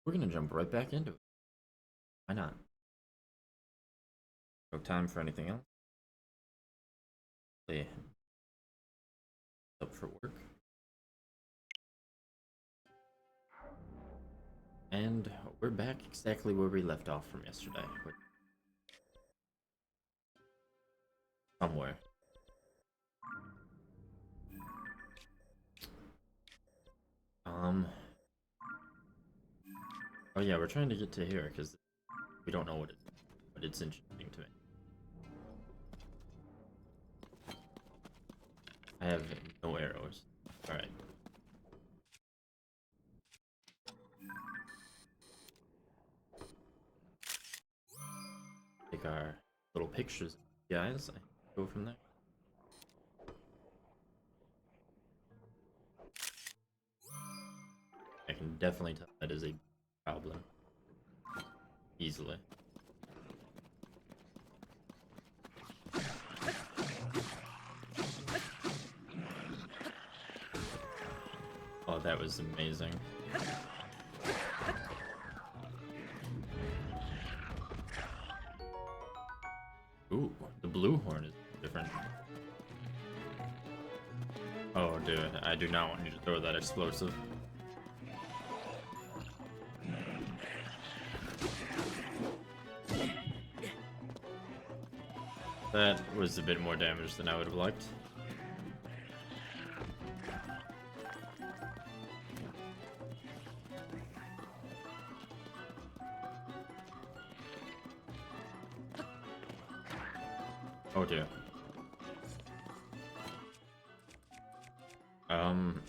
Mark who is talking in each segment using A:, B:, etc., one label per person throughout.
A: We're gonna jump right back into it. Why not? No time for anything else. Stay up for work. And we're back exactly where we left off from yesterday. Somewhere. Um. Oh yeah, we're trying to get to here because we don't know what it, but it's interesting to me. I have no arrows. All right. Take our little pictures, guys. Go from there. I can definitely tell that is a problem. Easily. Oh, that was amazing. Ooh, the blue horn is different. Oh, dude, I do not want you to throw that explosive. That was a bit more damage than I would have liked. Oh dear. Um.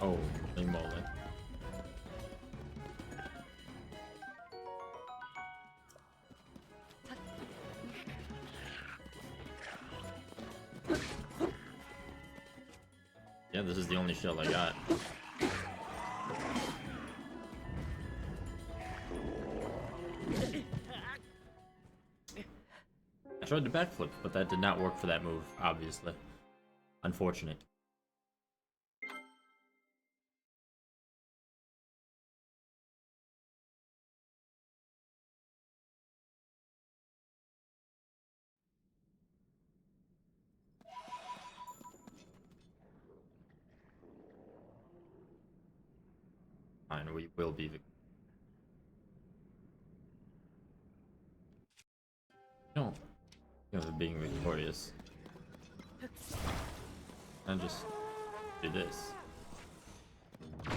A: Oh, holy moly. Yeah, this is the only shell I got. I tried to backflip, but that did not work for that move, obviously. Unfortunate. Fine, we will be no, being victorious. And just do this. I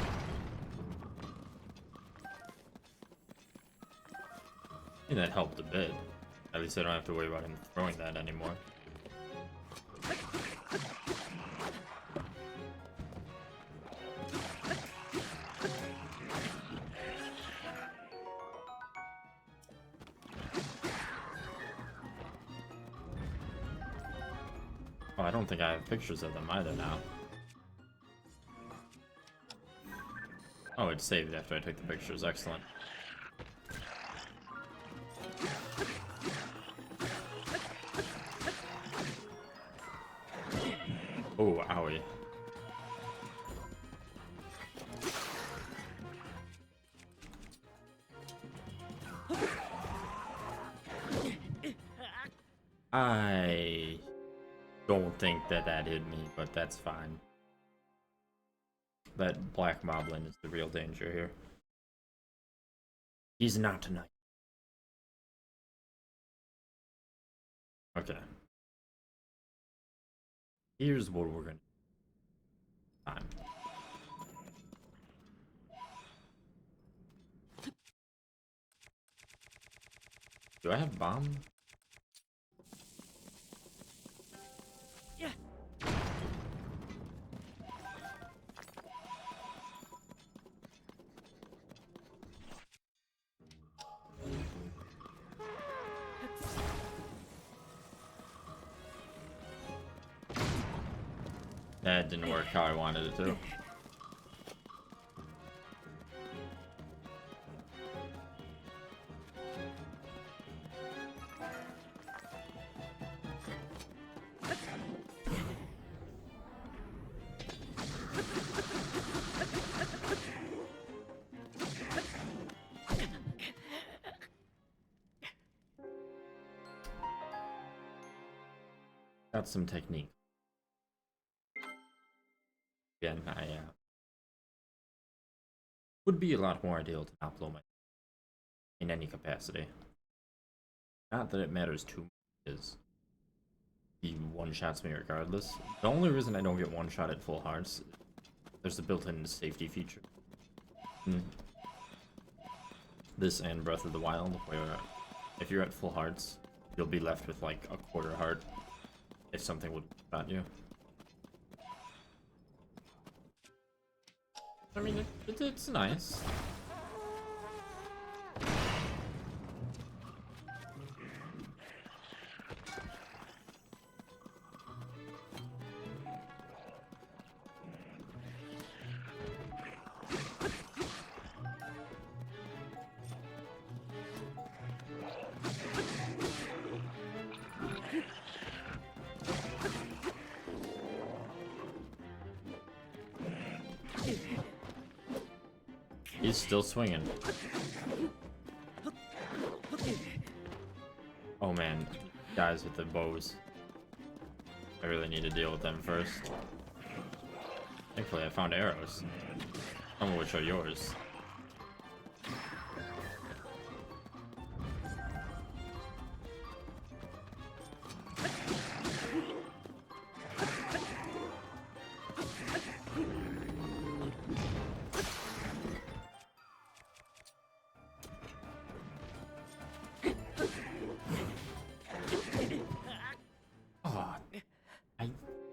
A: think that helped a bit. At least I don't have to worry about him throwing that anymore. Oh, I don't think I have pictures of them either now. Oh, it saved after I took the pictures. Excellent. Oh, owie. I don't think that hit me, but that's fine. That black moblin is the real danger here. He's not tonight. Okay. Here's what we're gonna do. Time. Do I have bomb?
B: Yeah.
A: That didn't work how I wanted it to. Got some technique. Again, I would be a lot more ideal to not blow my in any capacity. Not that it matters too much, is he one-shots me regardless. The only reason I don't get one-shot at full hearts, there's a built-in safety feature. This and Breath of the Wild, where if you're at full hearts, you'll be left with like a quarter heart if something would shot you. I mean, it's nice. He's still swinging. Oh man, guys with the bows. I really need to deal with them first. Thankfully I found arrows. Some of which are yours.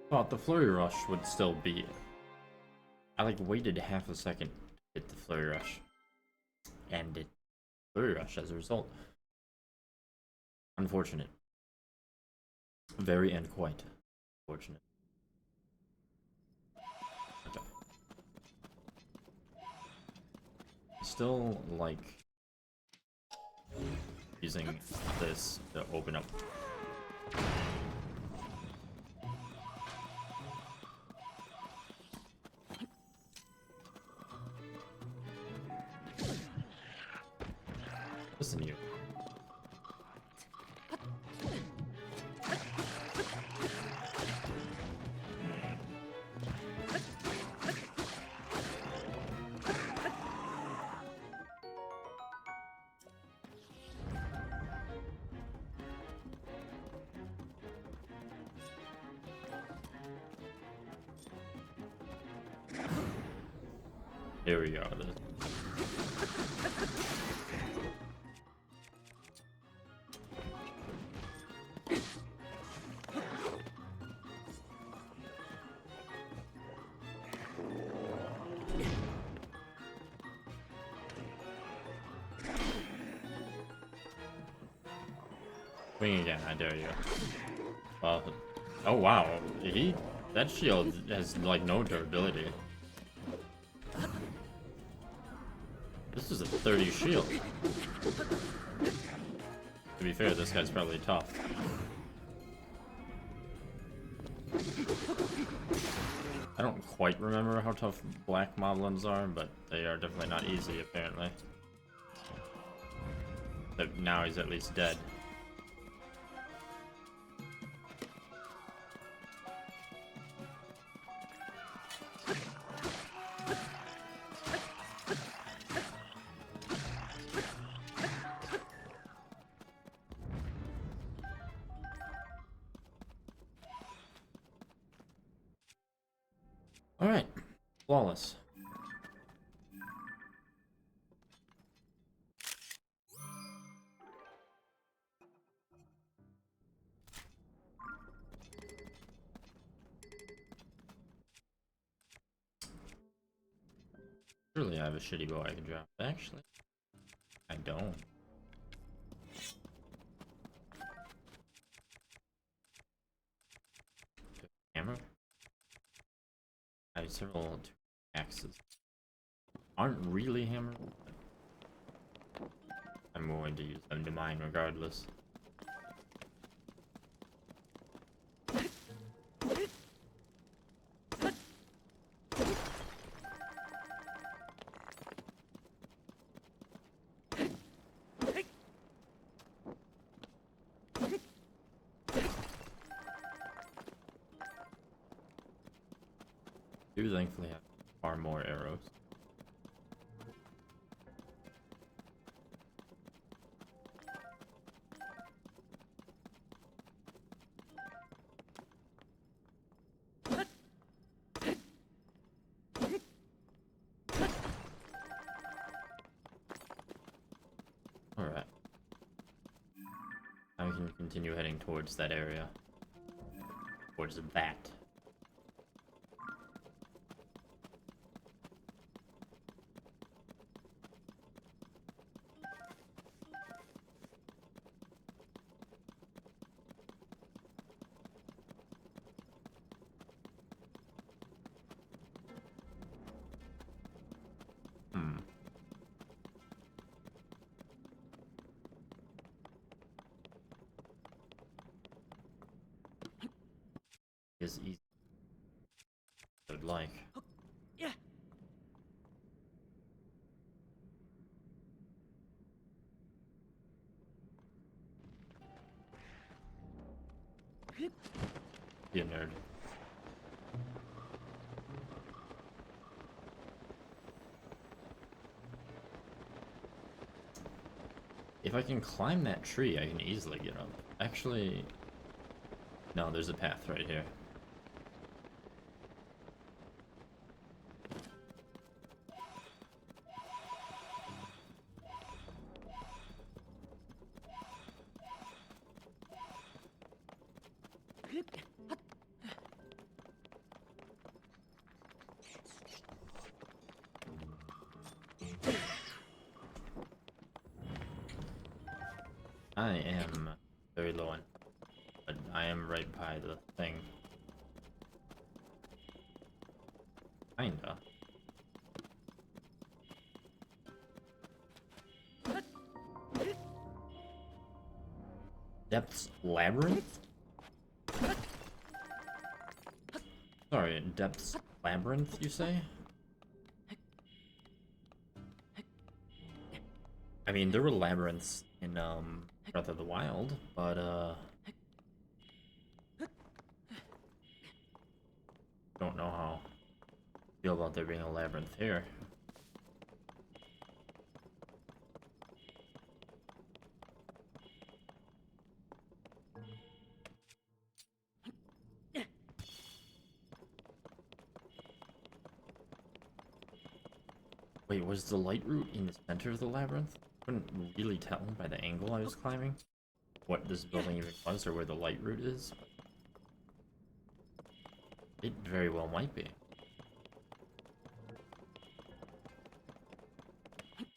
A: Thought the flurry rush would still be. I like waited half a second to hit the flurry rush, and it flurry rush as a result. Unfortunate. Very and quite fortunate. Okay. Still like using this to open up. Listen, you. Here we go. Swing again, I dare you. Well, oh wow, that shield has like no durability. This is a 30 shield. To be fair, this guy's probably tough. I don't quite remember how tough black moblins are, but they are definitely not easy apparently. But now he's at least dead. Alright, flawless. Surely I have a shitty bow I can drop. Actually, I don't. Hammer? I have several axes. Aren't really hammer. I'm going to use them to mine regardless. do thankfully have far more arrows. Alright. Now we can continue heading towards that area. Towards that. Is easy. I would like.
B: Yeah.
A: Be a nerd. If I can climb that tree, I can easily get up. Actually, no, there's a path right here. I am very low on, but I am right by the thing. Kinda. Depths Labyrinth? Sorry, Depths Labyrinth, you say? I mean, there were labyrinths in, Breath of the Wild, but, don't know how I feel about there being a labyrinth here. Wait, was the light route in the center of the labyrinth? Couldn't really tell by the angle I was climbing what this building even was or where the light route is. It very well might be.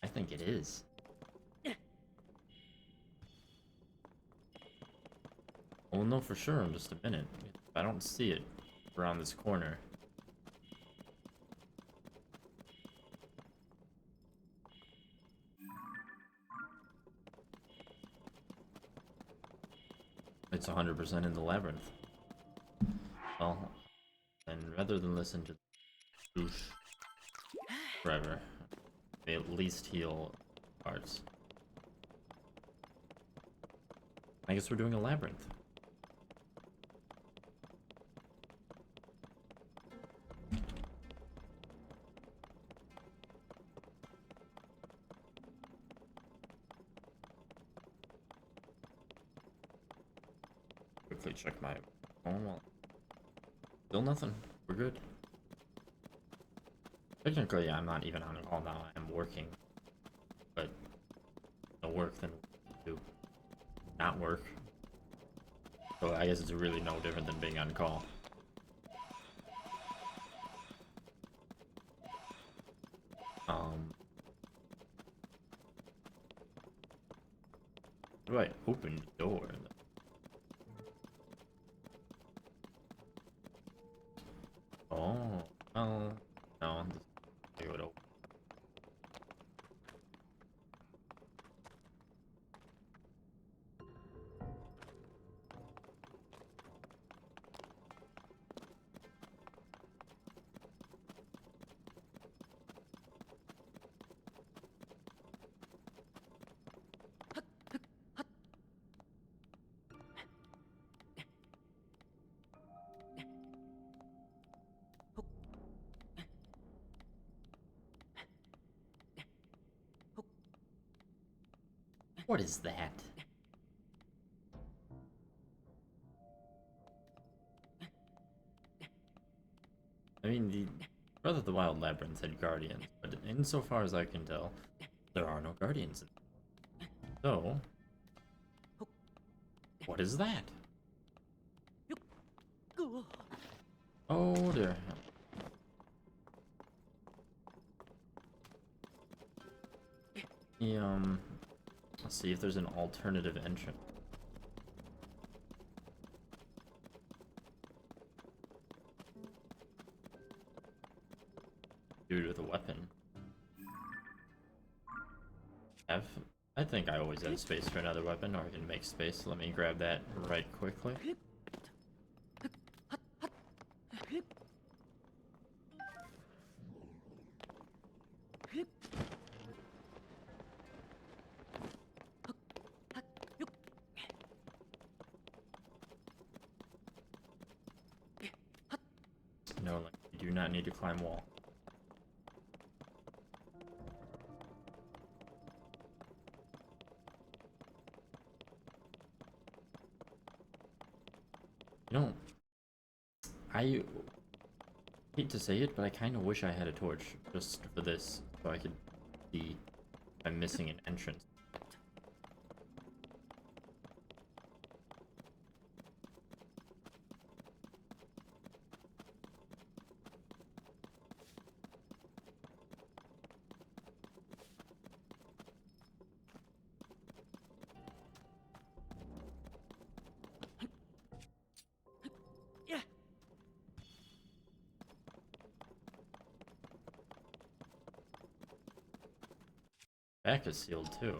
A: I think it is. We'll know for sure in just a minute. If I don't see it around this corner. It's 100% in the labyrinth. Well, and rather than listen to douche forever, they at least heal parts. I guess we're doing a labyrinth. Quickly check my phone. Well, still nothing. We're good. Technically, I'm not even on call now. I'm working. But no work, then do not work. So I guess it's really no different than being on call. How do I open the door? Oh, well, no, just leave it open. What is that? I mean, the Breath of the Wild Labyrinth had guardians, but insofar as I can tell, there are no guardians. So, what is that? Oh dear. Let's see if there's an alternative entrance. Dude with a weapon. I think I always have space for another weapon, or I can make space. Let me grab that right quickly. No, like, you do not need to climb wall. You know, I hate to say it, but I kind of wish I had a torch just for this, so I could see if I'm missing an entrance.
B: Yeah.
A: Back is sealed too.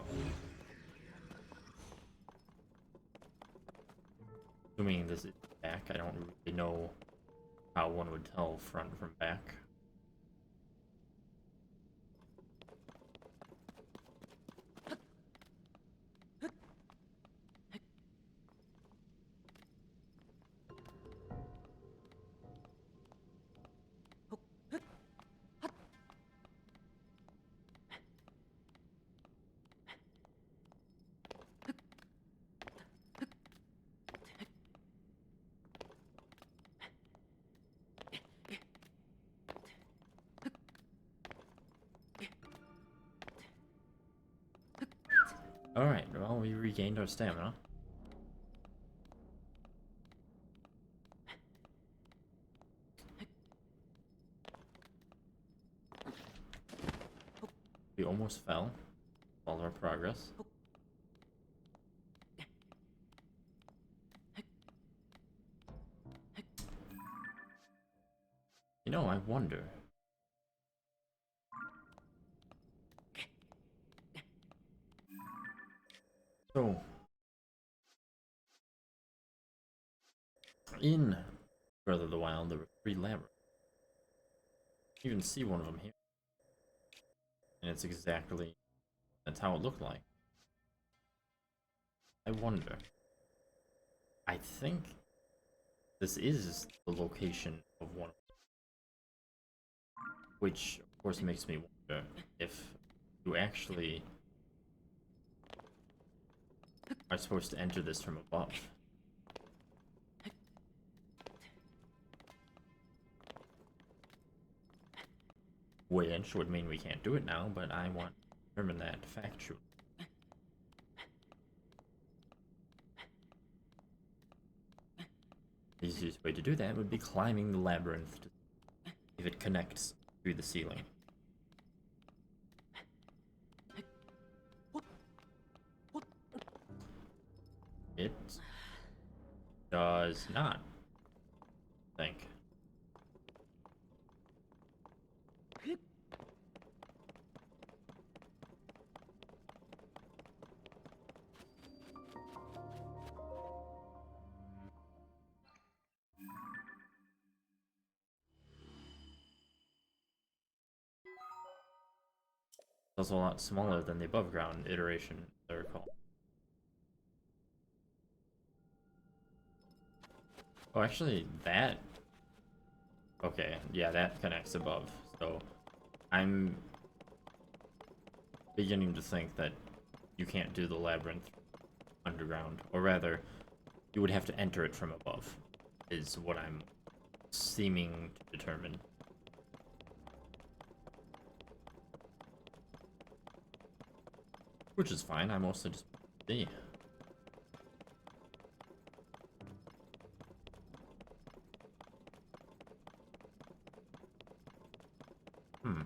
A: Assuming this is back, I don't really know how one would tell front from back. Alright, well, we regained our stamina. We almost fell. All our progress. You know, I wonder. So, in Breath of the Wild, there were 3 labyrinths. You can see one of them here. And it's exactly, that's how it looked like. I wonder. I think this is the location of one of them. Which, of course, makes me wonder if you actually are supposed to enter this from above. Which would mean we can't do it now, but I want to determine that factually. The easiest way to do that would be climbing the labyrinth to see if it connects through the ceiling. It does not, I think. It's also a lot smaller than the above ground iteration, as I recall. Oh, actually, that... Okay, yeah, that connects above. So, I'm beginning to think that you can't do the labyrinth underground, or rather, you would have to enter it from above, is what I'm seeming to determine. Which is fine, I mostly just see. Hmm.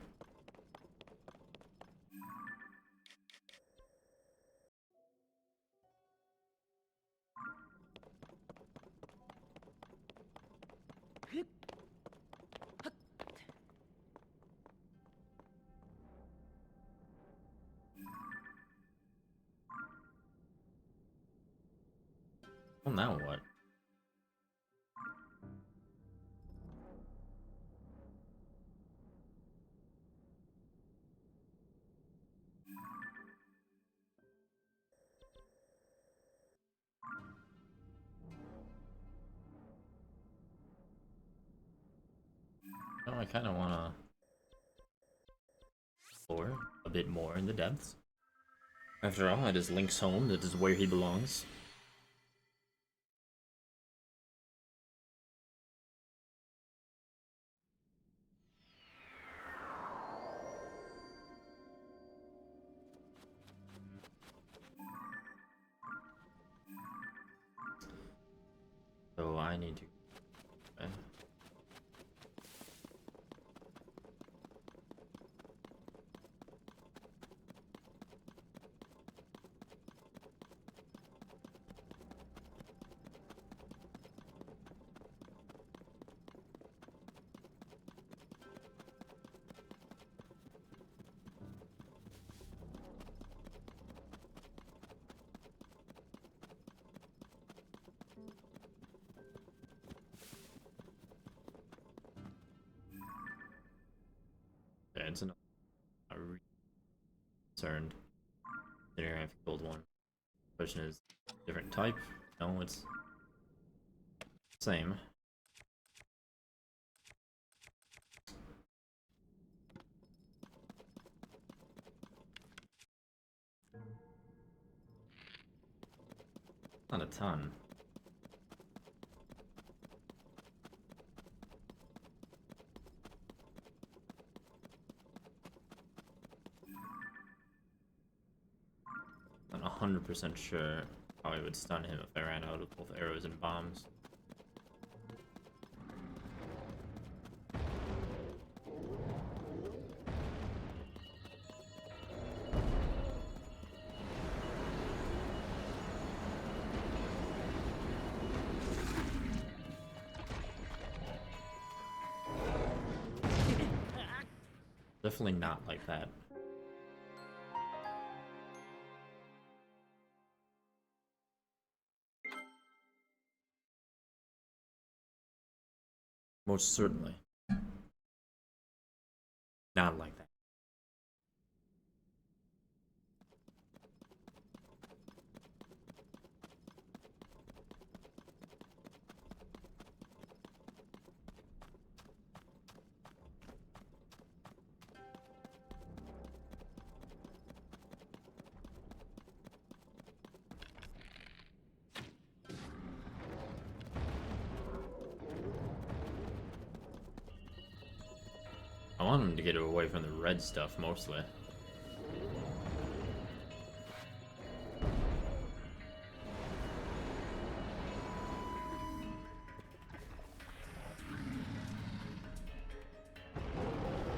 A: Well, now what? Oh, I kind of want to explore a bit more in the depths. After all, it is Link's home, that is where he belongs. So I need to... Okay, it's another concerned. Considering I've killed one. Question is, different type? No, it's same. Not a ton. Not 100% sure how I would stun him if I ran out of both arrows and bombs. Definitely not like that. Most certainly. Not like that. I want him to get away from the red stuff, mostly.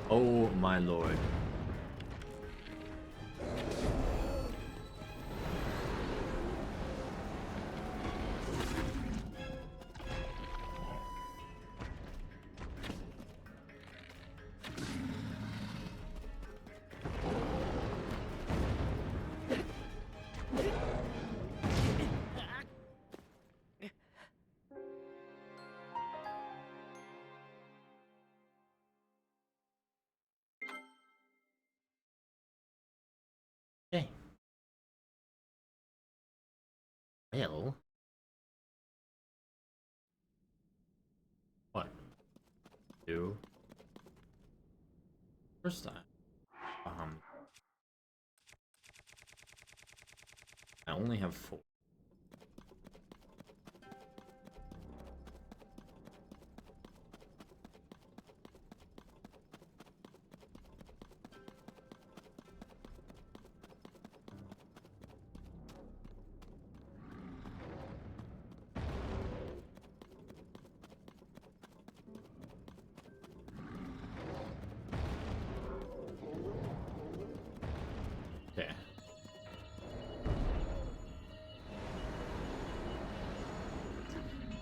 A: Oh my lord. Okay. Well. What? Do? First time. Um. I only have 4. Okay.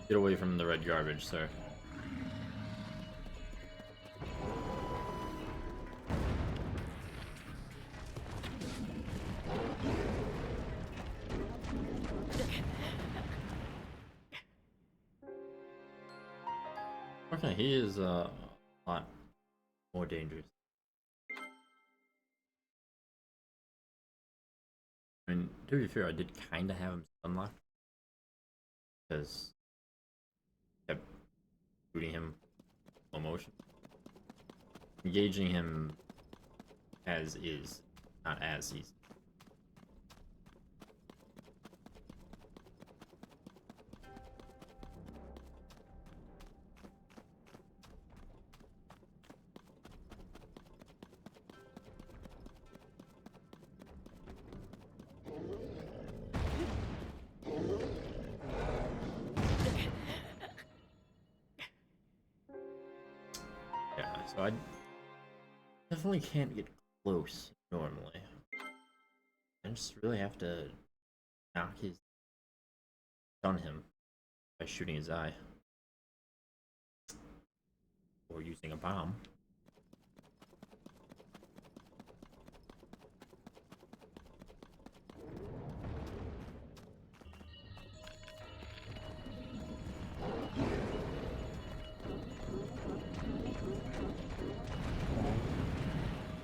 A: Get away from the red garbage, sir. Okay, he is a lot more dangerous. I mean, to be fair, I did kind of have him unlocked because I kept shooting him slow motion. Engaging him as is, not as easy. Yeah, so I definitely can't get close normally. I just really have to stun him by shooting his eye or using a bomb.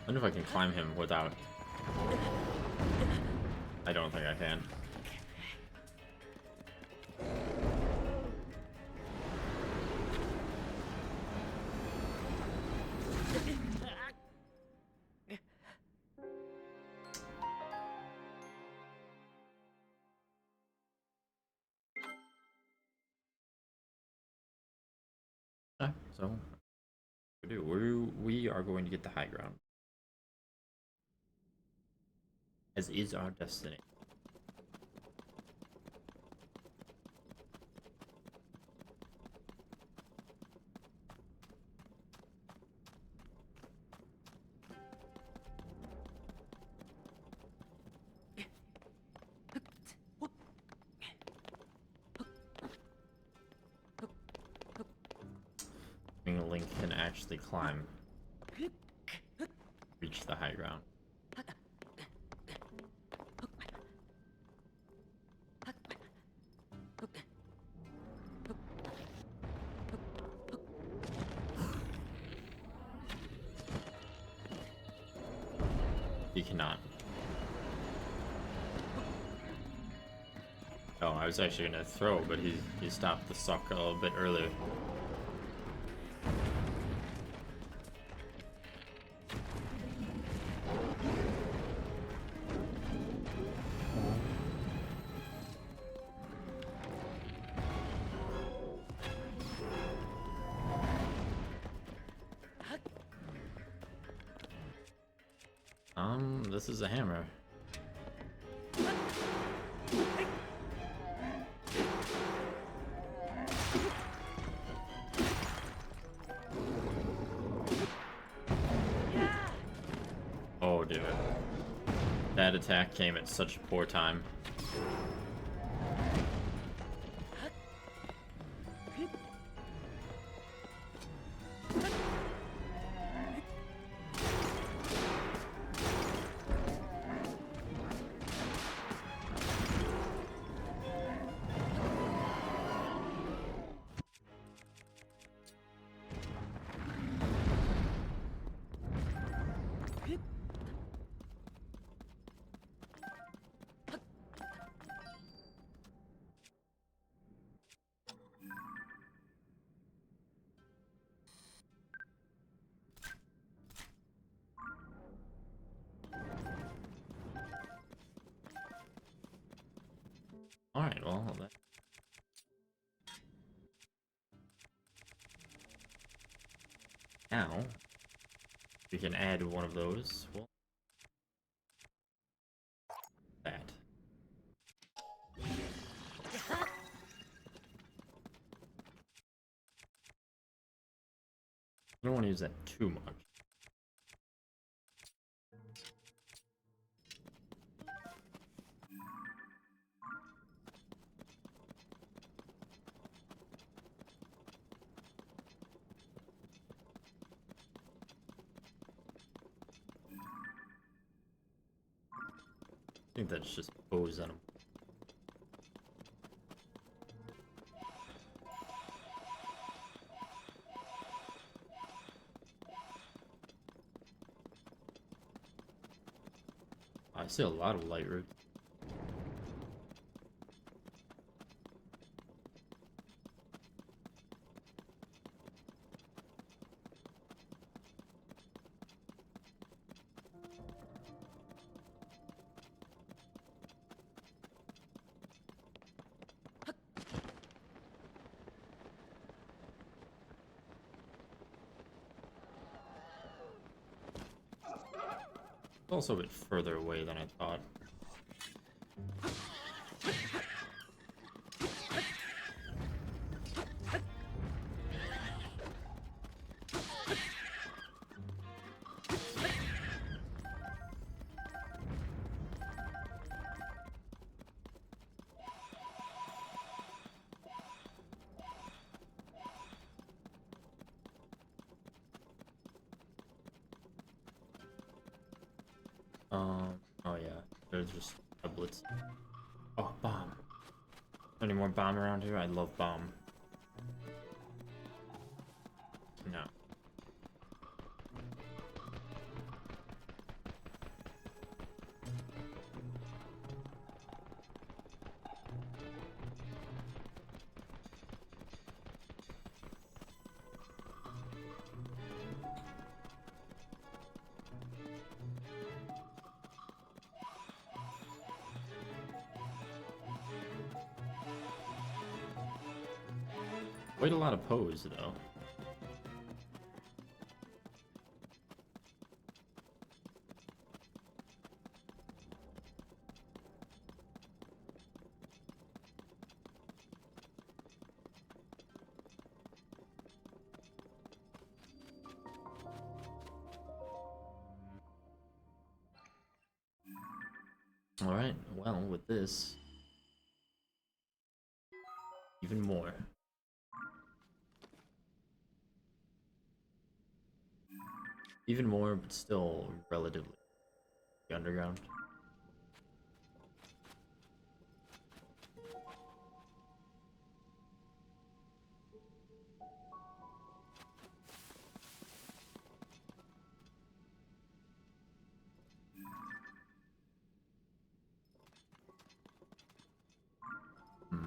A: I wonder if I can climb him without. I don't think I can. So we are going to get the high ground, as is our destiny. Link can actually climb, reach the high ground. He cannot. Oh, I was actually gonna throw, but he stopped the suck a little bit earlier. This is a hammer. Oh, dude. That attack came at such poor time. Alright, well, now we can add one of those. Well, that. I don't want to use that too much. I think that's just bows on him. I see a lot of light roots. It's also a bit further away than I thought. Oh yeah, there's just tablets. Oh, bomb. Any more bomb around here? I love bomb. No. Quite a lot of pose, though. Alright, well, with this, even more. Even more, but still relatively underground. Hmm.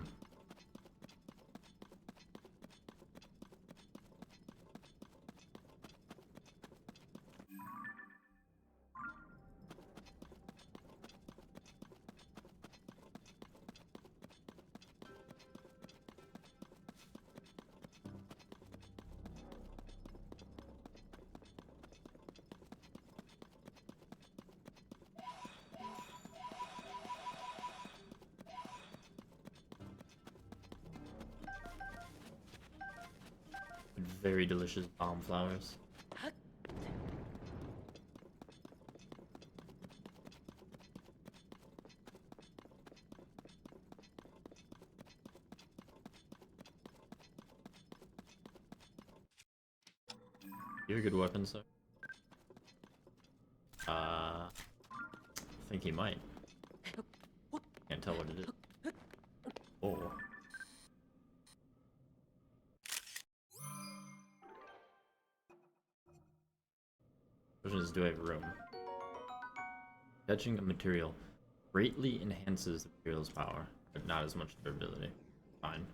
A: Very delicious bomb flowers. You're a good weapon, sir. I think he might. Can't tell what it is. Oh. Question is, do I have room? Touching a material greatly enhances the material's power, but not as much durability. Fine.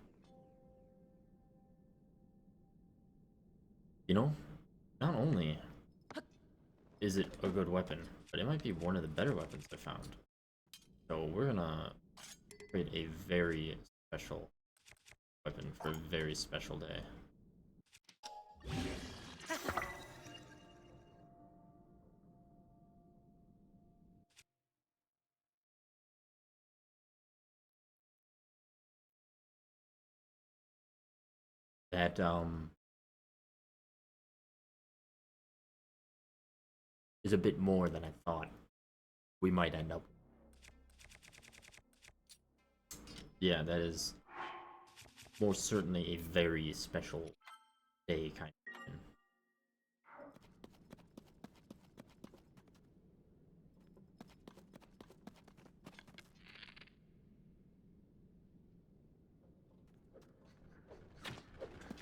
A: You know, not only is it a good weapon, but it might be one of the better weapons I found. So we're gonna Create a very special weapon for a very special day. That is a bit more than I thought we might end up. Yeah, that is most certainly a very special day kind of thing.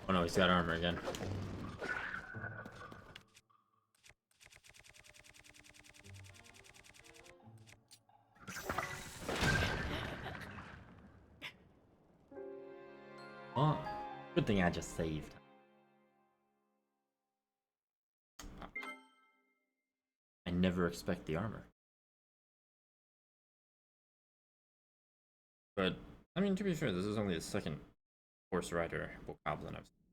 A: Oh no, he's got armor again. Oh, good thing I just saved. I never expect the armor. But, I mean, to be fair, this is only the second horse rider bokoblin I've seen.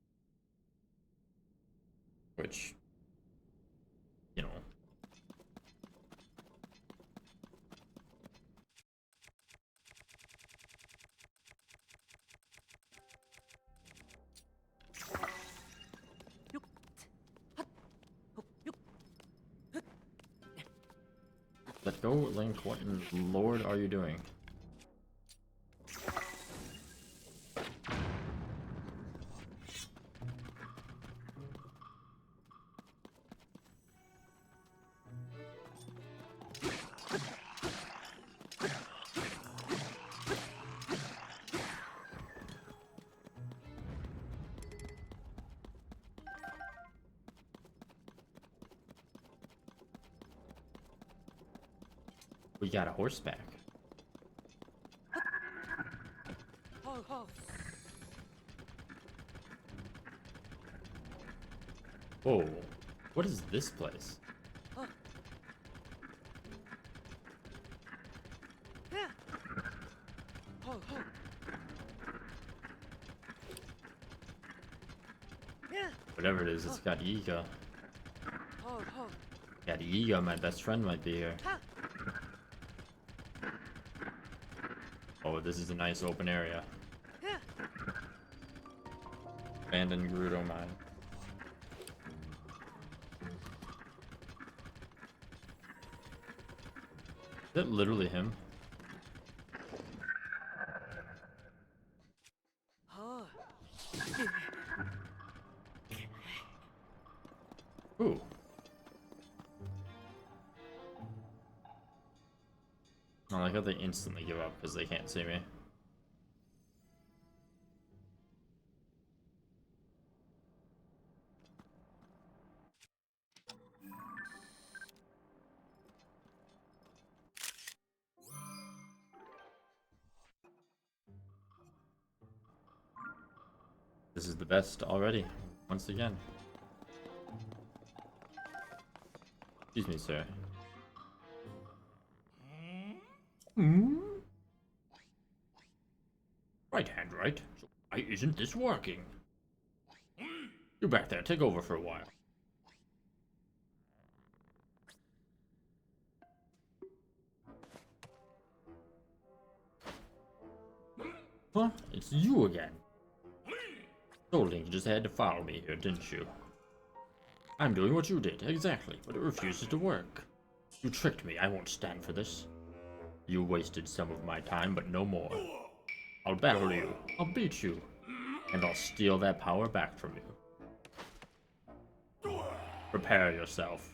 A: Which, you know. Let go, Link. What in the Lord are you doing? We got a horseback. Whoa, what is this place? Whatever it is, it's got Yiga. Got Yiga, my best friend might be here. Oh, this is a nice open area. Abandoned Gerudo mine. Is that literally him? Ooh. I like how they instantly give up because they can't see me. This is the best already, once again. Excuse me, sir. Right hand, right? So why isn't this working? You back there, take over for a while. Huh? It's you again. So Link, you just had to follow me here, didn't you? I'm doing what you did, exactly, but it refuses to work. You tricked me, I won't stand for this. You wasted some of my time, but no more. I'll battle you, I'll beat you, and I'll steal that power back from you. Prepare yourself.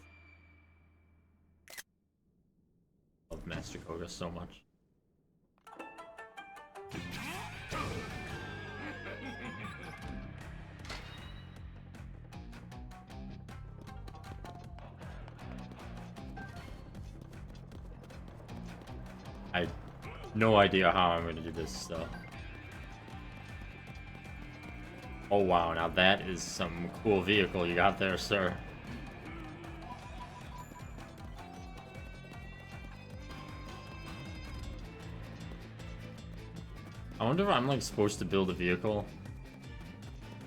A: I love Master Koga so much. I have no idea how I'm gonna do this though. Oh wow, now that is some cool vehicle you got there, sir. wonder if I'm like supposed to build a vehicle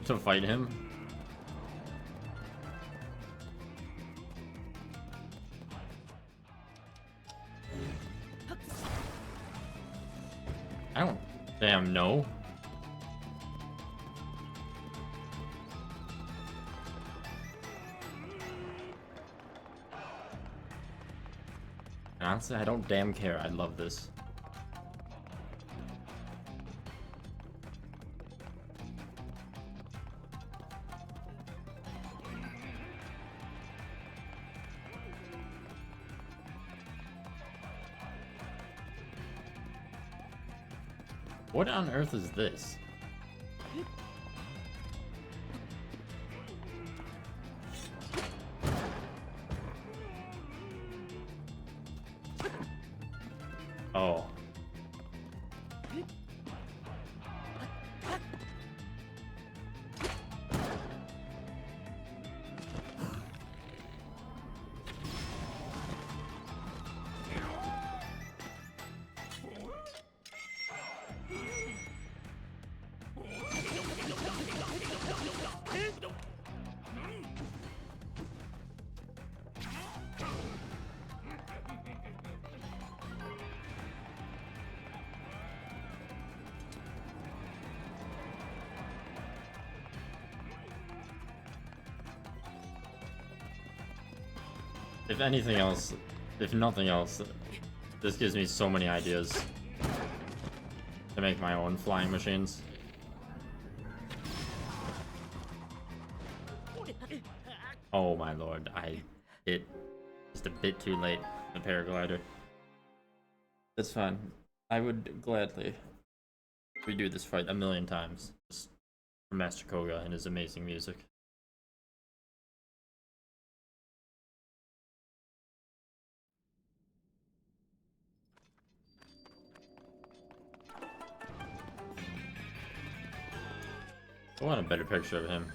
A: to fight him. I don't damn know. And honestly, I don't damn care. I love this. What on earth is this? Oh. If anything else, if nothing else, this gives me so many ideas to make my own flying machines. Oh my lord, I hit just a bit too late, the paraglider. That's fine. I would gladly redo this fight a million times, just for Master Koga and his amazing music. I want a better picture of him.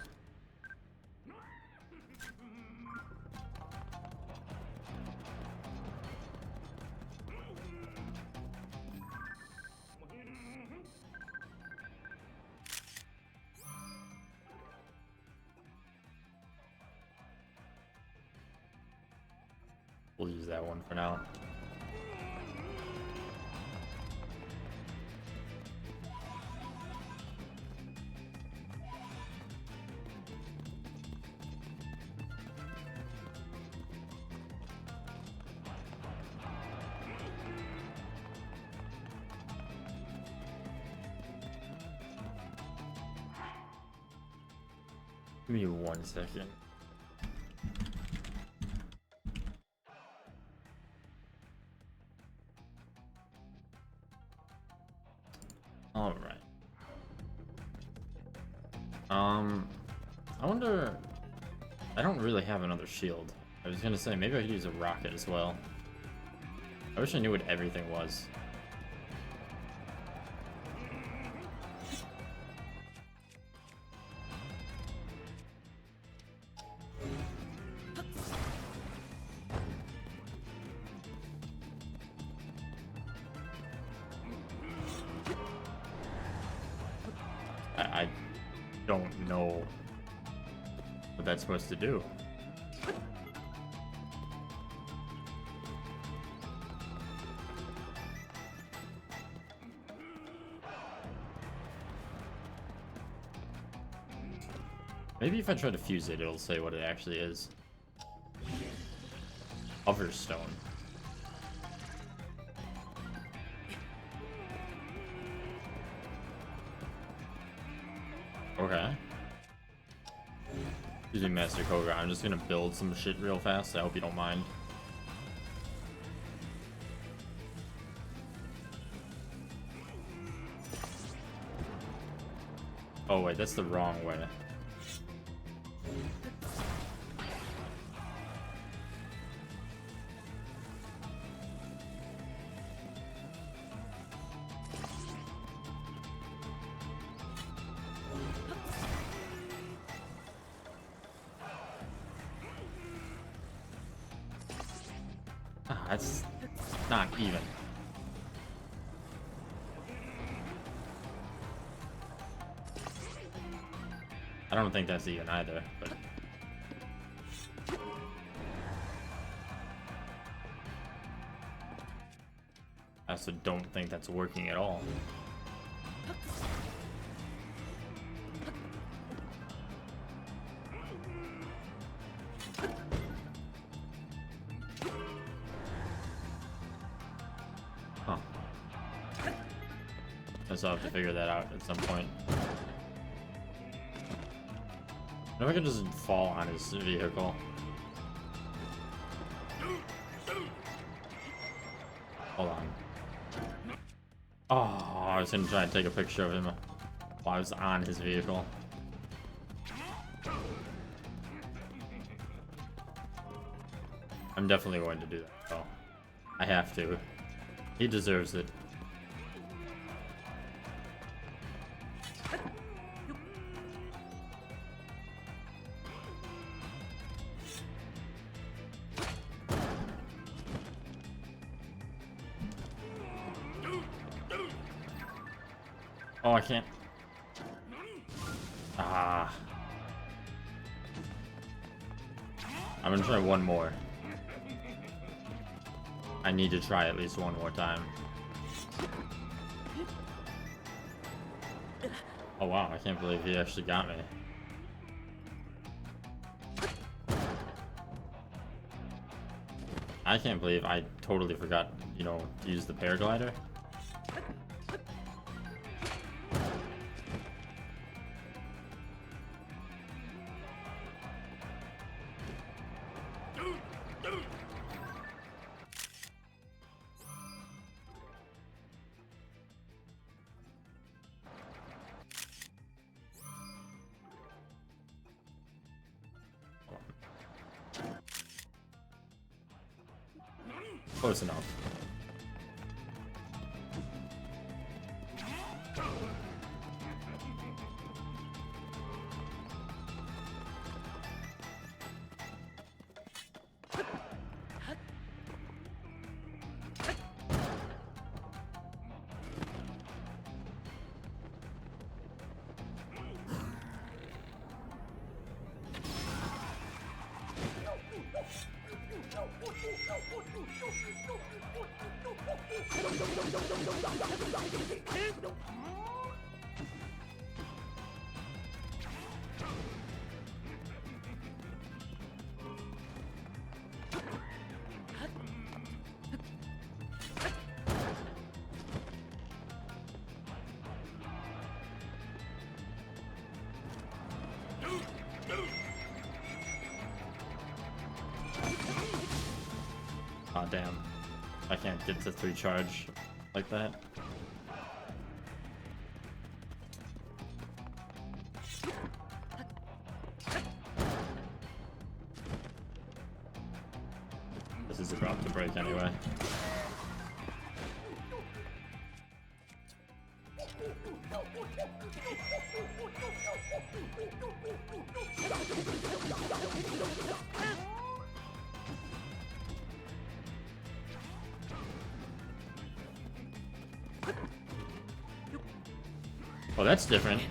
A: We'll use that one for now. Give me 1 second. All right. I wonder. I don't really have another shield. I was gonna say maybe I could use a rocket as well. I wish I knew what everything was. I don't know what that's supposed to do. Maybe if I try to fuse it, it'll say what it actually is. Hoverstone. Okay. Excuse me, Master Koga. I'm just gonna build some shit real fast. I hope you don't mind. Oh wait, that's the wrong way. That's not even. I don't think that's even either, but I also don't think that's working at all. Huh. Guess I'll have to figure that out at some point. If I can just fall on his vehicle. Hold on. Oh, I was gonna try and take a picture of him while I was on his vehicle. I'm definitely going to do that, though. I have to. He deserves it. Oh, I can't. Ah. I'm gonna try one more. I need to try at least one more time. Oh wow, I can't believe he actually got me. I can't believe I totally forgot, you know, to use the paraglider. Close enough. Aw, damn. I can't get to 3 charge like that. This is about to break anyway. Oh, that's different.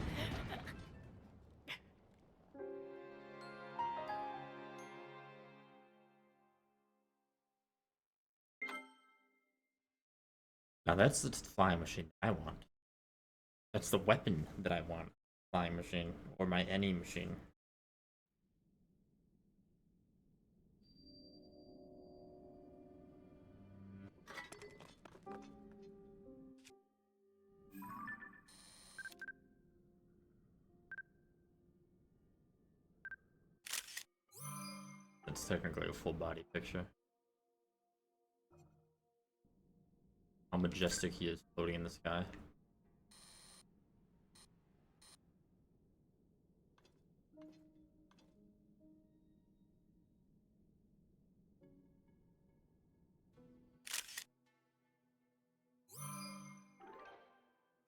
A: Now that's the flying machine I want. That's the weapon that I want. Flying machine. Or my any machine. It's technically a full body picture. How majestic he is floating in the sky.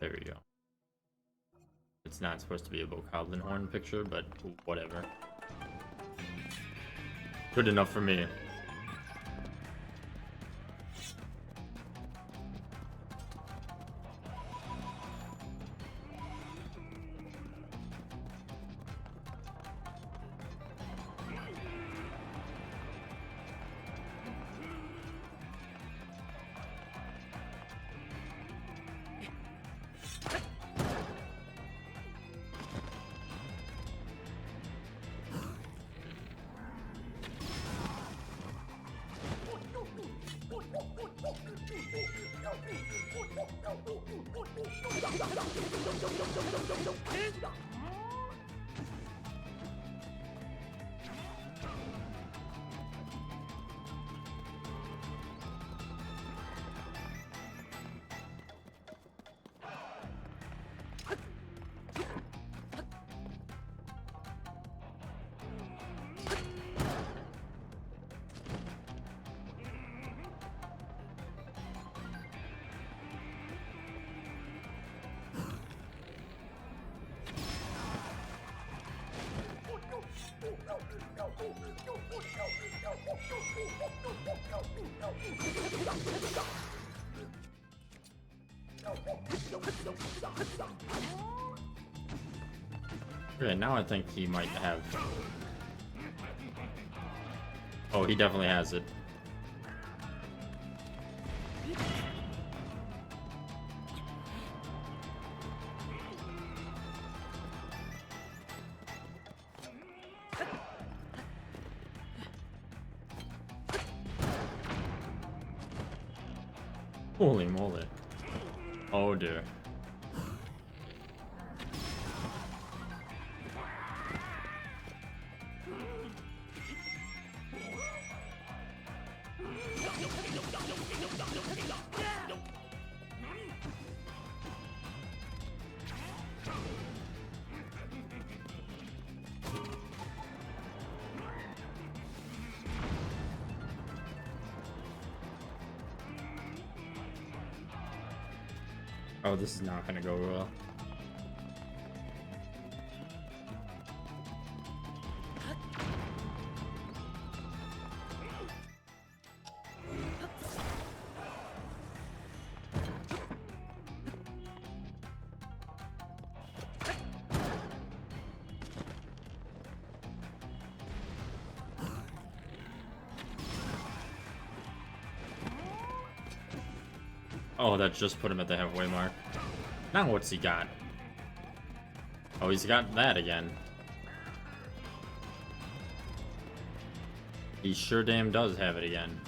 A: There we go. It's not supposed to be a Bokoblin horn picture, but whatever. Good enough for me. Okay, now I think he might have. Oh, he definitely has it. Holy moly. Oh dear. Oh, this is not gonna go well. Oh, that just put him at the halfway mark. Now what's he got? Oh, he's got that again. He sure damn does have it again.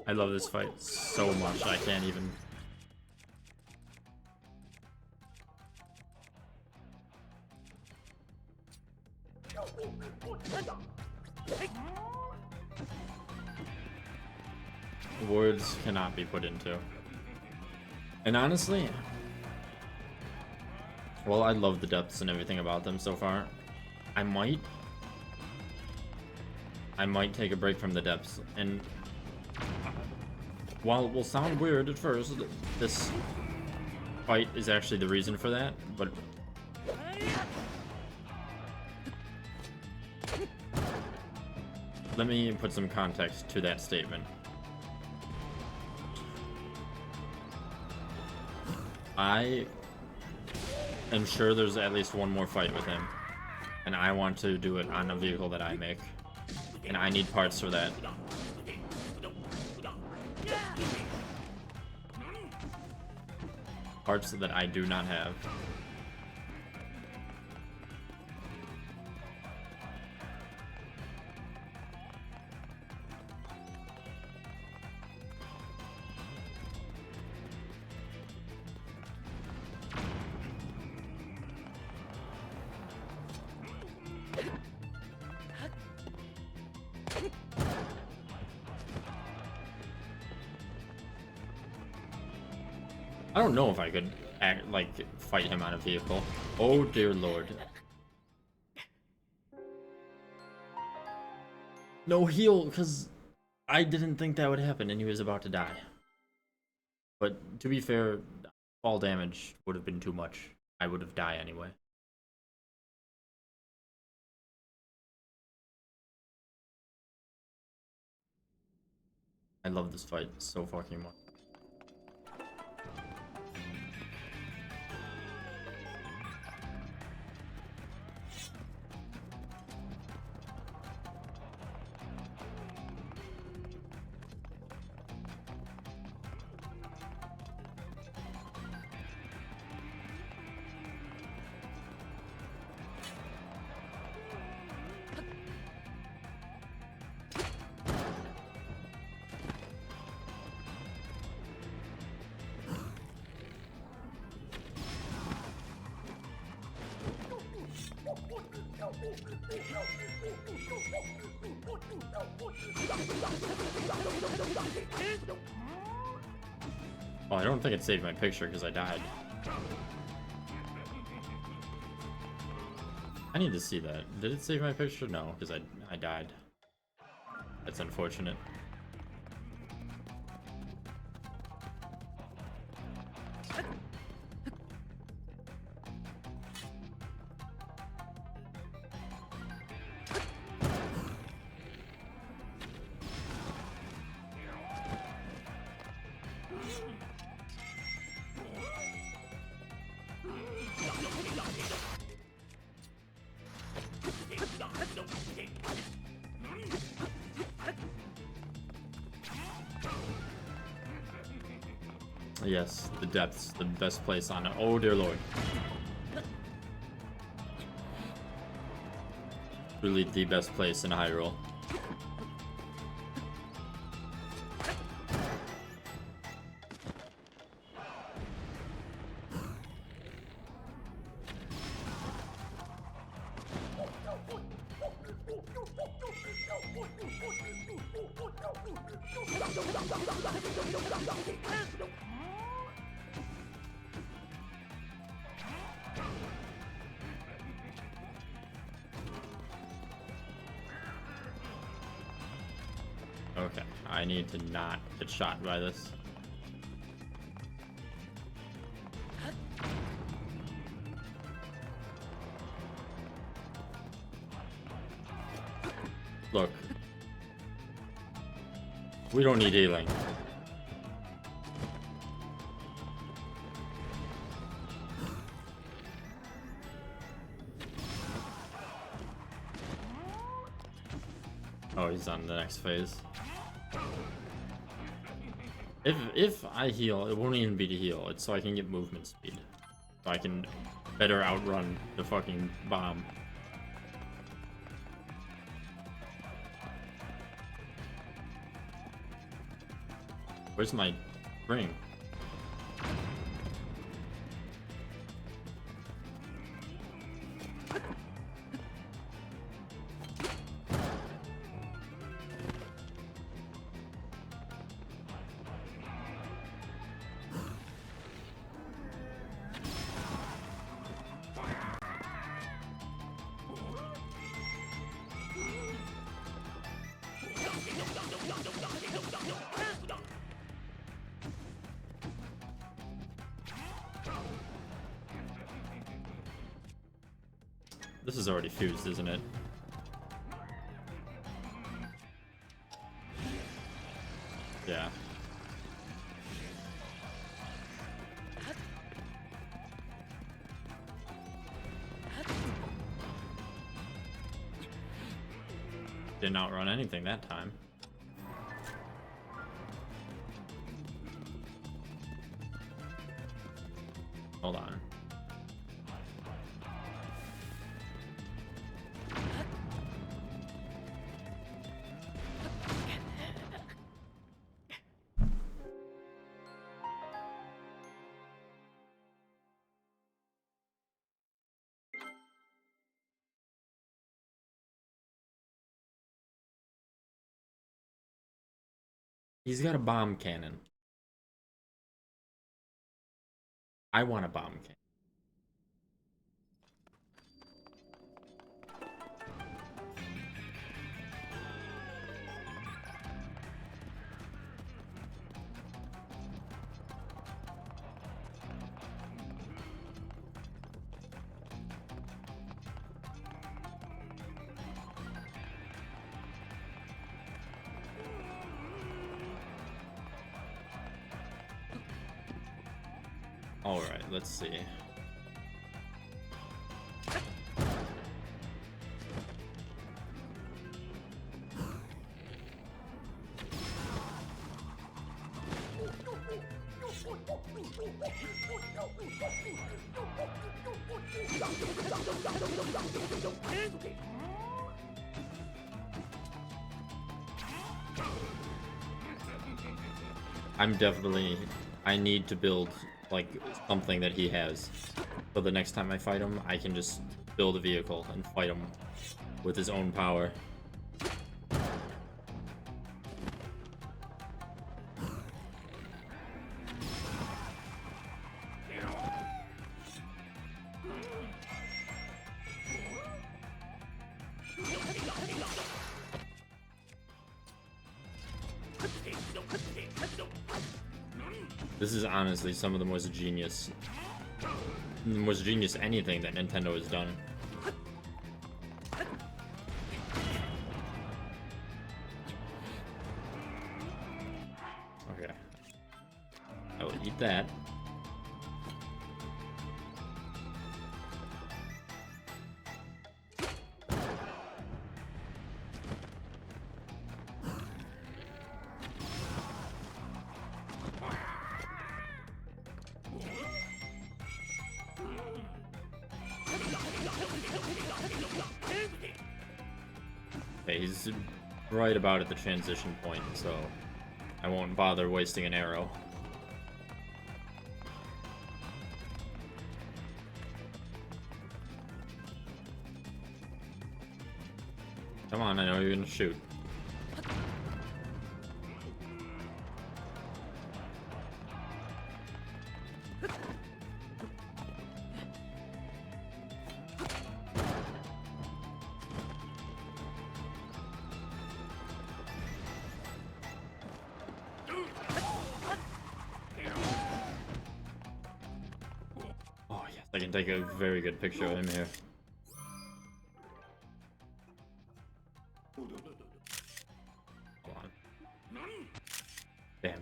A: I love this fight so much, I can't even. Words cannot be put into. And honestly, well, I love the depths and everything about them so far. I might take a break from the depths, and while it will sound weird at first, this fight is actually the reason for that, but let me put some context to that statement. I am sure there's at least one more fight with him, and I want to do it on a vehicle that I make, and I need parts for that. Parts that I do not have. I don't know if I could act like fight him on a vehicle. Oh dear lord. No heal, because I didn't think that would happen and he was about to die. But to be fair, fall damage would have been too much. I would have died anyway. I love this fight so fucking much. Oh, I don't think it saved my picture because I died. I need to see that. Did it save my picture? No, because I died. That's unfortunate. Yes, the depths, the best place on it. Oh dear lord. Really the best place in Hyrule. Okay, I need to not get shot by this. Look. We don't need healing. Oh, he's on the next phase. If I heal, it won't even be to heal. It's so I can get movement speed. So I can better outrun the fucking bomb. Where's my ring? This is already fused, isn't it? Yeah. Didn't outrun anything that time. Hold on. He's got a bomb cannon. I want a bomb cannon. Alright, let's see. I need to build, like, something that he has. So the next time I fight him, I can just build a vehicle and fight him with his own power. This is honestly some of the most genius anything that Nintendo has done. Okay. I will eat that. Okay, he's right about at the transition point, so I won't bother wasting an arrow. Come on, I know you're gonna shoot. Oh yes, I can take a very good picture of him here. Hold on. Damn.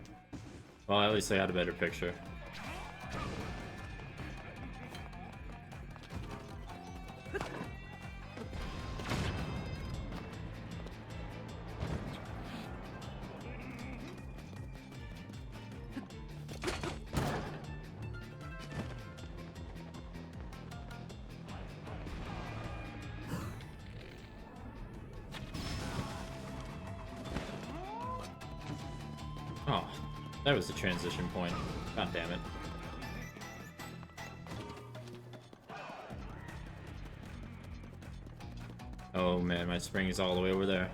A: Well, at least I got a better picture. Oh, that was the transition point. God damn it. Oh man, my spring is all the way over there.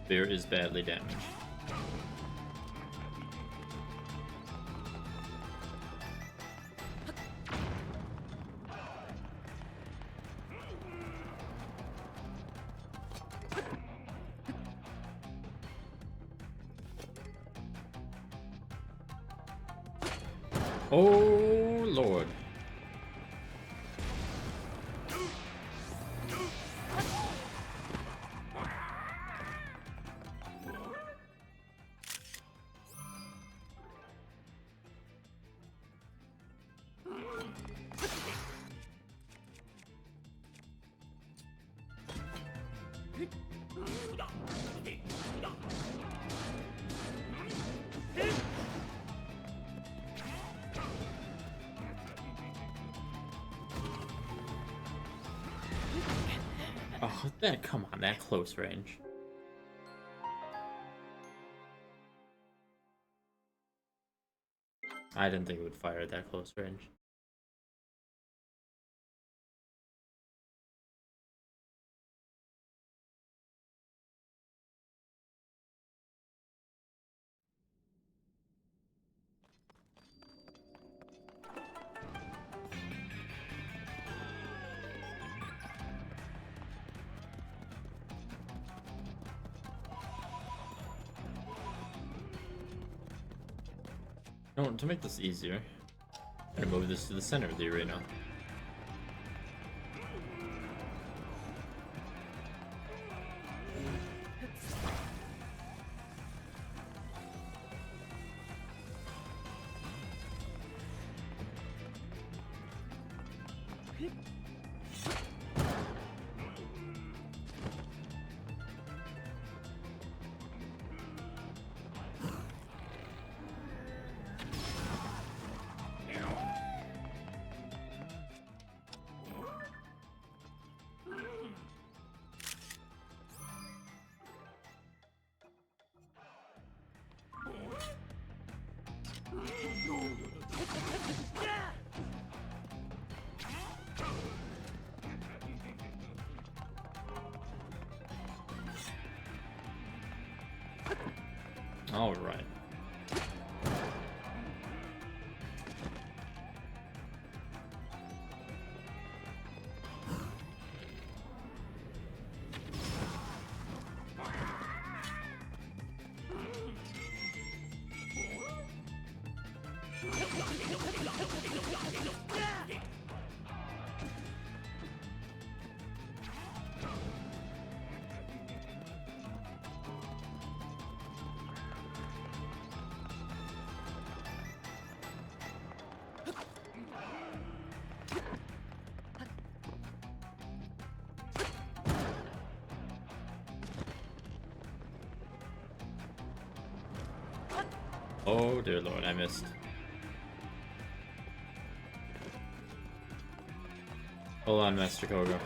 A: Bear is badly damaged. Oh Lord. Oh, that, come on, that close range. I didn't think it would fire at that close range. No, to make this easier, I'm gonna move this to the center of the arena. All right. Oh dear lord, I missed. Hold on, Master Koga.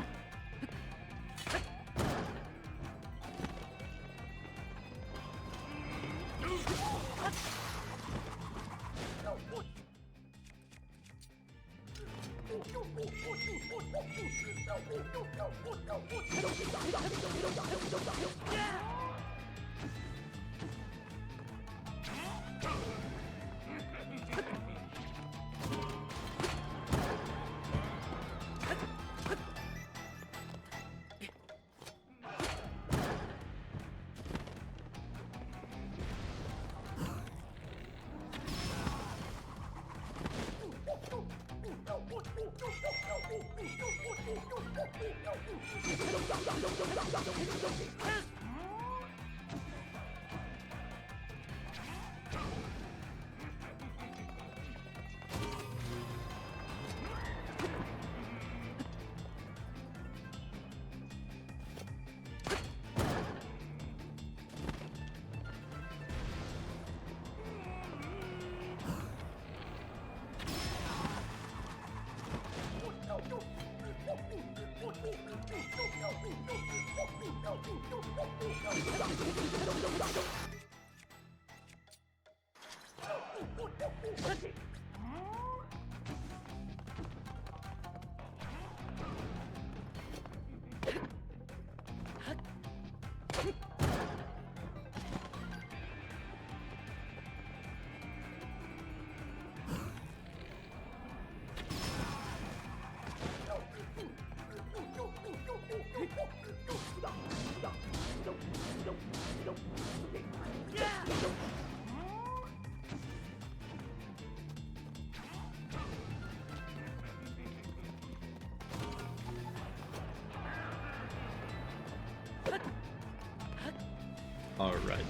A: Alright.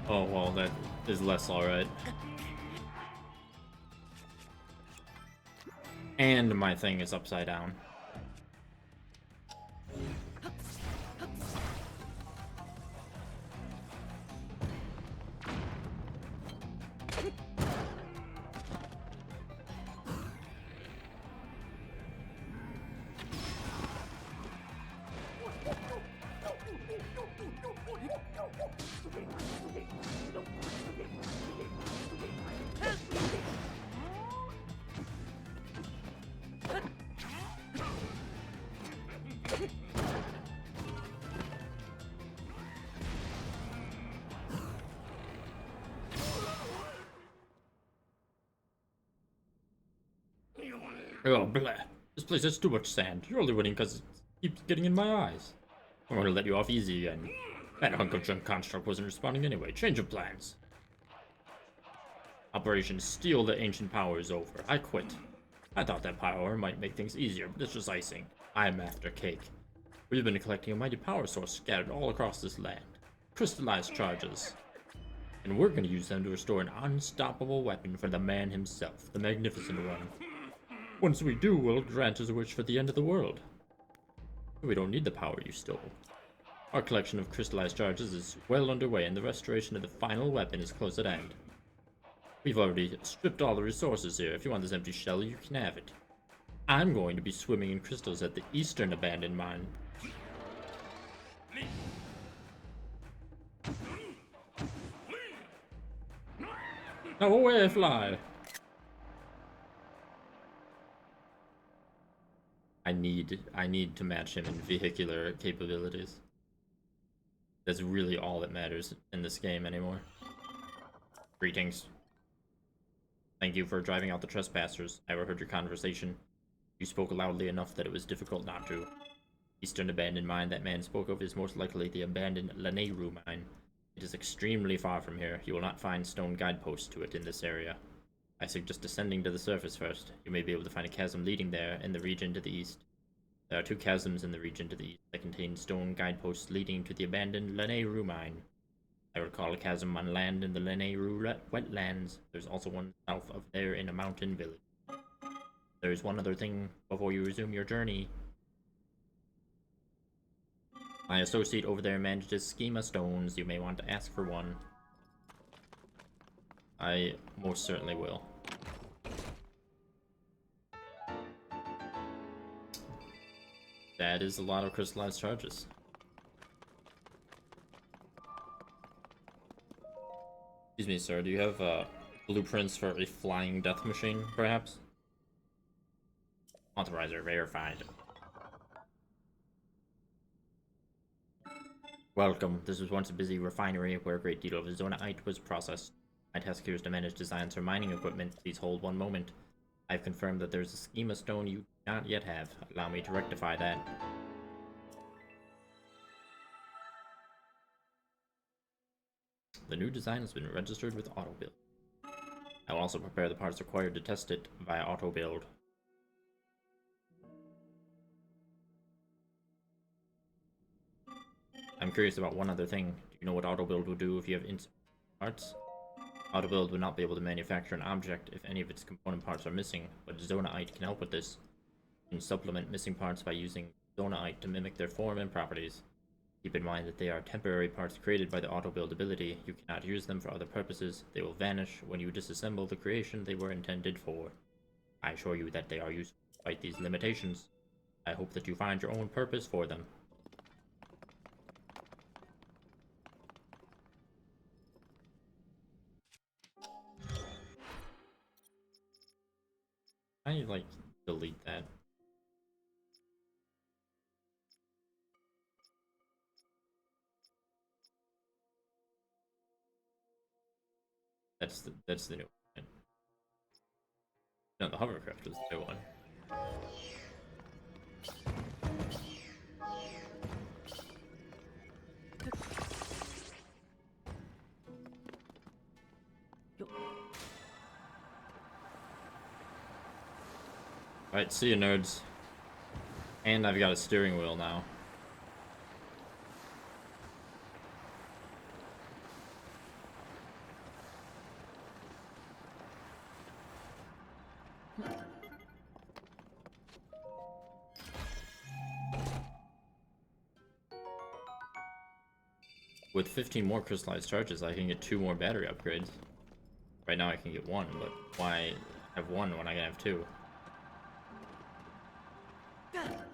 A: Oh, well, that is less alright. And my thing is upside down. Oh, blah. This place has too much sand. You're only winning because it keeps getting in my eyes. I'm gonna let you off easy again. That hunk of junk construct wasn't responding anyway. Change of plans. Operation Steal the Ancient Power is over. I quit. I thought that power might make things easier, but it's just icing. I'm after cake. We've been collecting a mighty power source scattered all across this land. Crystallized charges. And we're gonna use them to restore an unstoppable weapon for the man himself, the Magnificent One. Once we do, we'll grant his wish for the end of the world. We don't need the power you stole. Our collection of crystallized charges is well underway, and the restoration of the final weapon is close at hand. We've already stripped all the resources here. If you want this empty shell, you can have it. I'm going to be swimming in crystals at the eastern abandoned mine. Now away, fly! I need to match him in vehicular capabilities. That's really all that matters in this game anymore. Greetings. Thank you for driving out the trespassers. I overheard your conversation. You spoke loudly enough that it was difficult not to. Eastern abandoned mine that man spoke of is most likely the abandoned Lanayru mine. It is extremely far from here. You will not find stone guideposts to it in this area. I suggest descending to the surface first. You may be able to find a chasm leading there in the region to the east. There are 2 chasms in the region to the east that contain stone guideposts leading to the abandoned Lanayru mine. I recall a chasm on land in the Lanayru wetlands. There's also one south of there in a mountain village. There's one other thing before you resume your journey. My associate over there manages schema stones. You may want to ask for one. I most certainly will. That is a lot of crystallized charges. Excuse me, sir. Do you have blueprints for a flying death machine, perhaps? Authorizer verified. Welcome. This was once a busy refinery where a great deal of zonite was processed. My task here is to manage designs for mining equipment. Please hold one moment. I've confirmed that there's a schema stone you do not yet have. Allow me to rectify that. The new design has been registered with AutoBuild. I will also prepare the parts required to test it via AutoBuild. I'm curious about one other thing. Do you know what AutoBuild will do if you have insufficient parts? AutoBuild would not be able to manufacture an object if any of its component parts are missing, but Zonite can help with this. You can supplement missing parts by using Zonite to mimic their form and properties. Keep in mind that they are temporary parts created by the AutoBuild ability. You cannot use them for other purposes. They will vanish when you disassemble the creation they were intended for. I assure you that they are useful despite these limitations. I hope that you find your own purpose for them. I like delete that. That's the new one. No, the hovercraft is the new one. Alright, see you nerds. And I've got a steering wheel now. With 15 more crystallized charges, I can get 2 more battery upgrades. Right now I can get 1, but why have 1 when I can have 2?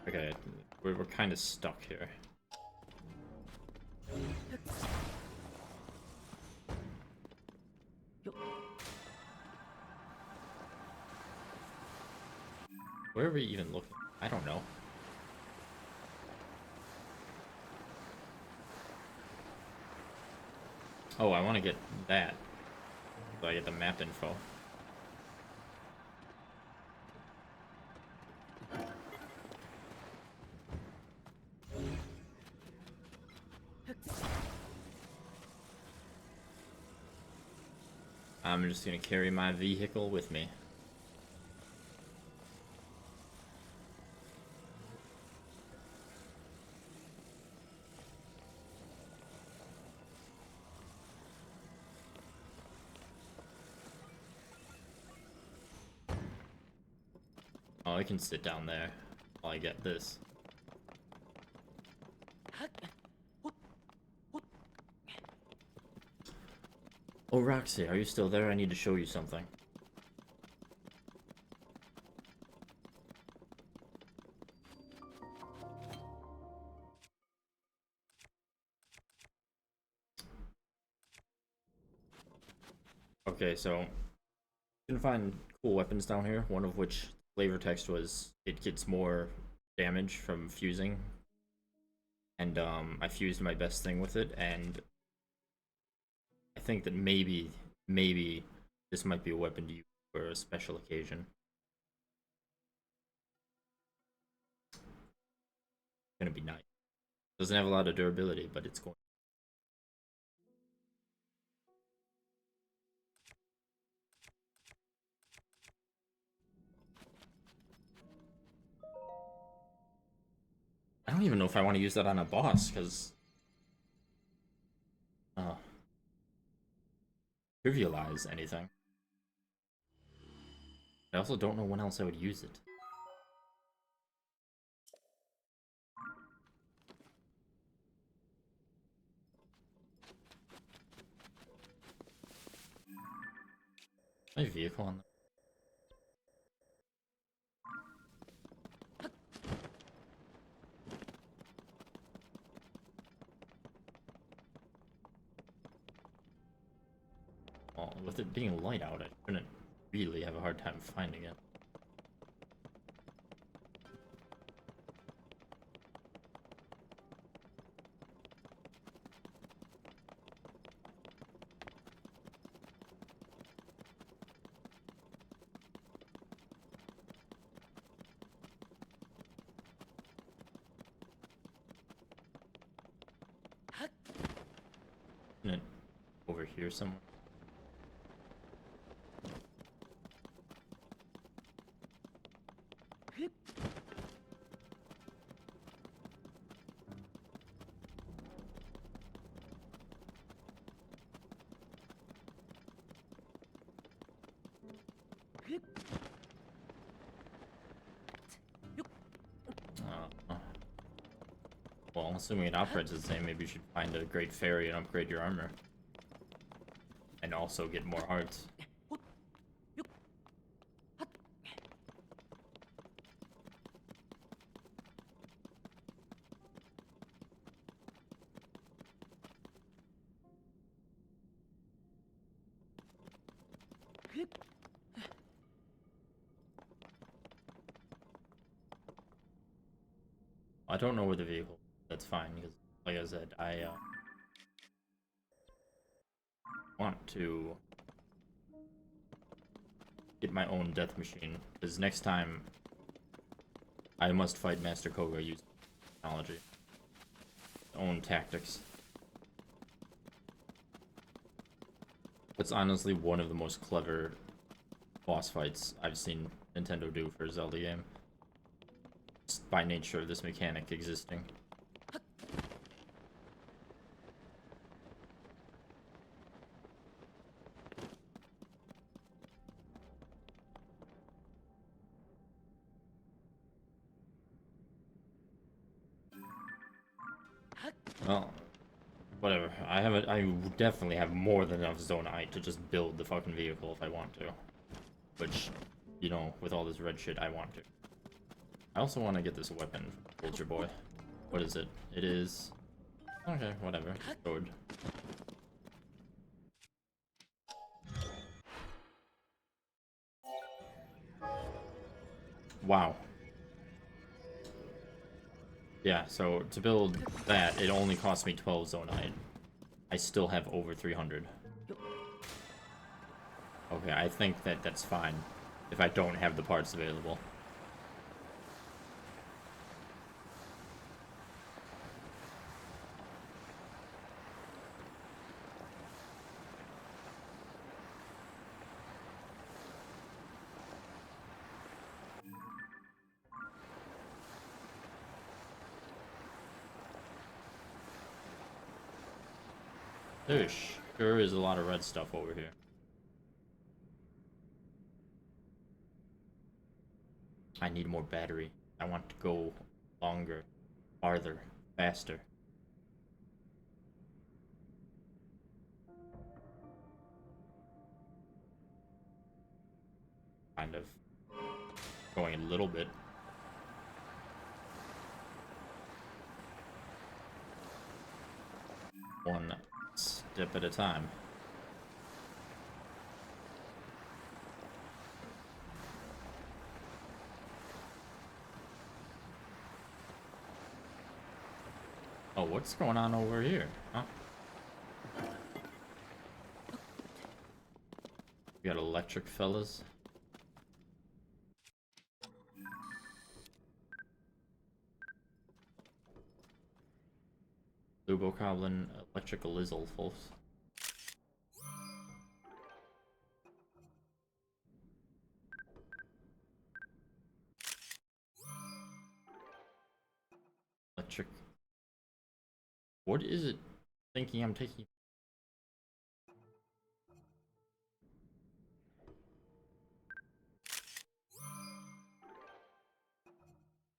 A: Okay, we're kind of stuck here. Where are we even looking? I don't know. Oh, I want to get that. So I get the map info. I'm just gonna carry my vehicle with me. Oh, I can sit down there while I get this. Oh, Roxy, are you still there? I need to show you something. Okay, so you can find cool weapons down here, one of which flavor text was it gets more damage from fusing. And I fused my best thing with it, and I think that maybe this might be a weapon to use for a special occasion. It's gonna be nice. Doesn't have a lot of durability, but it's going. I don't even know if I want to use that on a boss, because trivialize anything. I also don't know when else I would use it. My vehicle on. Well, with it being light out, I shouldn't really have a hard time finding it. Isn't it over here somewhere? Well, assuming it operates the same, maybe you should find a great fairy and upgrade your armor. And also get more hearts. I don't know where the vehicle. That's fine, because, like I said, I want to get my own death machine. Because next time, I must fight Master Koga using technology. Own tactics. It's honestly one of the most clever boss fights I've seen Nintendo do for a Zelda game. Just by nature of this mechanic existing. Well, whatever. I definitely have more than enough Zonite to just build the fucking vehicle if I want to. Which, you know, with all this red shit, I want to. I also want to get this weapon, Soldier Boy. What is it? It is... Okay, whatever. Sword. Wow. Yeah, so to build that, it only cost me 12 Zonite. I still have over 300. Okay, I think that that's fine if I don't have the parts available. There sure is a lot of red stuff over here. I need more battery. I want to go longer, farther, faster. Kind of going a little bit. One step at a time. Oh, what's going on over here? Huh? You got electric fellas? Lubocoblin electrical lizzle folks. Electric. What is it thinking I'm taking?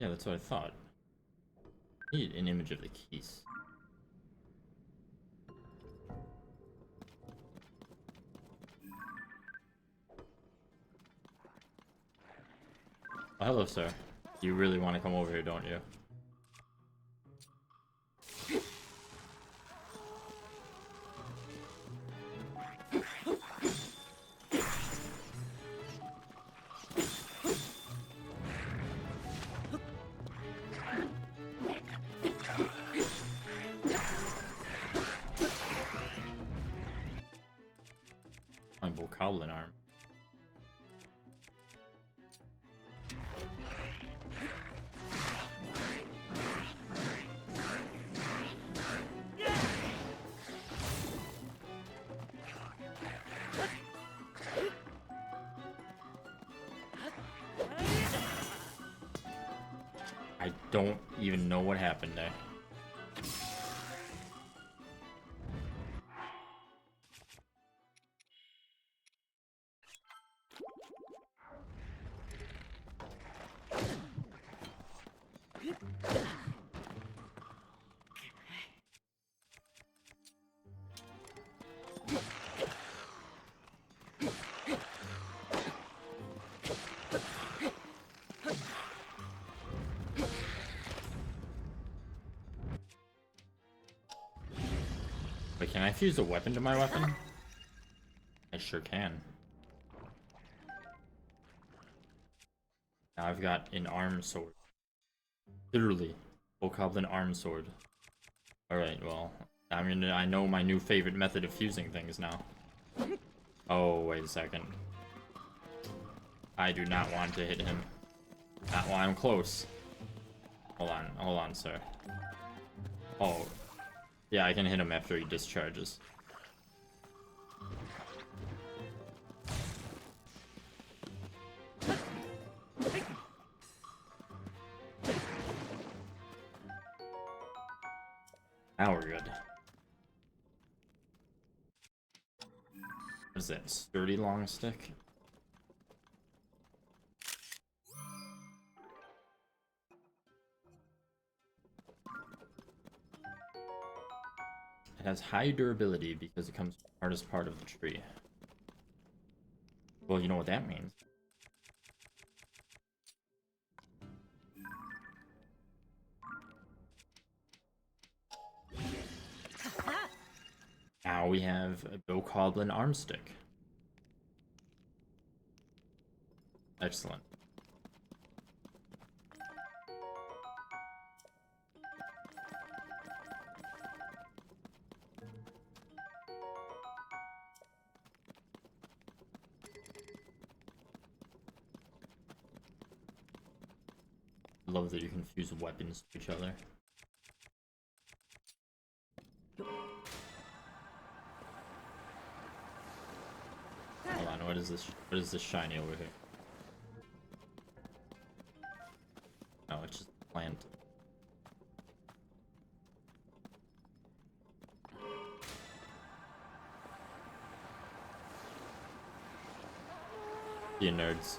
A: Yeah, that's what I thought. I need an image of the keys. Oh, hello, sir. You really want to come over here, don't you? My Bokoblin arm. I don't even know what happened there. Wait, can I fuse a weapon to my weapon? I sure can. Now I've got an arm sword. Literally, Bokoblin arm sword. Alright, well, I know my new favorite method of fusing things now. Oh, wait a second. I do not want to hit him. Not while I'm close. Hold on, sir. Oh, yeah, I can hit him after he discharges. Now we're good. What is that? Sturdy long stick? It has high durability because it comes from the hardest part of the tree. Well, you know what that means. Now we have a Bokoblin arm stick. Excellent. I love that you can fuse weapons to each other. Hold on, what is this? What is this shiny over here? No, it's just a plant. You nerds.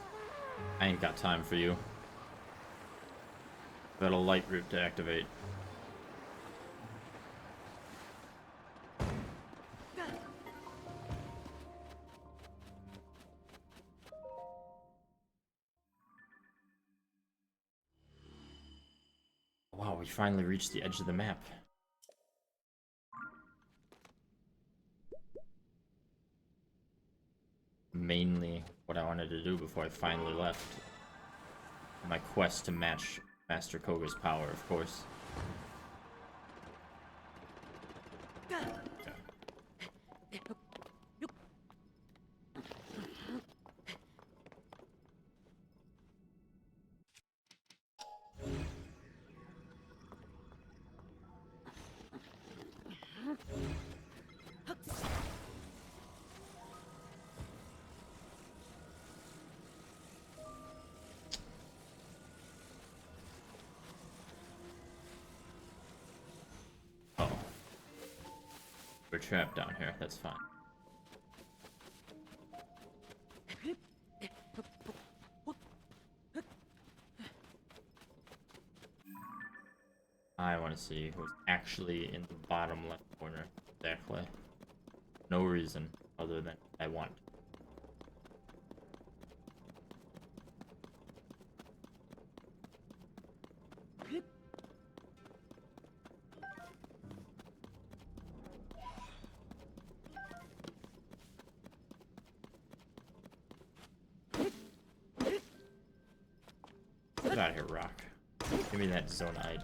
A: I ain't got time for you. Got a light route to activate. Wow, we finally reached the edge of the map. Mainly what I wanted to do before I finally left. My quest to match Master Koga's power, of course. Oh. We're trapped down here, that's fine. I want to see who's actually in the bottom left corner. Exactly. No reason other than I want. Get out of here, Rock. Give me that Zonide.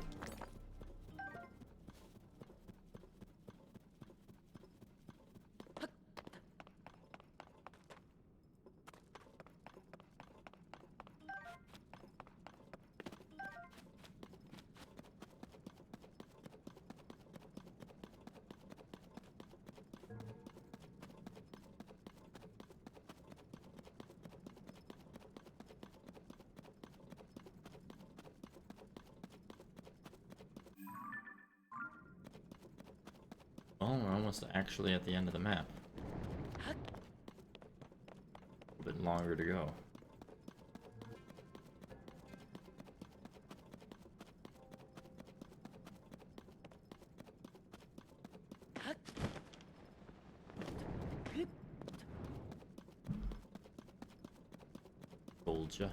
A: Oh, we're almost actually at the end of the map. A bit longer to go. Told ya.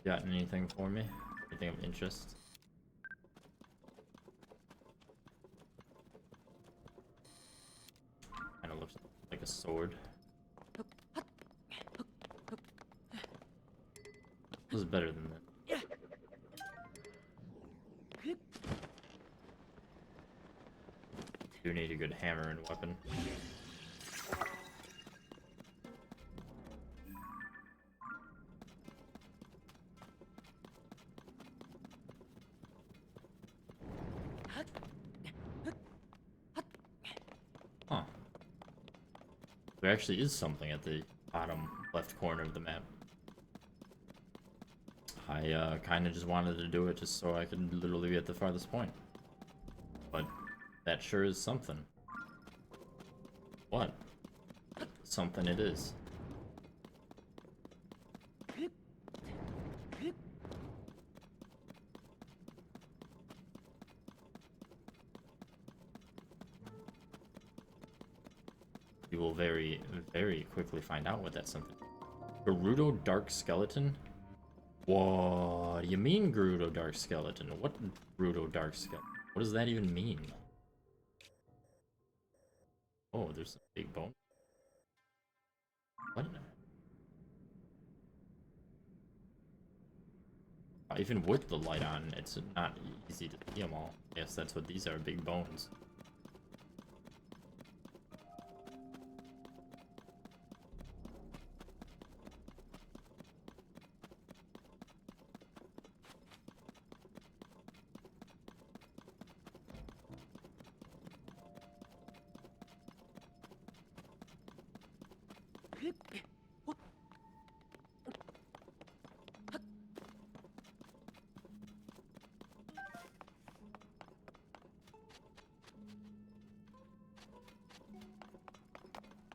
A: Got anything for me? Anything of interest? Kinda looks like a sword. This is better than that. Do need a good hammer and weapon. Huh. There actually is something at the bottom left corner of the map. I kind of just wanted to do it just so I could literally be at the farthest point. But that sure is something. What? Something it is. You will very, very quickly find out what that's something. Gerudo Dark Skeleton? What do you mean, Gerudo Dark Skeleton? What Gerudo Dark Skeleton? What does that even mean? Oh, there's some big bone. What? Even with the light on, it's not easy to see them all. Yes, that's what these are, big bones.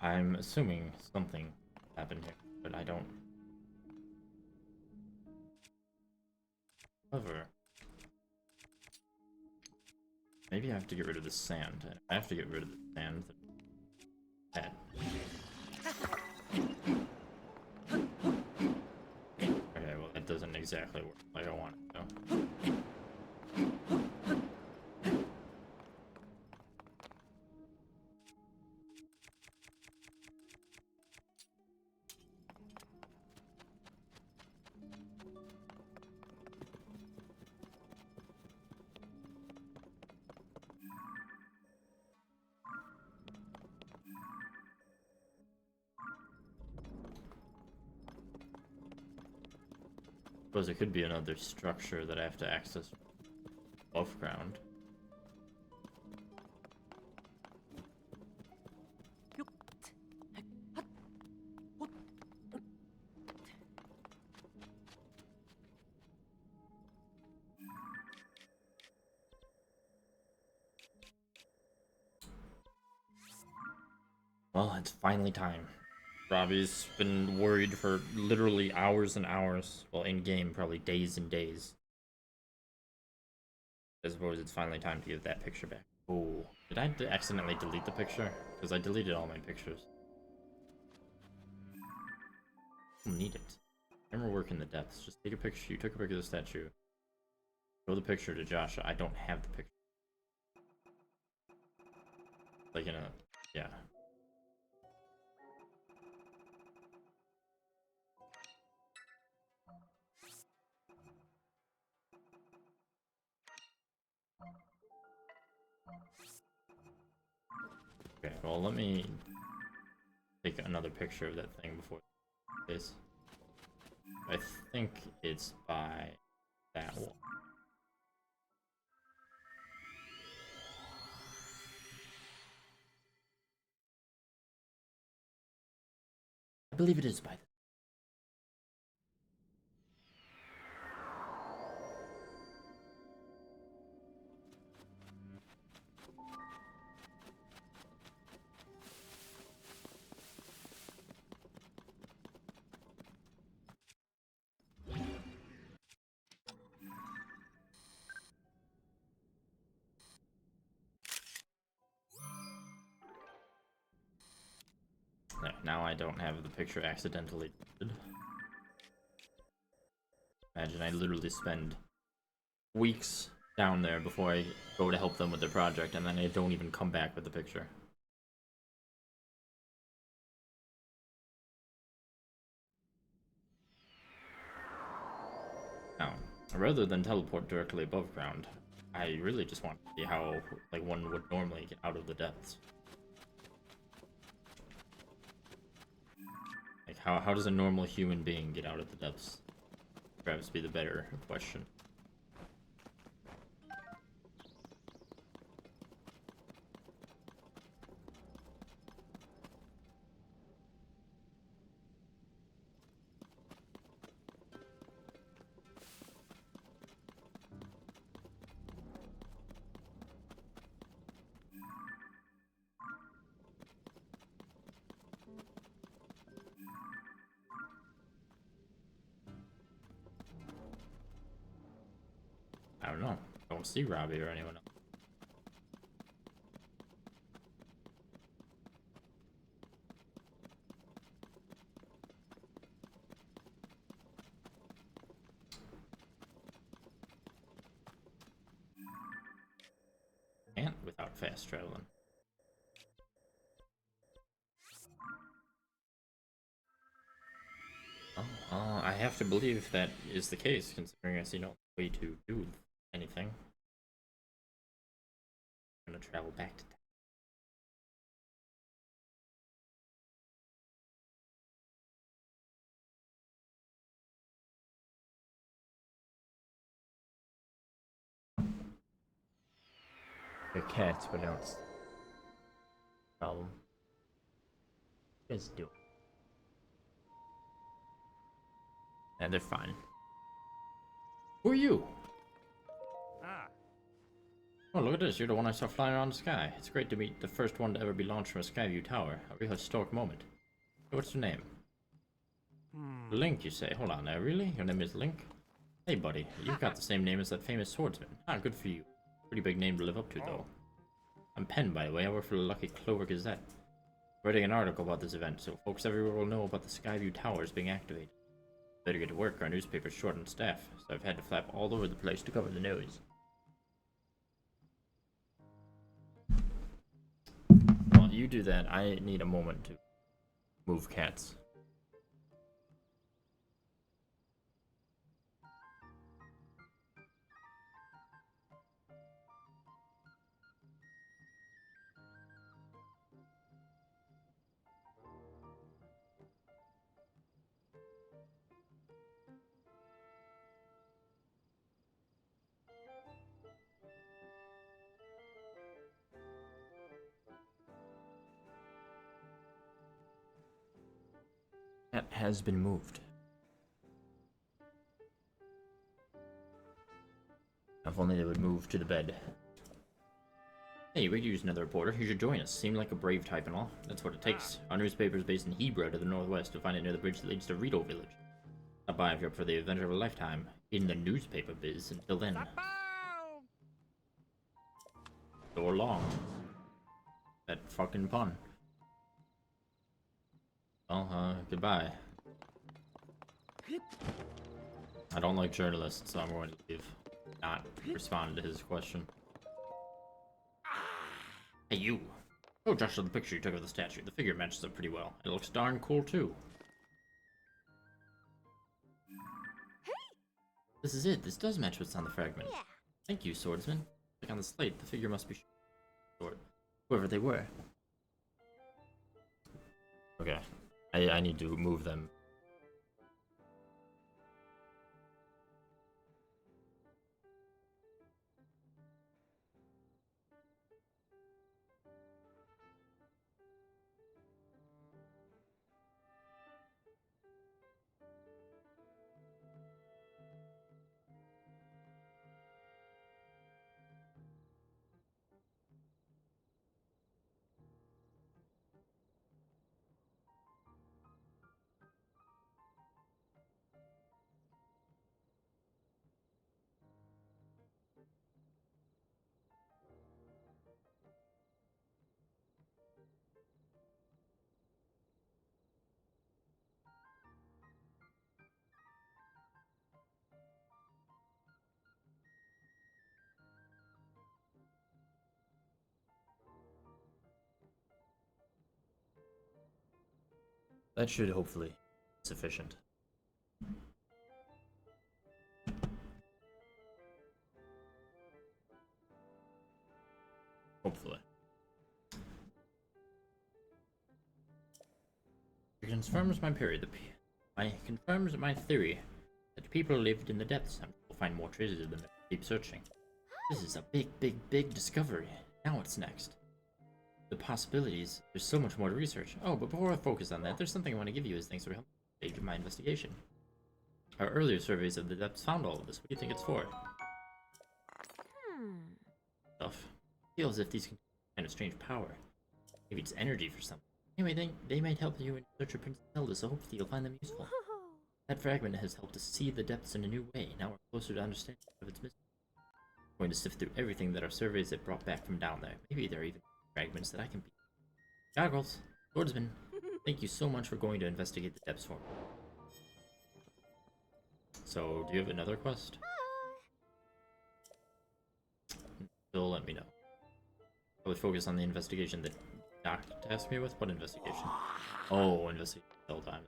A: I'm assuming something happened here. but I don't. However, maybe I have to get rid of the sand. And if I have to get rid of the sand, then okay, well that doesn't exactly work like I want it to. Suppose it could be another structure that I have to access above ground. Well, it's finally time. Robbie's been worried for literally hours and hours. Well, in game, probably days and days. I suppose it's finally time to give that picture back. Oh, did I accidentally delete the picture? Because I deleted all my pictures. I don't need it. Remember work in the depths. Just take a picture. You took a picture of the statue. Show the picture to Josh. I don't have the picture. Like in a... yeah. Okay, well let me take another picture of that thing before this. I think it's by that one. I believe it is by this. Yeah, now I don't have the picture accidentally deleted. Imagine I literally spend weeks down there before I go to help them with their project, and then I don't even come back with the picture. Now, rather than teleport directly above ground, I really just want to see how like one would normally get out of the depths. Like how does a normal human being get out of the depths? Perhaps be the better question. I don't know. Don't see Robbie or anyone else. Can't without fast traveling. I have to believe that is the case, considering I see no way to do anything. I'm gonna travel back to town. They're cats, but don't. Problem. Just do it. And they're fine. Who are you?
B: Ah,
A: Oh, look at this. You're the one I saw flying around the sky. It's great to meet the first one to ever be launched from a Skyview tower. A real historic moment. What's your name? Link, you say? Hold on now, really? Your name is Link? Hey, buddy, you've got the same name as that famous swordsman. Ah, good for you. Pretty big name to live up to, though. I'm Penn, by the way. I work for the Lucky Clover Gazette. Writing an article about this event, so folks everywhere will know about the Skyview Towers being activated. Better get to work. Our newspaper's short on staff, so I've had to flap all over the place to cover the news. While you do that, I need a moment to move cats. Cat has been moved. If only they would move to the bed. Hey, we could use another reporter. You should join us. Seem like a brave type and all. That's what it takes. Our newspaper is based in Hebra to the northwest. You'll find it near the bridge that leads to Rito Village. Stop by if you're up for the adventure of a lifetime. In the newspaper biz. Until then. So long. That fucking pun. Well, goodbye. I don't like journalists, so I'm going to leave. Not respond to his question. Hey, you. Oh, Josh, the picture you took of the statue. The figure matches up pretty well. It looks darn cool, too.
C: Hey!
A: This is it. This does match what's on the fragment.
C: Yeah.
A: Thank you, swordsman. Like on the slate, the figure must be short. Whoever they were. Okay. I need to move them. That should hopefully be sufficient. Hopefully. It confirms my confirms my theory that people lived in the depths and will find more treasures of them if we keep searching. This is a big discovery. Now what's next? The possibilities. There's so much more to research. Oh, but before I focus on that, there's something I want to give you as thanks for helping the stage of my investigation. Our earlier surveys of the depths found all of this. What do you think it's for? Stuff. Feels as if these contain kind of strange power. Maybe it's energy for something. Anyway, they might help you in search of Princess Zelda, so hopefully you'll find them useful. That fragment has helped us see the depths in a new way. Now we're closer to understanding of its mystery. I'm going to sift through everything that our surveys have brought back from down there. Maybe there are even fragments that I can beat. Goggles, swordsman, thank you so much for going to investigate the depths for me. So, do you have another quest? Still let me know. I would focus on the investigation that Doc tasked me with. What investigation? Oh, investigation Zelda.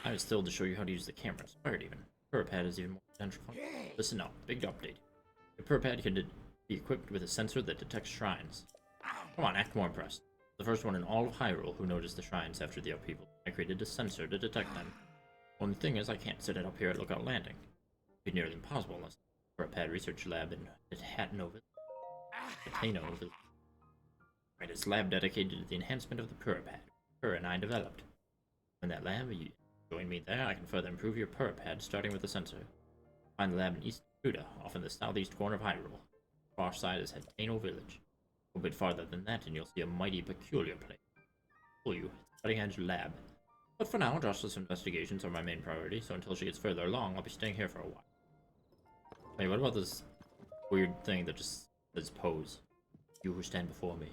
A: I was still to show you how to use the camera. Inspired even. Purpad has even more potential function. Listen up, big update. The Purpad can be equipped with a sensor that detects shrines. Come on, act more impressed. The first one in all of Hyrule who noticed the shrines after the upheaval. I created a sensor to detect them. Only thing is, I can't set it up here at Lookout Landing. It'd be nearly impossible unless the Purpad Research Lab in Hatano Village. Right, it's a lab dedicated to the enhancement of the Purpad. Purr and I developed. In that lab, you join me there, I can further improve your Purpad, starting with the sensor. Find the lab in East Kuda, off in the southeast corner of Hyrule. Far side is Hatano Village. A bit farther than that, and you'll see a mighty peculiar place. Pull you, it's a cutting-edge lab. But for now, Josh's investigations are my main priority, so until she gets further along, I'll be staying here for a while. Wait, what about this weird thing that just says pose? You who stand before me.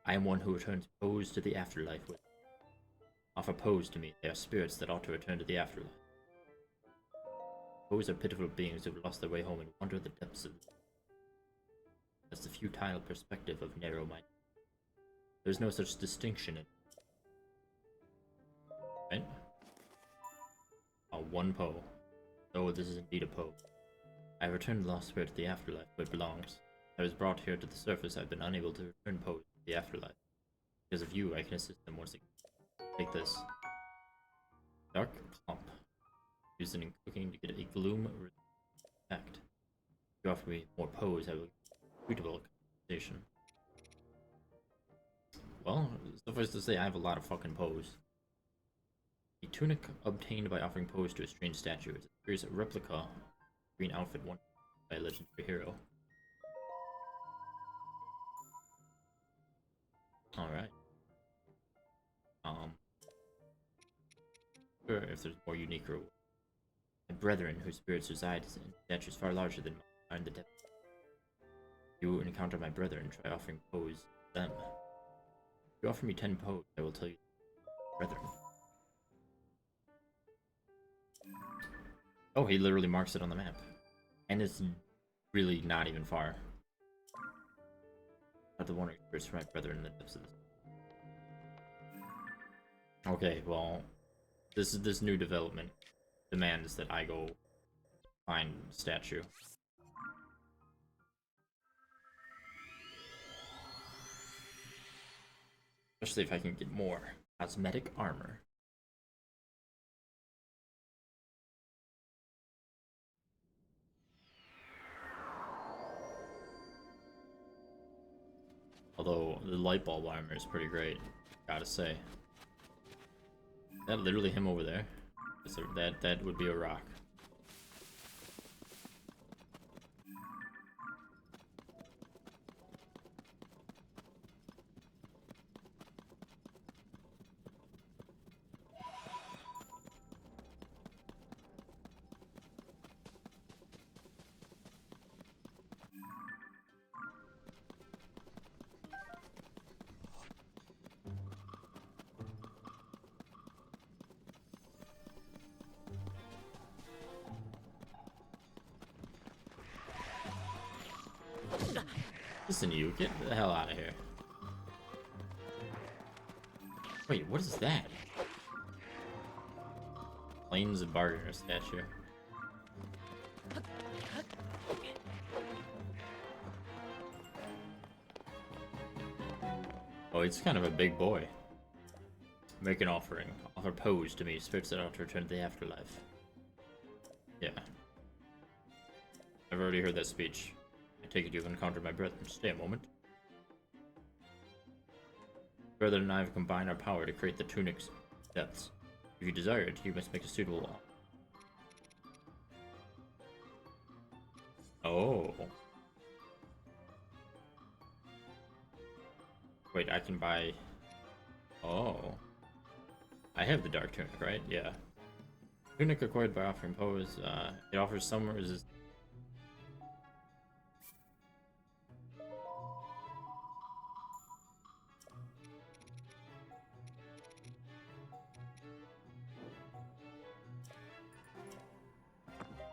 A: I am one who returns pose to the afterlife with. Offer pose to me. They are spirits that ought to return to the afterlife. Pose are pitiful beings who have lost their way home and wander the depths of. That's the futile perspective of narrow mind. There's no such distinction in. Right? One Poe. Oh, this is indeed a Poe. I returned the lost spirit to the afterlife where it belongs. I was brought here to the surface. I've been unable to return Poe to the afterlife. Because of you, I can assist them once again. Take this. Dark clump. Used in cooking to get a gloom effect. If you offer me more Poes, I will suitable compensation. Well, suffice to say, I have a lot of fucking Poes. A tunic obtained by offering Pose to a strange statue. It appears a replica green outfit worn by a legendary hero. Alright. Sure, if there's more unique reward. My brethren, whose spirits reside in statues far larger than mine, are in the depths. If you encounter my brethren, try offering Pose to them. If you offer me 10 Pose, I will tell you, brethren. Oh, he literally marks it on the map. And it's really not even far. Not the wandering spirits for my brethren in the depths of this. Okay, well, this new development demands that I go find statue. Especially if I can get more cosmetic armor. Although the light bulb armor is pretty great, gotta say. Is that literally him over there? That would be a rock. Listen, you get the hell out of here. Wait, what is that? Plains of Bargainer statue. Oh, he's kind of a big boy. Make an offering. Offer Pose to me, spirits that ought to return to the afterlife. Yeah. I've already heard that speech. I take it you've encountered my brethren. Stay a moment. Brethren and I have combined our power to create the tunic's depths. If you desire it, you must make a suitable offer. Oh. Wait, I can buy... Oh. I have the Dark Tunic, right? Yeah. Tunic acquired by offering Pose. It offers some resistance.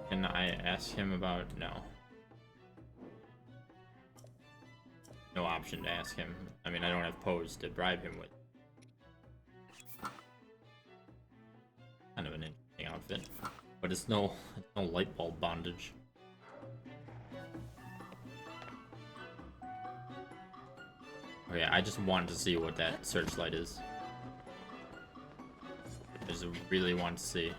A: Can I ask him about... No. No option to ask him. I mean, I don't have Pose to bribe him with. Kind of an interesting outfit. But it's no light bulb bondage. Okay, I just want to see what that searchlight is. I just really want to see.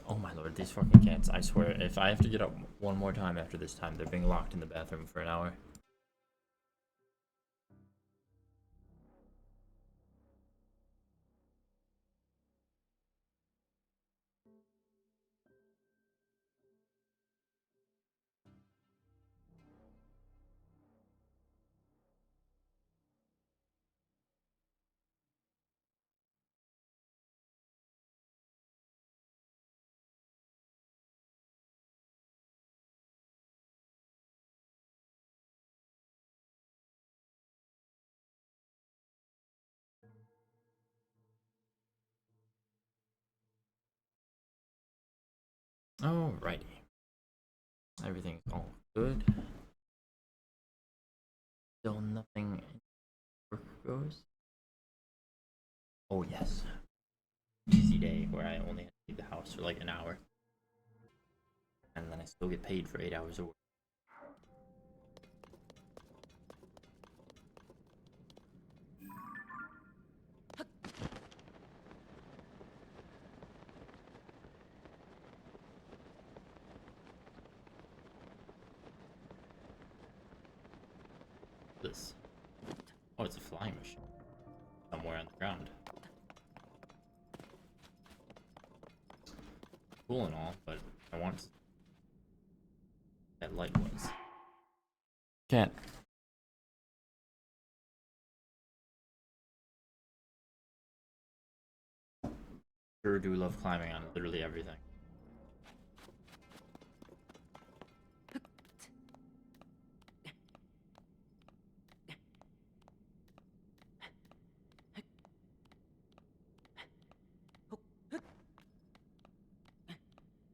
A: Oh my lord, these fucking cats. I swear, if I have to get up one more time after this time, they're being locked in the bathroom for an hour. Alrighty. Everything's all good. Still nothing in work goes. Oh yes. Easy day where I only had to leave the house for like an hour. And then I still get paid for 8 hours of work. This. Oh, it's a flying machine. Somewhere on the ground. Cool and all, but I want that light was. Can't. Sure do love climbing on literally everything.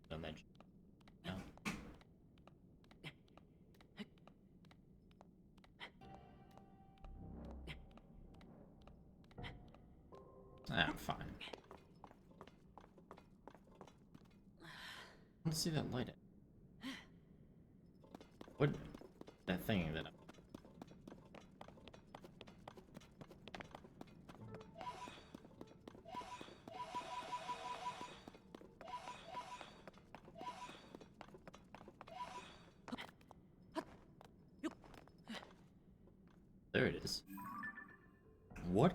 A: Done that. No. I'm fine. Let's see that light. What? That thing that I'm... There it is. What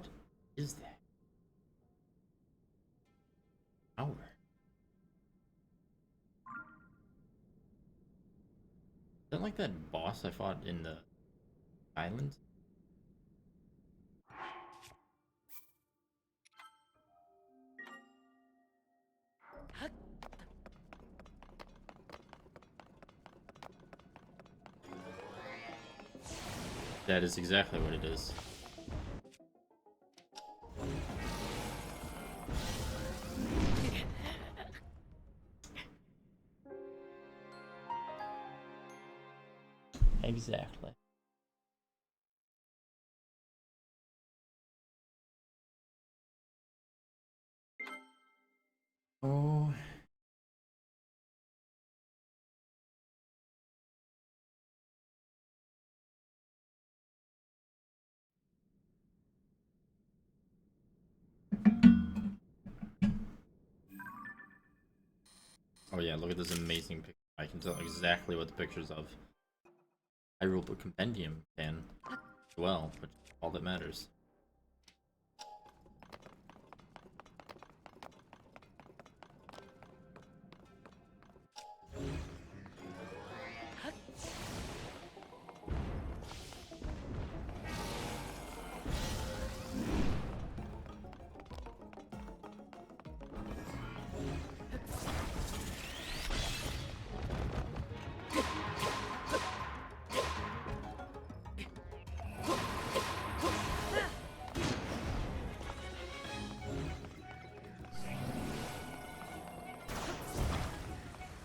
A: is that? Tower. Is that like that boss I fought in the island? That is exactly what it is. Exactly. Oh. Oh yeah, look at this amazing picture. I can tell exactly what the picture's of. Hyrule Book Compendium can as well, which is all that matters.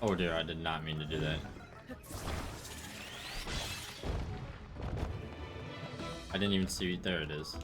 A: Oh dear, I did not mean to do that. I didn't even see. There it is.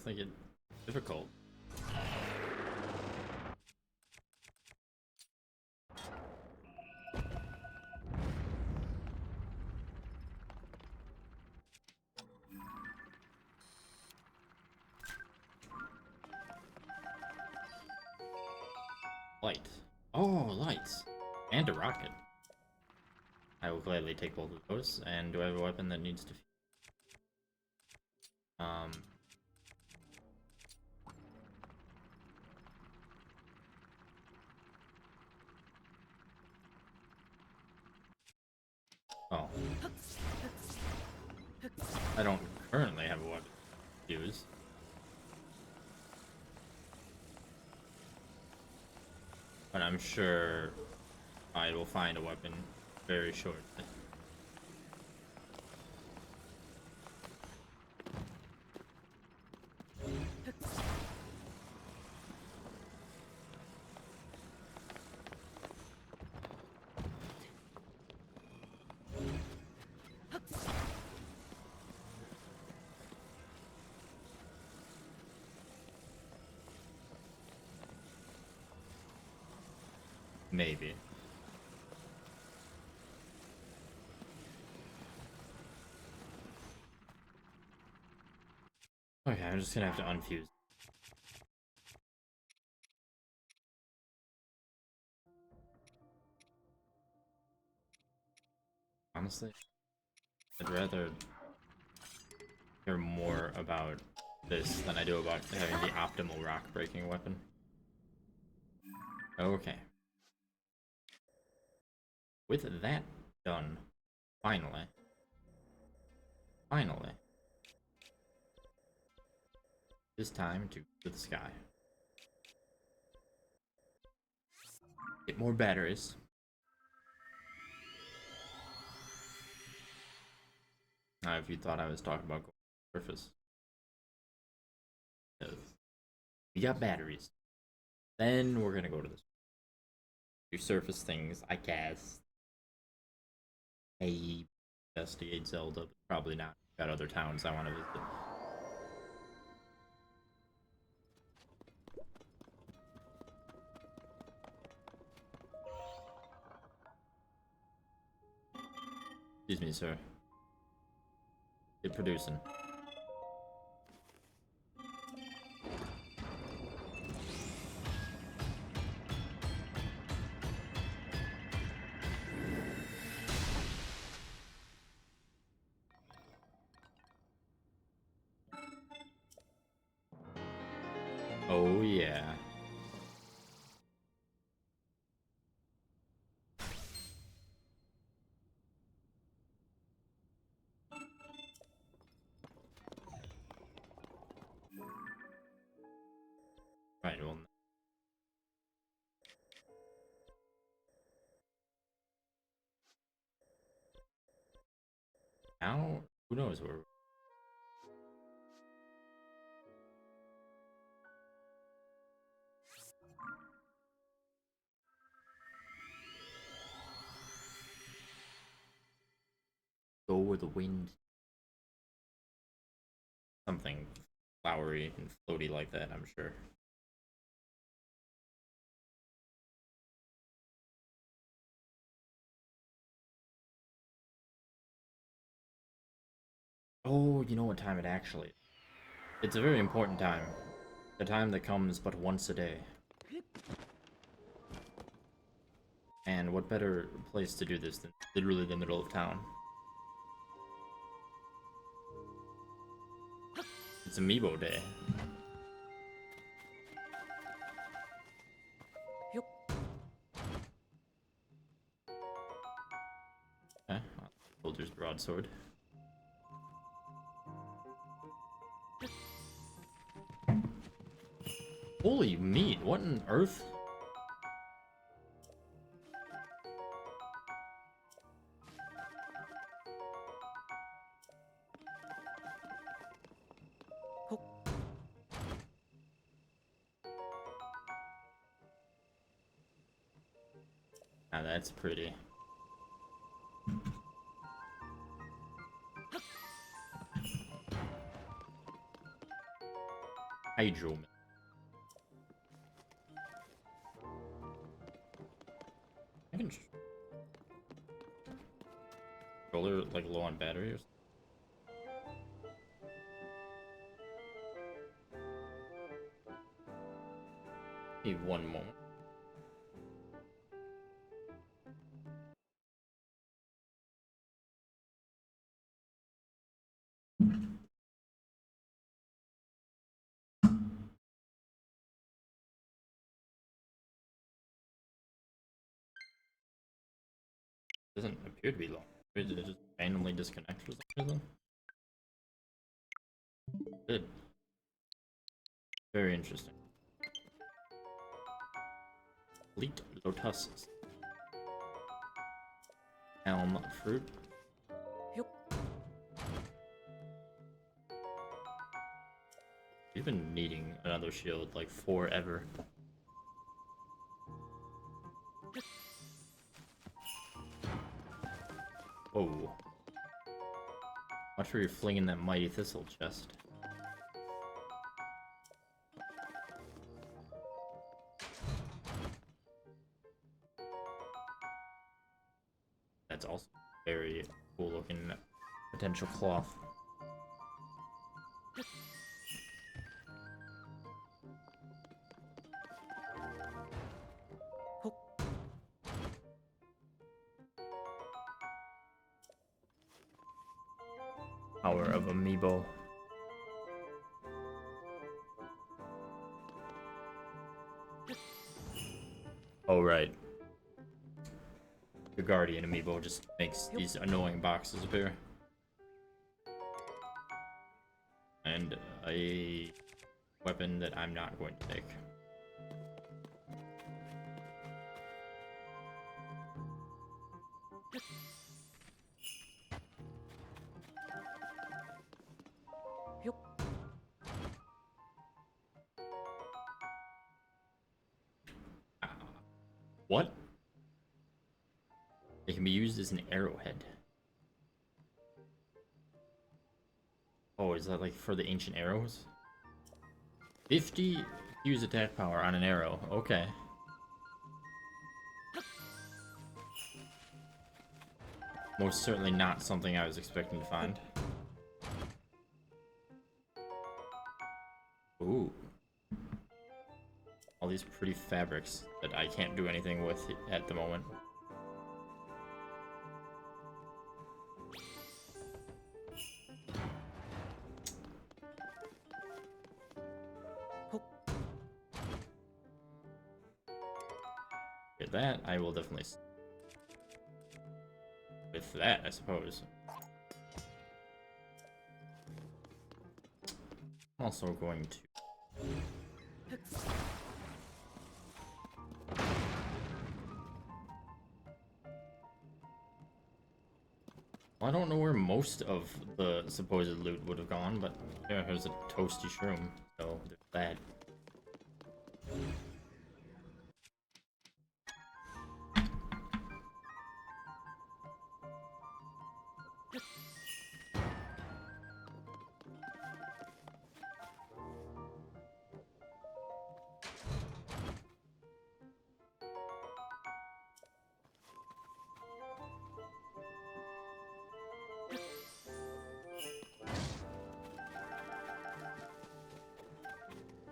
A: just think it's difficult. Light. Oh, lights. And a rocket. I will gladly take both of those. And do I have a weapon that needs to... Oh. I don't currently have a weapon to use. But I'm sure I will find a weapon very shortly. Maybe. Okay, I'm just gonna have to unfuse. Honestly, I'd rather hear more about this than I do about having the optimal rock breaking weapon. Okay. With that done, finally, it's time to go to the sky. Get more batteries. Now, if you thought I was talking about going to the surface, we got batteries. Then we're gonna go to the do surface things, I guess. Hey, investigate Zelda, but probably not. Got other towns I want to visit. Excuse me, sir. Get producing. Oh yeah. Right, well, now, who knows where. Go with the wind. Something flowery and floaty like that, I'm sure. Oh, you know what time it actually is. It's a very important time. The time that comes but once a day. And what better place to do this than literally the middle of town? It's Amiibo Day. Okay, soldier's broadsword. Holy meat, what on earth? Now that's pretty. Hydro. I can controller like low on battery or something. Need one moment. Doesn't appear to be long. Did it just randomly disconnect for some reason? Good. Very interesting. Elite Lotus. Elm fruit.
C: Yep.
A: We've been needing another shield like forever. Whoa. Watch where you're flinging that mighty thistle chest. That's also very cool looking potential cloth. Power of Amiibo. Oh, right. The Guardian Amiibo just makes these annoying boxes appear. And a weapon that I'm not going to take. What? It can be used as an arrowhead. Oh, is that like for the ancient arrows? 50 use attack power on an arrow. Okay. Most certainly not something I was expecting to find. Ooh. All these pretty fabrics that I can't do anything with at the moment. With that, I will definitely... With that, I suppose. I'm also going to... Well, I don't know where most of the supposed loot would have gone, but yeah, here's a toasty shroom, so there's that.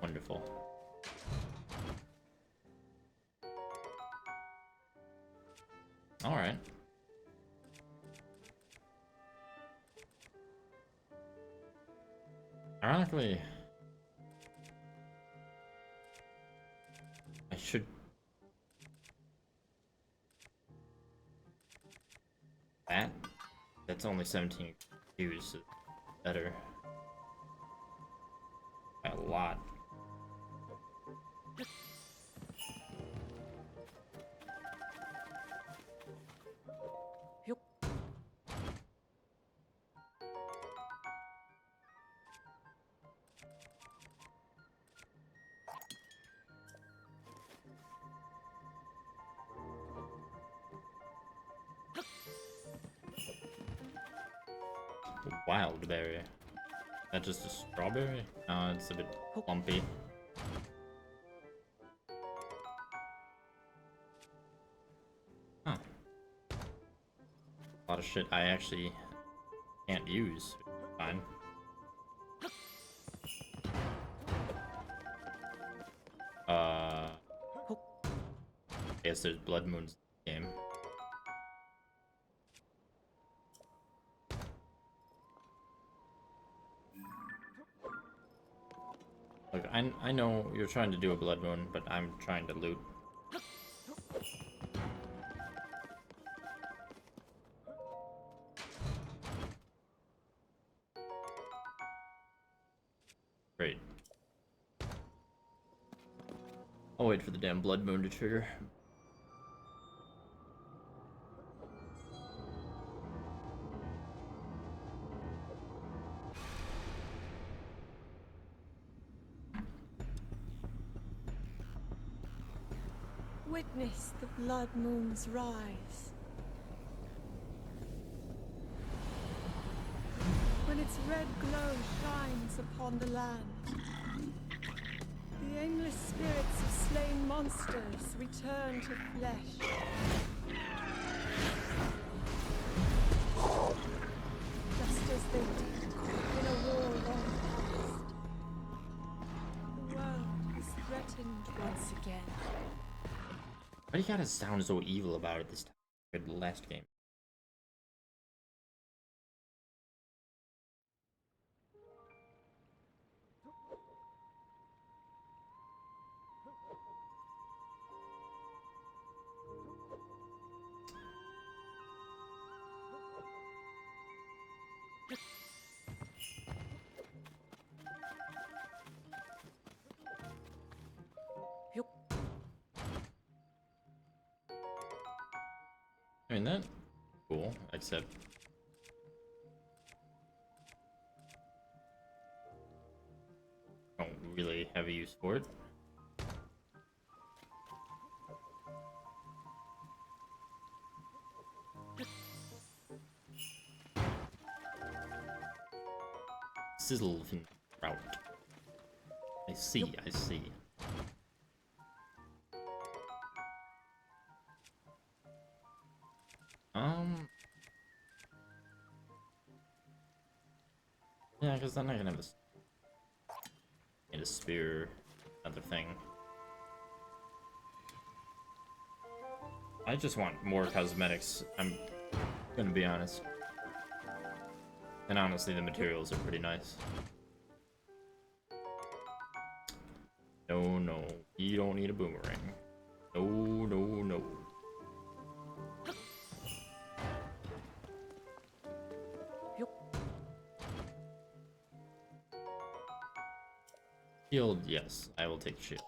A: Wonderful. Alright. Ironically, I should... That's only 17 views. Better. By a lot. Wild berry. That just a strawberry? No, it's a bit Lumpy. Huh. A lot of shit I actually can't use. Fine. I guess there's blood moons in the game. Look, I know you're trying to do a blood moon, but I'm trying to loot. Great. I'll wait for the damn blood moon to trigger.
C: Witness the blood moon's rise. When its red glow shines upon the land, the aimless spirits of slain monsters return to flesh. Just as they did in a war long past. The world is threatened once again.
A: Why do you gotta sound so evil about it this time? The last game. I mean, that's cool, except I don't really have a use for it. Sizzle route. I see, I see. Yeah, because then I can have a spear, another thing. I just want more cosmetics, I'm gonna be honest. And honestly, the materials are pretty nice. No, no, you don't need a boomerang. No, no, no. Shield, yes, I will take shield.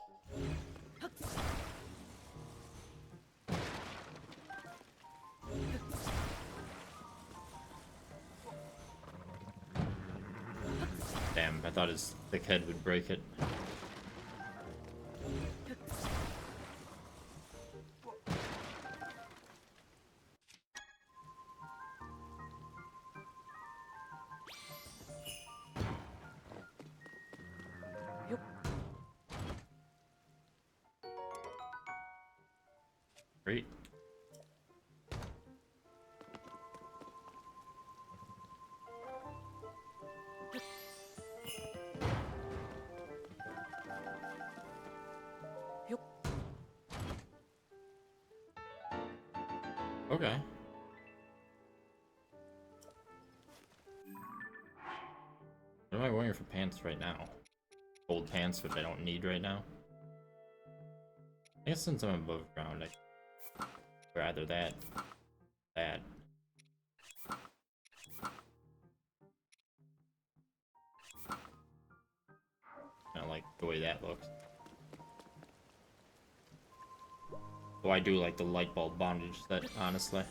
A: Damn, I thought his thick head would break it. Great. Okay. What am I wearing for pants right now? Old pants, which I don't need right now. I guess since I'm above ground, I'd rather that. That. I like the way that looks. So I do like the light bulb bondage set, honestly.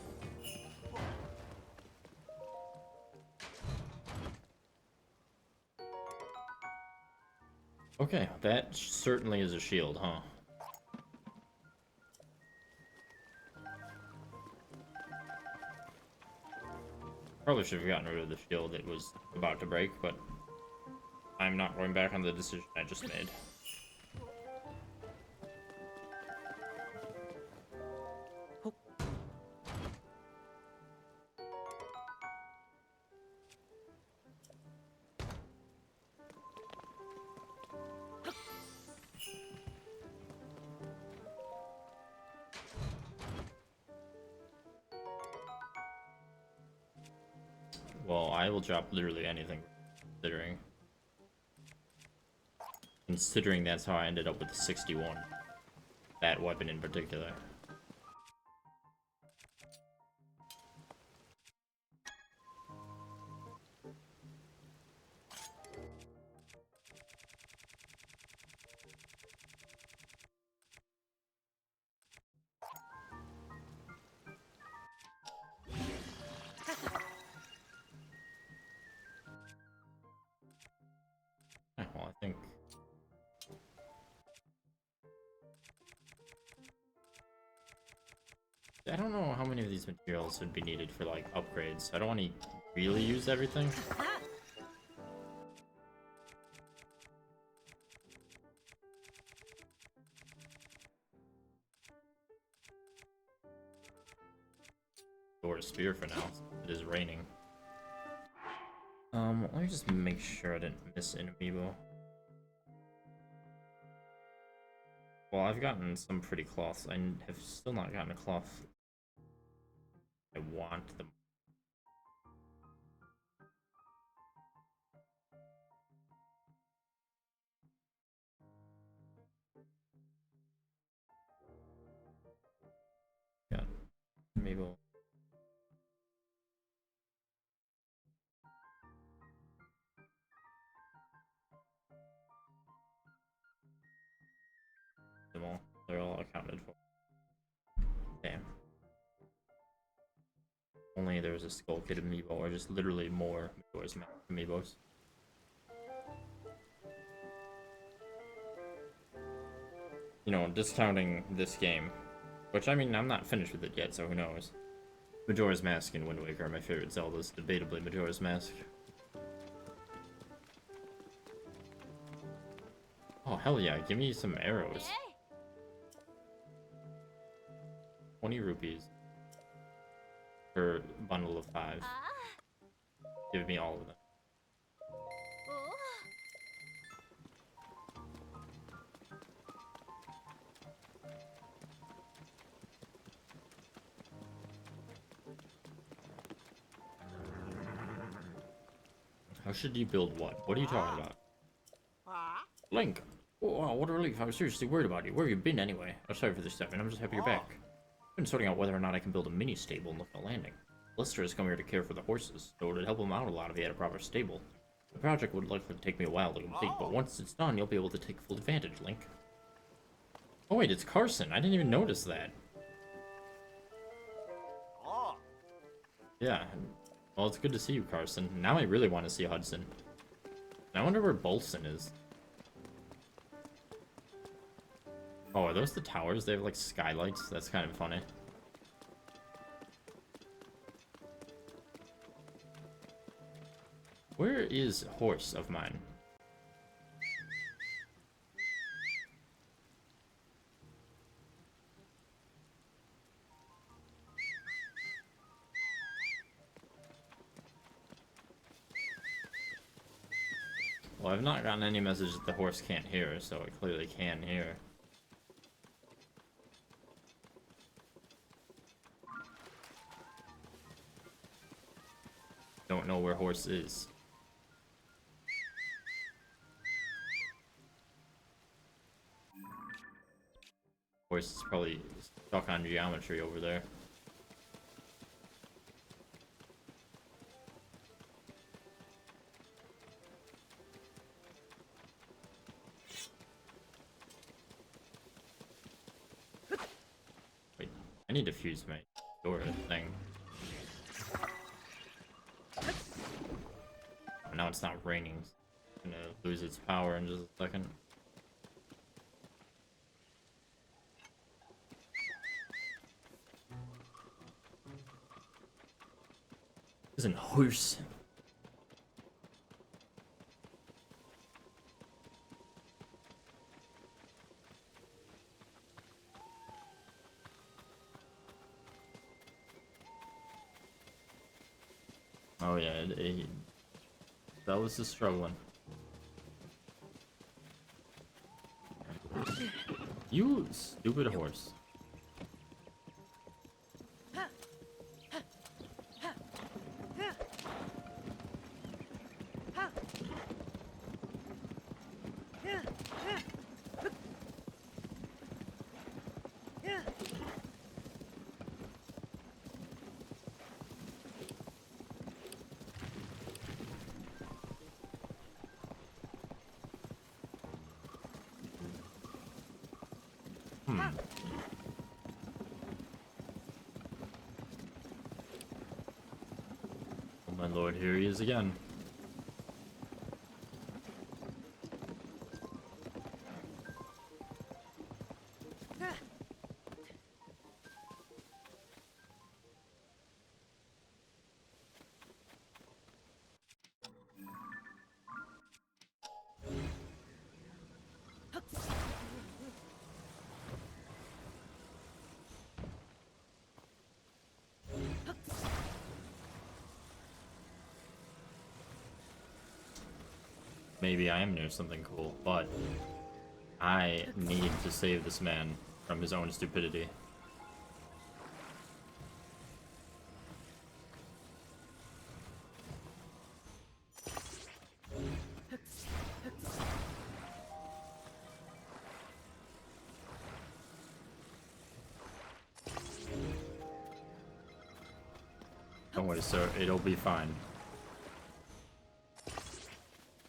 A: Okay, that certainly is a shield, huh? Probably should have gotten rid of the shield it was about to break, but I'm not going back on the decision I just made. Well, I will drop literally anything, considering that's how I ended up with the 61. That weapon in particular. Well, I think I don't know how many of these materials would be needed for like upgrades. I don't want to really use everything. Or a spear for now. It is raining. Let me just make sure I didn't miss an amiibo. Well, I've gotten some pretty cloths. I have still not gotten a cloth I want them. Yeah, amiibo. Them all. They're all accounted for. Damn. Only there was a Skull Kid amiibo, or just literally more Majora's Mask amiibos. You know, discounting this game, which I mean, I'm not finished with it yet, so who knows. Majora's Mask and Wind Waker are my favorite Zeldas, debatably Majora's Mask. Oh, hell yeah, give me some arrows. 20 rupees per bundle of 5. Give me all of them. How should you build what? What are you talking about? Link! Oh, wow, what a relief. I was seriously worried about you. Where have you been anyway? Oh, sorry for this stuff, and I'm just happy you're back. I've been sorting out whether or not I can build a mini stable and look at a landing. Lester has come here to care for the horses, so it would help him out a lot if he had a proper stable. The project would likely take me a while to complete, but once it's done, you'll be able to take full advantage, Link. Oh wait, it's Carson. I didn't even notice that. Yeah. Well, it's good to see you, Carson. Now I really want to see Hudson. I wonder where Bolson is. Oh, are those the towers? They have, like, skylights? That's kind of funny. Where is horse of mine? Well, I've not gotten any message that the horse can't hear, so it clearly can hear. Don't know where horse is. Horse is probably stuck on geometry over there. Wait, I need to fuse my door thing. Oh, now it's not raining. It's gonna lose its power in just a second. Isn't horse. Oh yeah, Zealous is struggling. You stupid horse. Oh my lord, here he is again. Maybe I am near something cool, but I need to save this man from his own stupidity. Don't worry, sir. It'll be fine.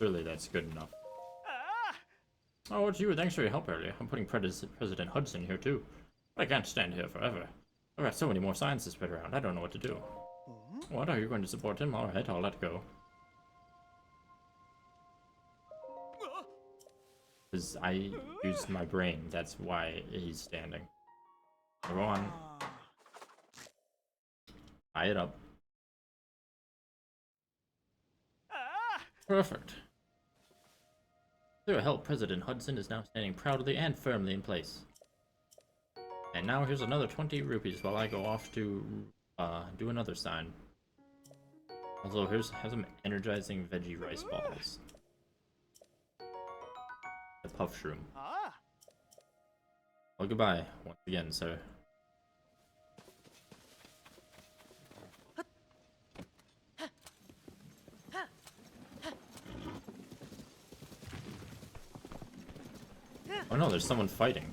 A: Surely that's good enough. Oh, it's you. Thanks for your help earlier. I'm putting President Hudson here, too. But I can't stand here forever. I've got so many more signs to spread around. I don't know what to do. What? Are you going to support him? Alright, I'll let go. Because I used my brain. That's why he's standing. Go on. Tie it up. Perfect. Through your help, President Hudson is now standing proudly and firmly in place. And now here's another 20 rupees while I go off to do another sign. Also, have some energizing veggie rice balls. The puff shroom. Well, goodbye once again, sir. Oh no, there's someone fighting.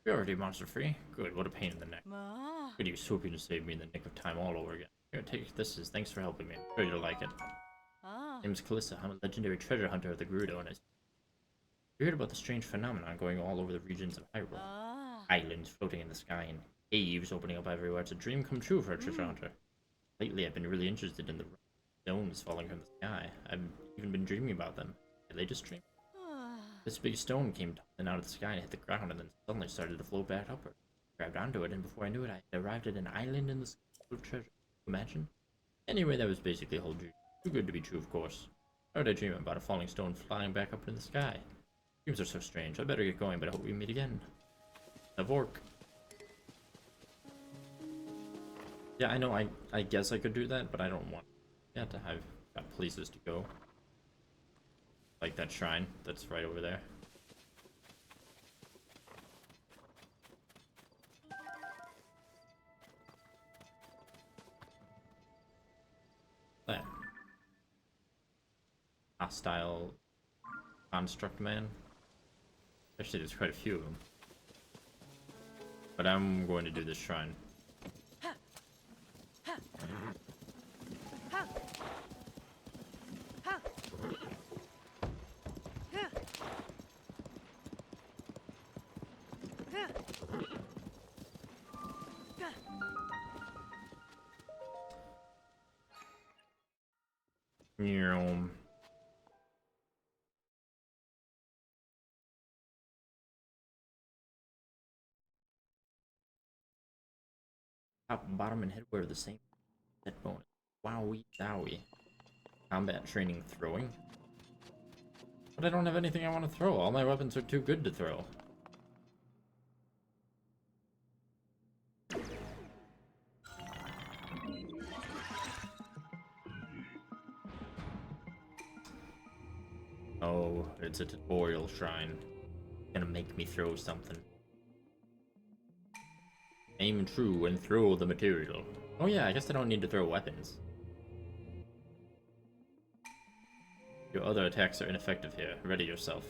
A: You're already monster free? Good, what a pain in the neck. Good use hoping to save me in the nick of time all over again. Here, take this as thanks for helping me. I'm sure you'll like it. My name's Calissa. I'm a legendary treasure hunter of the Gerudo, and I heard about the strange phenomenon going all over the regions of Hyrule. Islands floating in the sky and caves opening up everywhere. It's a dream come true for a treasure hunter. Lately, I've been really interested in the stones falling from the sky. I've even been dreaming about them. My latest dream? This big stone came tumbling out of the sky and hit the ground and then suddenly started to float back upward. I grabbed onto it, and before I knew it, I had arrived at an island in the sky full of treasure. Imagine? Anyway, that was basically a whole dream. Too good to be true, of course. Why would I dream about a falling stone flying back up in the sky? Dreams are so strange. I better get going, but I hope we meet again. Avork. Yeah, I know, I guess I could do that, but I don't want to. I've got places to go. Like that shrine that's right over there. That hostile construct man. Actually, there's quite a few of them. But I'm going to do this shrine. Top, bottom, and head wear the same set bonus. Wowie zowie. Combat training throwing? But I don't have anything I want to throw. All my weapons are too good to throw. Oh, it's a tutorial shrine. It's gonna make me throw something. Aim true and throw the material. Oh yeah, I guess I don't need to throw weapons. Your other attacks are ineffective here. Ready yourself.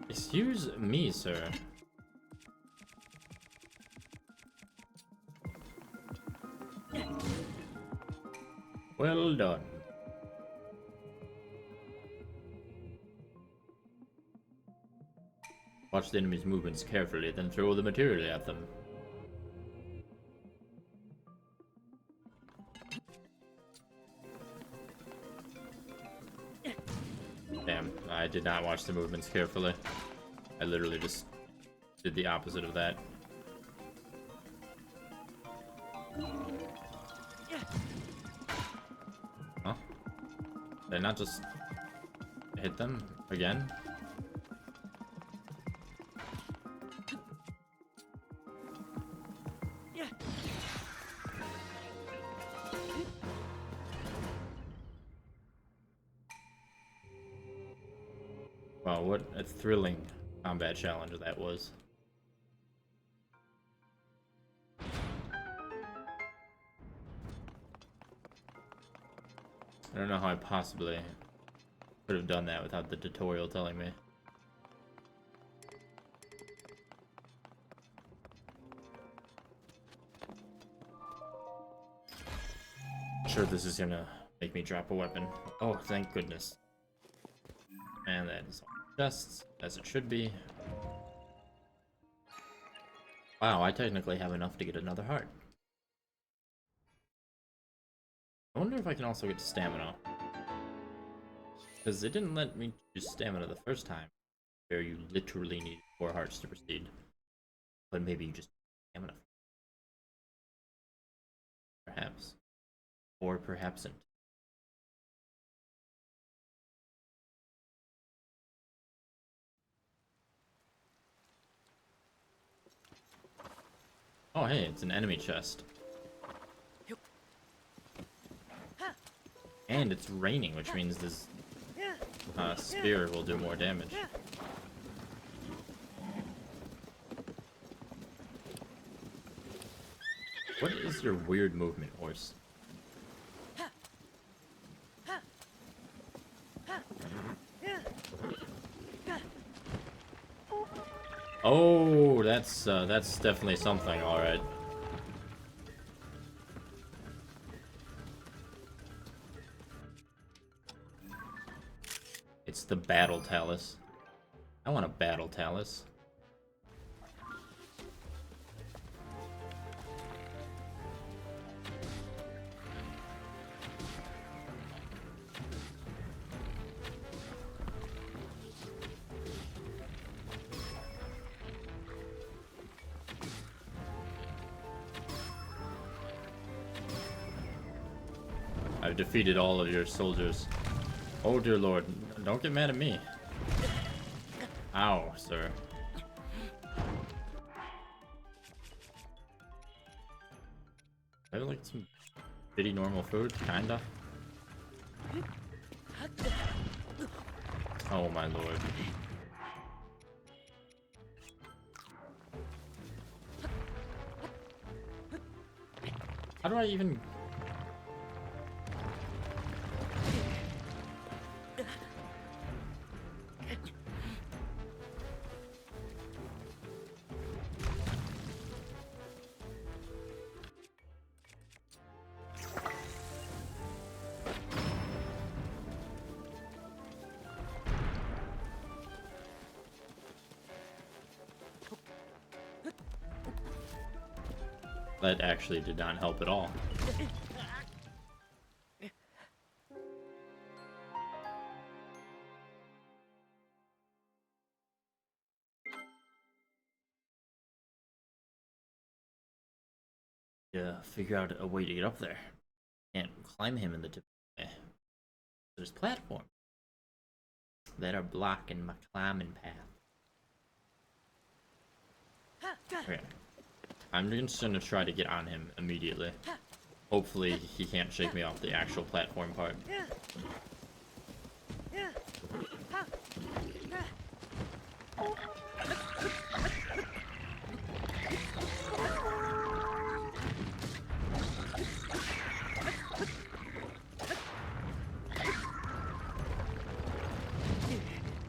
A: Excuse me, sir. Well done. Watch the enemy's movements carefully, then throw the material at them. Damn, I did not watch the movements carefully. I literally just did the opposite of that. Huh? Did I not just hit them again? Wow, what a thrilling combat challenge that was. I don't know how I possibly could have done that without the tutorial telling me. Sure, this is gonna make me drop a weapon. Oh, thank goodness. And that is all chests, as it should be. Wow, I technically have enough to get another heart. I wonder if I can also get stamina. Because it didn't let me choose stamina the first time, where you literally need 4 hearts to proceed. But maybe you just need stamina. Perhaps. Or perhaps not. Oh hey, it's an enemy chest. And it's raining, which means this spear will do more damage. What is your weird movement, horse? Oh, that's definitely something, all right. It's the battle talus. I want a battle talus. I've defeated all of your soldiers. Oh dear lord, don't get mad at me. Ow, sir. I have like some shitty normal food, kinda. Oh my lord. How do I even... That actually did not help at all. figure out a way to get up there. Can't climb him in the typical way. There's platforms that are blocking my climbing path. Okay. I'm just gonna try to get on him immediately. Hopefully he can't shake me off the actual platform part.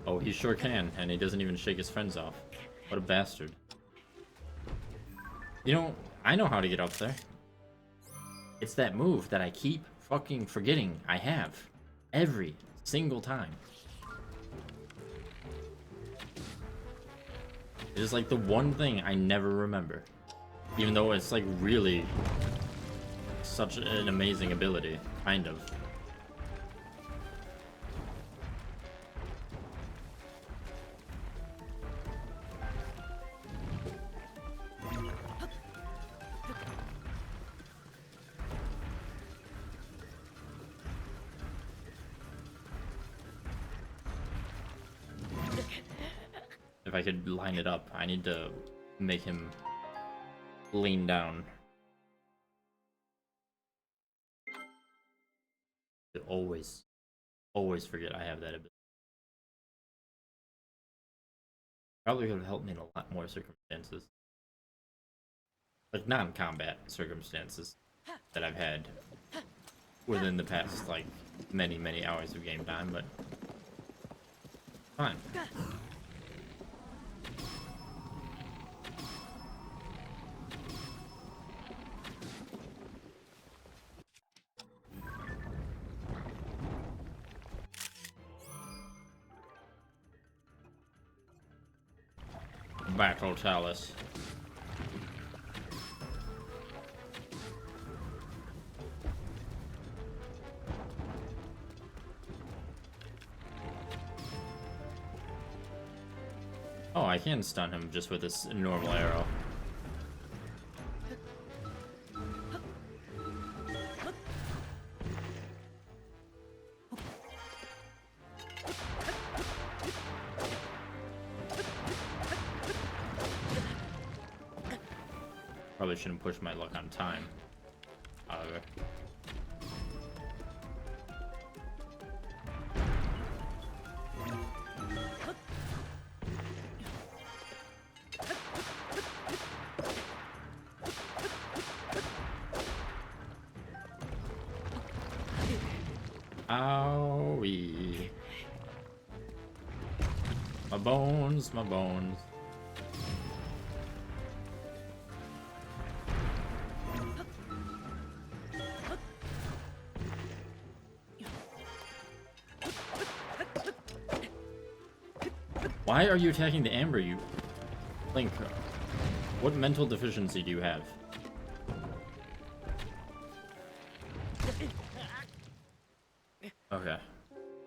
A: Oh, he sure can, and he doesn't even shake his friends off. What a bastard. You know, I know how to get up there. It's that move that I keep fucking forgetting I have. Every single time. It is like the one thing I never remember. Even though it's like really such an amazing ability, kind of. If I could line it up, I need to make him lean down. I always forget I have that ability. Probably would have helped me in a lot more circumstances. Like non-combat circumstances that I've had within the past, like, many hours of game time, but fine. Battle Chalice. Oh, I can stun him just with this normal arrow. Probably shouldn't push my luck on time, however. Owie. My bones, my bones. Why are you attacking the Amber, you Link? What mental deficiency do you have? Okay.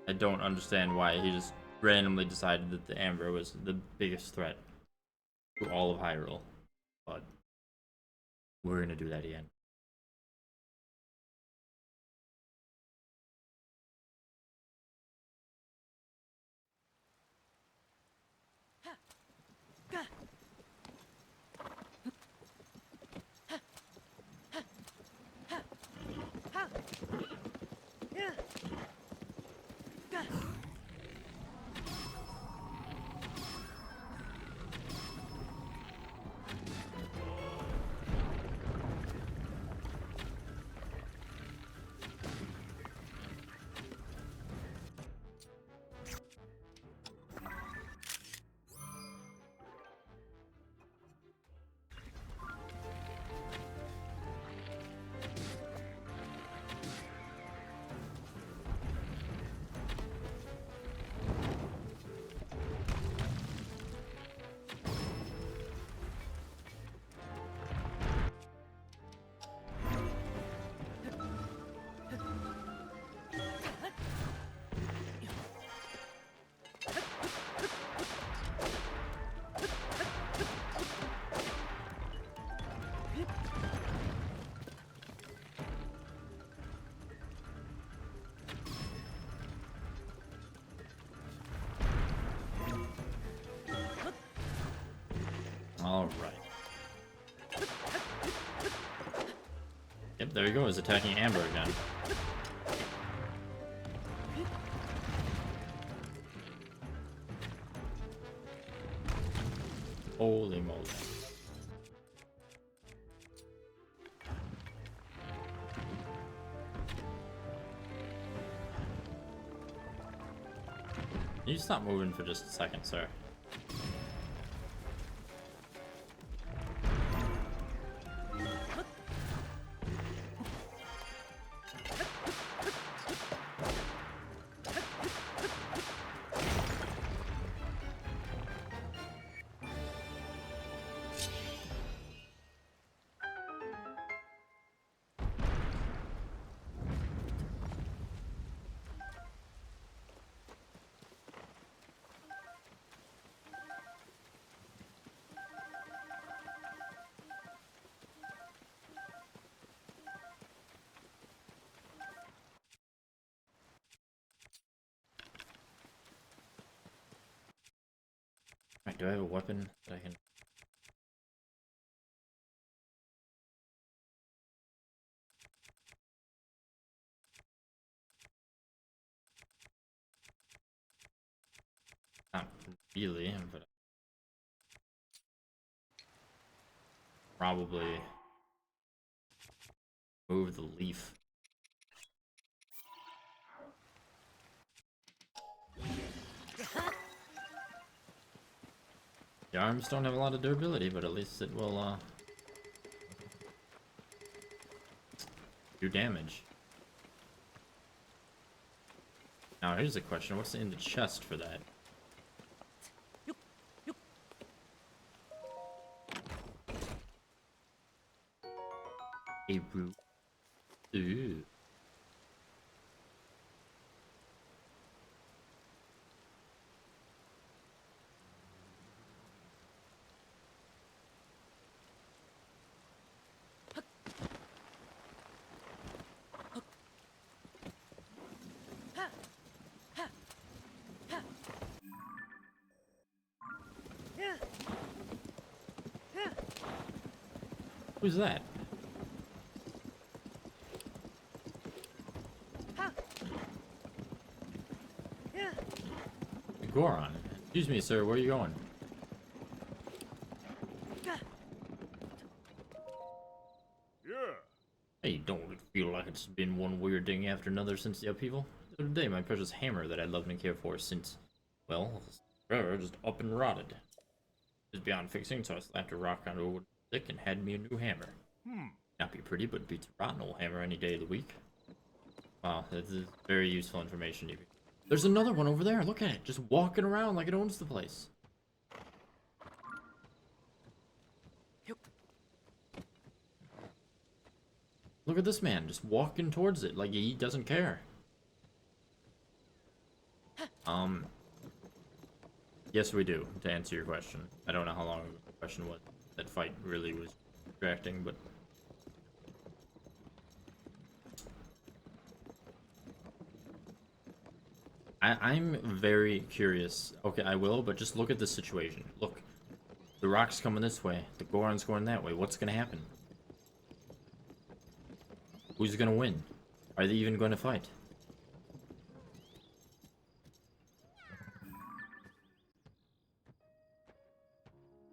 A: I don't understand why he just randomly decided that the Amber was the biggest threat to all of Hyrule. But we're gonna do that again. All right. Yep, there he goes, attacking Amber again. Holy moly. Can you stop moving for just a second, sir? Alright, do I have a weapon that I can... Not really, but... Probably... move the leaf. The arms don't have a lot of durability, but at least it will, do damage. Now, here's a question. What's in the chest for that? A root. Ooh. Who's that? Goron. Excuse me, sir. Where are you going?
B: Yeah.
A: Hey, don't it feel like it's been one weird thing after another since the upheaval? The other day, my precious hammer that I loved and cared for since, well, forever, just up and rotted. It was beyond fixing, so I slapped a rock onto a wooden stick and had me a new hammer. Not be pretty, but beats a rotten old hammer any day of the week. Wow, this is very useful information. There's another one over there. Look at it, just walking around like it owns the place. Look at this man, just walking towards it like he doesn't care. Yes, we do, to answer your question. I don't know how long the question was. That fight really was distracting, but... I'm very curious. Okay, I will, but just look at this situation. Look, the rock's coming this way. The Goron's going that way. What's gonna happen? Who's gonna win? Are they even going to fight?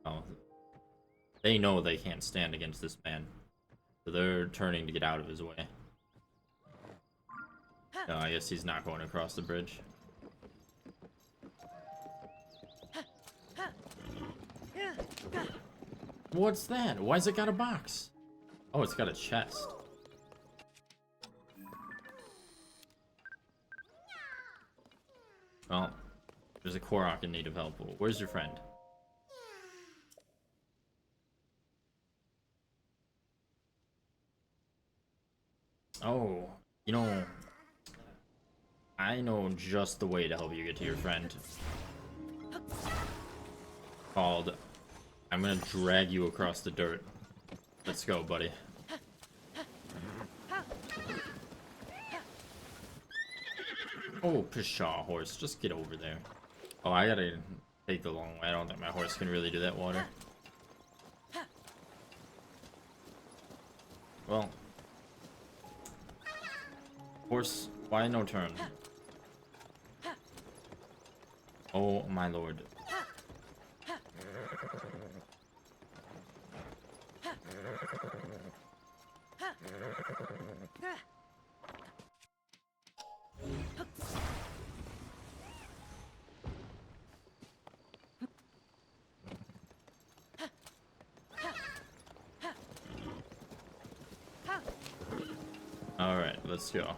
A: Oh, they know they can't stand against this man, so they're turning to get out of his way. No, I guess he's not going across the bridge. What's that? Why's it got a box? Oh, it's got a chest. Well, there's a Korok in need of help. Where's your friend? Oh, you know, I know just the way to help you get to your friend. Called, I'm gonna drag you across the dirt. Let's go, buddy. Oh, pshaw, horse, just get over there. Oh, I gotta take the long way. I don't think my horse can really do that water. well. Horse, why no turn? Oh my lord. Alright, let's go.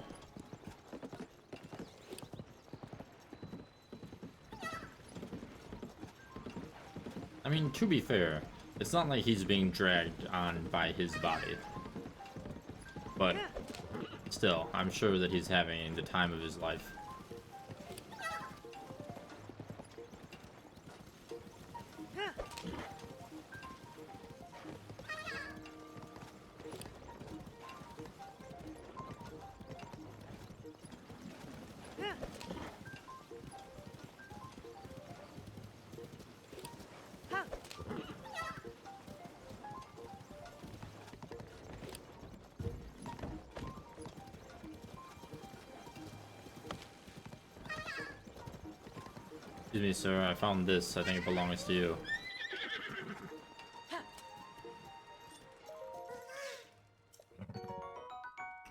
A: I mean, to be fair, it's not like he's being dragged on by his body. But still, I'm sure that he's having the time of his life. Excuse me, sir. I found this. I think it belongs to you.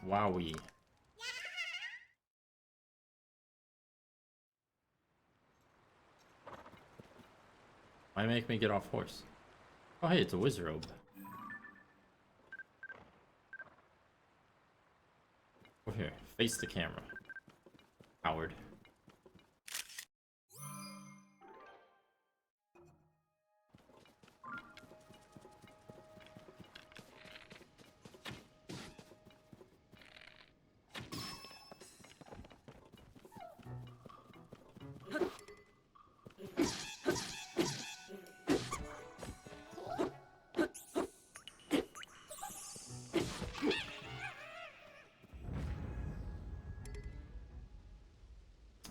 A: Wowee. Why make me get off horse? Oh, hey, it's a wizard robe. Over here. Face the camera. Howard.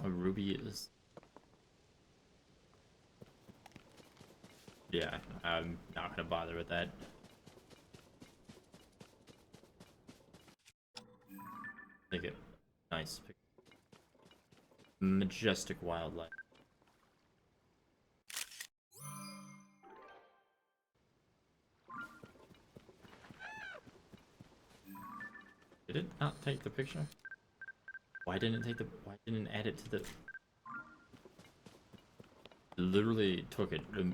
A: A ruby is... Yeah, I'm not gonna bother with that. Take it. Nice. Majestic wildlife. Did it not take the picture? Why didn't it take the... Why didn't it add it to the... It literally took it. The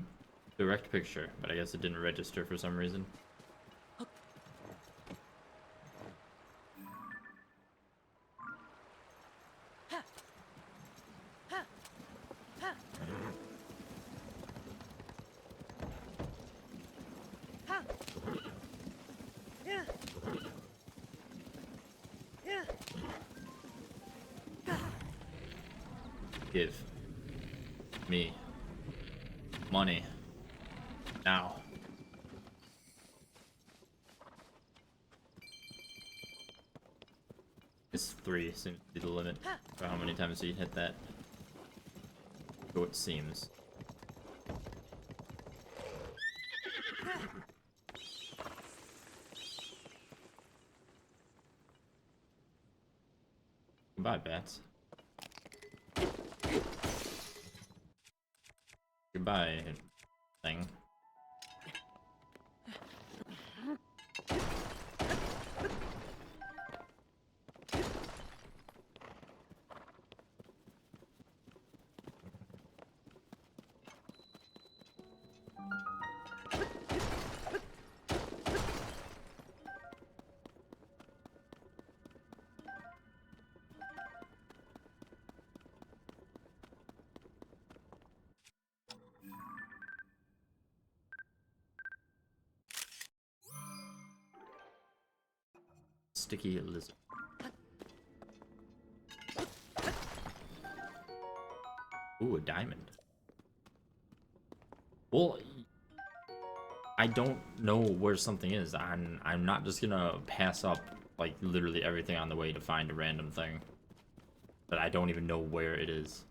A: direct picture, but I guess it didn't register for some reason. Give me money now. It's 3 seems to be the limit for how many times you hit that. So it seems. Goodbye, bats. Goodbye, thing. Sticky lizard. Ooh, a diamond. Well, I don't know where something is. I'm not just gonna pass up like literally everything on the way to find a random thing. But I don't even know where it is.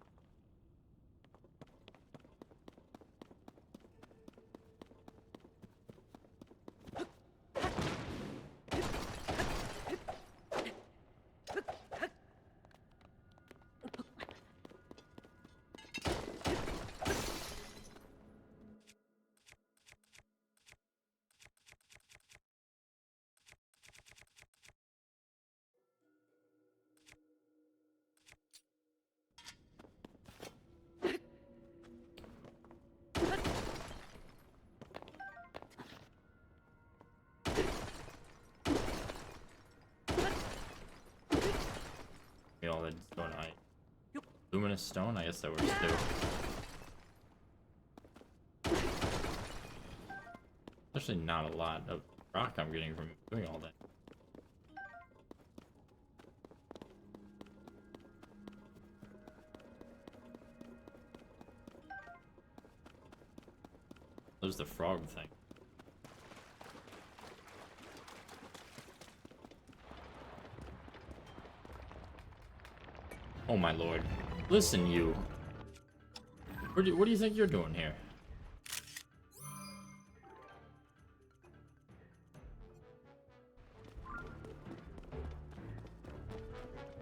A: solid stone. Luminous stone? I guess that works too. Actually not a lot of rock I'm getting from doing all that. There's the frog thing. Oh my lord. Listen, you. What do you think you're doing here?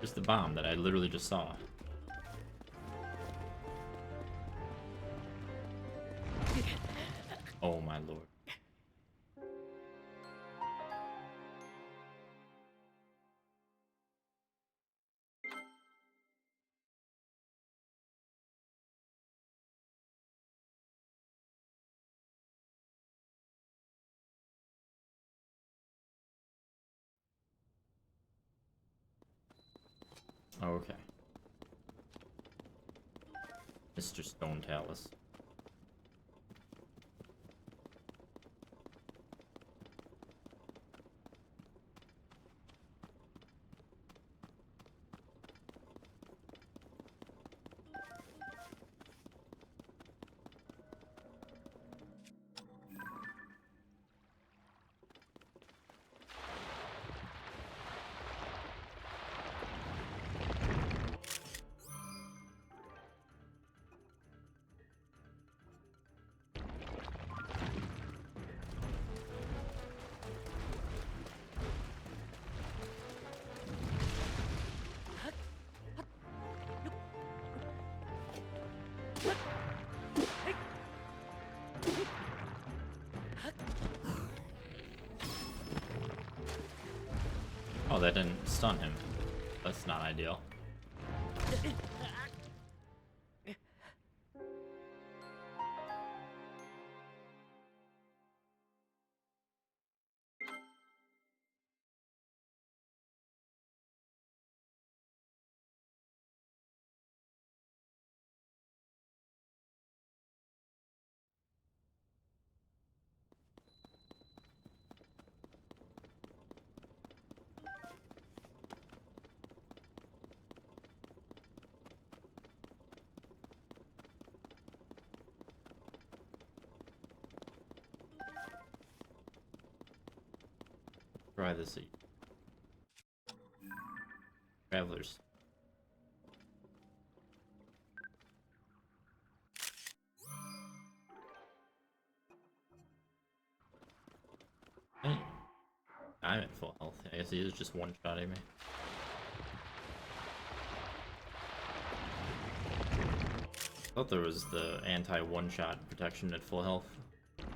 A: Just the bomb that I literally just saw. Oh my lord. Okay. Mr. Stone Talus. Oh, that didn't stun him. That's not ideal. Try this. Travelers. Hey. I'm at full health. I guess he is just one-shotting me. I thought there was the anti-one-shot protection at full health.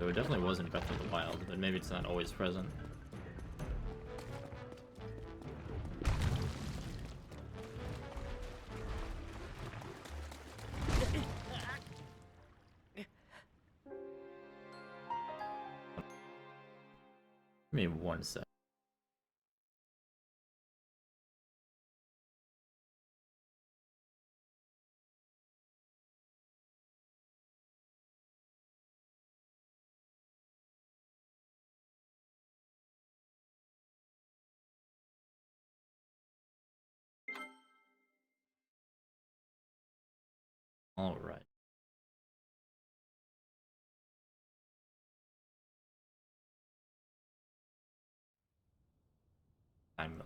A: So it definitely wasn't Breath of the Wild, but maybe it's not always present. Give me 1 sec. All right. I'm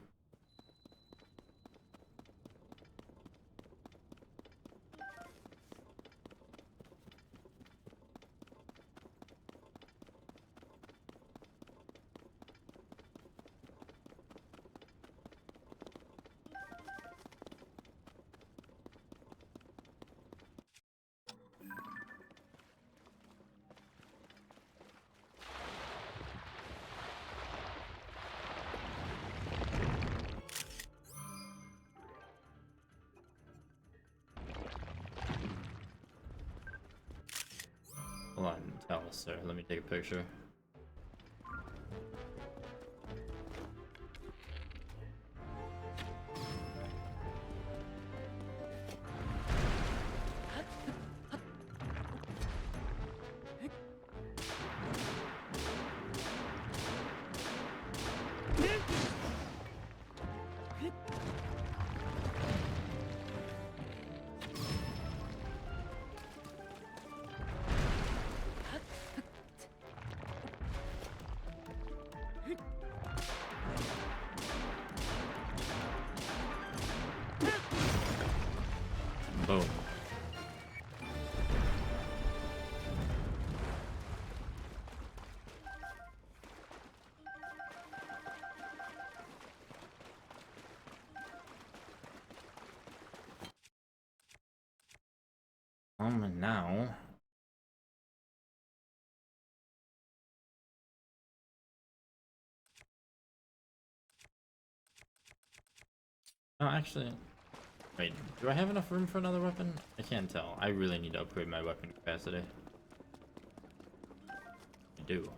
A: hold on, Talus, sir. Let me take a picture. Now. Oh, actually. Wait, do I have enough room for another weapon? I can't tell. I really need to upgrade my weapon capacity. I do.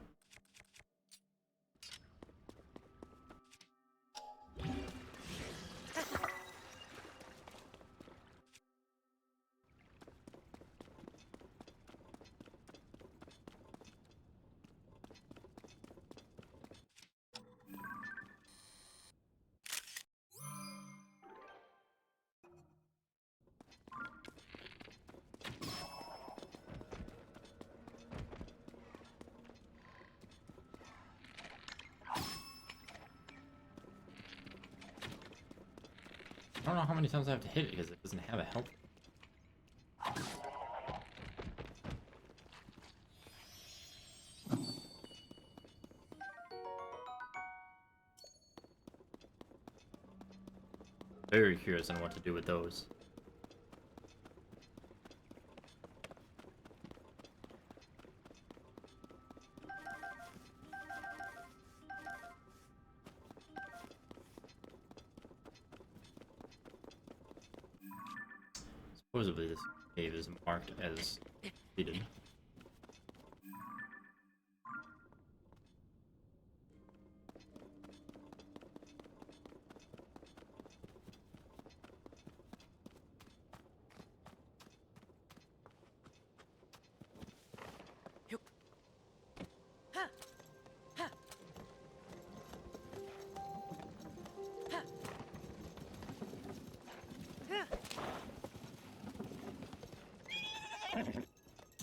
A: I don't know how many times I have to hit it because it doesn't have a health. Very curious on what to do with those. Supposedly this cave is marked as completed.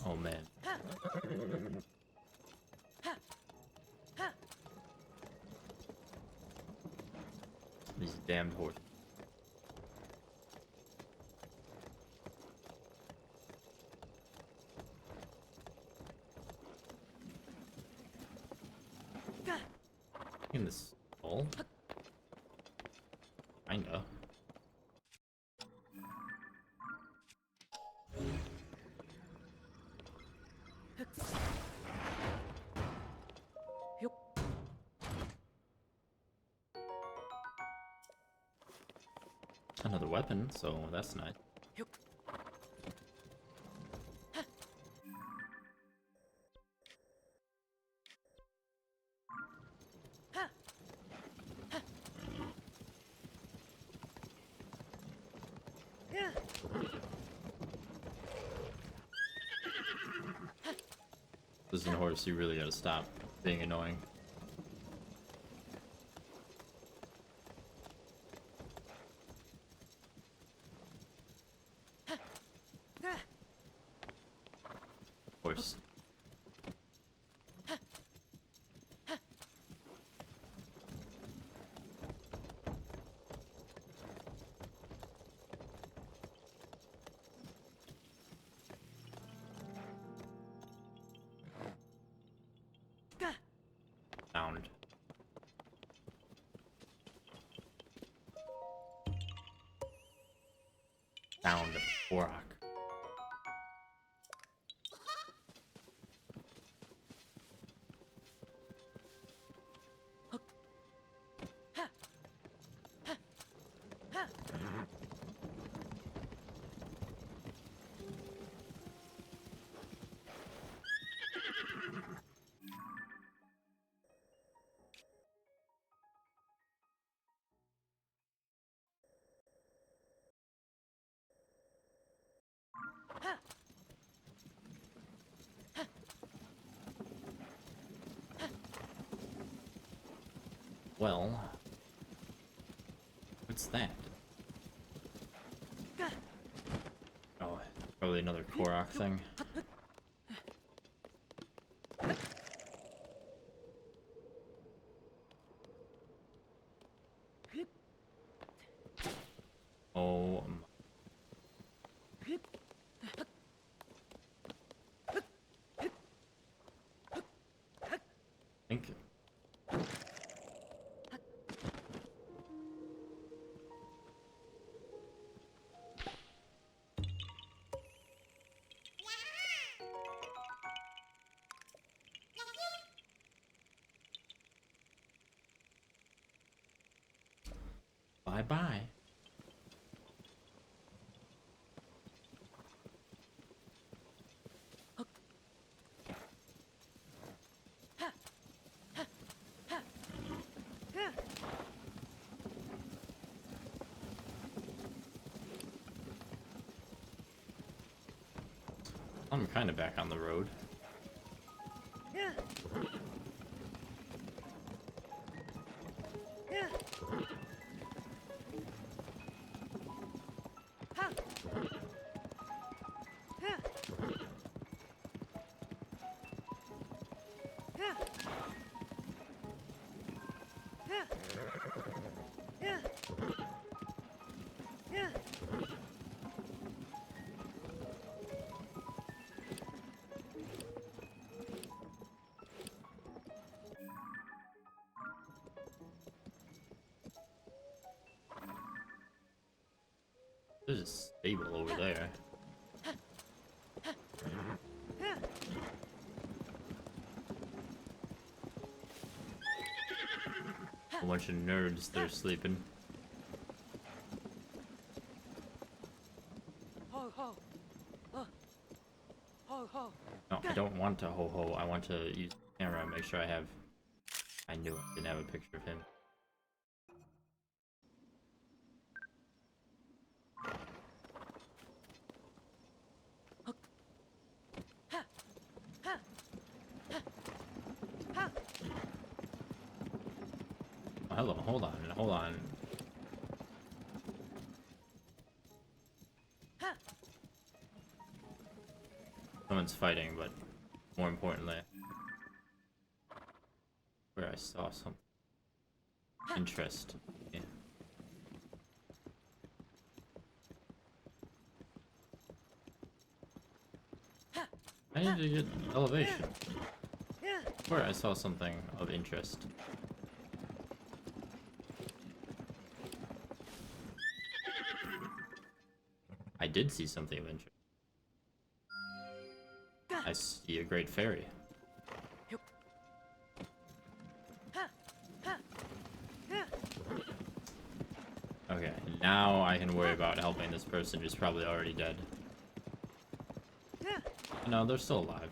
A: Oh man. These damned horses. In this hole? Kinda. Another weapon, so that's nice. This is a horse, you really gotta stop being annoying. Horse. Sound. Sound of a rock. Well, what's that? Oh, probably another Korok thing. Oh my. Thank you. Bye bye. I'm kind of back on the road. There's a stable over there. A bunch of nerds, they're sleeping.
C: Ho ho. Ho ho.
A: No, I don't want to ho-ho. I want to use the camera and make sure I have... I knew I didn't have a picture of him. Oh, hello, hold on, hold on. Someone's fighting, but more importantly, where I saw something interest. Yeah. I need to get elevation. Where I saw something of interest. I did see something of interest. I see a great fairy. Okay, now I can worry about helping this person who's probably already dead. No, they're still alive.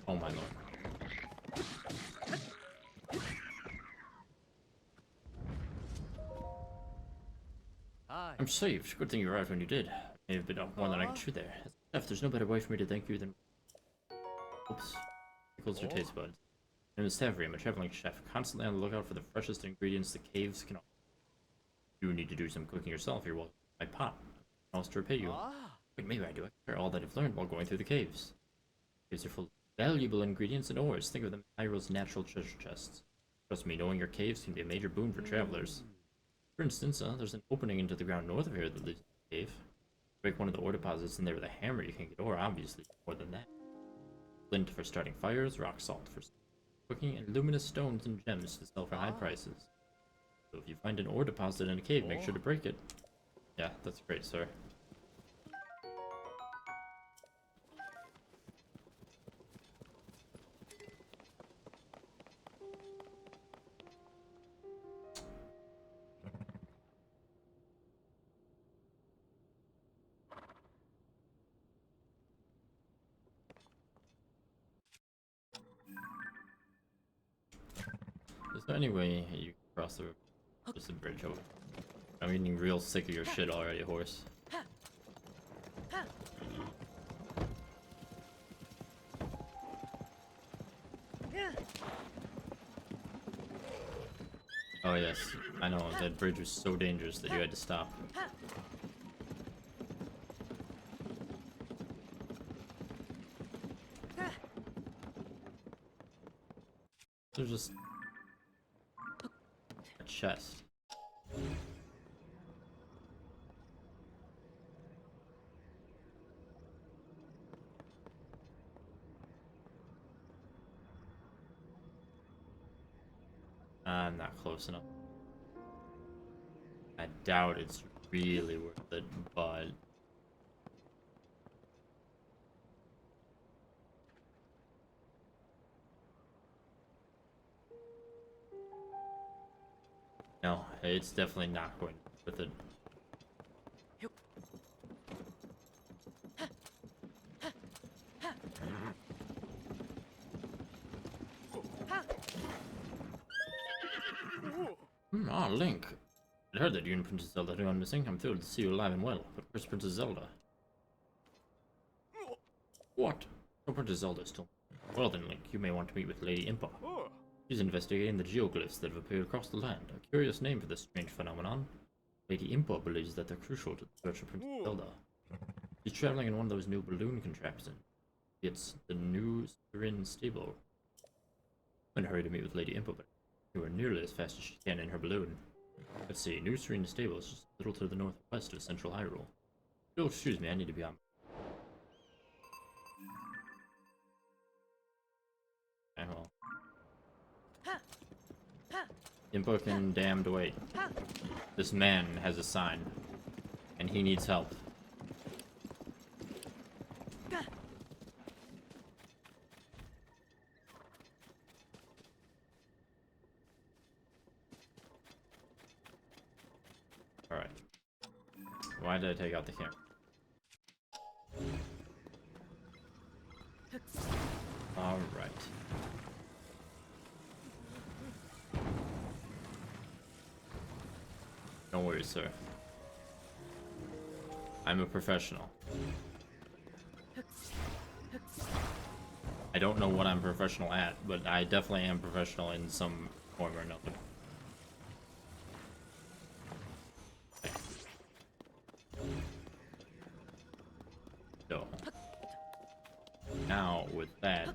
A: Oh my lord.
B: Hi.
A: I'm saved. Good thing you arrived when you did. May have been more than I could chew there. Chef, there's no better way for me to thank you than... Oops. Tickles your taste buds. My name is Savory. I'm a traveling chef, constantly on the lookout for the freshest ingredients the caves can offer. You need to do some cooking yourself. You're welcome to my pot. I also to repay you. Wait, maybe I do. I share all that I've learned while going through the caves. Caves are full of valuable ingredients and ores. Think of them as Hyrule's natural treasure chests. Trust me, knowing your caves can be a major boon for travelers. For instance, there's an opening into the ground north of here that leads to the cave. Break one of the ore deposits in there with a hammer, you can get ore, obviously, more than that. Flint for starting fires, rock salt for cooking, and luminous stones and gems to sell for high prices. So if you find an ore deposit in a cave, make sure to break it. Yeah, that's great, sir. Is there any way you can cross the river? Just a bridge over. I'm getting real sick of your shit already, horse. Oh yes, I know, that bridge was so dangerous that you had to stop. There's just... a chest. I'm not close enough. I doubt it's really worth it, but... it's definitely not going with it. Ah, Link. I heard that you and Princess Zelda are gone missing. I'm thrilled to see you alive and well. But where's Princess Zelda? What? No, Princess Zelda is still. Well then, Link, you may want to meet with Lady Impa. She's investigating the geoglyphs that have appeared across the land. A curious name for this strange phenomenon. Lady Impa believes that they're crucial to the search of Princess Zelda. She's traveling in one of those new balloon contraptions. It's the new Serene Stable. I'm in a hurry to meet with Lady Impa, but you are nearly as fast as she can in her balloon. Let's see, New Serene Stable is just a little to the northwest of Central Hyrule. Oh, excuse me, I need to be on. Okay, well. Impa can damned wait. This man has a sign, and he needs help. Alright. Why did I take out the camera? Alright. Don't worry, sir. I'm a professional. I don't know what I'm professional at, but I definitely am professional in some form or another. Okay. So, now with that,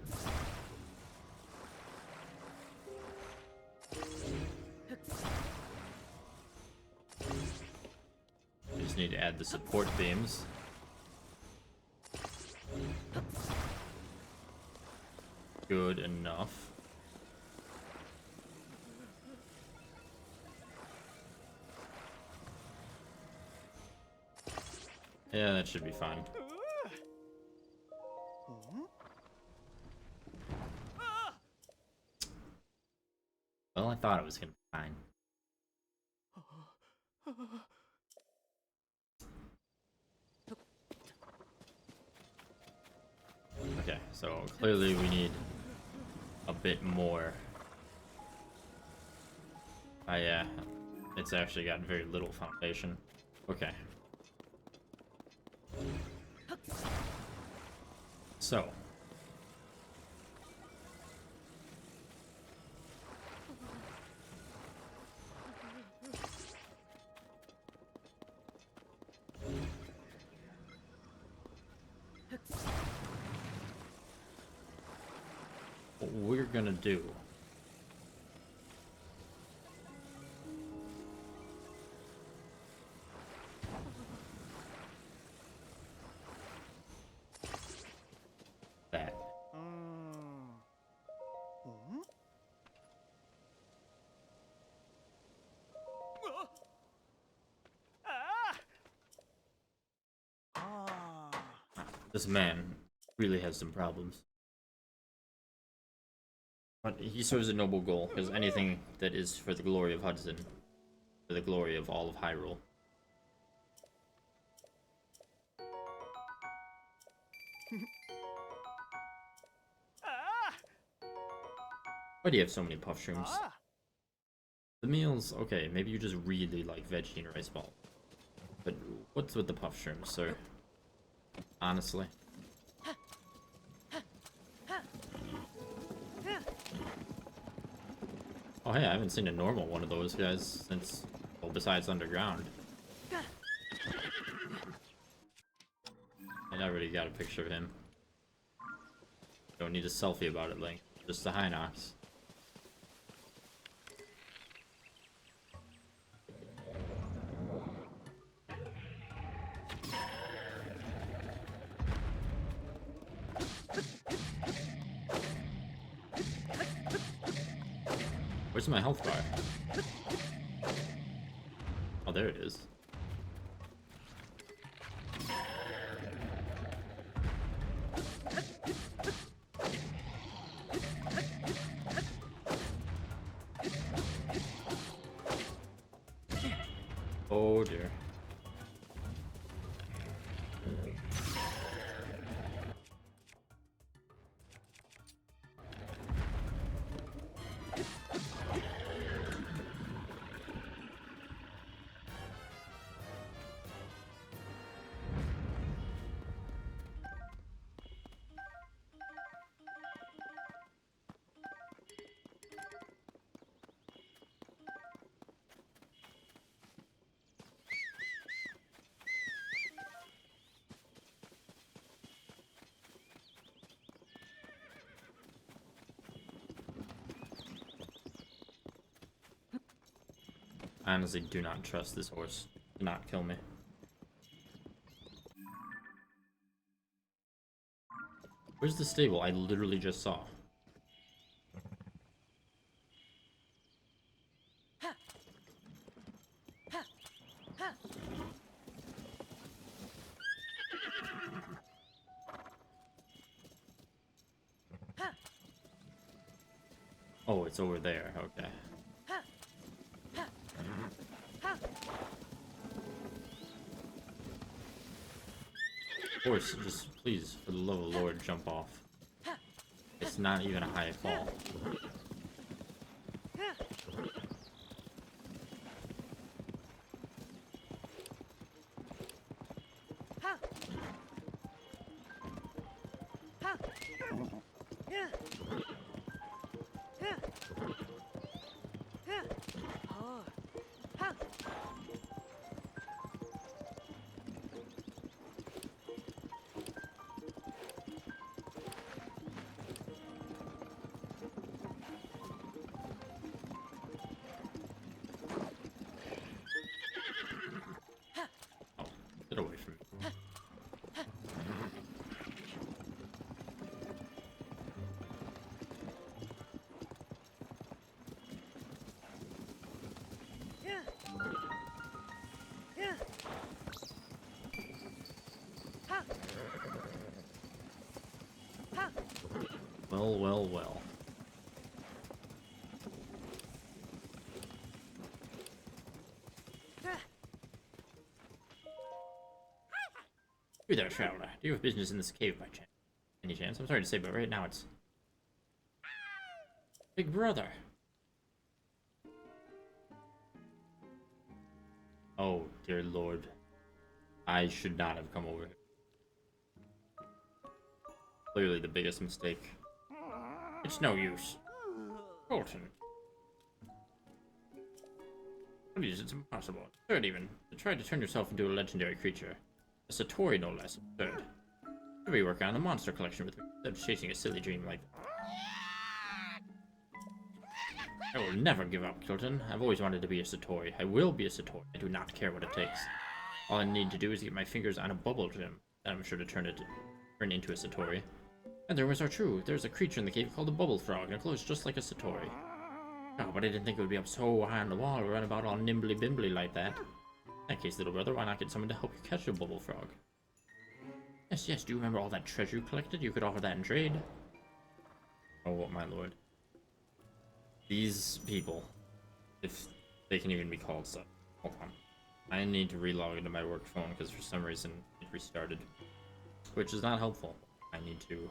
A: I just need to add the support beams. Good enough. Yeah, that should be fine. Well, I thought it was gonna be fine. Okay, so clearly we need a bit more. Yeah, it's actually got very little foundation. Okay. So. What we're gonna do that. This man really has some problems. But he serves a noble goal, because anything that is for the glory of Hudson, for the glory of all of Hyrule. Why do you have so many puff shrooms? The meals, okay, maybe you just really like veggie and rice ball. But what's with the puff shrooms, sir? Honestly. Oh hey, I haven't seen a normal one of those guys since, well, besides underground. And I already got a picture of him. Don't need a selfie about it, Link. Just a Hinox. Where's my health bar? Oh, there it is. I honestly do not trust this horse. Do not kill me. Where's the stable I literally just saw? Oh, it's over there. Okay. Horse, just please, for the love of the Lord, jump off. It's not even a high fall. Get away from me. Well, well, well. You there, traveler. Do you have business in this cave by chance? Any chance? I'm sorry to say, but right now it's... Big brother! Oh, dear lord. I should not have come over here. Clearly the biggest mistake. It's no use. Colton. Please, it's impossible. Absurd even. To try to turn yourself into a legendary creature. A Satori, no less. Absurd. You'll be working on the monster collection with me instead of chasing a silly dream like that. I will never give up, Kilton. I've always wanted to be a Satori. I will be a Satori. I do not care what it takes. All I need to do is get my fingers on a bubble gem, and I'm sure to turn into a Satori. And the rumors are true. There's a creature in the cave called the Bubble Frog, and it glows just like a Satori. Oh, but I didn't think it would be up so high on the wall or run about all nimbly-bimbly like that. In that case, little brother, why not get someone to help you catch a Bubble Frog? Yes, yes, do you remember all that treasure you collected? You could offer that in trade. Oh, my lord. These people, if they can even be called such. Hold on. I need to relog into my work phone because for some reason it restarted. Which is not helpful. I need to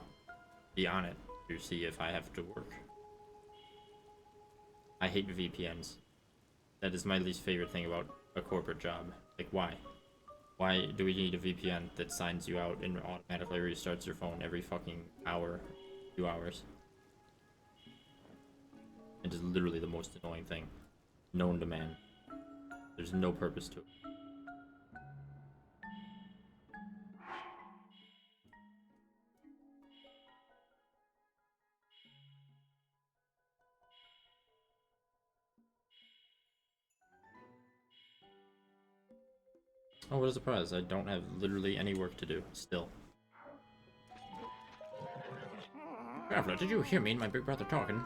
A: be on it to see if I have to work. I hate VPNs. That is my least favorite thing about a corporate job. Like, why? Why do we need a VPN that signs you out and automatically restarts your phone every fucking hour, 2 hours? It is literally the most annoying thing known to man. There's no purpose to it. Oh, what a surprise. I don't have literally any work to do, still. Traveler, did you hear me and my big brother talking?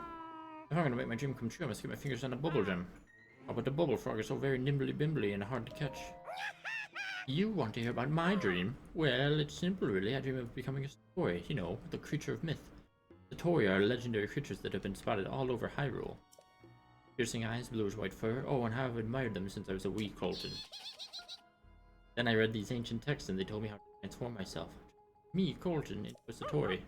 A: If I'm gonna make my dream come true, I must get my fingers on a bubble gem. Oh, but the bubble frog is so very nimbly-bimbly and hard to catch. You want to hear about my dream? Well, it's simple, really. I dream of becoming a Satori, you know, the creature of myth. Satori are legendary creatures that have been spotted all over Hyrule. Piercing eyes, bluish-white fur. Oh, and how I've admired them since I was a wee Colton. Then I read these ancient texts and they told me how to transform myself. Me, Colton, into a Satori.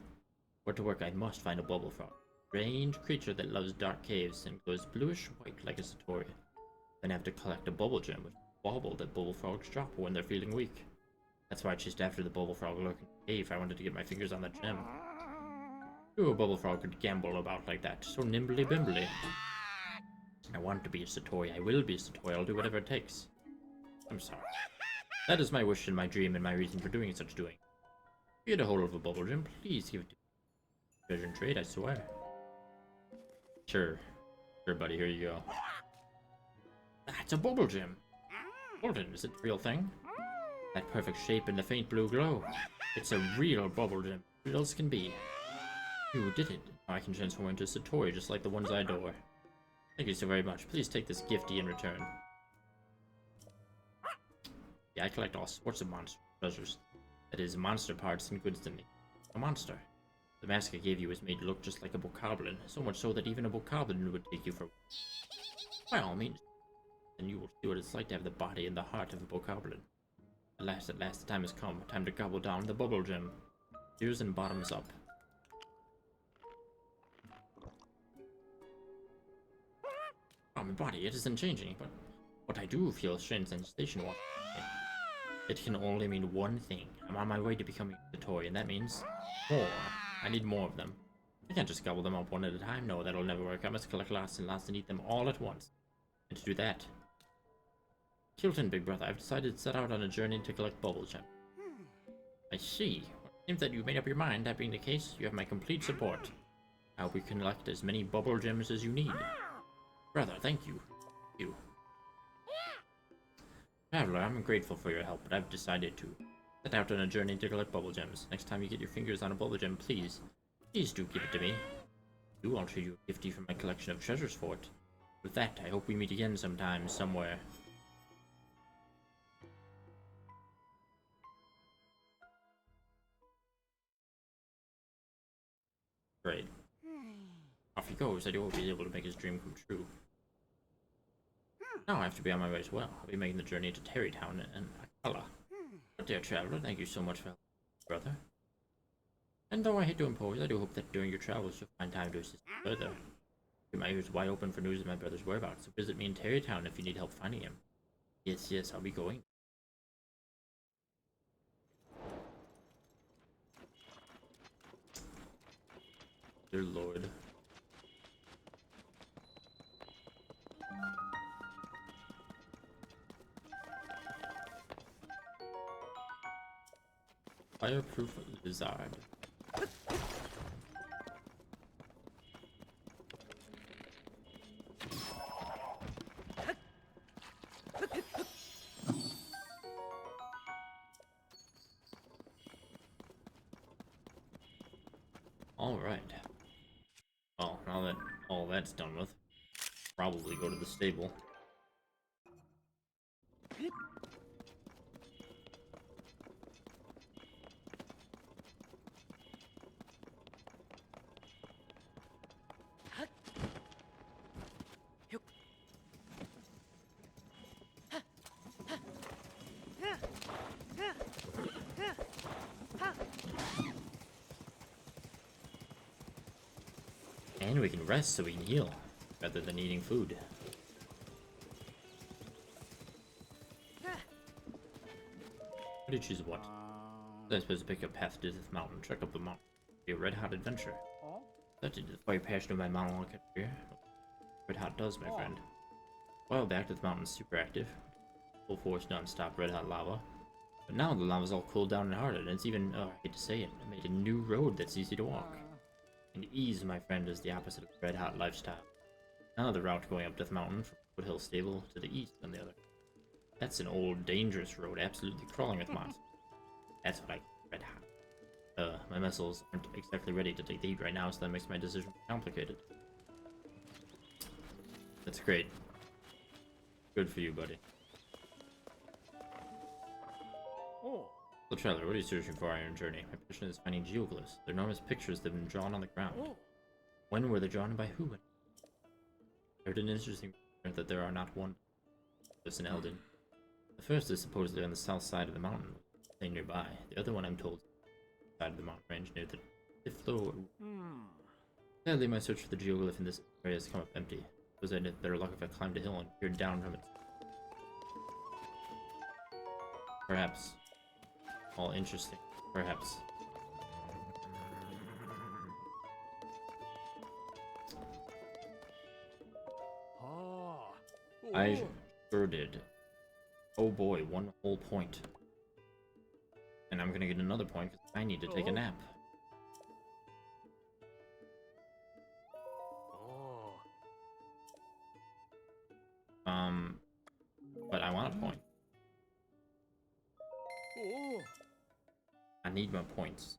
A: For to work I must find a bubble frog. Strange creature that loves dark caves and glows bluish-white like a Satori. Then I have to collect a bubble gem, which is a bauble that bubble frogs drop when they're feeling weak. That's why I chased after the bubble frog lurking in the cave. I wanted to get my fingers on that gem. Who a bubble frog could gamble about like that, so nimbly-bimbly. I want to be a Satori. I will be a Satori. I'll do whatever it takes. I'm sorry. That is my wish and my dream and my reason for doing such doing. If you get a hold of a bubble gem, please give it to me. Treasure and trade, I swear. Sure. Sure, buddy, here you go. It's a bubble gem. Golden, is it the real thing? That perfect shape and the faint blue glow. It's a real bubble gem. What else can be? You did it. Now I can transform into a Satori just like the ones I adore. Thank you so very much. Please take this gifty in return. Yeah, I collect all sorts of monster treasures. That is, monster parts and goods that make a monster. The mask I gave you is made to look just like a bokoblin, so much so that even a bokoblin would take you for... By all means, then you will see what it's like to have the body and the heart of a bokoblin. At last, the time has come. Time to gobble down the bubble gem. Ears and bottoms up. Oh, my body, it isn't changing, but what I do feel a strange sensation walking. It can only mean one thing. I'm on my way to becoming a toy, and that means more. I need more of them. I can't just gobble them up one at a time. No, that'll never work. I must collect lots and lots and eat them all at once. And to do that, Kilton, big brother, I've decided to set out on a journey to collect bubble gems. I see. Well, it seems that you've made up your mind. That being the case, you have my complete support. I hope we can collect as many bubble gems as you need. Brother, thank you. Traveler, I'm grateful for your help, but I've decided to set out on a journey to collect bubble gems. Next time you get your fingers on a bubble gem, please do give it to me. I'll trade you a gifty from my collection of treasures for it. With that, I hope we meet again sometime, somewhere. Great. Off he goes. I do hope he's able to make his dream come true. Now I have to be on my way as well. I'll be making the journey to Terrytown and Akala. But dear traveler, thank you so much for helping, brother. And though I hate to impose, I do hope that during your travels you'll find time to assist me further. Keep my ears wide open for news of my brother's whereabouts, so visit me in Terrytown if you need help finding him. Yes, I'll be going. Dear Lord. Fireproof lizard. Alright. Well, now that all that's done with, probably go to the stable. And we can rest so we can heal, rather than eating food. How do you choose what? I suppose to pick a path to this mountain, trek up the mountain. Be a red-hot adventure. That did fire passion of my monologue career. Red-hot does, my friend. A while back, this mountain's super active. Full force, non-stop red-hot lava. But now the lava's all cooled down and hardened, and it's even, I hate to say it, made a new road that's easy to walk. And ease, my friend, is the opposite of red-hot lifestyle. Now the route going up Death Mountain from Foothill Stable to the east on the other. That's an old, dangerous road, absolutely crawling with monsters. That's what I call red-hot. My muscles aren't exactly ready to take the heat right now, so that makes my decision complicated. That's great. Good for you, buddy. So, traveler, what are you searching for on your journey? My passion is finding geoglyphs. They're enormous pictures that have been drawn on the ground. When were they drawn and by who? I heard an interesting rumor that there are not one in Eldin. The first is supposedly on the south side of the mountain, nearby. The other one, I'm told, is side of the mountain range near the Tiflo. Sadly, my search for the geoglyph in this area has come up empty. Suppose I'd have better luck if I climbed a hill and peered down from it. Perhaps. All interesting. Perhaps. I sure did. Oh boy, one whole point. And I'm gonna get another point because I need to take a nap.
B: Oh.
A: I need my points.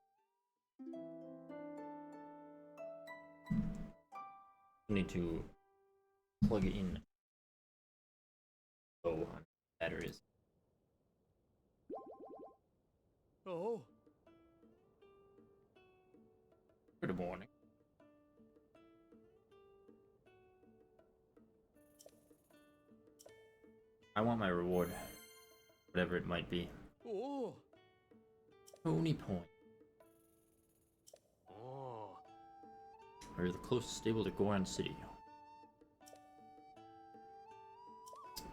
A: I need to plug in. Oh, batteries.
B: Oh.
A: Good morning. I want my reward, whatever it might be.
B: Oh.
A: Tony point.
B: Oh.
A: We're the closest stable to Goron City.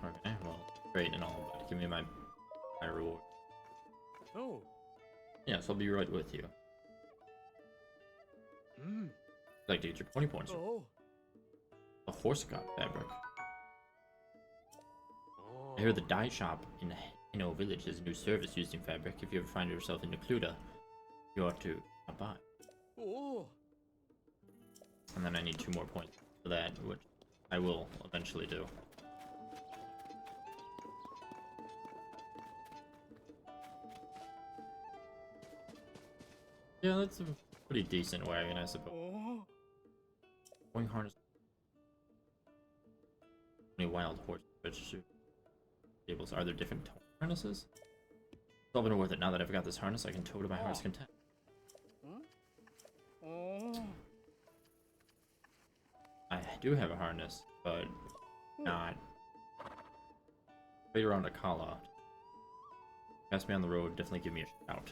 A: Okay, well, great and all, but give me my reward.
B: Oh.
A: Yes, I'll be right with you.
B: Hmm.
A: I'd like to get your pony points.
B: Oh.
A: A horse god fabric.
B: Oh.
A: I hear the dye shop in Hino Village has a new service using fabric. If you ever find yourself in Necluda, you ought to stop by.
B: Oh.
A: And then I need 2 more points for that, which I will eventually do. Yeah, that's a pretty decent wagon, I suppose.
B: Oh.
A: Going harness. Any wild horse registered stables. Are there different tone harnesses? It's all been worth it. Now that I've got this harness, I can tow to my heart's content.
B: Oh.
A: I do have a harness, but not right around a Kala. Pass me on the road, definitely give me a shout.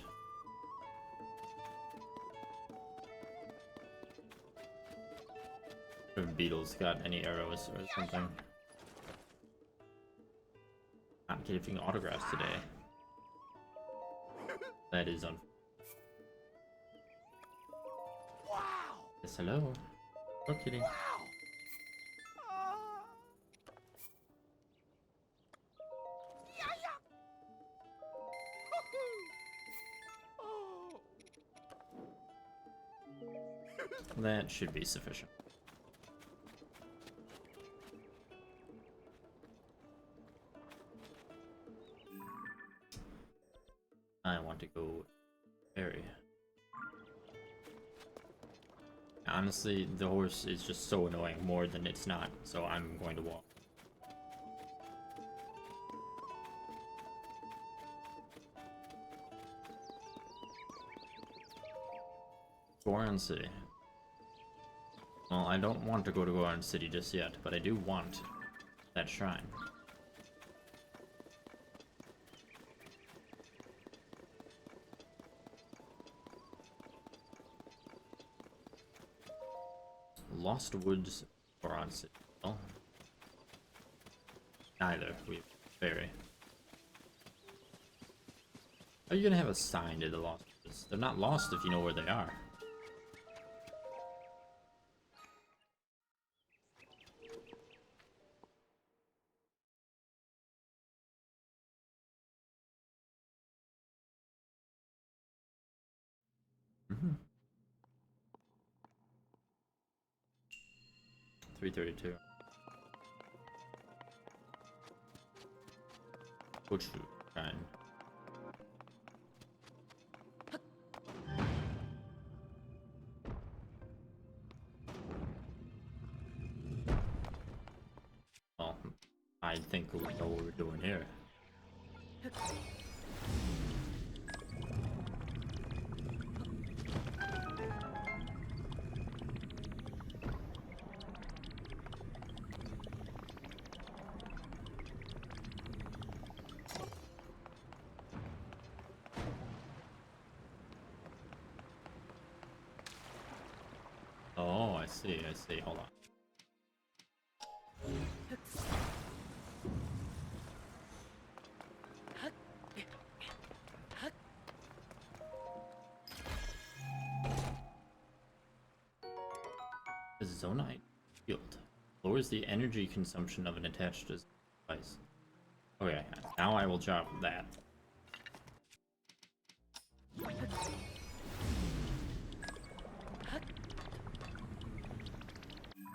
A: If Beetle's got any arrows or something. Not giving autographs today. That is unfortunate.
B: Wow.
A: Yes, hello. Oh, kitty.
B: Wow. Yeah, yeah. Oh.
A: That should be sufficient. I want to go ferry. Honestly, the horse is just so annoying more than it's not, so I'm going to walk. Goron City. Well, I don't want to go to Goron City just yet, but I do want that shrine. Lost Woods, Goron City. Well, neither. We have ferry. Are you gonna have a sign to the Lost Woods? They're not lost if you know where they are. Mm-hmm. 332. Which shrine? Well, I think we know what we're doing here. Oh, I see, I see. Hold on. The Zonite field lowers the energy consumption of an attached device. Okay, now I will drop that.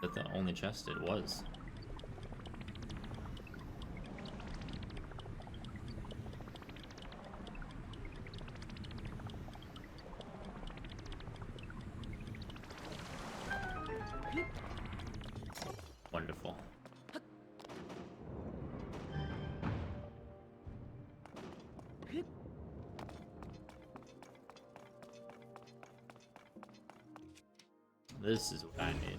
A: That's the only chest it was. This is what I need.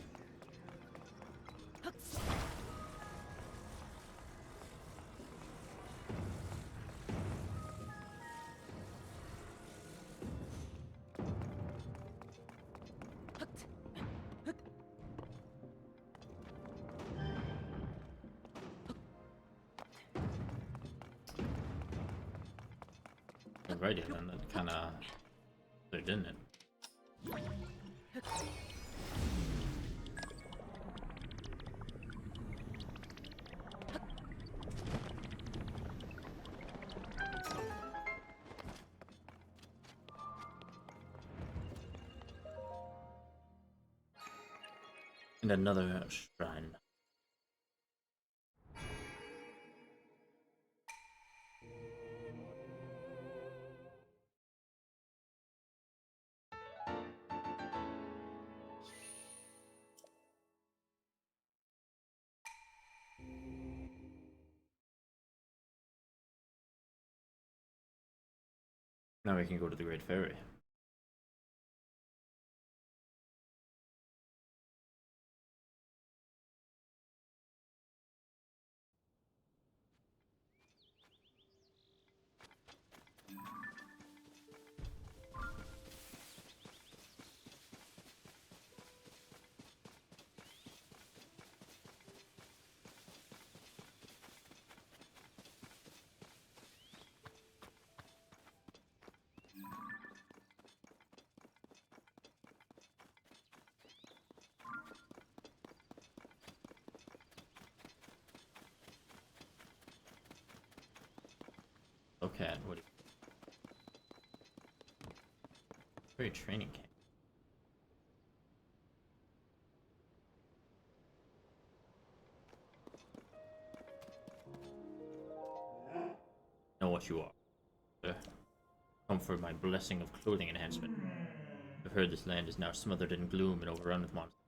A: Alrighty then, that kinda... didn't it? And another shrine. Now we can go to the Great Ferry. Okay, what do you... Very training camp. Know what you are. Come for my blessing of clothing enhancement. I've heard this land is now smothered in gloom and overrun with monsters.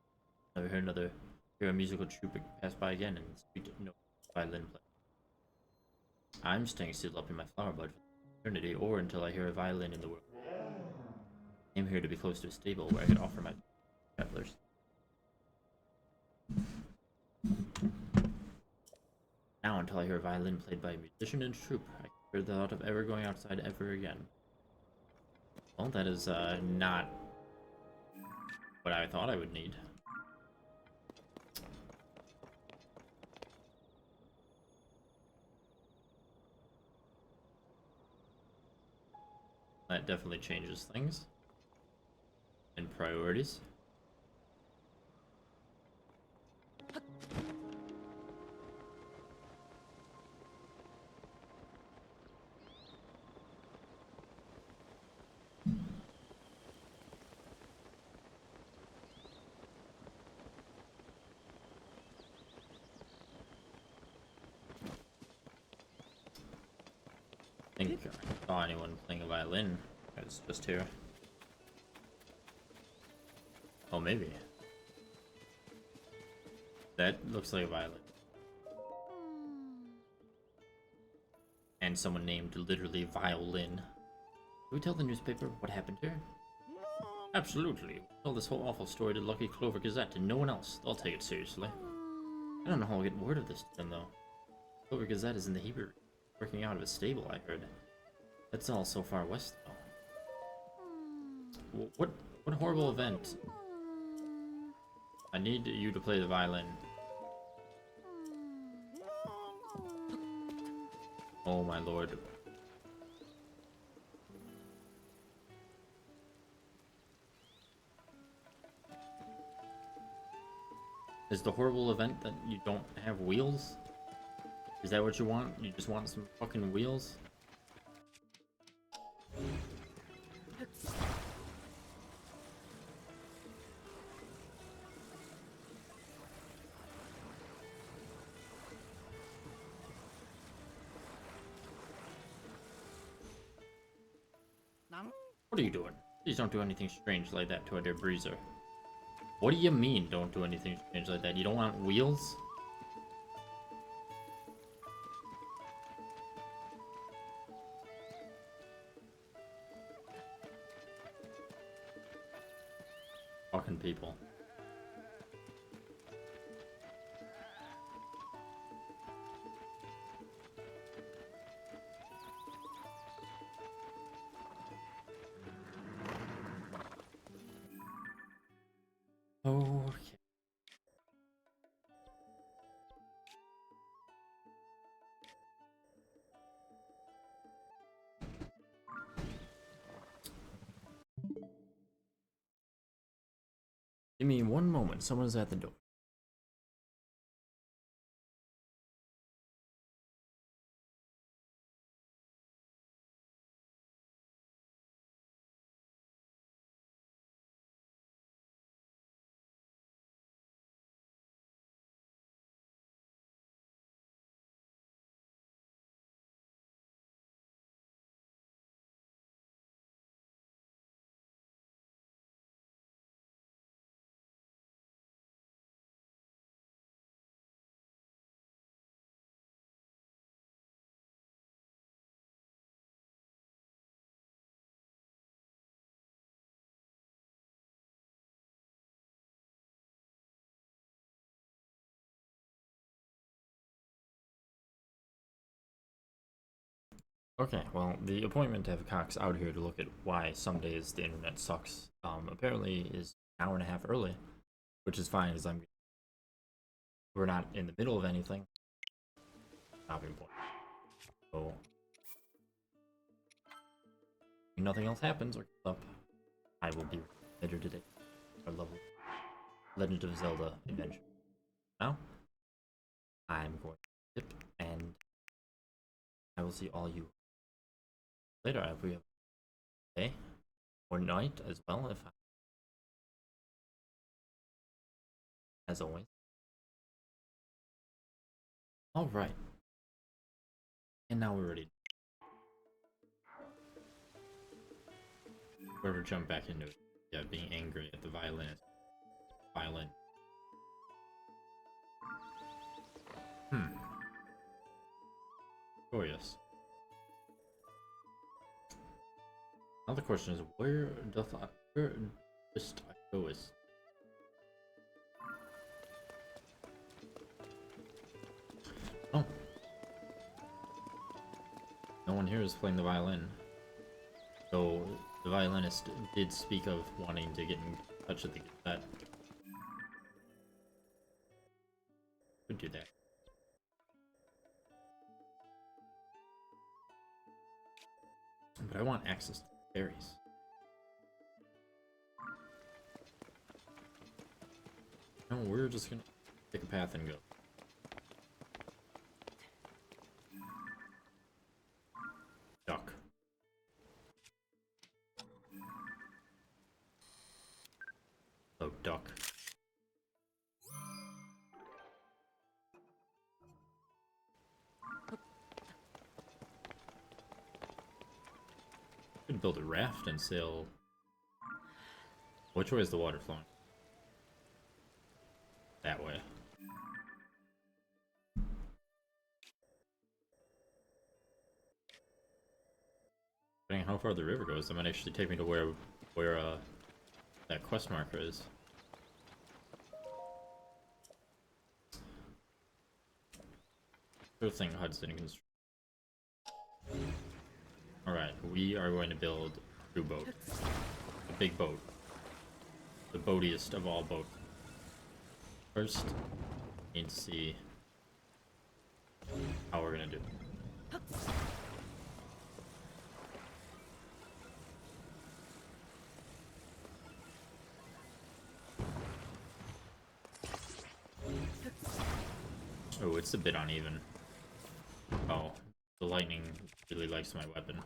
A: Never hear a musical troupe pass by again and sweet no violin play. I'm staying sealed up in my flower bud for eternity, or until I hear a violin in the world. I am here to be close to a stable where I can offer my travelers. Now, until I hear a violin played by a musician and troupe, I fear the thought of ever going outside ever again. Well, that is not what I thought I would need. That definitely changes things. And priorities. I think I saw anyone playing a violin. It's just here. Oh, maybe. That looks like a violin. And someone named literally Violin. Can we tell the newspaper what happened here? Absolutely. Tell this whole awful story to Lucky Clover Gazette and no one else. They'll take it seriously. I don't know how I'll get word of this to them, though. Clover Gazette is in the Hebrew, working out of a stable, I heard. That's all so far west, though. What horrible event? I need you to play the violin. Oh my lord. Is the horrible event that you don't have wheels? Is that what you want? You just want some fucking wheels? What are you doing? Please don't do anything strange like that to a dear breezer. What do you mean, don't do anything strange like that? You don't want wheels? Fucking people. Give me one moment. Someone's at the door. Okay, well, the appointment to have Cox out here to look at why some days the internet sucks, apparently is an hour and a half early, which is fine as we're not in the middle of anything. Stopping point. So, if nothing else happens or comes up, I will be later today. Our level Legend of Zelda adventure. Now, I'm going to dip, and I will see all you later. I hope we have a day or night as well, if I, as always. All right, and now we're ready. Whoever jump back into it. Yeah, being angry at the violinist. Violin. Joyous. Now the question is, where dost I goest? Oh. No one here is playing the violin. So the violinist did speak of wanting to get in touch with the cassette. Could do that. But I want access to berries. No, we're just gonna take a path and go. Duck. Oh, duck. Could build a raft and sail. Which way is the water flowing? That way. Depending on how far the river goes, that might actually take me to where that quest marker is. Sure thing, Hudson construction. Alright, we are going to build a crew boat. A big boat. The boatiest of all boats. First, need to see how we're gonna do. Oh, it's a bit uneven. Oh, the lightning really likes my weapon.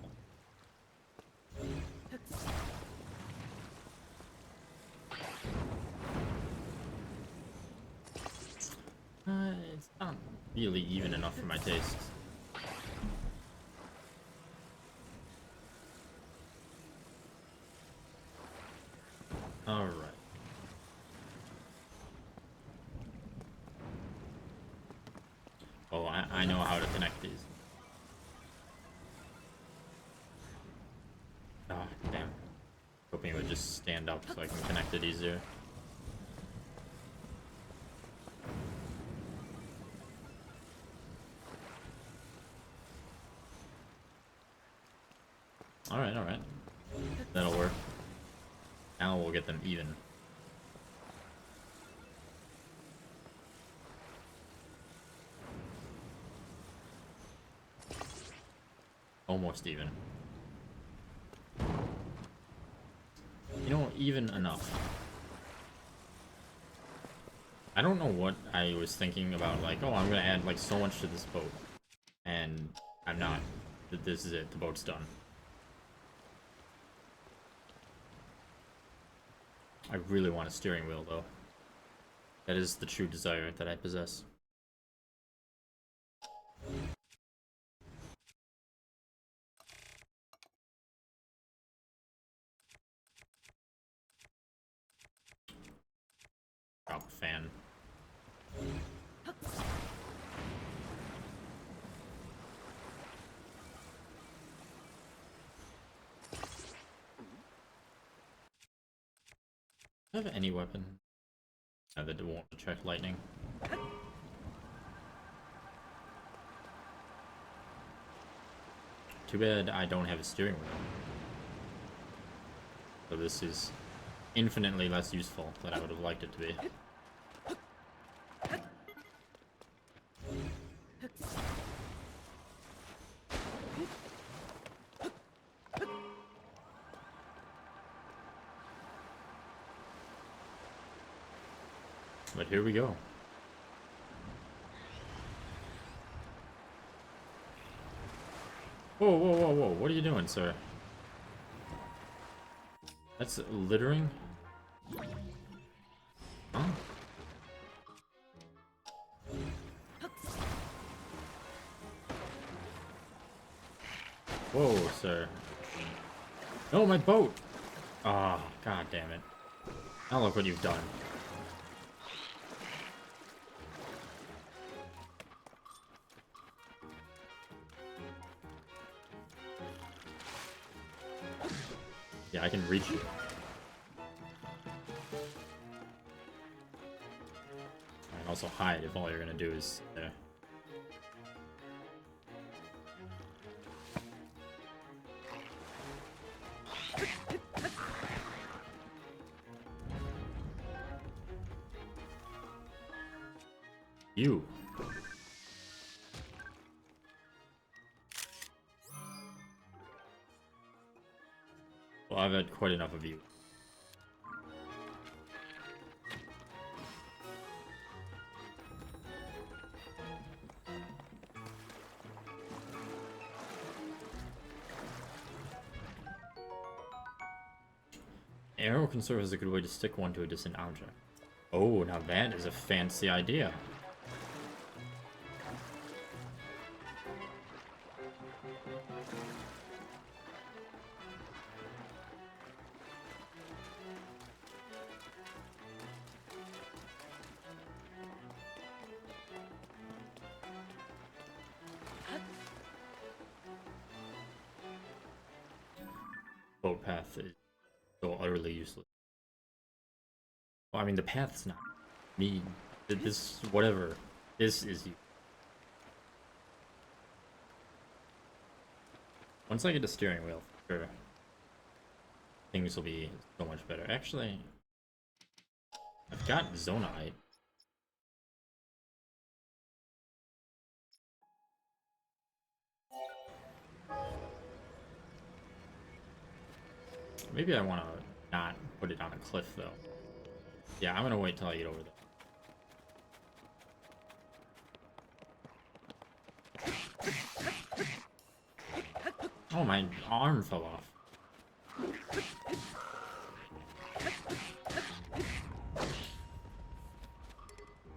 A: It's not really even enough for my taste. Alright. Oh, I know how to connect these. Ah, damn. Hoping it would just stand up so I can connect it easier. Alright, alright. That'll work. Now we'll get them even. Almost even. You know, even enough. I don't know what I was thinking about, like, oh, I'm gonna add, like, so much to this boat. And I'm not. This is it. The boat's done. I really want a steering wheel, though. That is the true desire that I possess. Drop a fan. Do I have any weapon that won't attract lightning? Too bad I don't have a steering wheel. So this is infinitely less useful than I would have liked it to be. But here we go. Whoa, whoa, whoa, whoa. What are you doing, sir? That's littering? Huh? Whoa, sir. No, my boat! Ah, oh, god damn it. Now look what you've done. Yeah, I can reach you. I can also hide if all you're gonna do is there. You. Well, I've had quite enough of you. Arrow can serve as a good way to stick one to a distant object. Oh, now that is a fancy idea. Boat path is so utterly useless. Well, I mean, the path's not me. This, whatever. This is you. Once I get a steering wheel, sure, things will be so much better. Actually, I've got Zonite. Maybe I want to not put it on a cliff, though. Yeah, I'm gonna wait till I get over there. Oh, my arm fell off.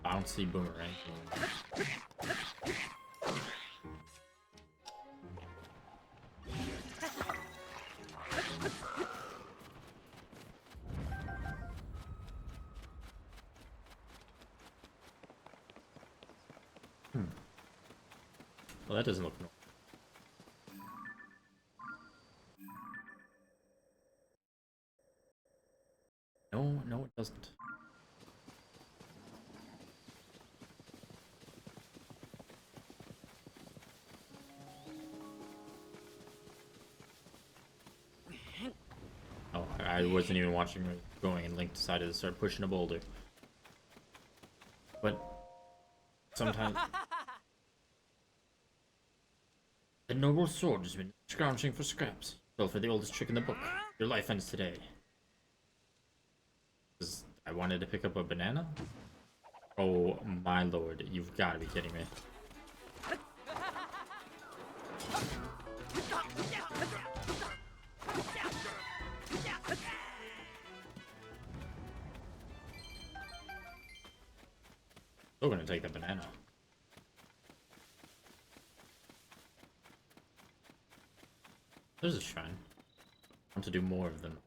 A: Bouncy boomerang. Well, that doesn't look normal. No, no, it doesn't. Oh, I wasn't even watching where it was going, and Link decided to start pushing a boulder. But sometimes the noble sword has been scrounging for scraps. Fell for the oldest trick in the book. Your life ends today. I wanted to pick up a banana? Oh my lord, you've got to be kidding me. Still gonna take the banana. There's a shrine. I want to do more of them.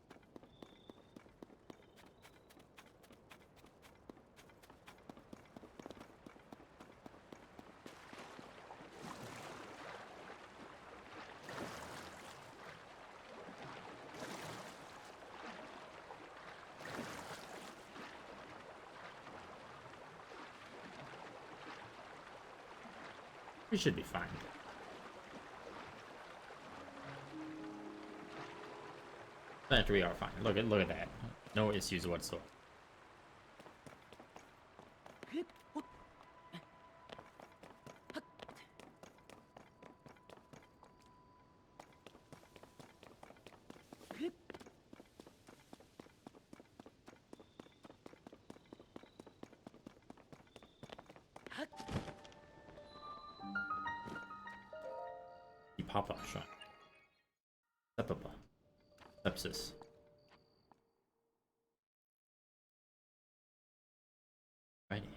A: We should be fine. In fact, we are fine. Look at that. No issues whatsoever. The Papa shrine. Sepapa. Sepsis. Righty.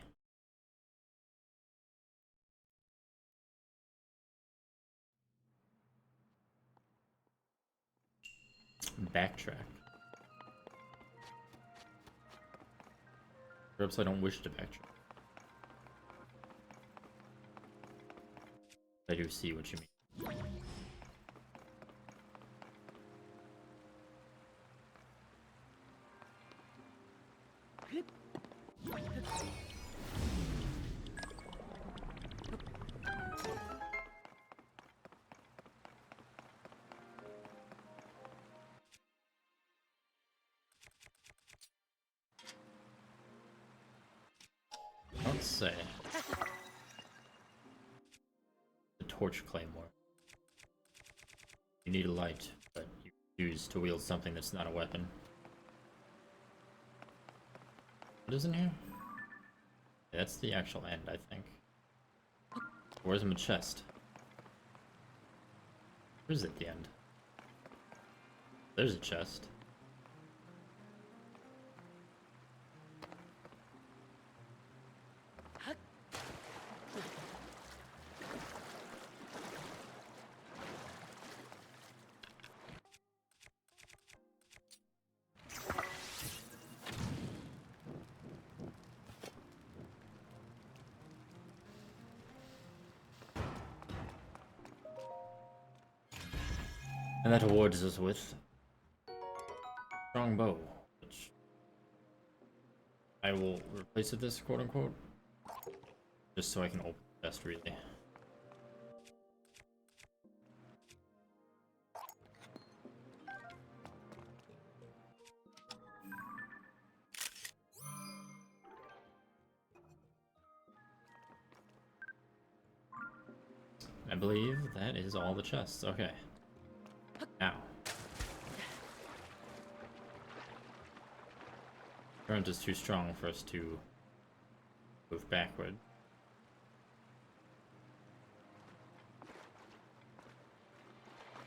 A: Backtrack. Perhaps I don't wish to backtrack. I do see what you mean. Let's say the torch claymore. You need a light, but you use to wield something that's not a weapon. What is in here? Yeah, that's the actual end, I think. Where's my chest? Where's it at the end? There's a chest. And that awards us with strong bow, which I will replace with this, quote unquote, just so I can open the chest really. I believe that is all the chests. Okay. Now. Current is too strong for us to move backward.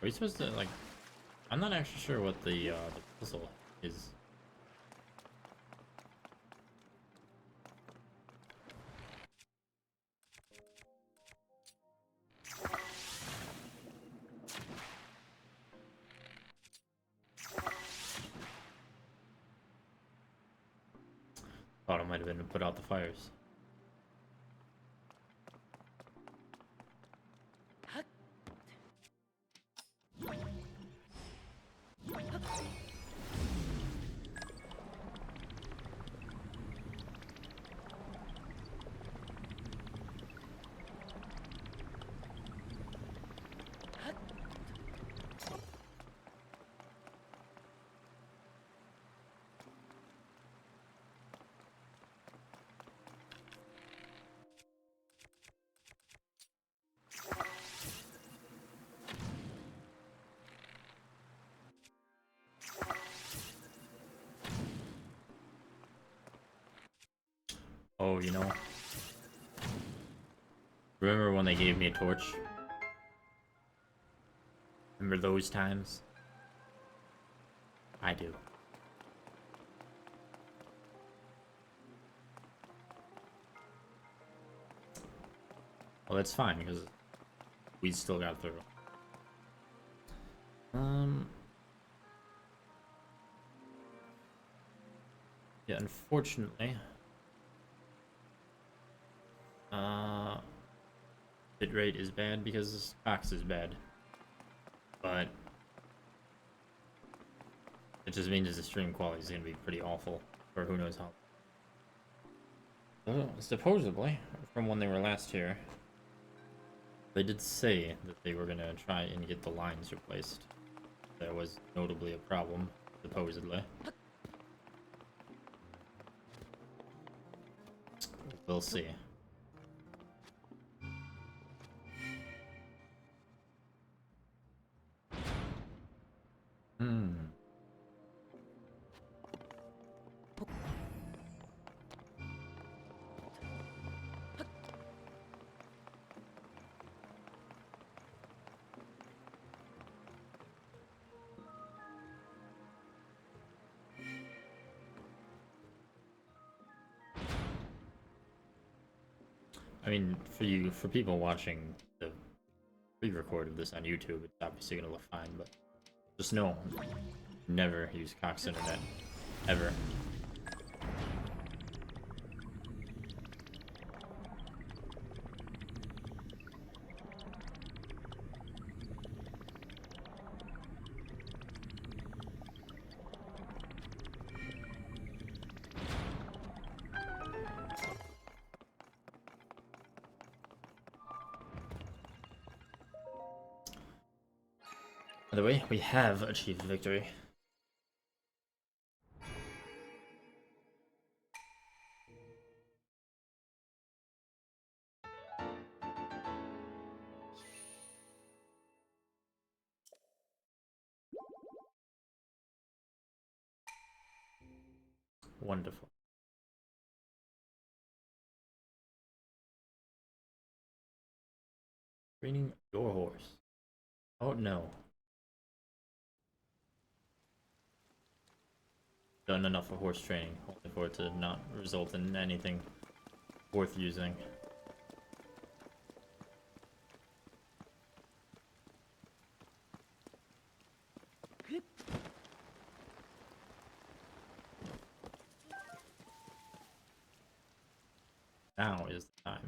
A: Are we supposed to, like... I'm not actually sure what the puzzle is. Thought it might have been to put out the fires. Oh, you know. Remember when they gave me a torch? Remember those times? I do. Well, that's fine, because we still got through. Yeah, unfortunately, bitrate is bad because Cox is bad. But it just means the stream quality is going to be pretty awful for who knows how. Supposedly, from when they were last here, they did say that they were going to try and get the lines replaced. There was notably a problem, supposedly. We'll see. I mean, for people watching the pre-record of this on YouTube, it's obviously gonna look fine, but just know, never use Cox Internet. Ever. By the way, we have achieved victory. Wonderful. Training your horse. Oh no. Done enough for horse training, only for it to not result in anything worth using. Now is the time.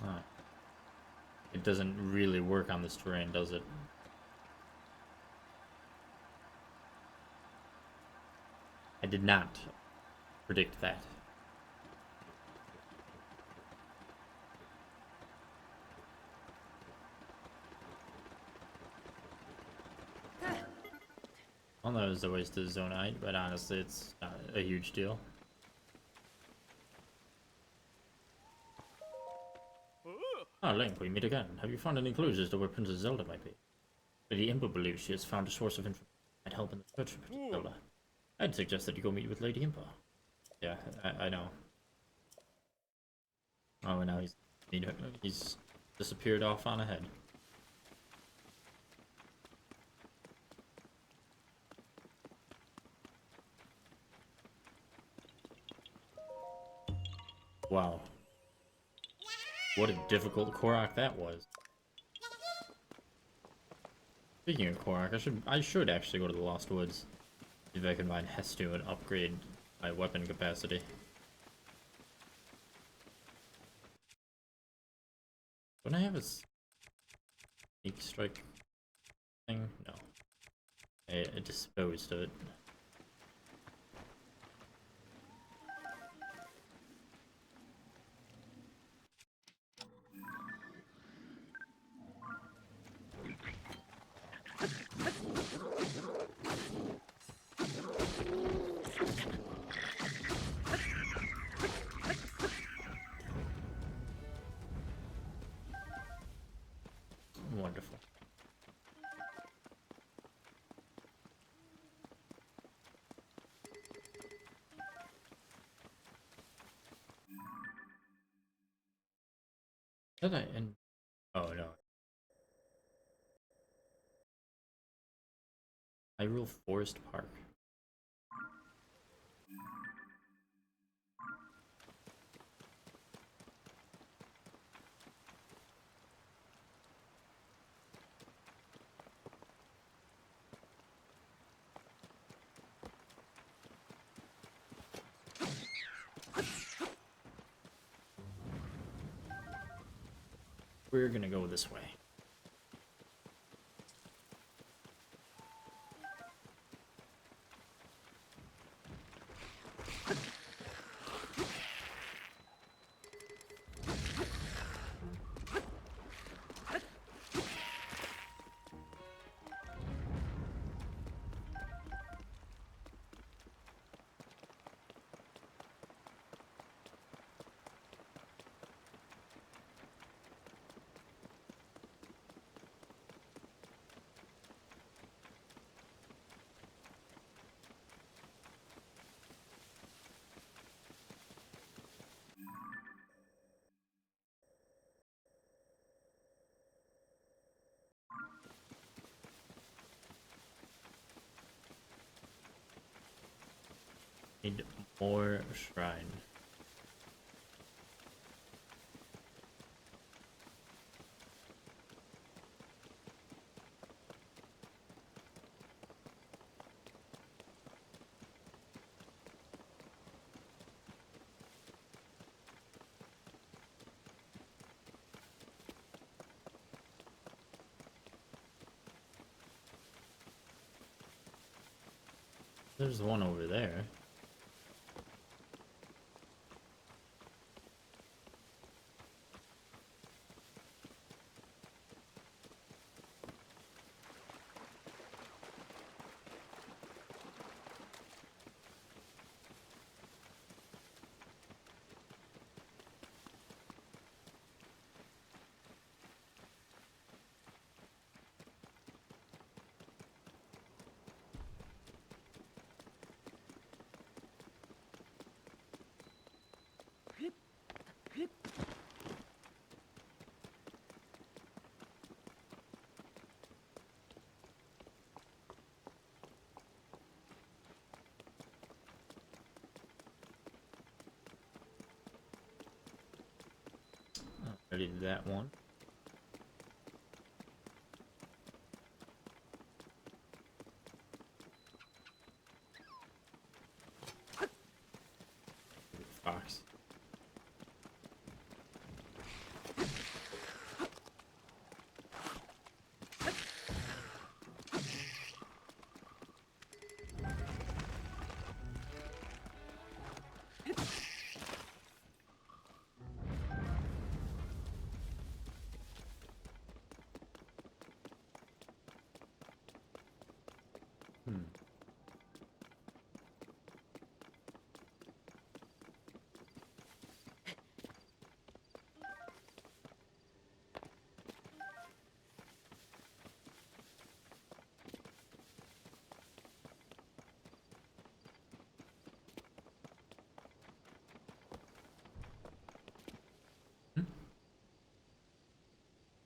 A: Ah. It doesn't really work on this terrain, does it? I did not predict that. Well, that was a waste of zonite, but honestly, it's not a huge deal. Ah, Link, we meet again. Have you found any clues as to where Princess Zelda might be? Lady Impa believes she has found a source of information that might help in the search for Princess Zelda. I'd suggest that you go meet with Lady Impa. Yeah, I know. Oh, and now he's disappeared off on ahead. Wow. What a difficult Korok that was. Speaking of Korok, I should actually go to the Lost Woods. See if I can find Hestu and upgrade my weapon capacity. Don't I have a sneak strike thing? No. I disposed of it. Wonderful. Did I end? Oh no. Hyrule Forest Park. We're gonna go this way. Need more shrine. There's one over there. Already did that one. Fox.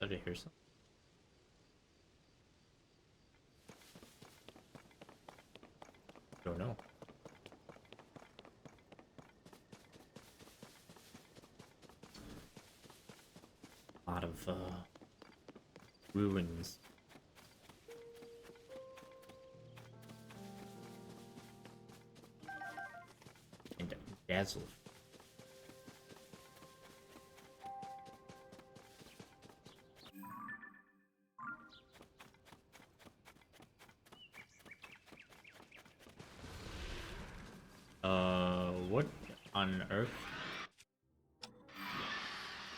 A: Did I hear something? Don't know. A lot of ruins. And dazzle. What on earth?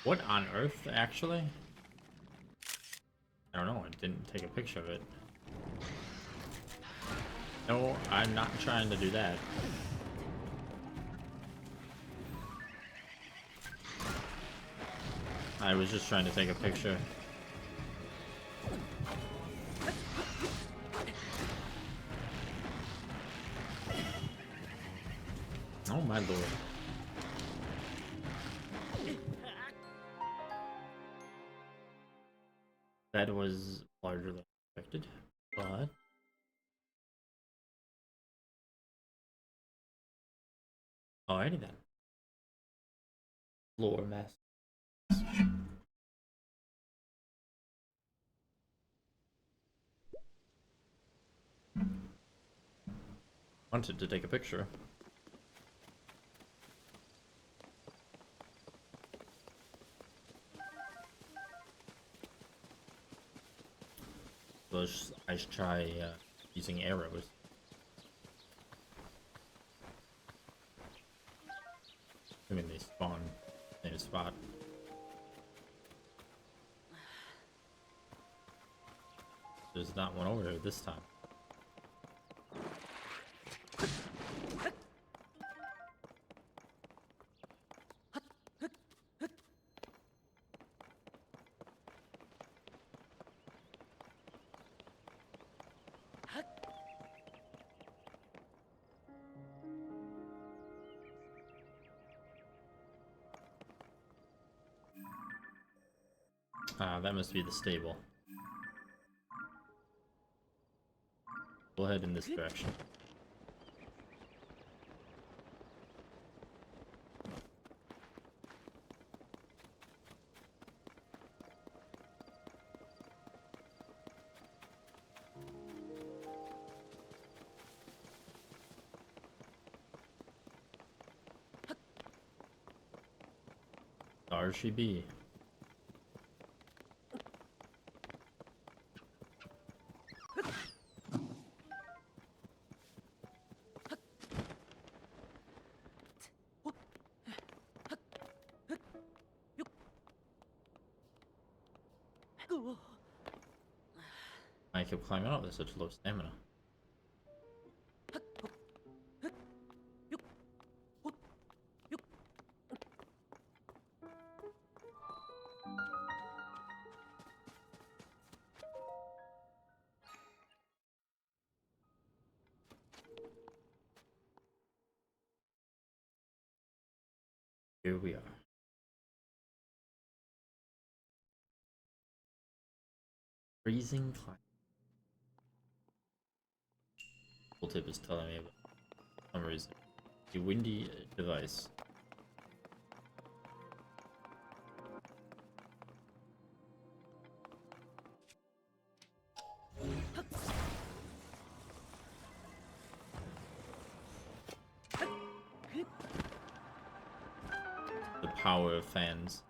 A: What on earth, actually? I don't know, I didn't take a picture of it. No, I'm not trying to do that. I was just trying to take a picture. my lord. That was larger than expected, but alrighty then. Floor mess. Wanted to take a picture. So I should try using arrows. I mean, they spawn in a spot. There's not one over here this time. Ah, that must be the stable. We'll head in this direction. There she be. I kept climbing out with such low stamina. Here we are. Freezing climate. Tip is telling me about some reason. The windy device. The power of fans.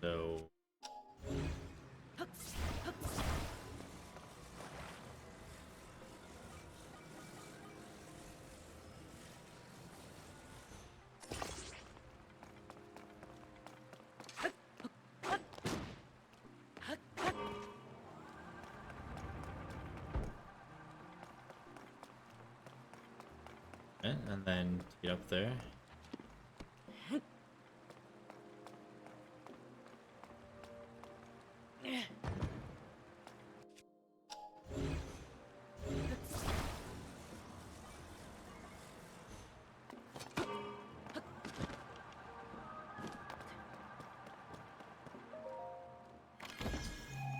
A: So and then to get up there.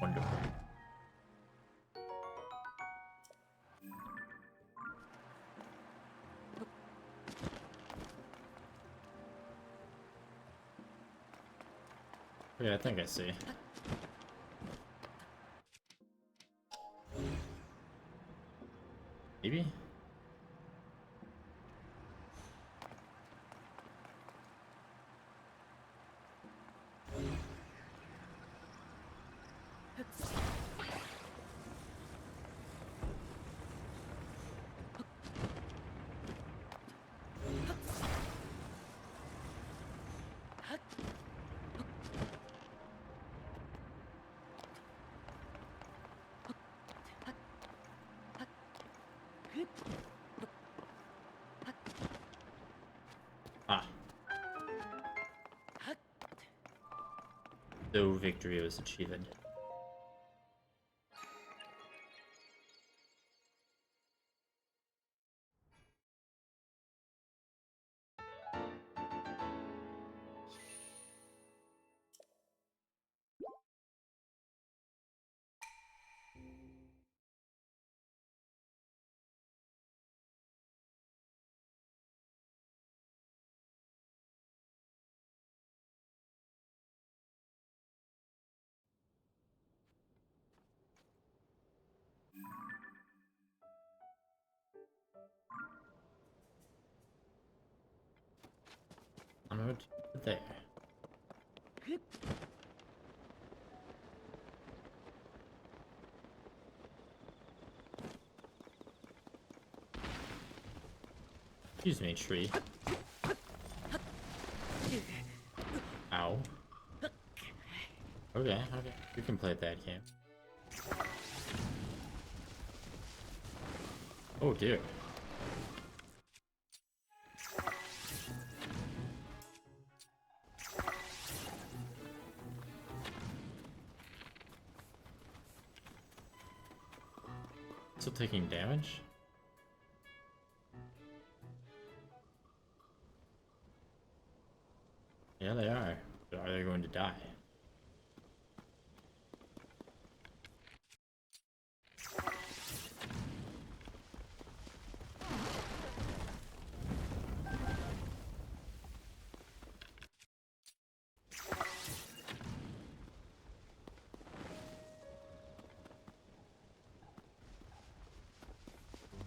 A: Wonderful. Yeah, I think I see. Maybe? Ah. So victory was achieved. Onward to there. Excuse me, tree. Ow. Okay, okay. You can play that game. Oh dear. Still taking damage? Yeah, they are. But are they going to die?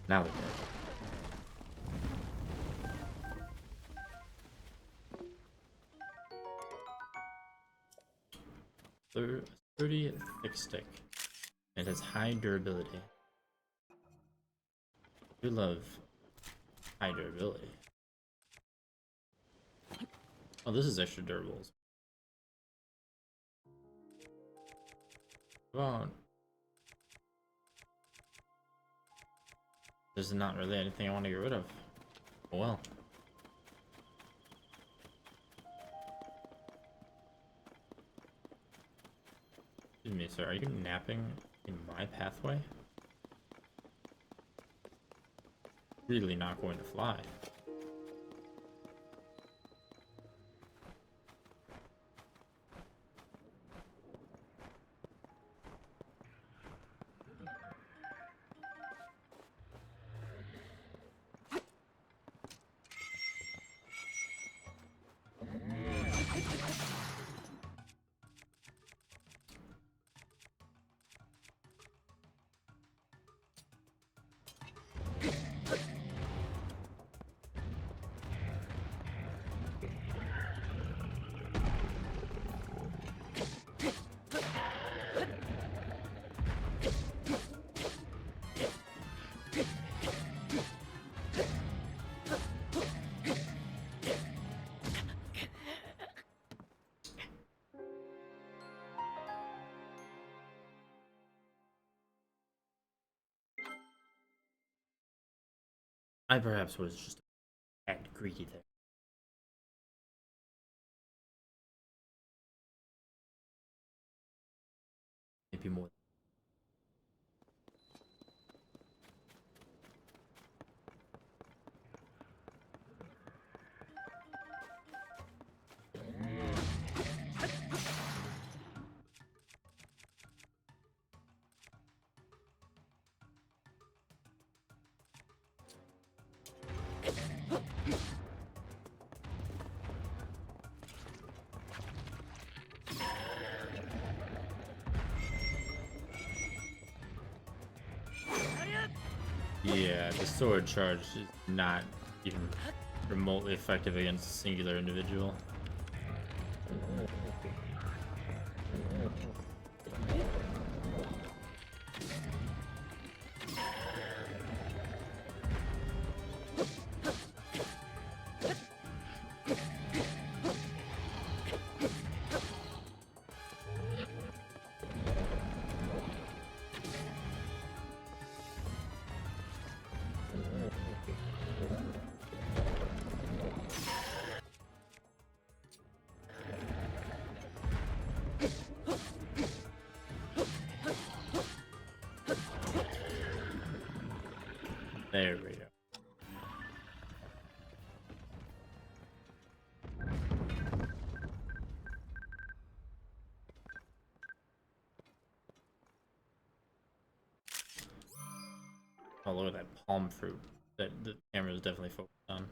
A: Now they're dead. 30 thick stick. It has high durability. We love high durability. Oh, this is extra durable. Well, there's not really anything I want to get rid of. Oh well. Excuse me, sir. Are you napping in my pathway? Really not going to fly. I perhaps was just a tad greedy there. Maybe more. Yeah, the sword charge is not even remotely effective against a singular individual. There we go. Oh, look at that palm fruit that the camera is definitely focused on.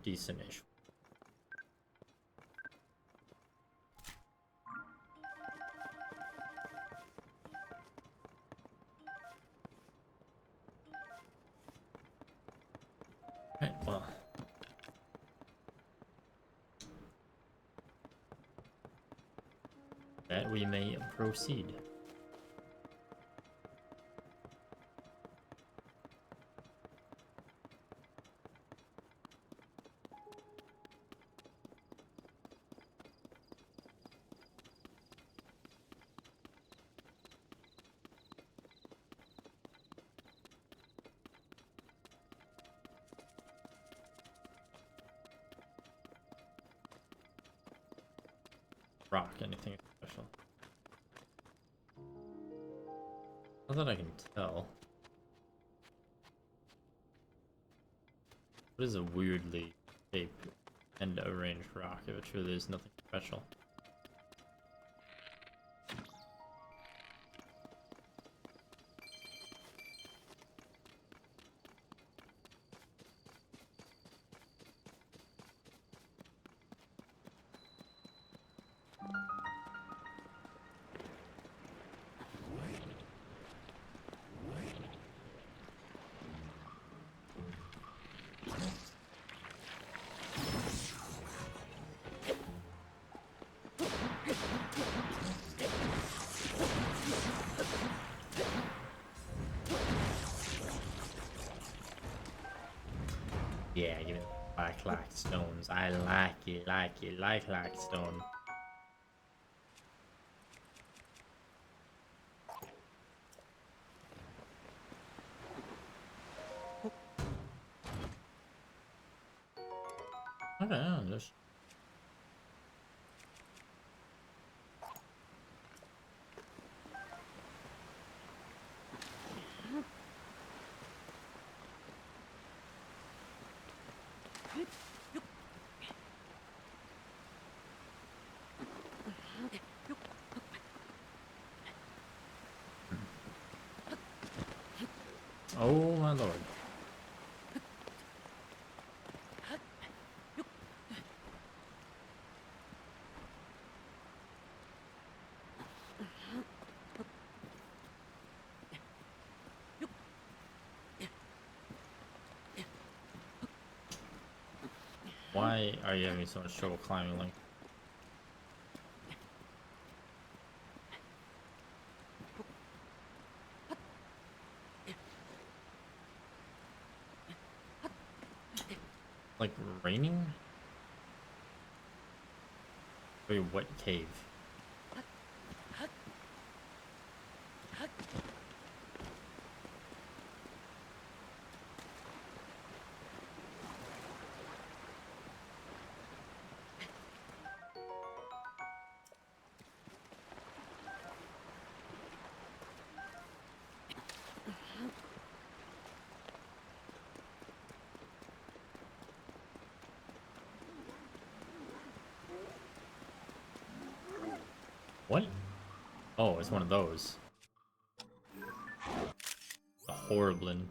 A: Decent-ish. Right, well. That we may proceed. Rock, anything special? Not that I can tell. What is a weirdly shaped and arranged rock if it truly is nothing special? Yeah, give me like stones. I like it, like stone. Okay, yeah, just oh my lord. Why are you having so much trouble climbing, Link? Like raining? Wait, what cave? What? Oh, it's one of those. A Horriblin.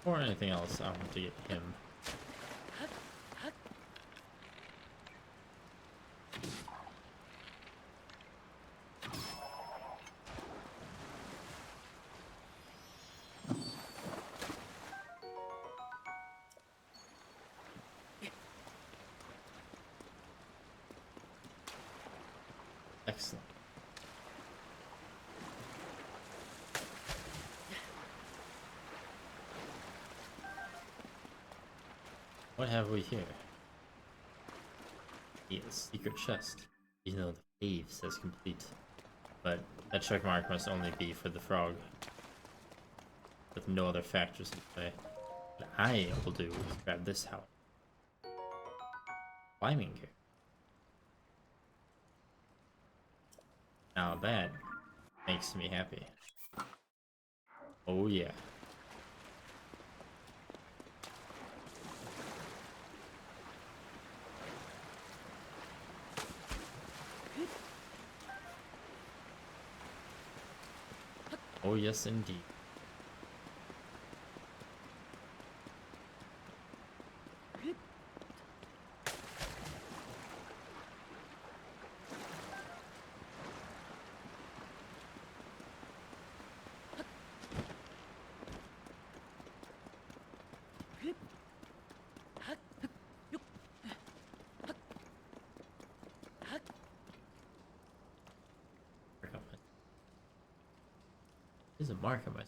A: Or anything else, I want to get him. Excellent. What have we here? A secret chest. You know, the cave says complete. But that check mark must only be for the frog. With no other factors in play. What I will do is grab this house. Climbing gear. Now that makes me happy. Oh yeah. Oh yes indeed. There's a mark on my.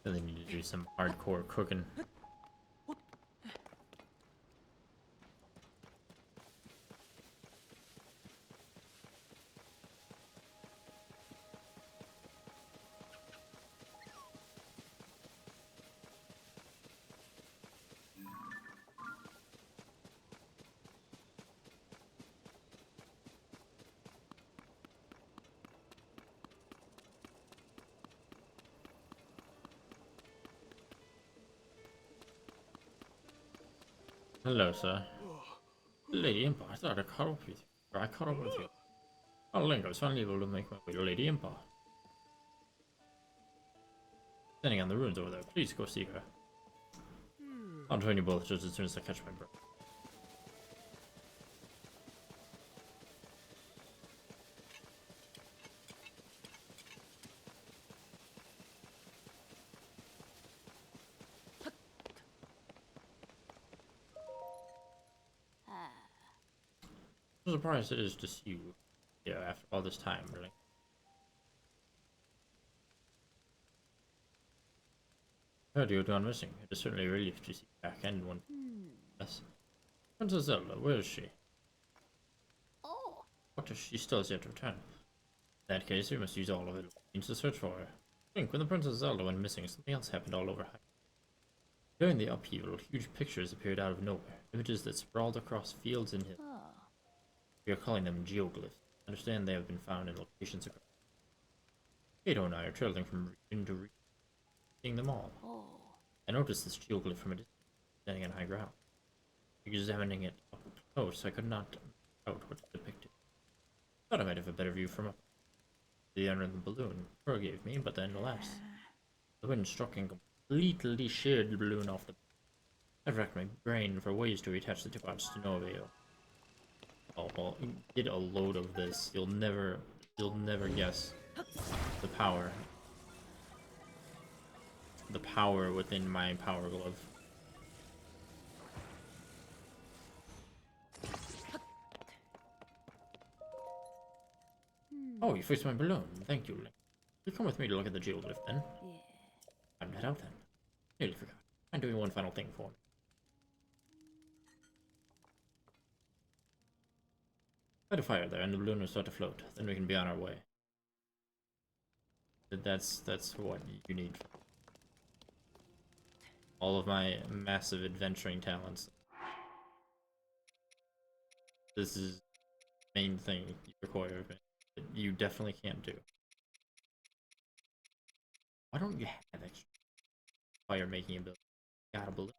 A: Really need to do some hardcore cooking. Hello, sir. Lady Impa, I thought I caught up with you. Or I caught up with you. Oh, Link, I was finally able to make my way to Lady Impa. Standing on the ruins over there. Please go see her. I'll join you both just as soon as I catch my breath. I'm surprised it is just you. Yeah, after all this time, really. I heard you had gone missing. It is certainly a relief to see you back and one. Yes. Princess Zelda, where is she?
B: Oh.
A: What if she still has yet to return? In that case, we must use all of it means to search for her. Think, when the Princess Zelda went missing, something else happened all over Hyrule. During the upheaval, huge pictures appeared out of nowhere, images that sprawled across fields and hills. We are calling them geoglyphs. I understand they have been found in locations across. Kato and I are traveling from region to region, seeing them all. I noticed this geoglyph from a distance, standing on high ground. Examining it up close, I could not make out what it depicted. Thought I might have a better view from up. The owner of the balloon Pearl gave me, but then, alas, the wind struck and completely sheared the balloon off the. I've racked my brain for ways to attach the two parts to no avail. Oh, well, get a load of this. You'll never guess the power. The power within my power glove. Oh, you fixed my balloon. Thank you, Link. You come with me to look at the geoglyph, then?
D: Yeah.
A: I'm head out, then. Nearly forgot. I'm doing one final thing for me. Light a fire there, and the balloon will start to float. Then we can be on our way. That's what you need. All of my massive adventuring talents. This is the main thing you require of me. That you definitely can't do. Why don't you have extra fire making ability? Got a balloon.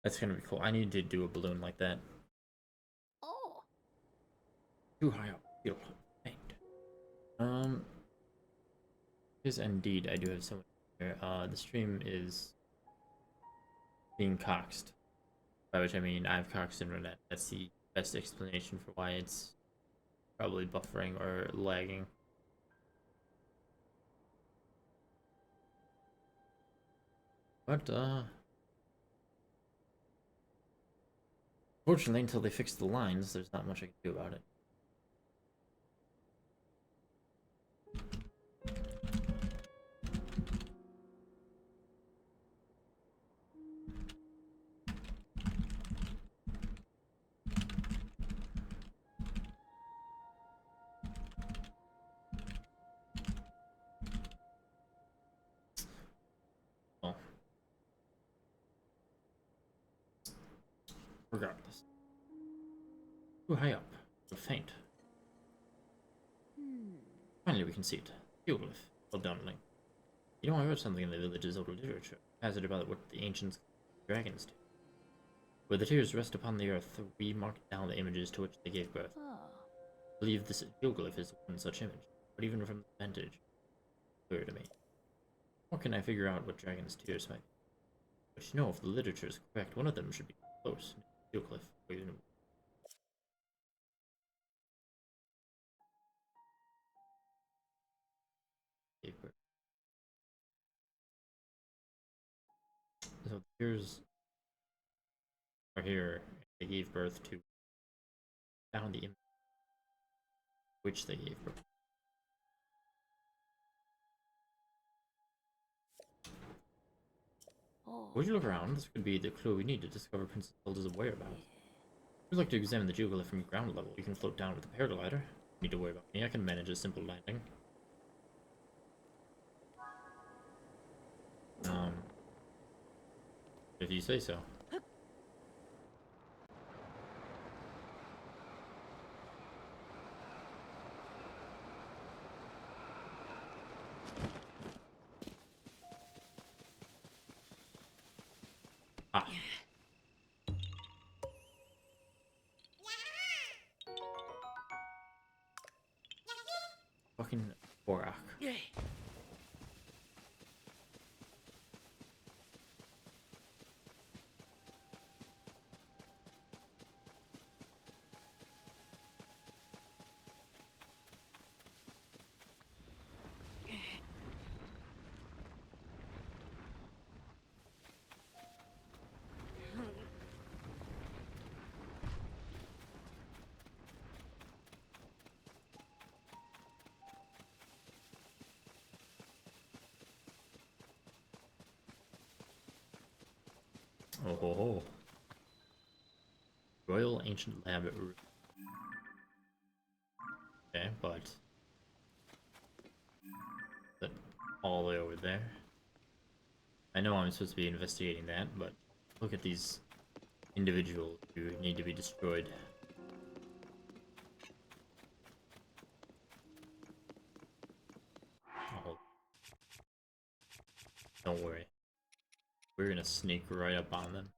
A: That's gonna be cool. I need to do a balloon like that.
B: Oh.
A: Too high up. Feel faint. Yes, indeed, I do have someone here. The stream is being coxed. By which I mean I've coxed internet. That's the best explanation for why it's probably buffering or lagging. But, fortunately, until they fix the lines, there's not much I can do about it. Well, regardless. Too high up. Too faint. Finally, we can see it. Geoglyph. Well done, Link. You know, I read something in the village's old literature. It has it about what the ancients called dragons do. Where the tears rest upon the earth, we mark down the images to which they gave birth.
B: Oh.
A: I believe this geoglyph is one such image, but even from the vantage, it's clear to me. What can I figure out what dragon's tears might be? But you know, if the literature is correct, one of them should be close. Geoglyph, or even gave birth. So the tears are here. They gave birth to down the image which they gave birth.
B: Oh.
A: Would you look around? This could be the clue we need to discover Princess Zelda's whereabouts. If you'd like to examine the geoglyph from ground level, you can float down with a paraglider. You need to worry about me. I can manage a simple landing. If you say so. Ah. Fucking Borak. Oh ho ho. Royal Ancient Lab. Okay, but that all the way over there. I know I'm supposed to be investigating that, but look at these individuals who need to be destroyed. Oh, don't worry. We're gonna sneak right up on them.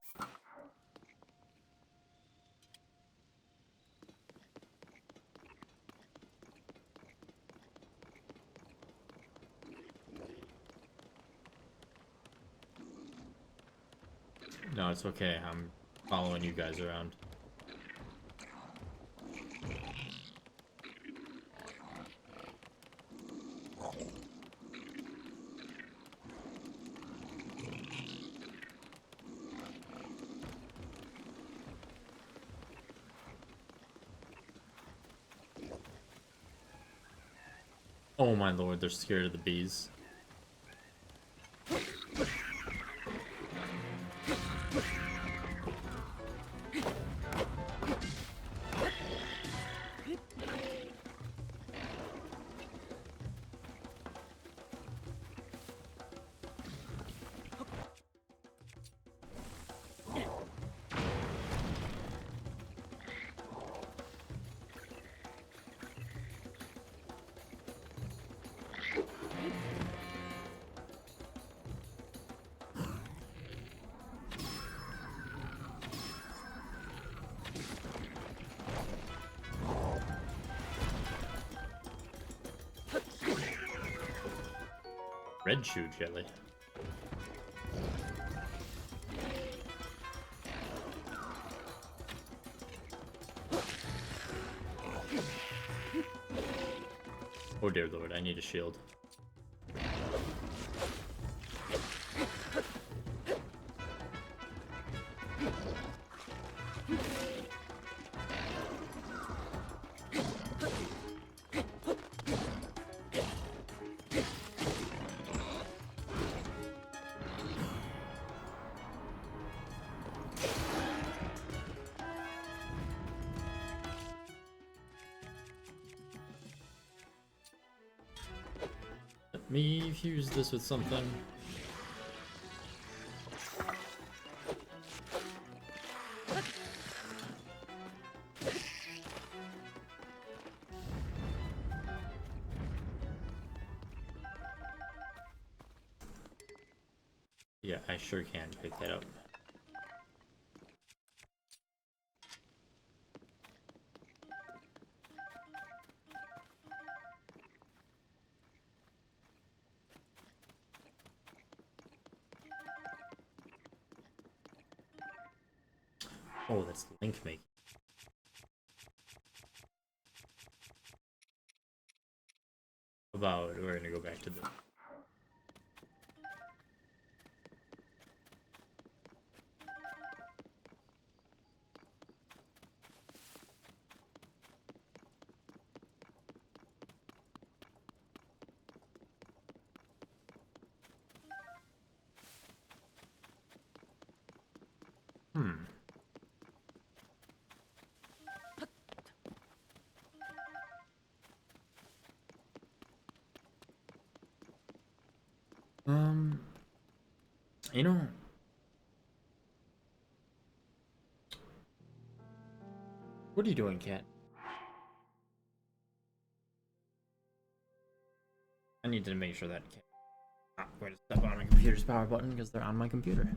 A: No, it's okay. I'm following you guys around. Oh my lord, they're scared of the bees. Red shoe jelly. Oh dear lord, I need a shield. Let me fuse this with something. Yeah, I sure can pick that up. Oh, that's link making. About we're gonna go back to the you know, what are you doing, cat? I need to make sure that cat not going to step on my computer's power button because they're on my computer.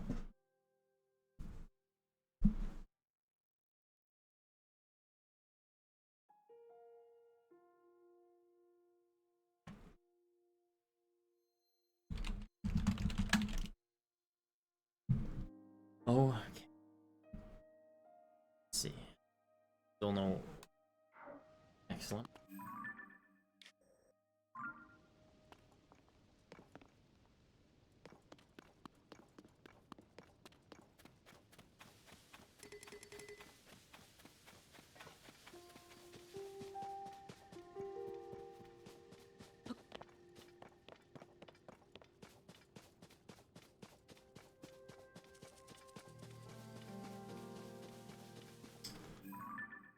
A: Oh, okay. Let's see. Still no. Excellent.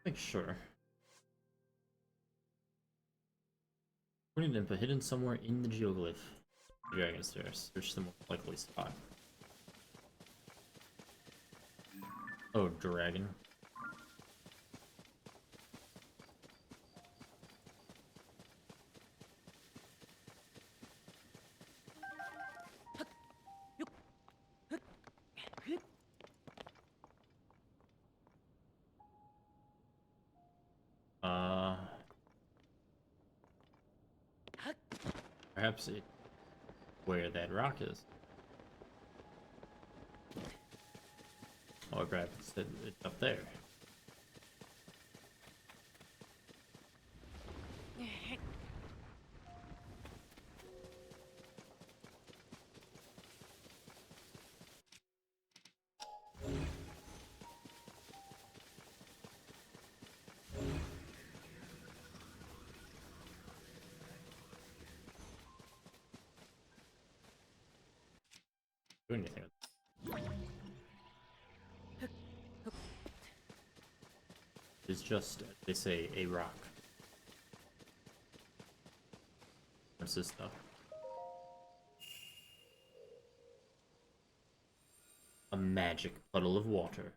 A: Make sure. Putting an input hidden somewhere in the geoglyph. Dragon stairs. Search the most likely spot. Oh, dragon. Perhaps it where that rock is. Or perhaps it's up there. Do anything. It's just, they say, a rock. What's this stuff? A magic puddle of water.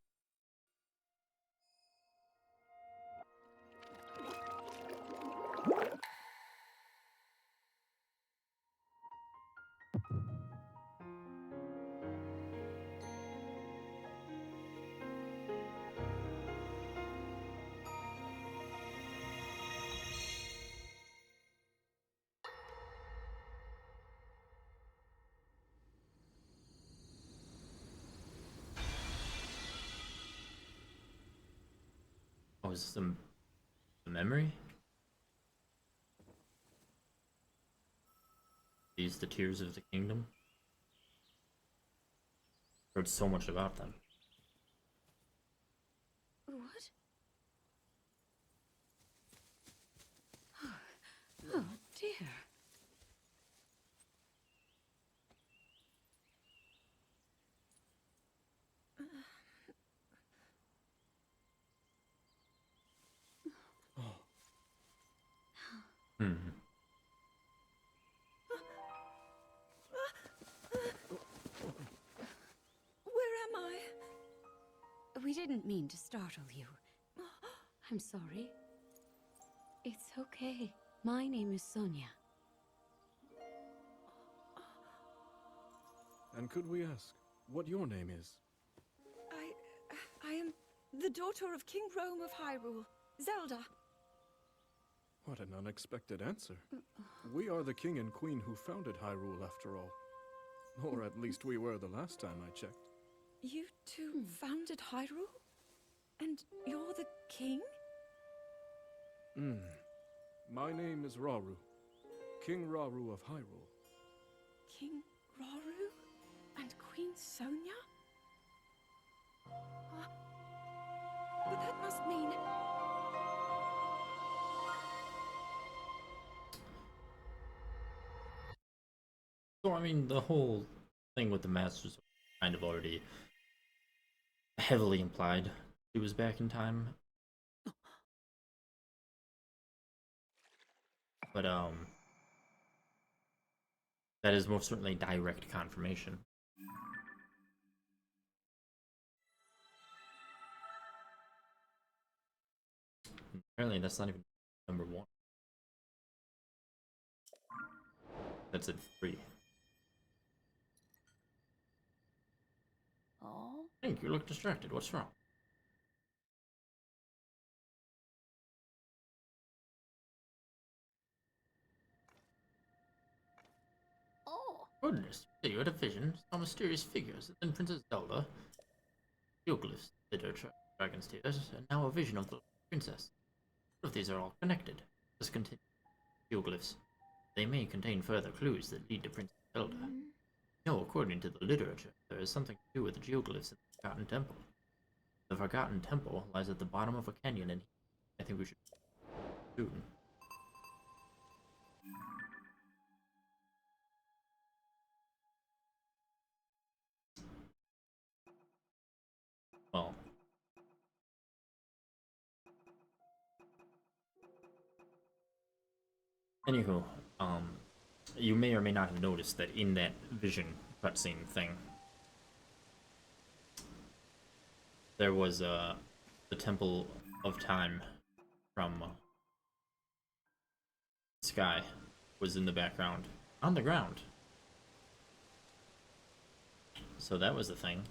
A: was the memory? These the tears of the kingdom? Heard so much about them.
B: What? Oh dear.
A: Hmm.
C: Where am I?
B: We didn't mean to startle you. I'm sorry. It's okay. My name is Sonia.
D: And could we ask what your name is?
C: I am the daughter of King Rome of Hyrule, Zelda.
D: What an unexpected answer. We are the king and queen who founded Hyrule, after all. Or at least we were the last time I checked.
C: You two founded Hyrule? And you're the king?
D: My name is Rauru, King Rauru of Hyrule.
C: King Rauru? And Queen Sonia? But that must mean...
A: So I mean, the whole thing with the Masters was kind of already heavily implied. He was back in time. But that is most certainly direct confirmation. Apparently that's not even number 1. That's at 3.
B: Oh?
A: Hank, you look distracted. What's wrong?
B: Oh!
A: Goodness, you had a vision, saw mysterious figures, and then Princess Zelda, geoglyphs, literature, dragon's tears, and now a vision of the princess. What if these are all connected? Just continue. Geoglyphs. They may contain further clues that lead to Princess Zelda. No, according to the literature, there is something to do with the geoglyphs in the Forgotten Temple. The Forgotten Temple lies at the bottom of a canyon, and I think we should soon. Well, anywho, you may or may not have noticed that in that vision cutscene thing, there was the Temple of Time from Sky was in the background on the ground. So that was the thing.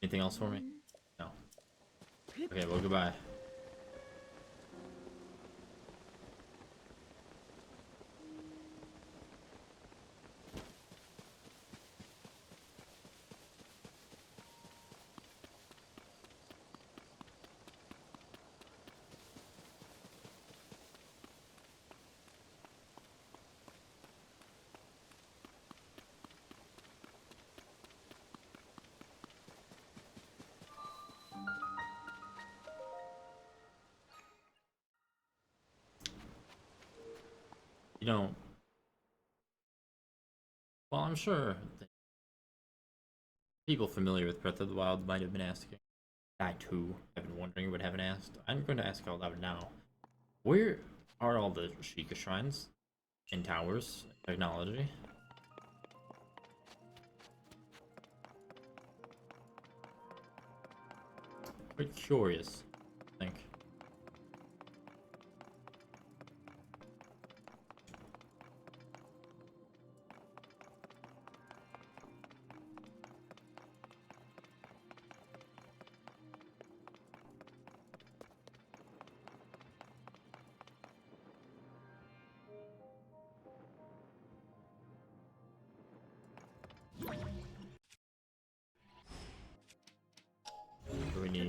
A: Anything else for me? No. Okay, well, goodbye. You know, well, I'm sure that people familiar with Breath of the Wild might have been asking. I too have been wondering but haven't asked. I'm going to ask out loud now. Where are all the Sheikah shrines and towers and technology? Quite curious, I think.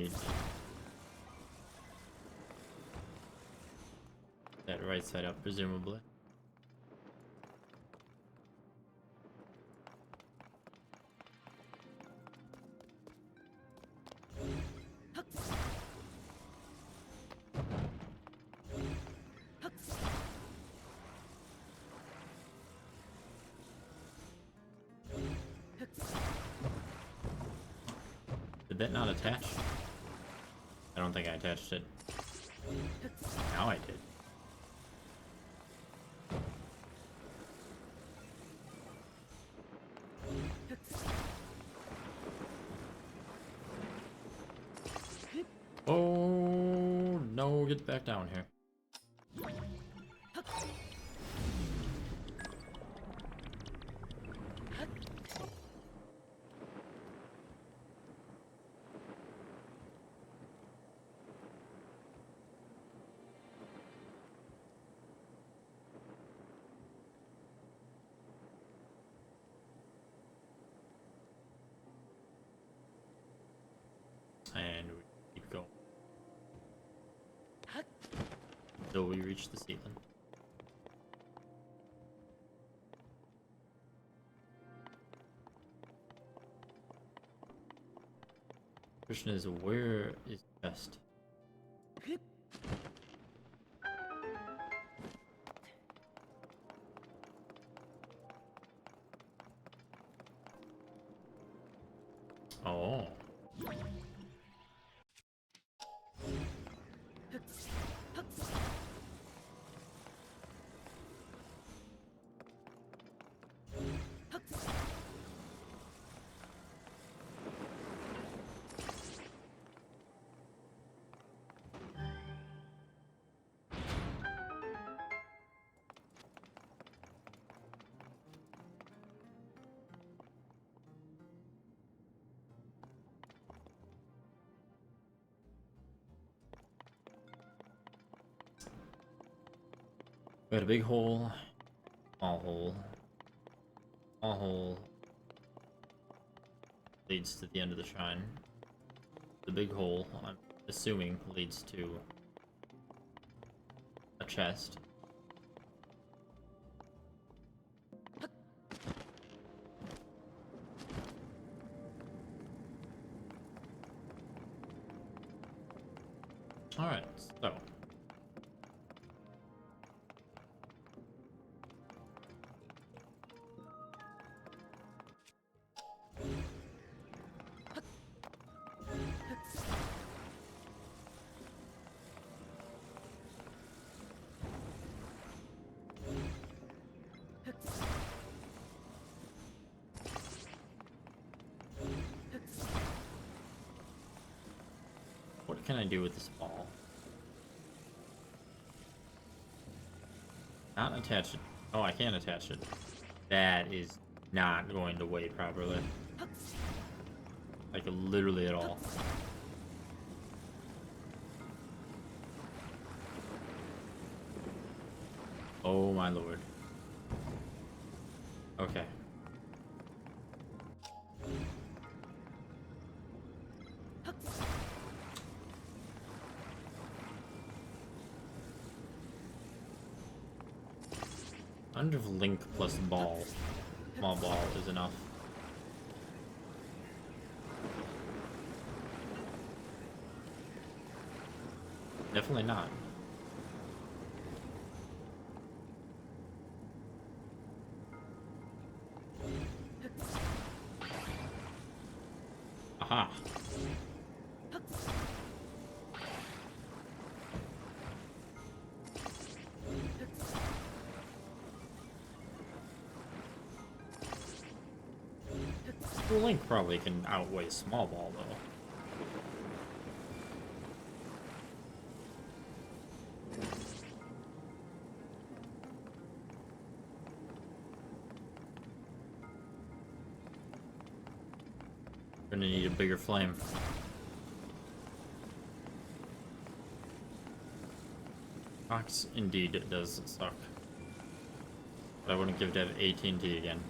A: need that right side up, presumably. Did that not attach? I don't think I attached it. Now I did. Oh no, get back down here. And we keep going until we reach the ceiling. Question is, where is the chest? Oh. We got a big hole, small hole, small hole leads to the end of the shrine. The big hole, I'm assuming, leads to a chest. Alright, so. What can I do with this ball? Not attach it. Oh, I can attach it. That is not going to weigh properly. Like, literally at all. Oh my lord. Okay. Under link plus ball. Small ball is enough. Definitely not. Aha. Link probably can outweigh small ball though. Gonna need a bigger flame. Fox indeed does suck. But I wouldn't give Dev AT&T again.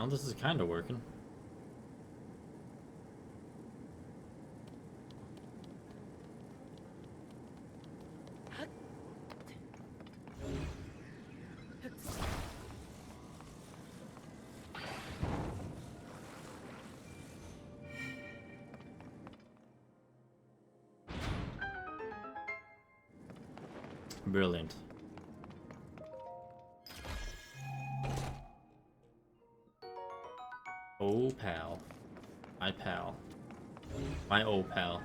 A: Well, this is kind of working. Brilliant. Oh, pal. My pal. My old pal.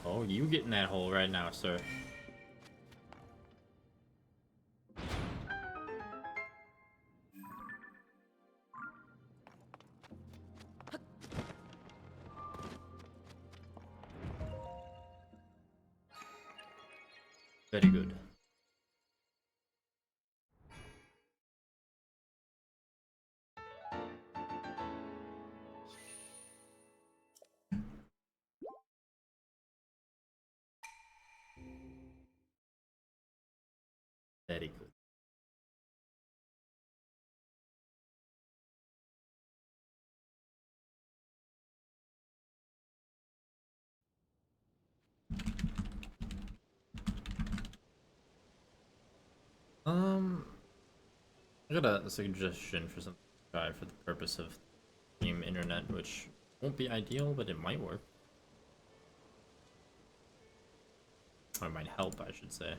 A: Oh, you get in that hole right now, sir. Very good. Very good. I got a suggestion for something to try for the purpose of game internet, which won't be ideal, but it might work. Or it might help, I should say.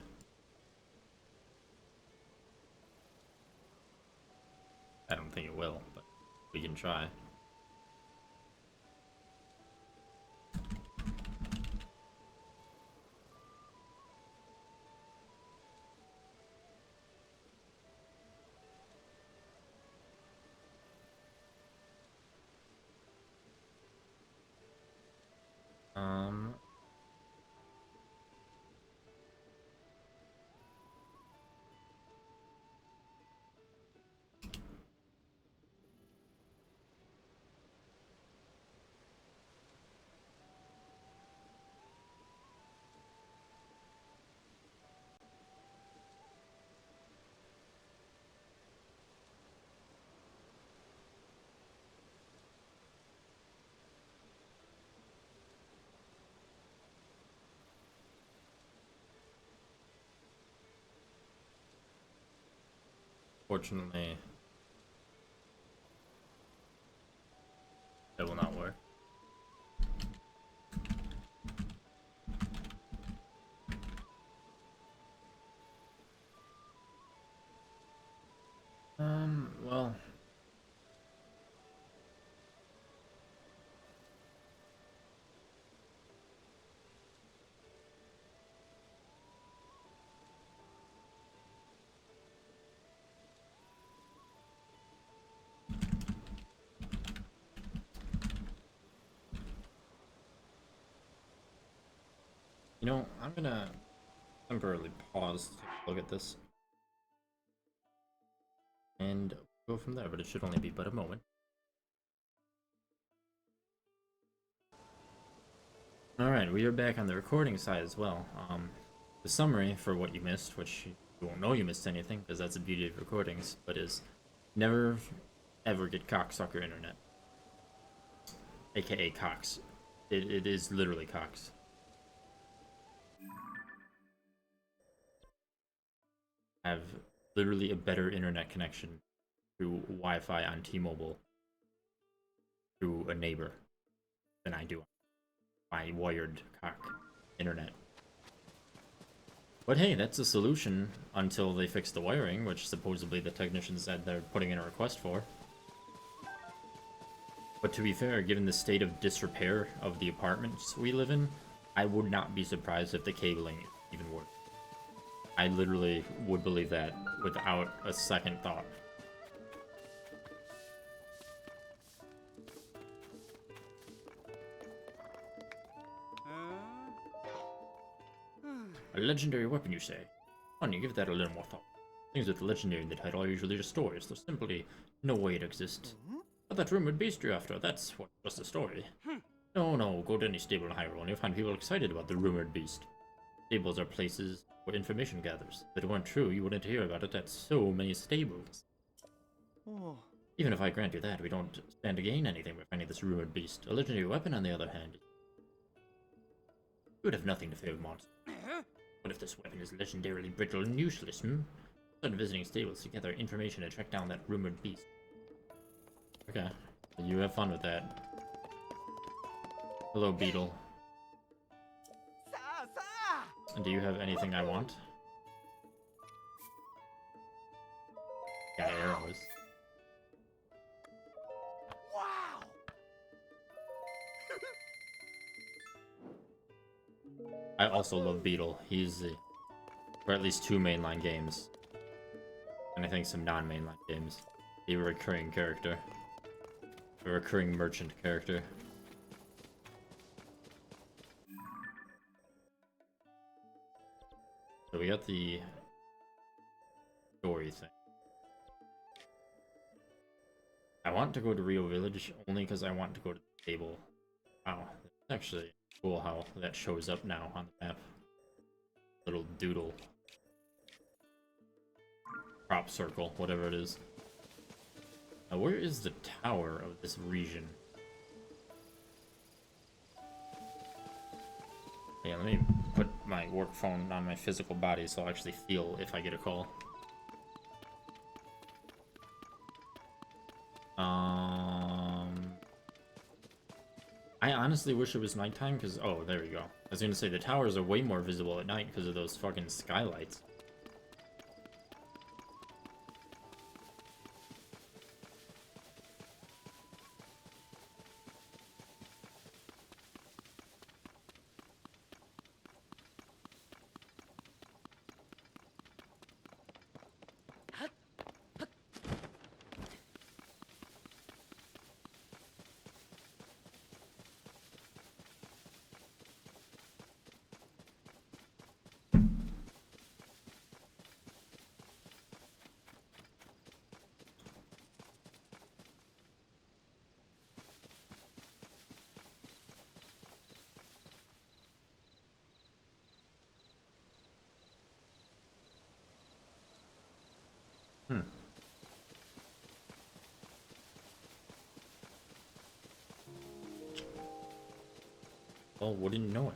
A: I don't think it will, but we can try. Um, Fortunately, that will not work. Well, you know, I'm gonna temporarily pause to take a look at this and go from there, but it should only be but a moment. Alright, we are back on the recording side as well. The summary for what you missed, which you won't know you missed anything, because that's the beauty of recordings, but is never ever get cocksucker internet. AKA Cox. It is literally Cox. Have literally a better internet connection through Wi-Fi on T-Mobile through a neighbor than I do on my wired cock internet. But hey, that's a solution until they fix the wiring, which supposedly the technicians said they're putting in a request for. But to be fair, given the state of disrepair of the apartments we live in, I would not be surprised if the cabling even worked. I literally would believe that without a second thought. A legendary weapon, you say? Why don't you give that a little more thought? Things with legendary in the title are usually just stories. There's simply no way it exists. But that rumored beast you're after, that's what, just a story. No, go to any stable in Hyrule and you'll find people excited about the rumored beast. Stables are places where information gathers. If it weren't true, you wouldn't hear about it at so many stables.
E: Oh.
A: Even if I grant you that, we don't stand to gain anything by finding this rumored beast. A legendary weapon, on the other hand, you would have nothing to fear with monsters. What if this weapon is legendarily brittle and useless, Start visiting stables to gather information and track down that rumored beast. Okay, you have fun with that. Hello, Beetle. And do you have anything I want? Got arrows.
E: Wow.
A: I also love Beetle. He's for at least 2 mainline games. And I think some non-mainline games. A recurring character. A recurring merchant character. So we got the story thing. I want to go to Rio Village only because I want to go to the stable. Wow, it's actually cool how that shows up now on the map. Little doodle. Crop circle, whatever it is. Now, where is the tower of this region? Yeah, let me put my work phone on my physical body so I'll actually feel if I get a call. I honestly wish it was nighttime because, oh, there we go. I was gonna say the towers are way more visible at night because of those fucking skylights. Oh, wouldn't know it.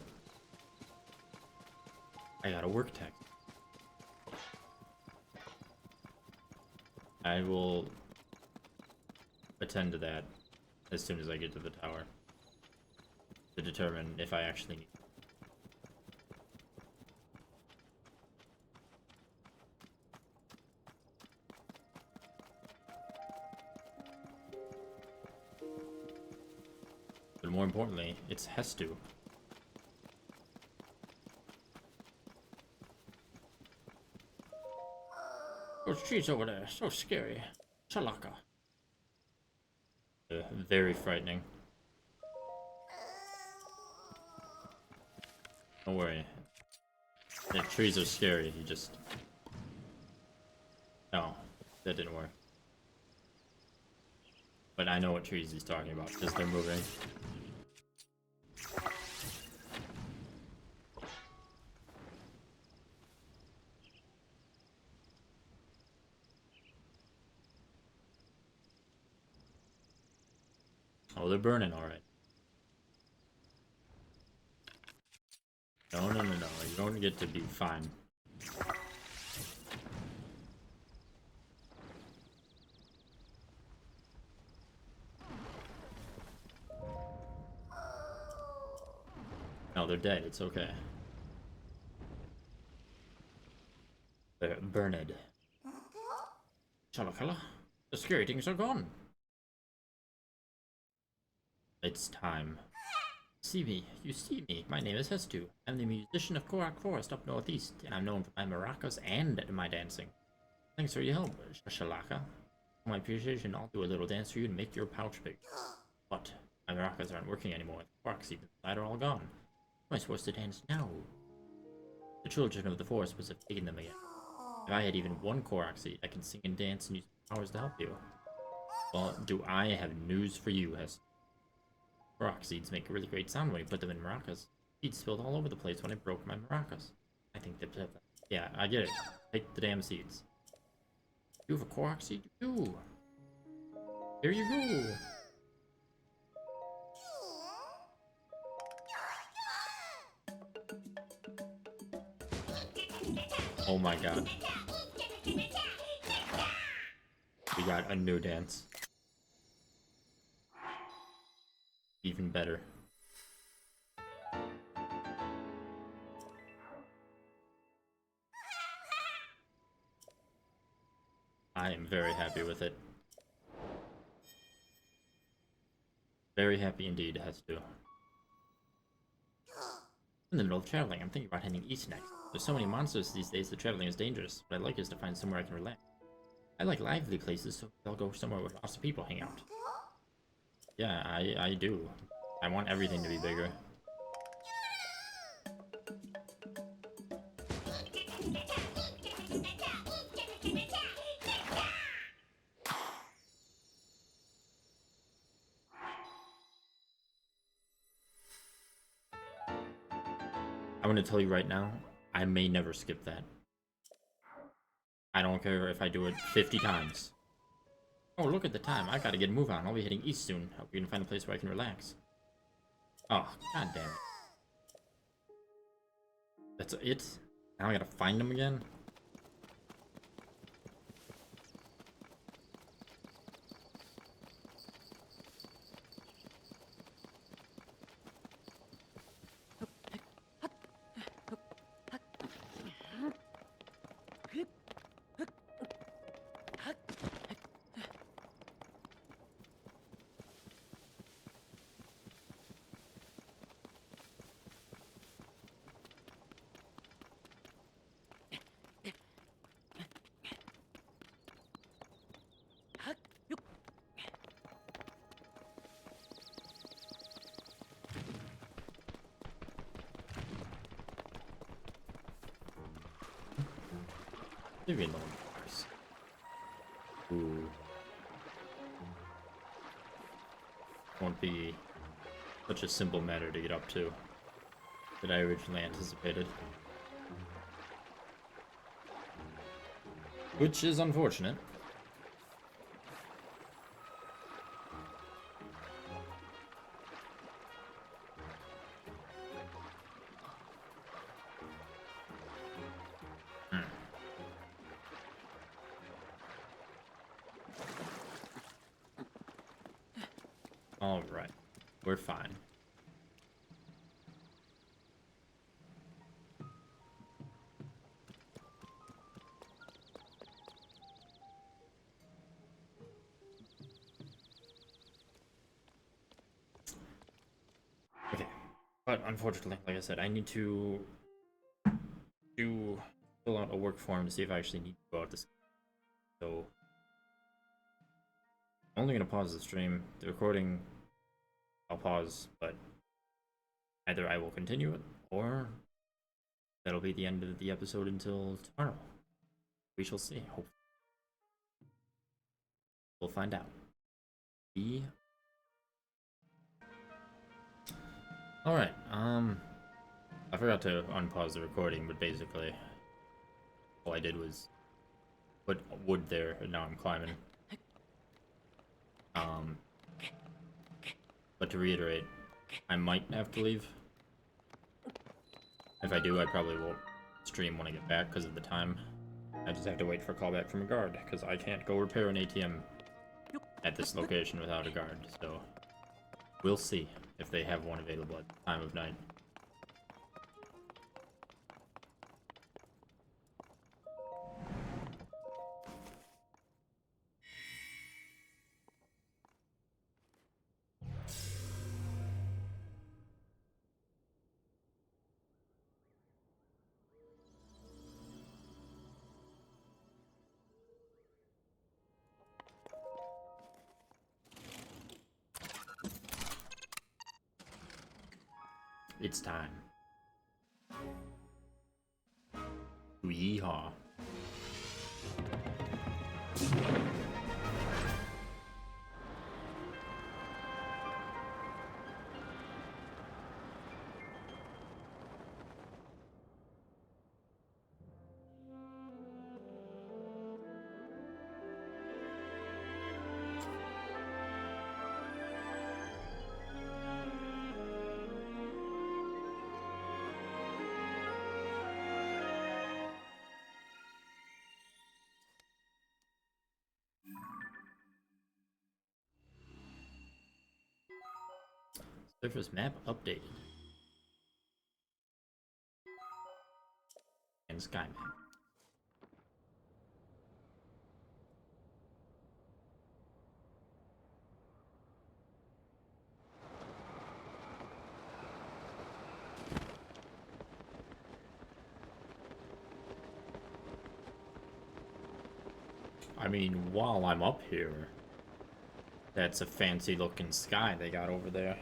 A: I got a work tech. I will attend to that as soon as I get to the tower to determine if I actually need. But more importantly, it's Hestu. Those trees over there, so scary. Chalaka. Very frightening. Don't worry. The trees are scary, you just... No, that didn't work. But I know what trees he's talking about, because they're moving. Oh, they're burning alright. No, you don't get to be fine. No, they're dead, it's okay. They're burned. Chalakala, the scary things are gone. It's time. You see me. My name is Hestu. I'm the musician of Korak Forest up northeast, and I'm known for my maracas and my dancing. Thanks for your help, Shashalaka. For my appreciation, I'll do a little dance for you to make your pouch big. But my maracas aren't working anymore. The Korak seeds inside are all gone. How am I supposed to dance now? The children of the forest must have taken them again. If I had even one Korak seed, I can sing and dance and use my powers to help you. Well, do I have news for you, Hestu? Rock seeds make a really great sound when you put them in maracas. Seeds spilled all over the place when I broke my maracas. I think they yeah, I get it. Take the damn seeds. You have a Korok seed? You do. Here you go. Oh my god. We got a new dance. Even better. I am very happy with it. Very happy indeed, it has to. In the middle of traveling, I'm thinking about heading east next. There's so many monsters these days that traveling is dangerous. What I'd like is to find somewhere I can relax. I like lively places, so I'll go somewhere where lots of people hang out. Yeah, I do. I want everything to be bigger. I'm gonna tell you right now, I may never skip that. I don't care if I do it 50 times. Oh, look at the time. I gotta get a move on. I'll be heading east soon. Hope we can find a place where I can relax. Oh, god damn it. That's it? Now I gotta find them again? Maybe in the universe. Ooh. Won't be such a simple matter to get up to that I originally anticipated. Which is unfortunate. Alright, we're fine. Okay, but unfortunately, like I said, I need to fill out a work form to see if I actually need to go out this. So I'm only gonna pause the stream. The recording, I'll pause, but either I will continue it or that'll be the end of the episode until tomorrow. We shall see. Hope we'll find out. Alright, I forgot to unpause the recording, but basically all I did was put wood there and now I'm climbing. But to reiterate, I might have to leave. If I do, I probably won't stream when I get back because of the time. I just have to wait for a call back from a guard because I can't go repair an ATM at this location without a guard, so we'll see if they have one available at the time of night. It's time. Yeehaw. Surface map updated. And sky map. I mean, while I'm up here, that's a fancy looking sky they got over there.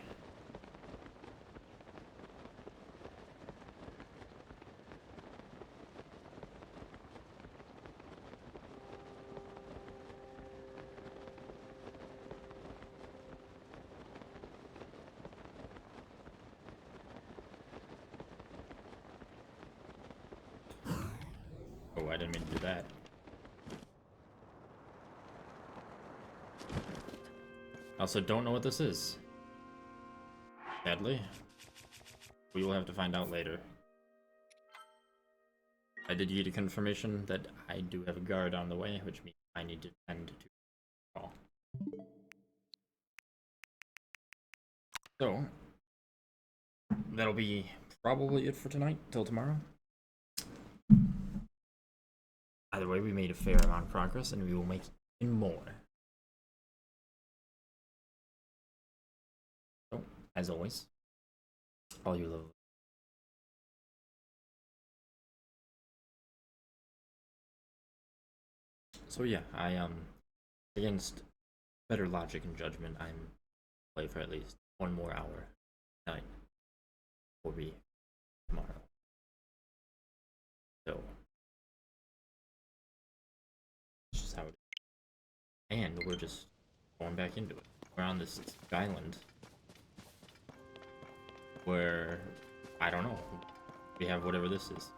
A: Oh, I didn't mean to do that. I also don't know what this is. Sadly. We will have to find out later. I did get a confirmation that I do have a guard on the way, which means I need to tend to call. So, that'll be probably it for tonight, till tomorrow. Either way, we made a fair amount of progress, and we will make even more. So, as always, all you love. So yeah, against better logic and judgment, I'm play for at least 1 more hour tonight, or be tomorrow. So, that's just how it is. And we're just going back into it. We're on this island where, I don't know, we have whatever this is.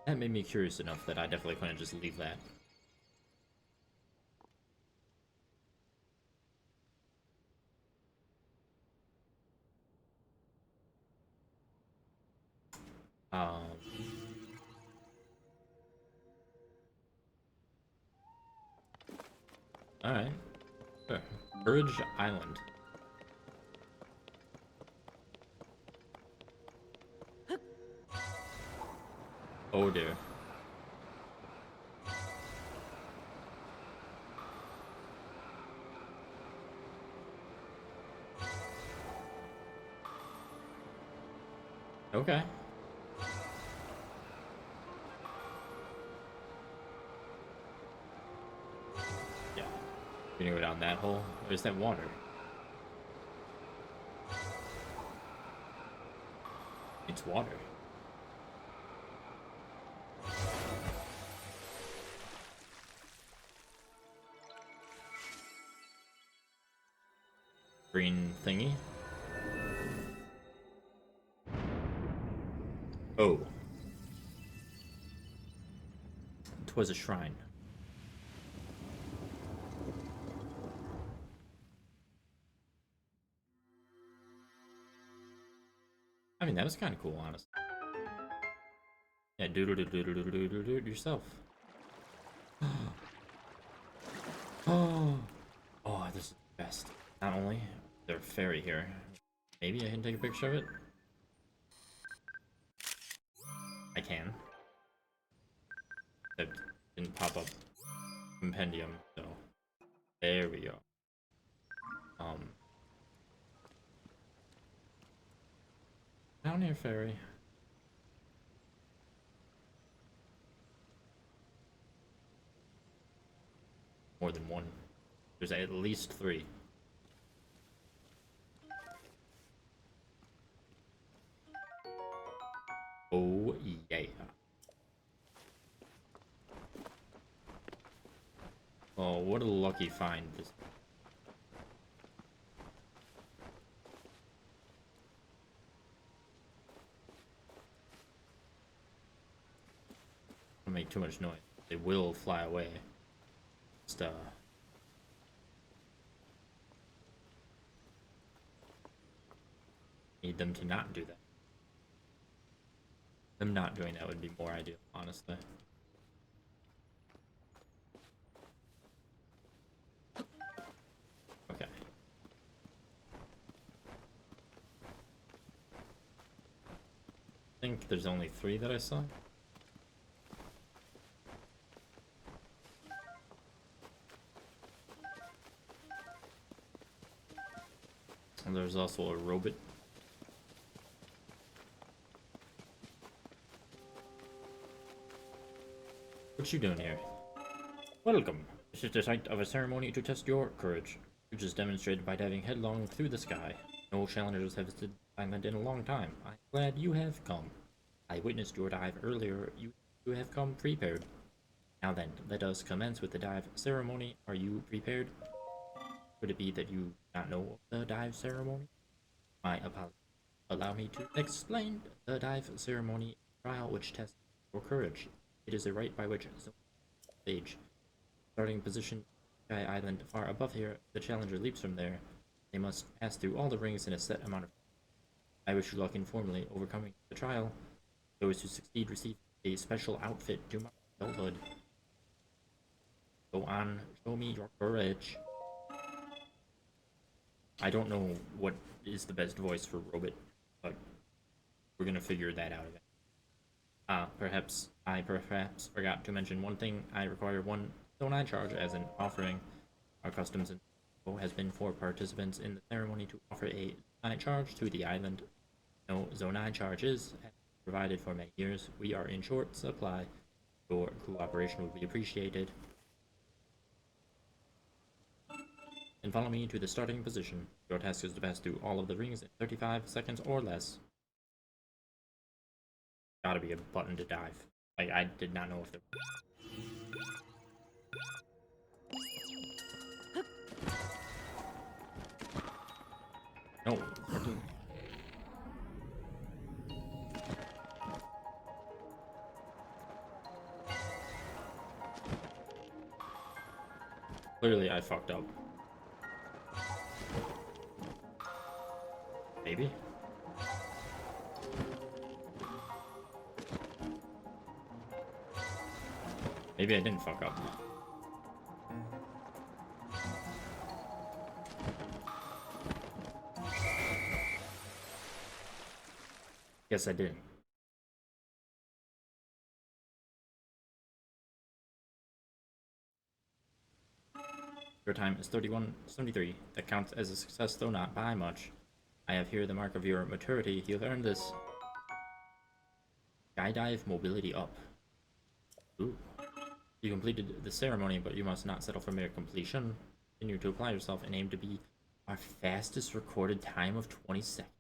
A: That made me curious enough that I definitely couldn't just leave that. Alright. Sure. Courage Island. Oh dear. Okay. Yeah. We're gonna go down that hole. Where's that water? It's water. Green thingy. Oh. 'Twas a shrine. I mean, that was kind of cool, honestly. Yeah, do it yourself. Oh, this is the best. Not only is there a fairy here, maybe I can take a picture of it. I can. It didn't pop up compendium, so there we go. Down here, fairy. More than one. There's at least 3. Oh, yeah. Oh, what a lucky find this. Don't make too much noise. They will fly away. Just, need them to not do that. Them not doing that would be more ideal, honestly. Okay. I think there's only 3 that I saw. And there's also a robot. What you doing here? Welcome. This is the site of a ceremony to test your courage, which is demonstrated by diving headlong through the sky. No challengers have visited the island in a long time. I'm glad you have come. I witnessed your dive earlier. You have come prepared. Now then, let us commence with the dive ceremony. Are you prepared? Could it be that you do not know of the dive ceremony? My apologies. Allow me to explain the dive ceremony trial which tests your courage. It is a rite by which stage. Starting position Sky Island far above here, the challenger leaps from there. They must pass through all the rings in a set amount of time. I wish you luck in formally overcoming the trial. Those who succeed receive a special outfit to mark adulthood. Go on, show me your courage. I don't know what is the best voice for Robot, but we're gonna figure that out. Perhaps I forgot to mention one thing. I require 1 Zonai charge as an offering. Our customs has been for participants in the ceremony to offer a Zonai charge to the island. No Zonai charges provided for many years. We are in short supply. Your cooperation would be appreciated. And follow me to the starting position. Your task is to pass through all of the rings in 35 seconds or less. Gotta be a button to dive. I did not know if there. No. Clearly I fucked up. Maybe? Maybe I didn't fuck up. Guess I did. Your time is 31:73. That counts as a success, though not by much. I have here the mark of your maturity. You've earned this. Skydive mobility up. Ooh. You completed the ceremony, but you must not settle for mere completion. Continue to apply yourself and aim to be our fastest recorded time of 20 seconds.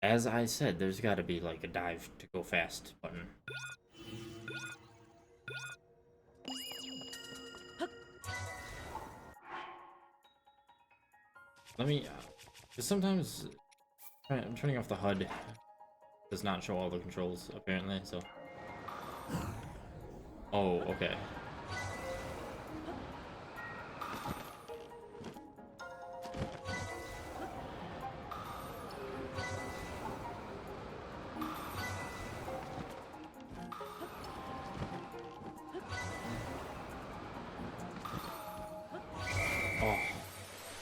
A: As I said, there's gotta be like a dive to go fast button. Let me, because sometimes I'm turning off the HUD does not show all the controls apparently, so. Oh, okay. Oh,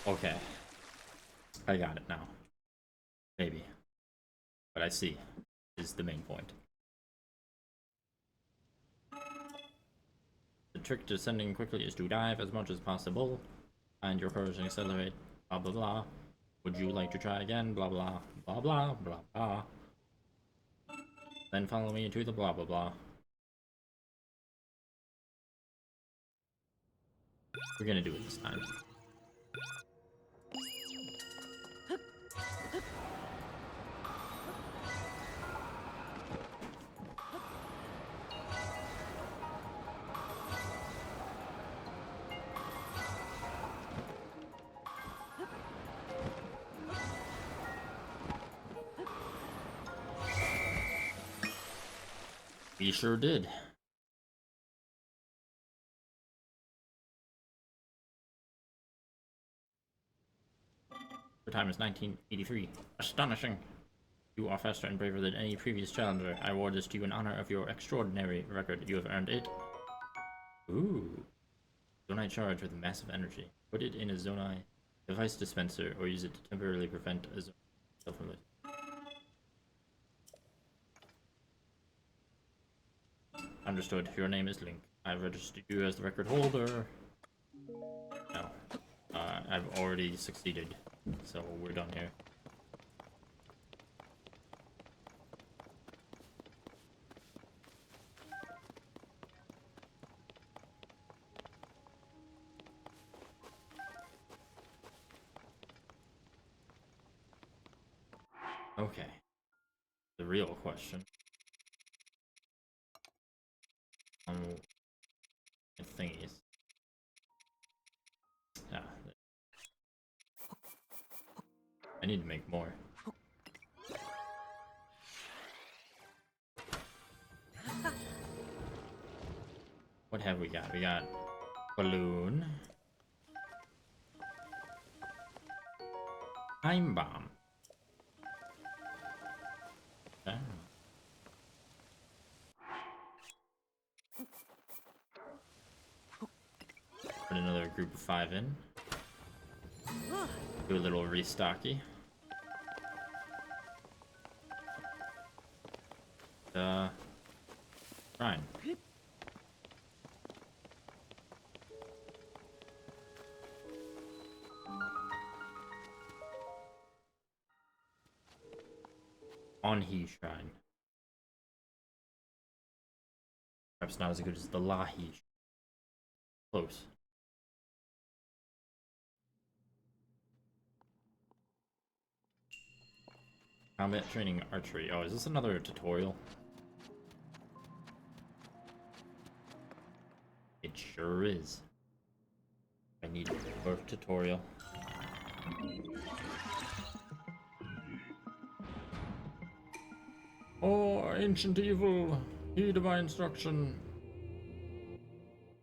A: okay. I got it now. Maybe. But I see is the main point. The trick to descending quickly is to dive as much as possible. Find your courage and accelerate. Blah blah blah. Would you like to try again? Blah blah blah blah blah blah. Then follow me to the blah blah blah. We're gonna do it this time. We sure did. Your time is 1983. Astonishing. You are faster and braver than any previous challenger. I award this to you in honor of your extraordinary record. You have earned it. Ooh. Zonai charge with massive energy. Put it in a Zonai device dispenser or use it to temporarily prevent a Zonai from it. Understood. Your name is Link. I've registered you as the record holder. No. I've already succeeded. So we're done here. Okay. The real question. Thingies. Ah, I need to make more. What have we got? We got balloon, time bomb. Ah. Put another group of 5 in. Do a little restocky. Shrine. On-he shrine. Perhaps not as good as the Lahi. Close. Combat training archery. Oh, is this another tutorial? It sure is. I need a tutorial. Oh, ancient evil! Heed my instruction.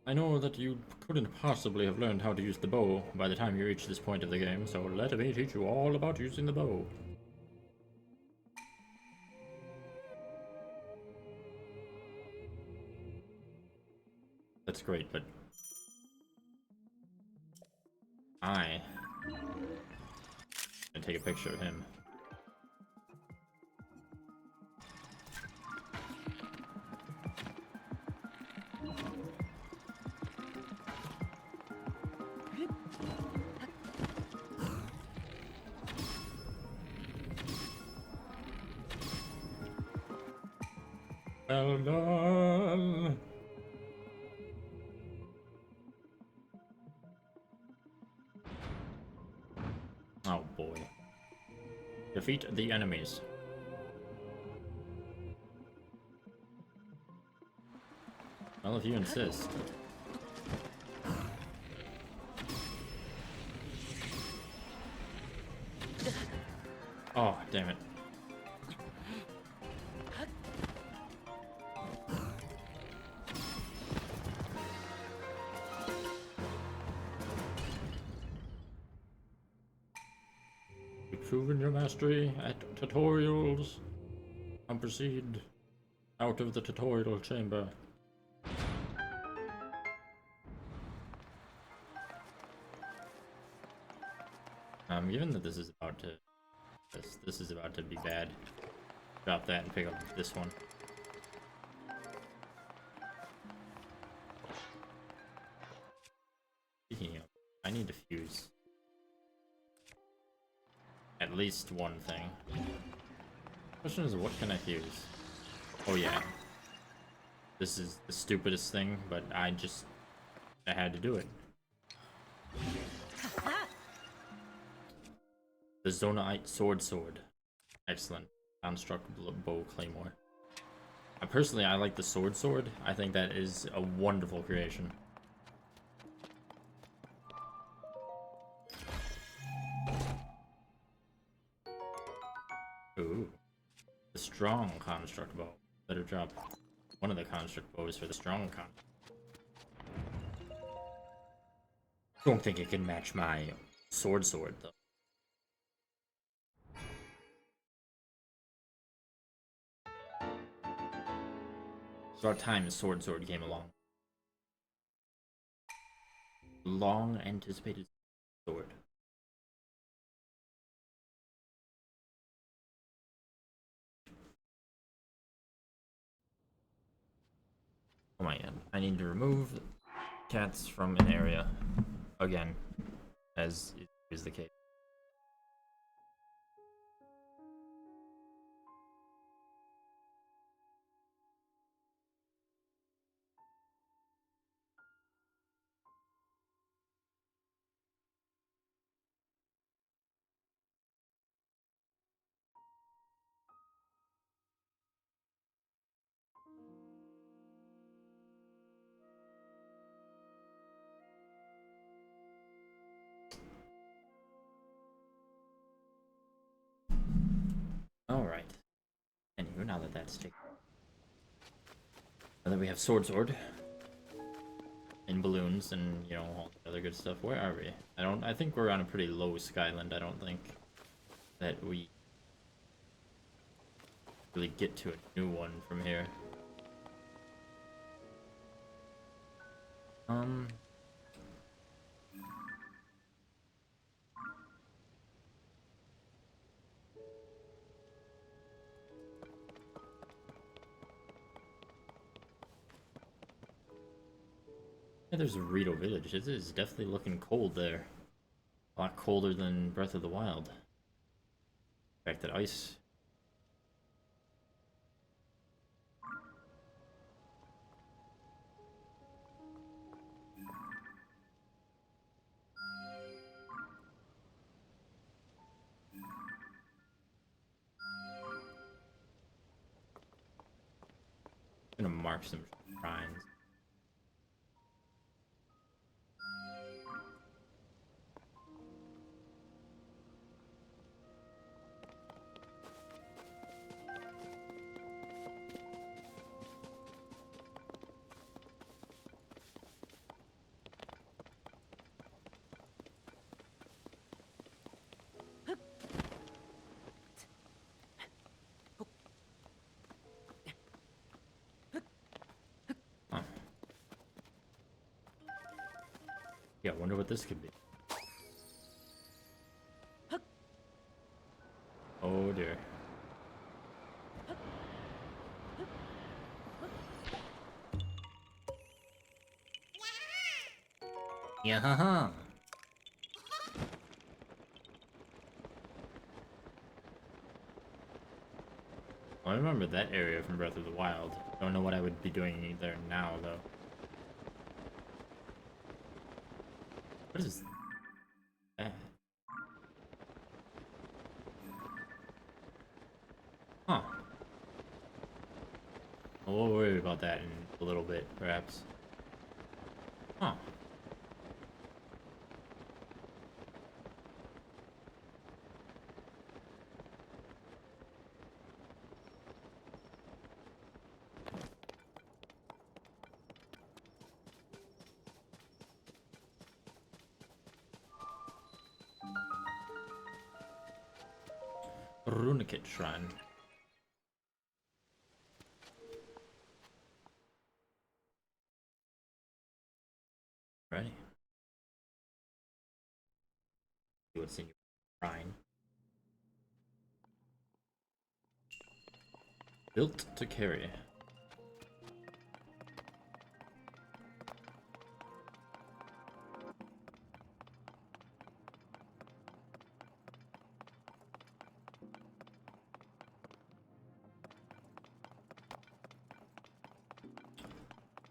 A: I know that you couldn't possibly have learned how to use the bow by the time you reach this point of the game, so let me teach you all about using the bow. That's great, but I can take a picture of him. Well done. Oh boy. Defeat the enemies. Well, if you insist. Oh, damn it. Proven your mastery at tutorials. And proceed out of the tutorial chamber. Given that this is about to this is about to be bad, drop that and pick up this one. Speaking of, I need to fuse at least one thing. Question is, what can I fuse? Oh yeah. This is the stupidest thing, but I had to do it. The Zonaite sword. Excellent. Construct bow claymore. Personally, I like the sword. I think that is a wonderful creation. Ooh. The strong construct bow. Better drop one of the construct bows for the strong con. Don't think it can match my sword though. It's about time sword came along. Long anticipated sword. Oh my god. I need to remove cats from an area. Again. As is the case. Alright. Anywho, now that that's taken. Now that we have sword. And balloons and, you know, all the other good stuff. Where are we? I think we're on a pretty low skyland. I don't think that we really get to a new one from here. Yeah, there's a Rito village. It is definitely looking cold there. A lot colder than Breath of the Wild. In fact, that ice. I'm gonna mark some shrines. Huh. Yeah, I wonder what this could be. Oh dear. Yeah, haha. I remember that area from Breath of the Wild. Don't know what I would be doing there now, though. What is that? Huh. We'll worry about that in a little bit, perhaps. Huh. Runikit Shrine. Ready? See what's in your shrine. Built to carry.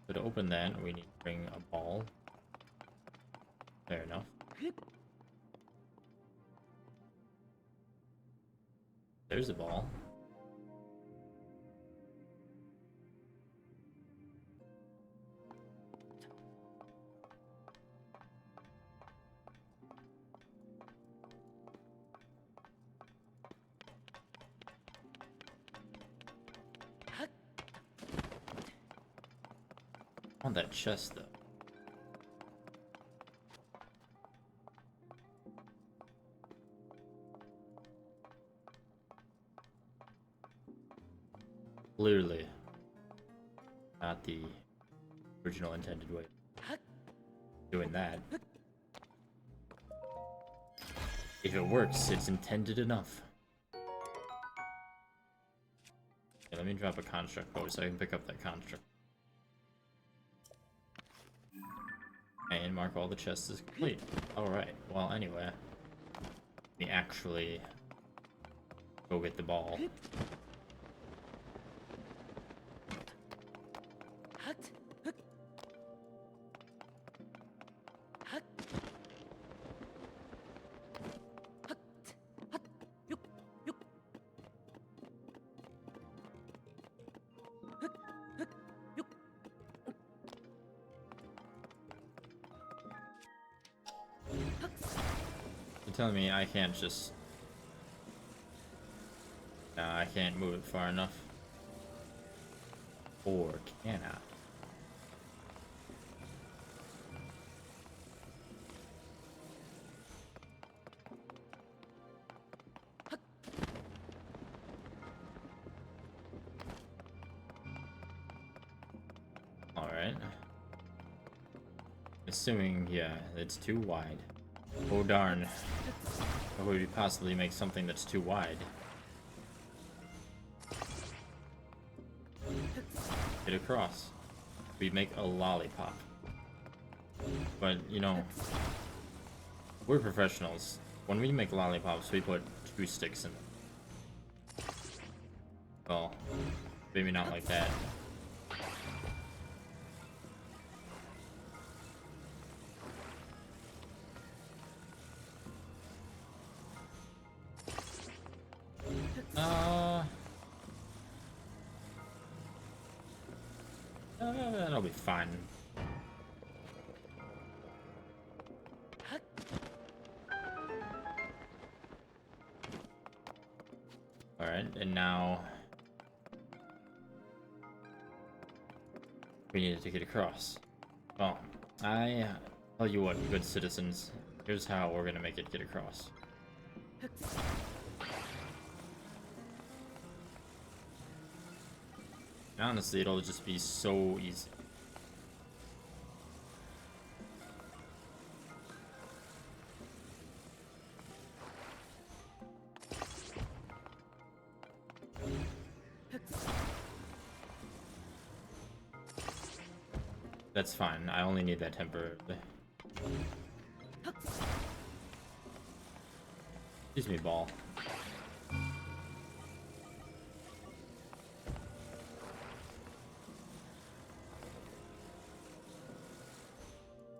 A: So to open that, we need to bring a ball. Fair enough. There's a ball. On that chest, though. Clearly, not the original intended way of doing that. If it works, it's intended enough. Okay, let me drop a construct code so I can pick up that construct. And mark all the chests as complete. Alright, well anyway. Let me actually go get the ball. You're telling me I can't just... Nah, I can't move it far enough. Or can I? Alright. Assuming, yeah, it's too wide. Oh darn. How would we possibly make something that's too wide? Get across. We make a lollipop. But, you know, we're professionals. When we make lollipops, we put 2 sticks in them. Well, maybe not like that. That'll be fine. Alright, and now we needed to get across. Well, I tell you what, good citizens, here's how we're gonna make it get across. Honestly, it'll just be so easy. That's fine. I only need that temporarily. Excuse me, ball.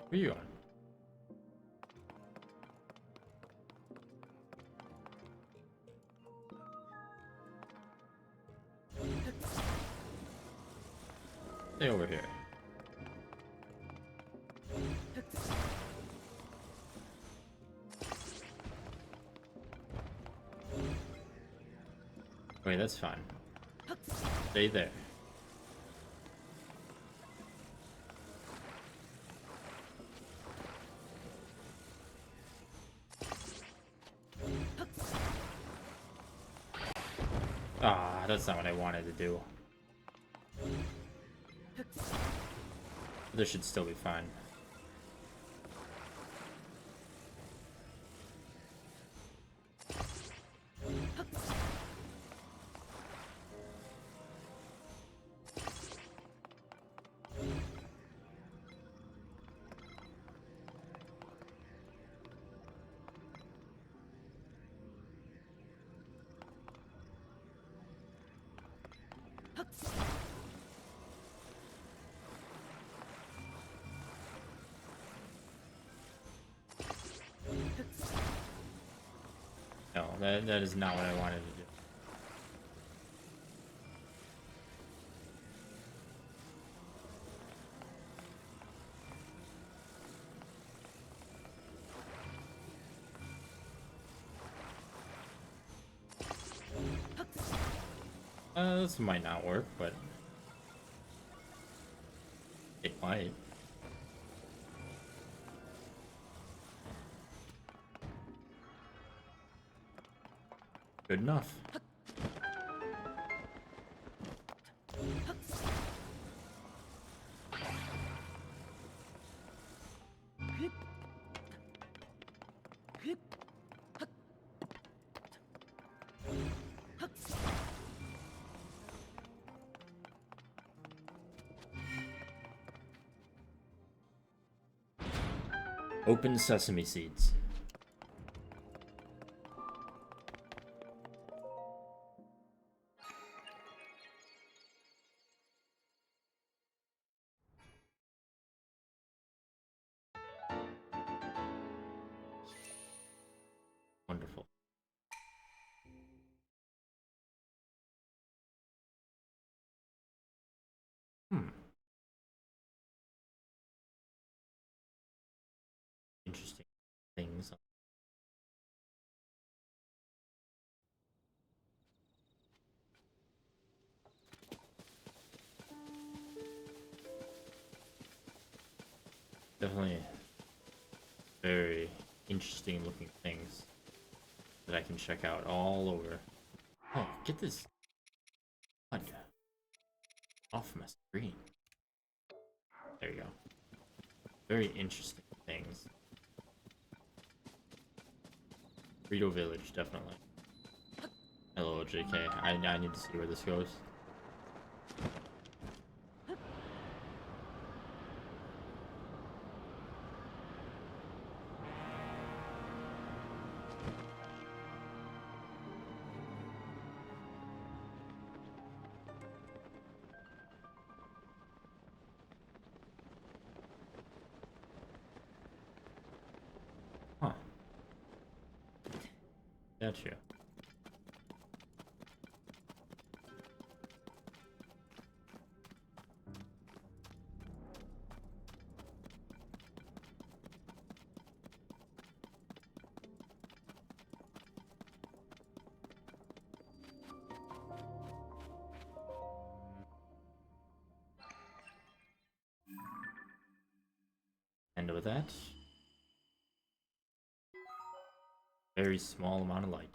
A: Where you on? Stay over here. Wait, that's fine. Stay there. Ah, that's not what I wanted to do. This should still be fine. No, that is not what I wanted to do. This might not work, but it might. Good enough. Open sesame seeds. Wonderful. Interesting things. Definitely very interesting looking things that I can check out all over. Oh, get this HUD off my screen. There you go. Very interesting things. Rito Village, definitely. Hello, JK. I need to see where this goes. Huh. Gotcha. And with that, very small amount of light.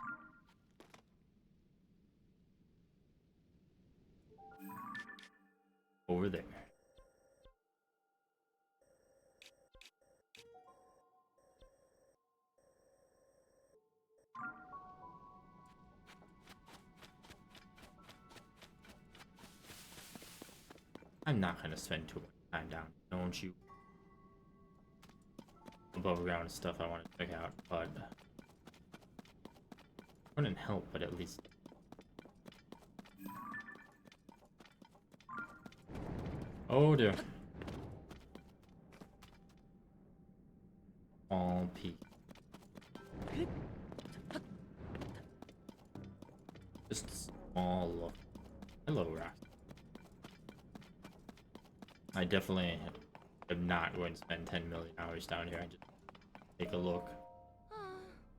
A: Over there. I'm not gonna spend too much time down. Don't you? Above ground stuff I want to check out, but wouldn't help, but at least. Oh dear. All peak. Just a small look. Hello, Rock. I definitely am not going to spend 10 million hours down here. I just take a look.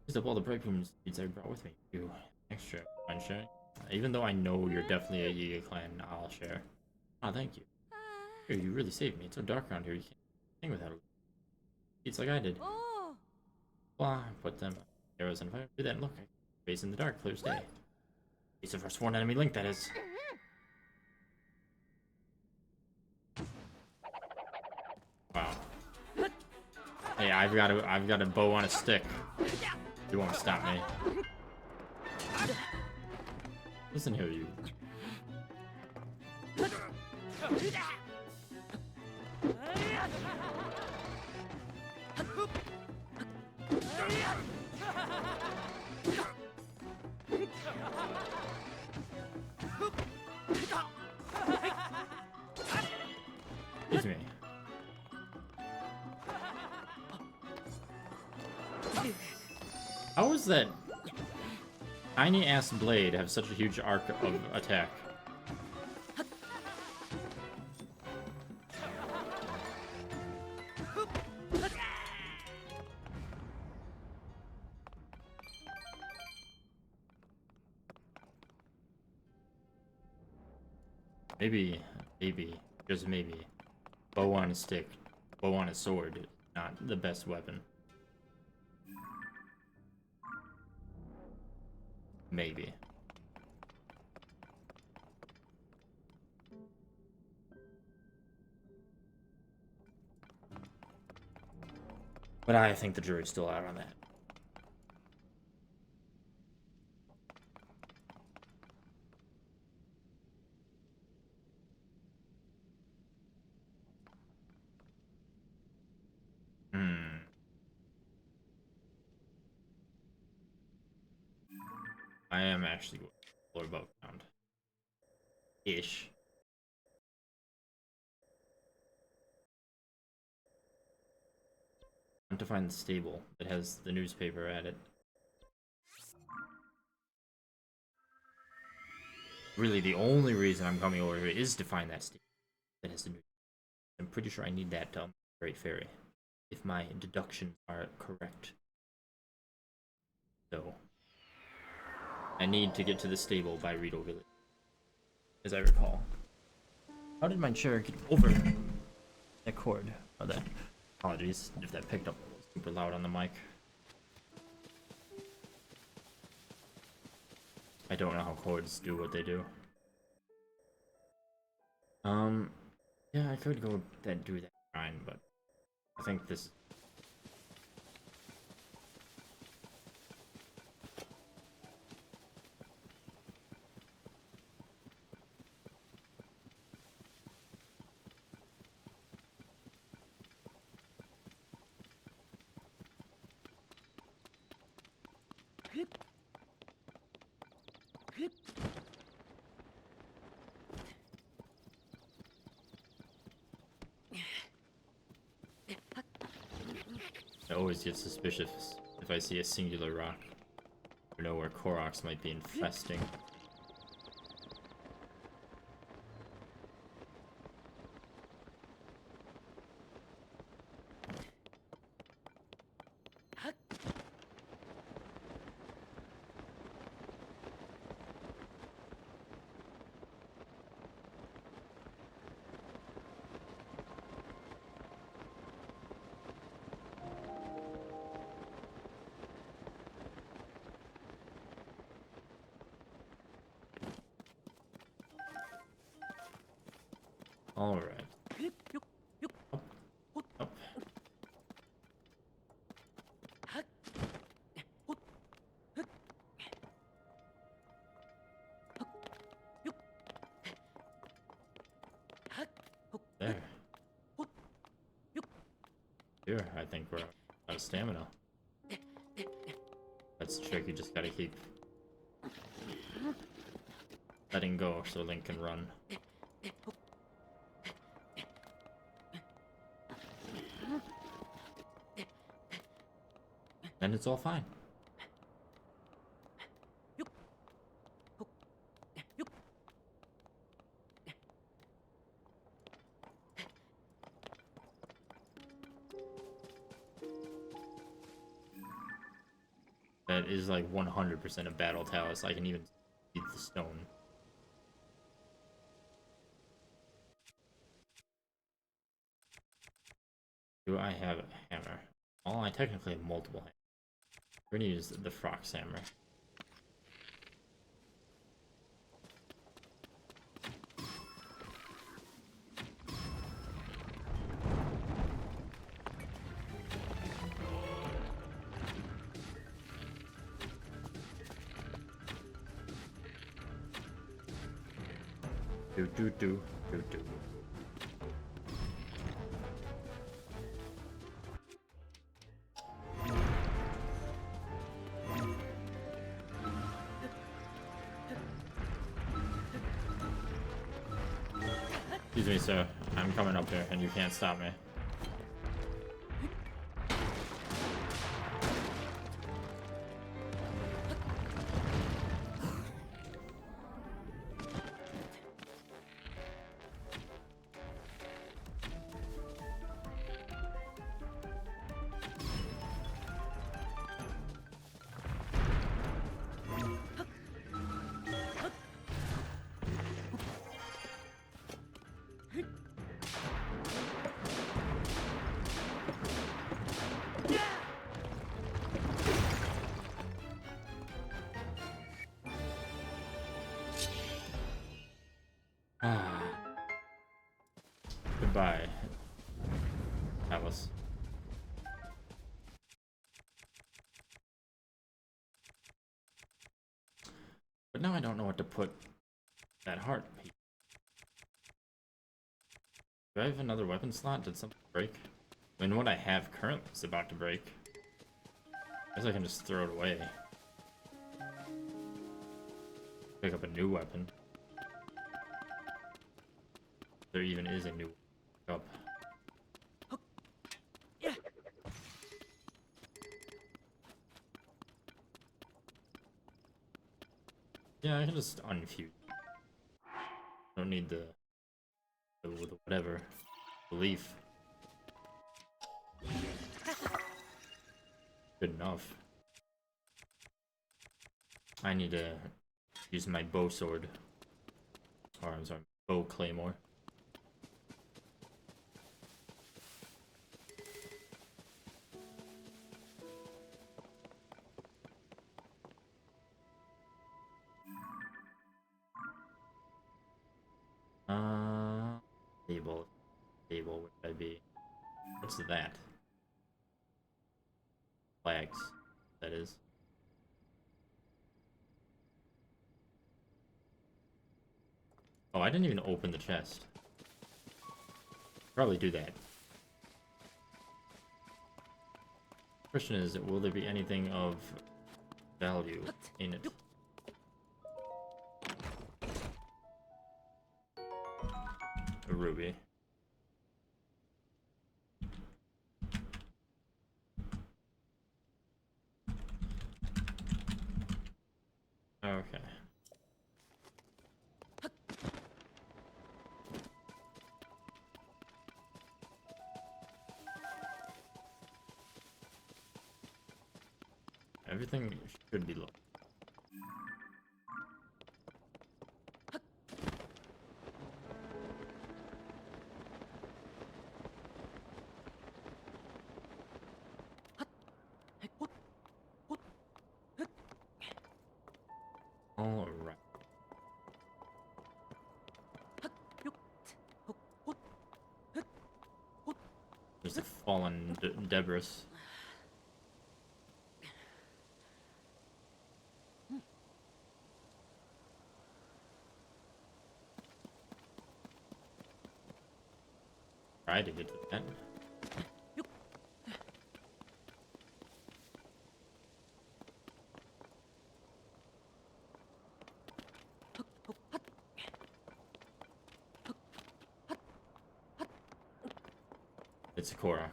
A: Used up all the breakroom seeds I brought with me. Do extra fun sharing. Even though I know you're definitely a Yiga clan, I'll share. Oh, thank you. Here, you really saved me. It's so dark around here. You can't hang without it. It's like I did. Blah. Put them arrows in fire. Do that and look. Face in the dark. Clear as day. It's the first sworn enemy link, that is. Wow. Hey, I've got a bow on a stick. You won't stop me. Listen here, you. Excuse me. How is that tiny ass blade have such a huge arc of attack? Maybe, just maybe, bow on a stick, bow on a sword, not the best weapon. Maybe. But I think the jury's still out on that. I am actually going to explore above ground. Ish. I want to find the stable that has the newspaper at it. Really, the only reason I'm coming over here is to find that stable that has the newspaper. I'm pretty sure I need that to unlock the Great Fairy, if my deductions are correct. So, I need to get to the stable by Rito Village, as I recall. How did my chair get over that cord? Oh, that. Apologies if that picked up super loud on the mic. I don't know how cords do what they do. Yeah, I could go then do that shrine, but I think this. I always get suspicious if I see a singular rock. I know where Koroks might be infesting. Alright. Up. There. Here, I think we're out of stamina. That's the trick, you just gotta keep letting go so Link can run. Then it's all fine. That is like 100% a battle talus. I can even see the stone. Do I have a hammer? Well, I technically have multiple hammers. We're gonna use the Frox hammer. Do. Excuse me, sir. I'm coming up here, and you can't stop me. Goodbye, Alice. But now I don't know what to put that heart piece. Do I have another weapon slot? Did something break? I mean, what I have currently is about to break. I guess I can just throw it away. Pick up a new weapon. There even is a new up. Yeah, I can just unfuse. Don't need the whatever. The leaf. Good enough. I need to use my bow sword. Or I'm sorry, bow claymore. Table. Table, would I be? What's that? Flags. That is. Oh, I didn't even open the chest. Probably do that. Question is, will there be anything of value in it? A ruby. Okay. Everything should be low. All right. There's a fallen debris. Try to get to that. It's a Korok.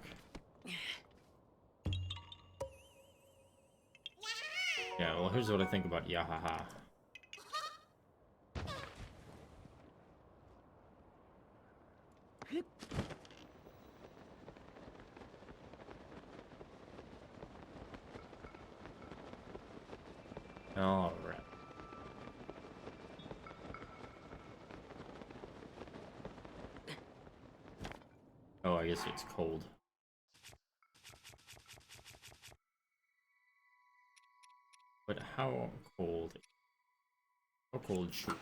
A: Yeah, well, here's what I think about Yahaha. All right. Oh, I guess it's cold. But how cold? How cold should?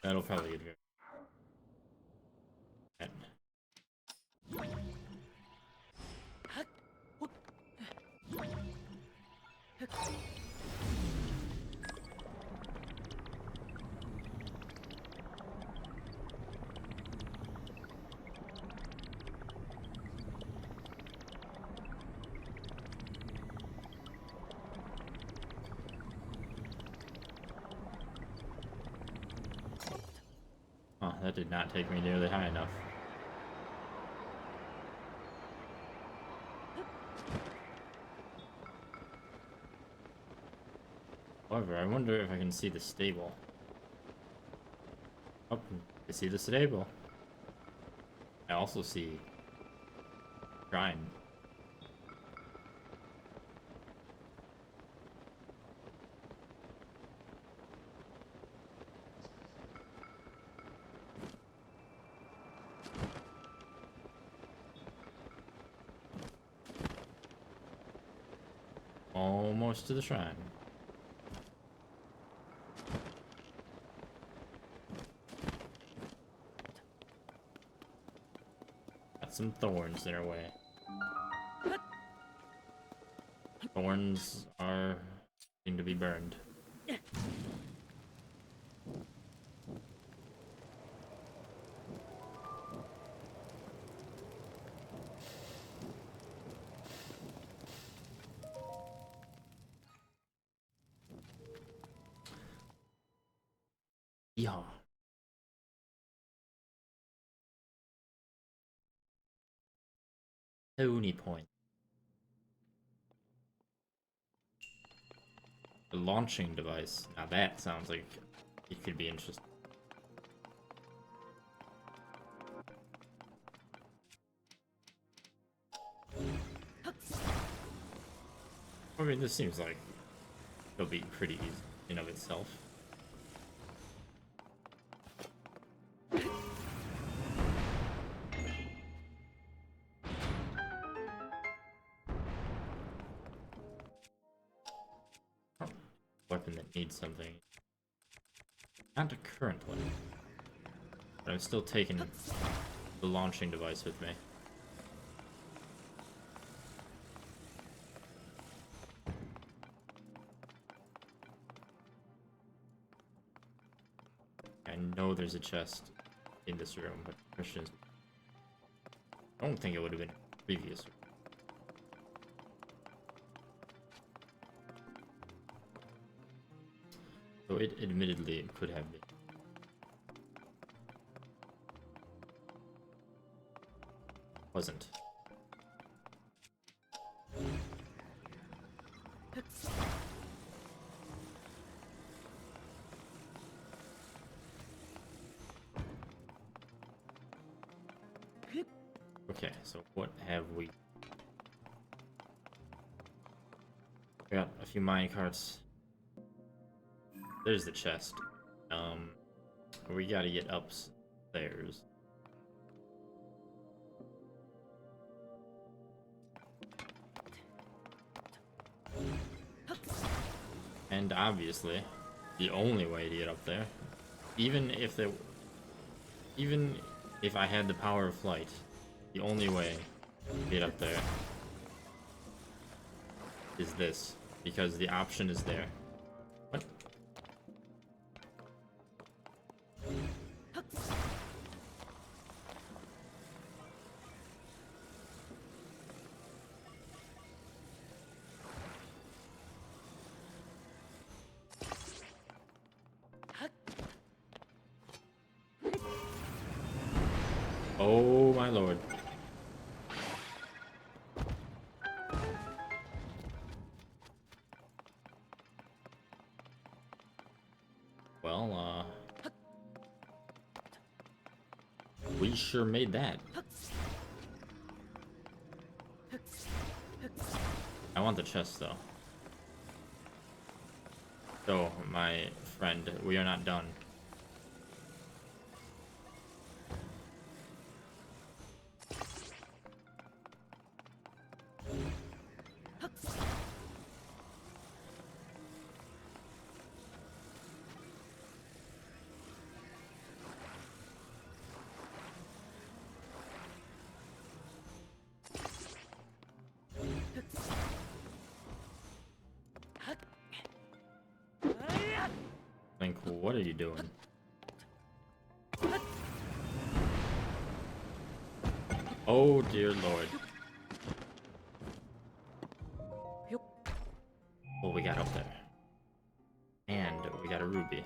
A: That'll probably get very. Oh, that did not take me nearly high enough. However, I wonder if I can see the stable. Oh, I see the stable. I also see shrine. Almost to the shrine. some thorns in our way. Thorns are seem to be burned. Yeah. Tony point. The launching device. Now that sounds like it could be interesting. I mean, this seems like it'll be pretty easy in of itself. Weapon that needs something. Not currently. But I'm still taking the launching device with me. I know there's a chest in this room, but the question is, I don't think it would have been previous. So it admittedly could have been. Wasn't. Okay, so what have we? We got a few mine carts. There's the chest. We gotta get upstairs. And obviously, the only way to get up there, even if I had the power of flight, the only way to get up there is this, because the option is there. What? Oh my lord. Well, we sure made that. I want the chest though. So, my friend, we are not done. Link, what are you doing? Oh dear lord. Well, we got up there. And we got a ruby.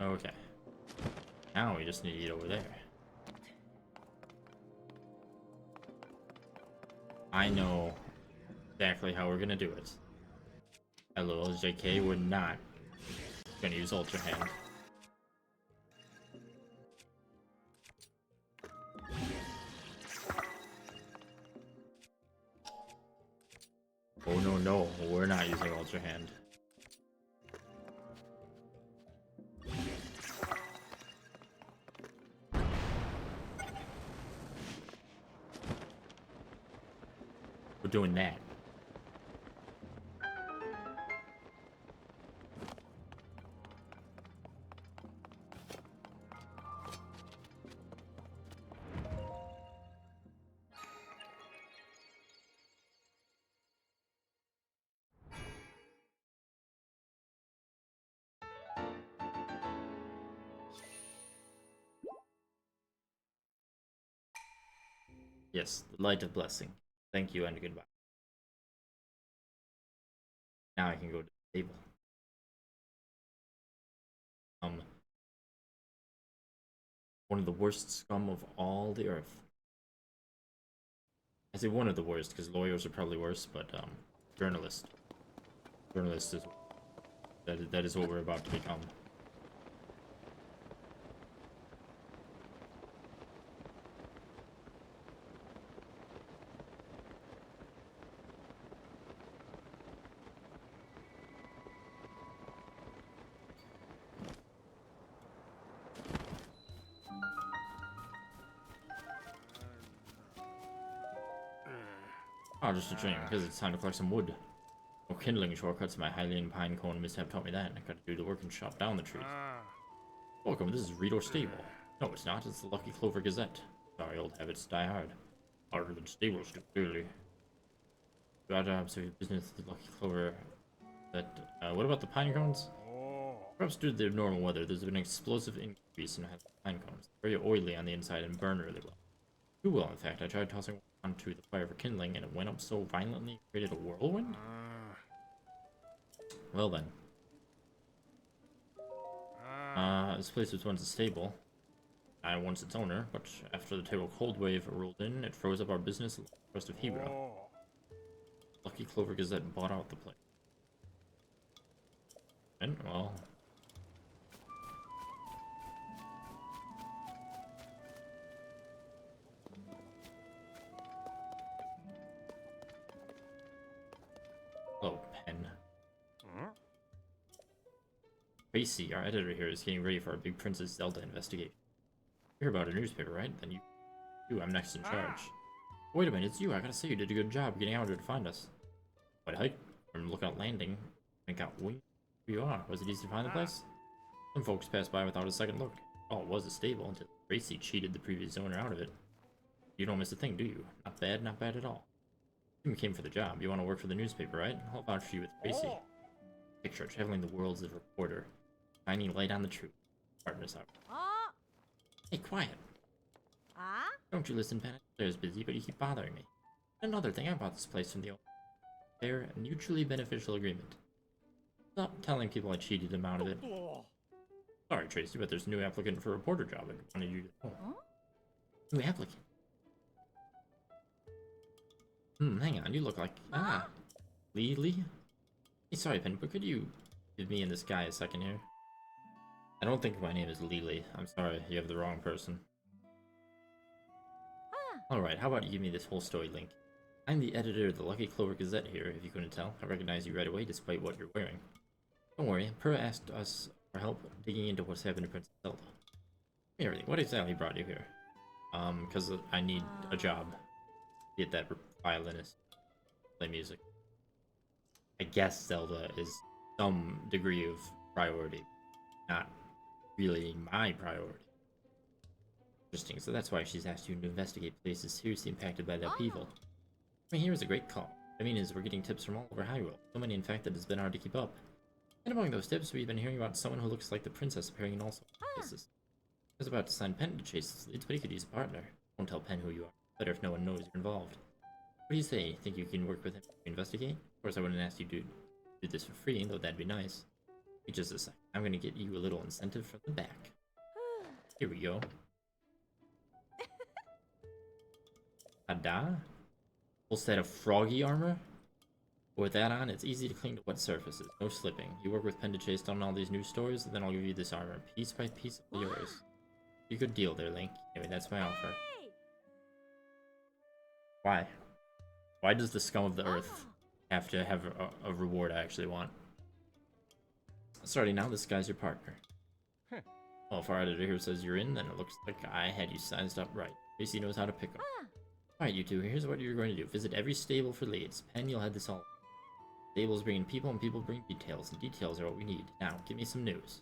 A: Okay. Now we just need to get over there. I know exactly how we're gonna do it. Hello, JK would not gonna use Ultra Hand. Oh no, we're not using Ultra Hand. We're doing that. Yes, the light of blessing. Thank you and goodbye. Now I can go to the table. One of the worst scum of all the earth. I say one of the worst because lawyers are probably worse, but journalist. Journalist is that is what we're about to become. Oh, just a dream, because it's time to collect some wood. No kindling shortcuts, my Hylian pine cone mishap taught me that. I gotta do the work and chop down the trees. Welcome, this is Rito Stable. No, it's not, it's the Lucky Clover Gazette. Sorry, old habits die hard. Harder than stables do, clearly. Got jobs of business the Lucky Clover. What about the pine cones? Perhaps due to the normal weather, there's been an explosive increase in pine cones. Very oily on the inside and burn really well. Too well, in fact. I tried tossing one onto the fire for kindling, and it went up so violently it created a whirlwind? Well then. This place was once a stable. I once its owner, but after the terrible cold wave rolled in, it froze up our business like the rest of Hebra. Lucky Clover Gazette bought out the place. And, well... Oh, pen. Tracy, our editor here, is getting ready for our big Princess Zelda investigation. You hear about a newspaper, right? Then I'm next in charge. Wait a minute, it's you. I gotta say, you did a good job getting out here to find us. What height from Lookout Landing? I got wing. Who you are? Was it easy to find the place? Some folks passed by without a second look. Oh, it was a stable until Tracy cheated the previous owner out of it. You don't miss a thing, do you? Not bad at all. You came for the job. You want to work for the newspaper, right? I'll vouch for you with Tracy. Picture traveling the world as a reporter. Shining light on the truth. Partners out. Hey, quiet. Don't you listen, Pen? There's busy, but you keep bothering me. Another thing, I bought this place from the owner. Fair, mutually beneficial agreement. Stop telling people I cheated them out of it. Sorry, Tracy, but there's a new applicant for a reporter job. I wanted you to know. New applicant? Hang on, you look like... Lee? Hey, sorry, Pen, but could you give me and this guy a second here? I don't think my name is Lily. I'm sorry, you have the wrong person. Alright, how about you give me this whole story link? I'm the editor of the Lucky Clover Gazette here, if you couldn't tell. I recognize you right away despite what you're wearing. Don't worry, Pura asked us for help digging into what's happened to Princess Zelda. Everything. What exactly brought you here? Because I need a job. Get that violinist. Play music. I guess Zelda is some degree of priority. Not really my priority. Interesting, so that's why she's asked you to investigate places seriously impacted by the upheaval. I mean, here's a great call. I mean, we're getting tips from all over Hyrule. So many, in fact, that it's been hard to keep up. And among those tips, we've been hearing about someone who looks like the princess appearing in all sorts of places. I was about to sign Pen to chase this leads, but he could use a partner. Don't tell Pen who you are. Better if no one knows you're involved. What do you say? Think you can work with him to investigate? Of course, I wouldn't ask you to do this for free, though that'd be nice. Wait just a sec. I'm gonna get you a little incentive from the back. Here we go. Ta-da! Full set of froggy armor? With that on, it's easy to cling to wet surfaces. No slipping. You work with Pen to chase down all these news stories, and then I'll give you this armor. Piece by piece, all yours. You good deal there, Link. Anyway, that's my offer. Why? Why does the scum of the earth have to have a reward I actually want? Starting now, this guy's your partner. Well, if our editor here says you're in, then it looks like I had you sized up right. Tracy knows how to pick them. Alright, you two, here's what you're going to do. Visit every stable for leads. Pen, you'll head this all. Stables bring in people, and people bring details, and details are what we need. Now, give me some news.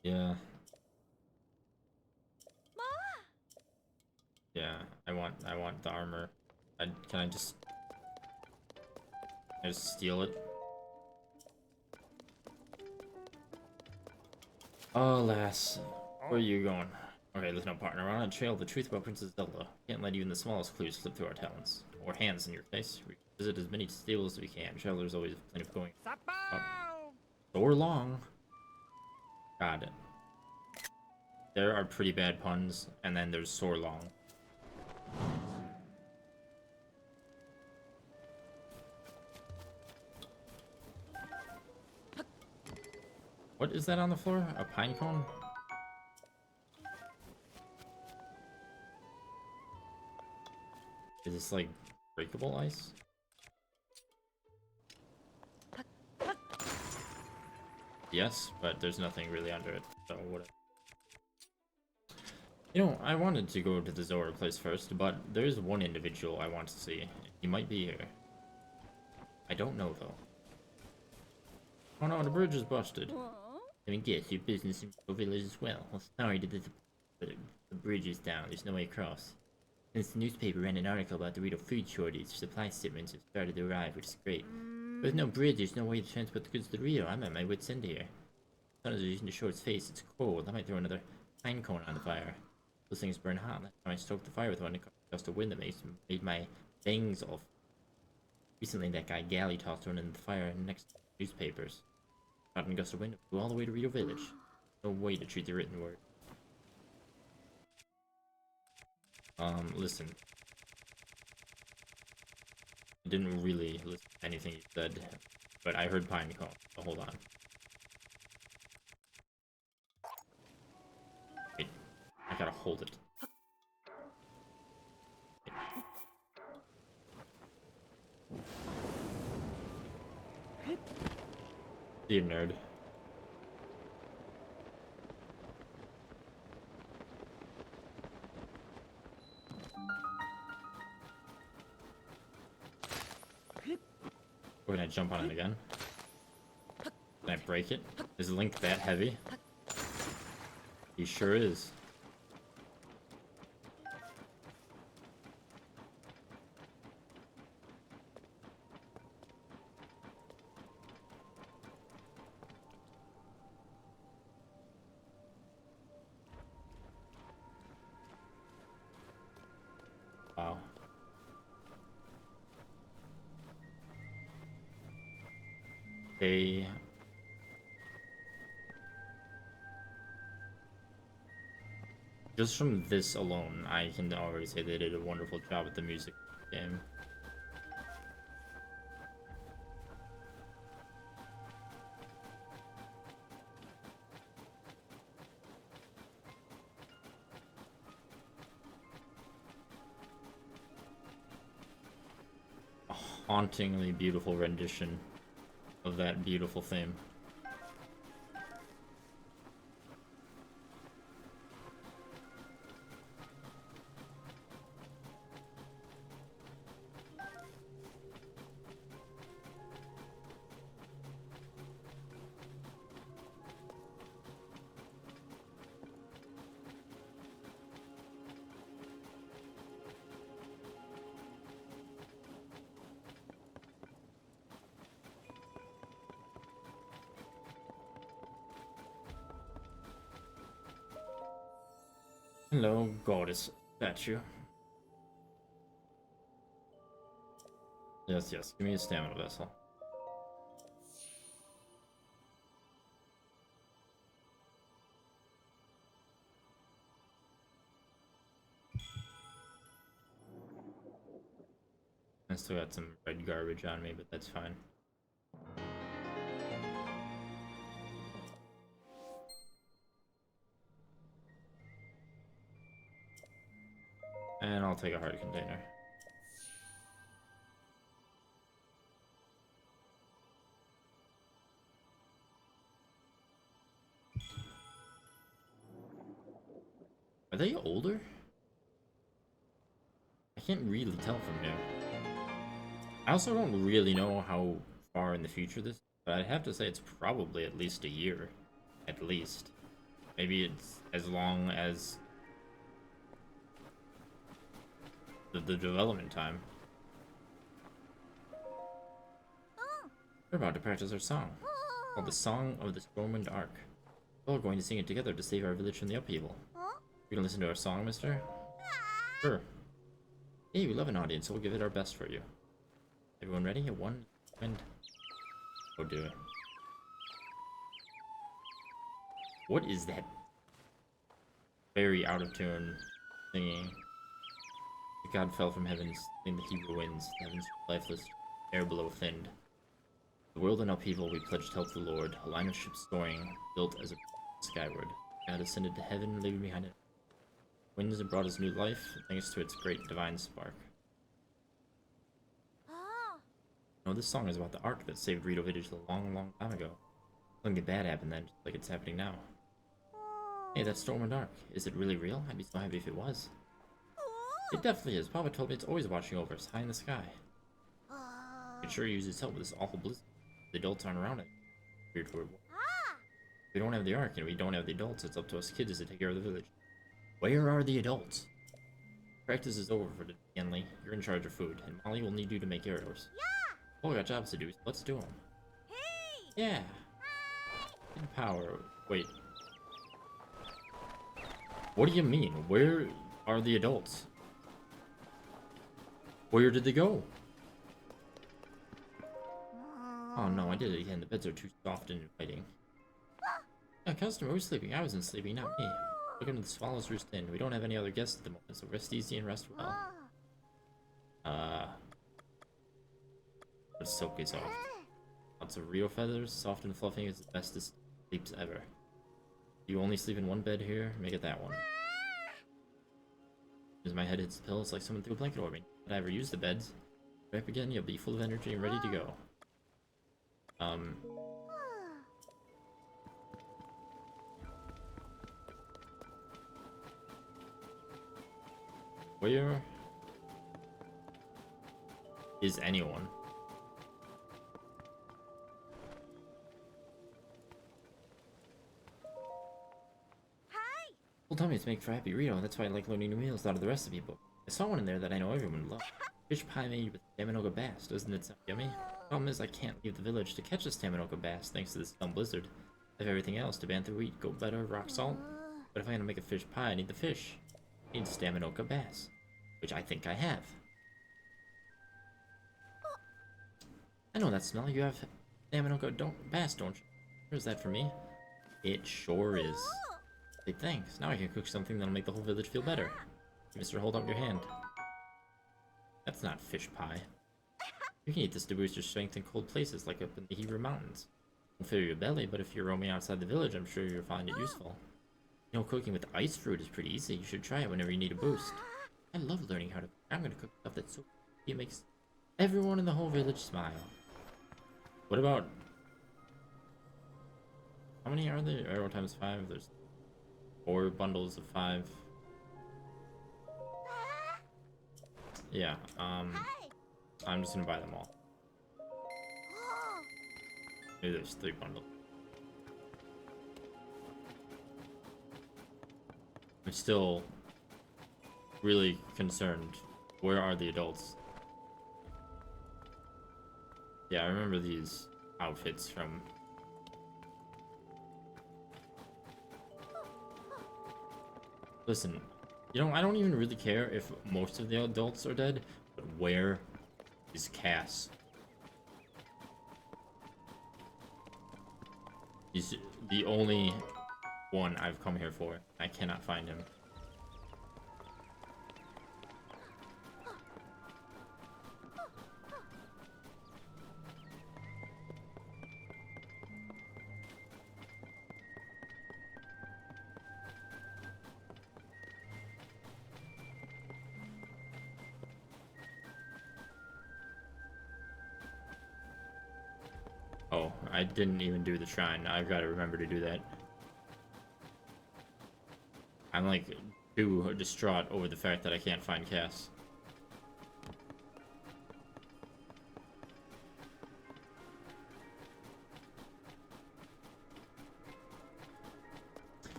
A: Yeah. Yeah, I want the armor. Can I just... Just steal it. Alas, where are you going? Okay, listen up, partner. We're on a trail of the truth about Princess Zelda. Can't let even the smallest clues slip through our talons. Or hands, in your case. We visit as many stables as we can. Travelers always have plenty of going. So long. Got it. There are pretty bad puns, and then there's so long. What is that on the floor? A pine cone? Is this like breakable ice? Yes, but there's nothing really under it, so whatever. You know, I wanted to go to the Zora place first, but there's one individual I want to see. He might be here. I don't know though. Oh no, the bridge is busted. I mean, guess your business in your village as well. Well, sorry to disappoint, but the bridge is down. There's no way across. Since the newspaper ran an article about the Rito food shortage, supply shipments have started to arrive, which is great. With no bridge, there's no way to transport the goods to the Rio. I'm at my wit's end here. The sun is reaching to show its face. It's cold. I might throw another pine cone on the fire. Those things burn hot. Last time I stoked the fire with one, it caused a gust of wind that made my bangs all. Recently, that guy Galley tossed one in the fire next to the newspapers. Caught in a gust of wind, flew all the way to Rio Village. No way to treat the written word. Listen. I didn't really listen to anything you said, but I heard pine cone, so hold on. Wait, I gotta hold it. You nerd. We're gonna jump on it again. Can I break it? Is Link that heavy? He sure is. Wow. They just from this alone, I can already say they did a wonderful job with the music game. A hauntingly beautiful rendition of that beautiful theme. Hello, goddess statue. Yes, yes, give me a stamina vessel. I still got some red garbage on me, but that's fine. And I'll take a heart container. Are they older? I can't really tell from here. I also don't really know how far in the future this is, but I'd have to say it's probably at least a year. At least. Maybe it's as long as the development time. We're about to practice our song, called the Song of the Stormwind Ark. We're all going to sing it together to save our village from the upheaval. You can listen to our song, mister? Sure. Hey, we love an audience, so we'll give it our best for you. Everyone ready? At one, and... Oh dear. What is that? Very out of tune singing. The god fell from heaven, in the Hebrew winds, the heavens lifeless, air below thinned. The world in upheaval, we pledged help to the Lord, a line of ships soaring, built as a skyward. God ascended to heaven, leaving behind it. Winds have brought us new life, thanks to its great divine spark. No, this song is about the Ark that saved Rito Village a long, long time ago. Something bad happened then, just like it's happening now. Hey, that's Stormwind Ark. Is it really real? I'd be so happy if it was. It definitely is. Papa told me it's always watching over us, high in the sky. I can sure use its help with this awful blizzard. The adults aren't around it. Weird word. If we don't have the Ark and we don't have the adults, it's up to us kids to take care of the village. Where are the adults? Practice is over for Henley. You're in charge of food, and Molly will need you to make arrows. Oh, we got jobs to do, so let's do them. Yeah. In power. Wait. What do you mean? Where are the adults? Where did they go? Oh no, I did it again. The beds are too soft and inviting. Yeah, customer was sleeping. I wasn't sleeping, not me. Welcome to the Swallow's Roost Inn. We don't have any other guests at the moment, so rest easy and rest well. It's silky soft. Lots of Rio feathers, soft and fluffy is the bestest sleeps ever. You only sleep in one bed here? Make it that one. As my head hits the pillow, it's like someone threw a blanket over me. If I ever use the beds, right up again, you'll be full of energy and ready to go. Where is anyone? Well, tell me it's make for happy Rito. That's why I like learning new meals out of the recipe book. I saw one in there that I know everyone would love. Fish pie made with Taminoka bass. Doesn't it sound yummy? Problem is I can't leave the village to catch this Taminoka bass thanks to this dumb blizzard. I have everything else. To bantha wheat, goat butter, rock salt. But if I'm gonna make a fish pie, I need the fish. I need Staminoka bass. Which I think I have. I know that smell. You have Staminoka bass, don't you? Where's that for me? It sure is. Hey, thanks. Now I can cook something that'll make the whole village feel better. Mister, hold up your hand. That's not fish pie. You can eat this to boost your strength in cold places, like up in the Hebrew Mountains. Won't fill your belly, but if you're roaming outside the village, I'm sure you'll find it useful. You know, cooking with ice fruit is pretty easy. You should try it whenever you need a boost. I love learning how to cook. I'm gonna cook stuff that's so it makes everyone in the whole village smile. What about... How many are there? Arrow times 5? There's 4 bundles of 5. Yeah, I'm just gonna buy them all. Maybe there's 3 bundles. I'm still really concerned. Where are the adults? Yeah, I remember these outfits from... Listen, you know, I don't even really care if most of the adults are dead, but where is Cass? He's the only one I've come here for. I cannot find him. Oh, I didn't even do the shrine. I've got to remember to do that. I'm like too distraught over the fact that I can't find Cass.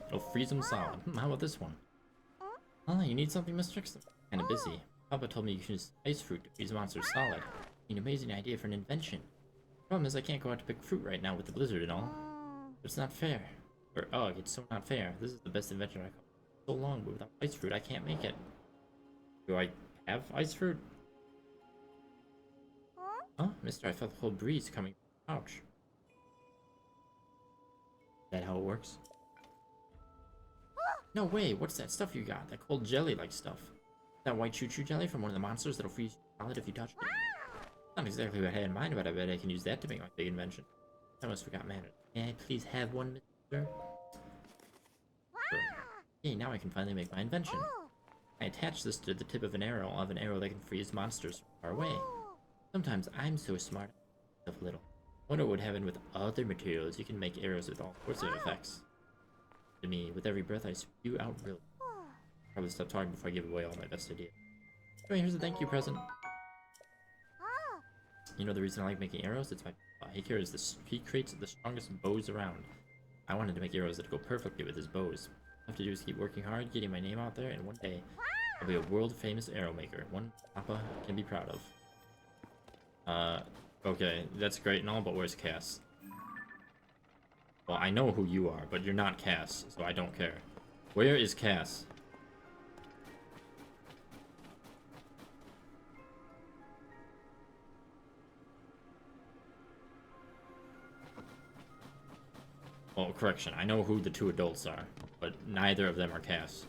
A: It'll freeze him solid. How about this one? Oh, you need something, Mr. Trixton? Kinda busy. Papa told me you can use ice fruit to freeze monsters solid. An amazing idea for an invention. Problem is, I can't go out to pick fruit right now with the blizzard and all. It's not fair. Or, ugh, it's so not fair. This is the best invention I've come so long, but without ice fruit, I can't make it. Do I have ice fruit? Huh? Mister, I felt the whole breeze coming from the couch. Is that how it works? No way, what's that stuff you got? That cold jelly-like stuff. That white choo-choo jelly from one of the monsters that'll freeze you solid if you touch it? Not exactly what I had in mind, but I bet I can use that to make my big invention. I almost forgot manners. May I please have one, mister? Sure. Yay, now I can finally make my invention. I attach this to the tip of an arrow. I'll have an arrow that can freeze monsters far away. Sometimes I'm so smart, I myself a little. Wonder what would happen with other materials. You can make arrows with all sorts of effects. To me, with every breath I spew out, really. Probably stop talking before I give away all my best ideas. Anyway, here's a thank you present. You know the reason I like making arrows? It's my he creates the strongest bows around. I wanted to make arrows that go perfectly with his bows. All I have to do is keep working hard, getting my name out there, and one day I'll be a world-famous arrow maker. One Papa can be proud of. Okay, that's great and all, but where's Cass? Well, I know who you are, but you're not Cass, so I don't care. Where is Cass? Well, correction, I know who the two adults are, but neither of them are Cass.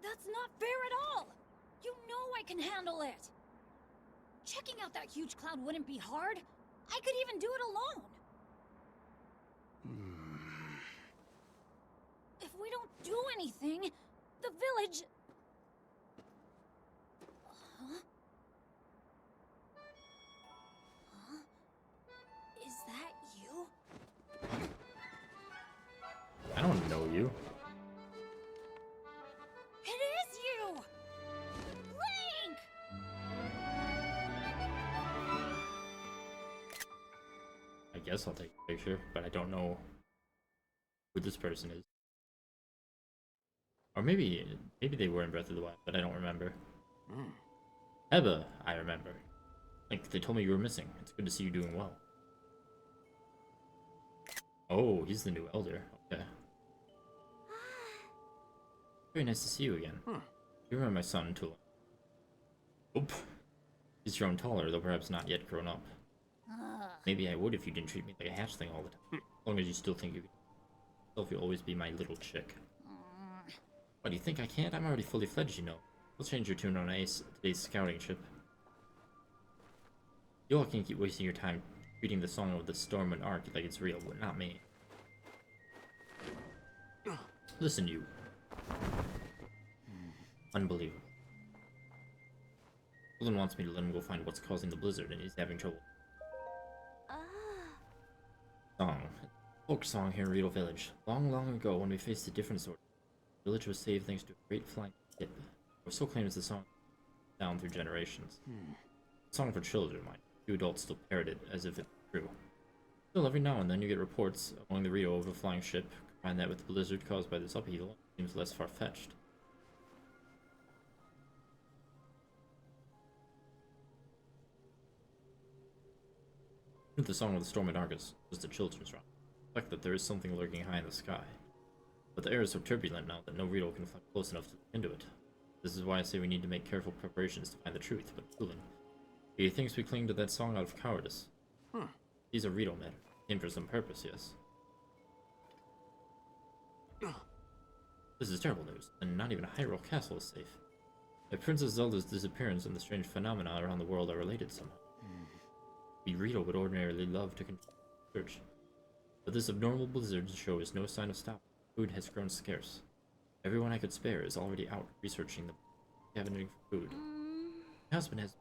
F: That's not fair at all! You know I can handle it! Checking out that huge cloud wouldn't be hard. I could even do it alone. If we don't do anything, the village... Huh? Huh? Is that you?
A: I don't know you.
F: It is you! Link!
A: I guess I'll take a picture, but I don't know who this person is. Or maybe they were in Breath of the Wild, but I don't remember. Ebba, I remember. Like, they told me you were missing. It's good to see you doing well. Oh, he's the new elder. Okay. Very nice to see you again. You remember my son, Tula. Oop. He's grown taller, though perhaps not yet grown up. Maybe I would if you didn't treat me like a hatchling all the time. As long as you still think you could. You'll always be my little chick. What, do you think I can't? I'm already fully fledged, you know. We'll change your tune on today's scouting trip. You all can keep wasting your time reading the Song of the Storm and Ark like it's real, but not me. Listen, you. Unbelievable. Olin wants me to let him go find what's causing the blizzard, and he's having trouble. Song. Folk song here in Riedel Village. Long, long ago, when we faced a different sort, the village was saved thanks to a great flying ship. Or so claims the song down through generations. A song for children, mind. You adults still parrot it as if it were true. Still, every now and then you get reports along the Riedel of a flying ship. Combine that with the blizzard caused by this upheaval, it seems less far-fetched. The Song of the Storm and Argus was the children's rhyme. The fact that there is something lurking high in the sky. But the air is so turbulent now that no Riedel can fly close enough to look into it. This is why I say we need to make careful preparations to find the truth, but Tulin, he thinks we cling to that song out of cowardice. These are Riedel matters. Came for some purpose, yes. This is terrible news, and not even a Hyrule castle is safe. If Princess Zelda's disappearance and the strange phenomena around the world are related somehow. We Riedel would ordinarily love to continue the search. But this abnormal blizzard shows no sign of stopping. Food has grown scarce. Everyone I could spare is already out researching the scavenging for food. My husband has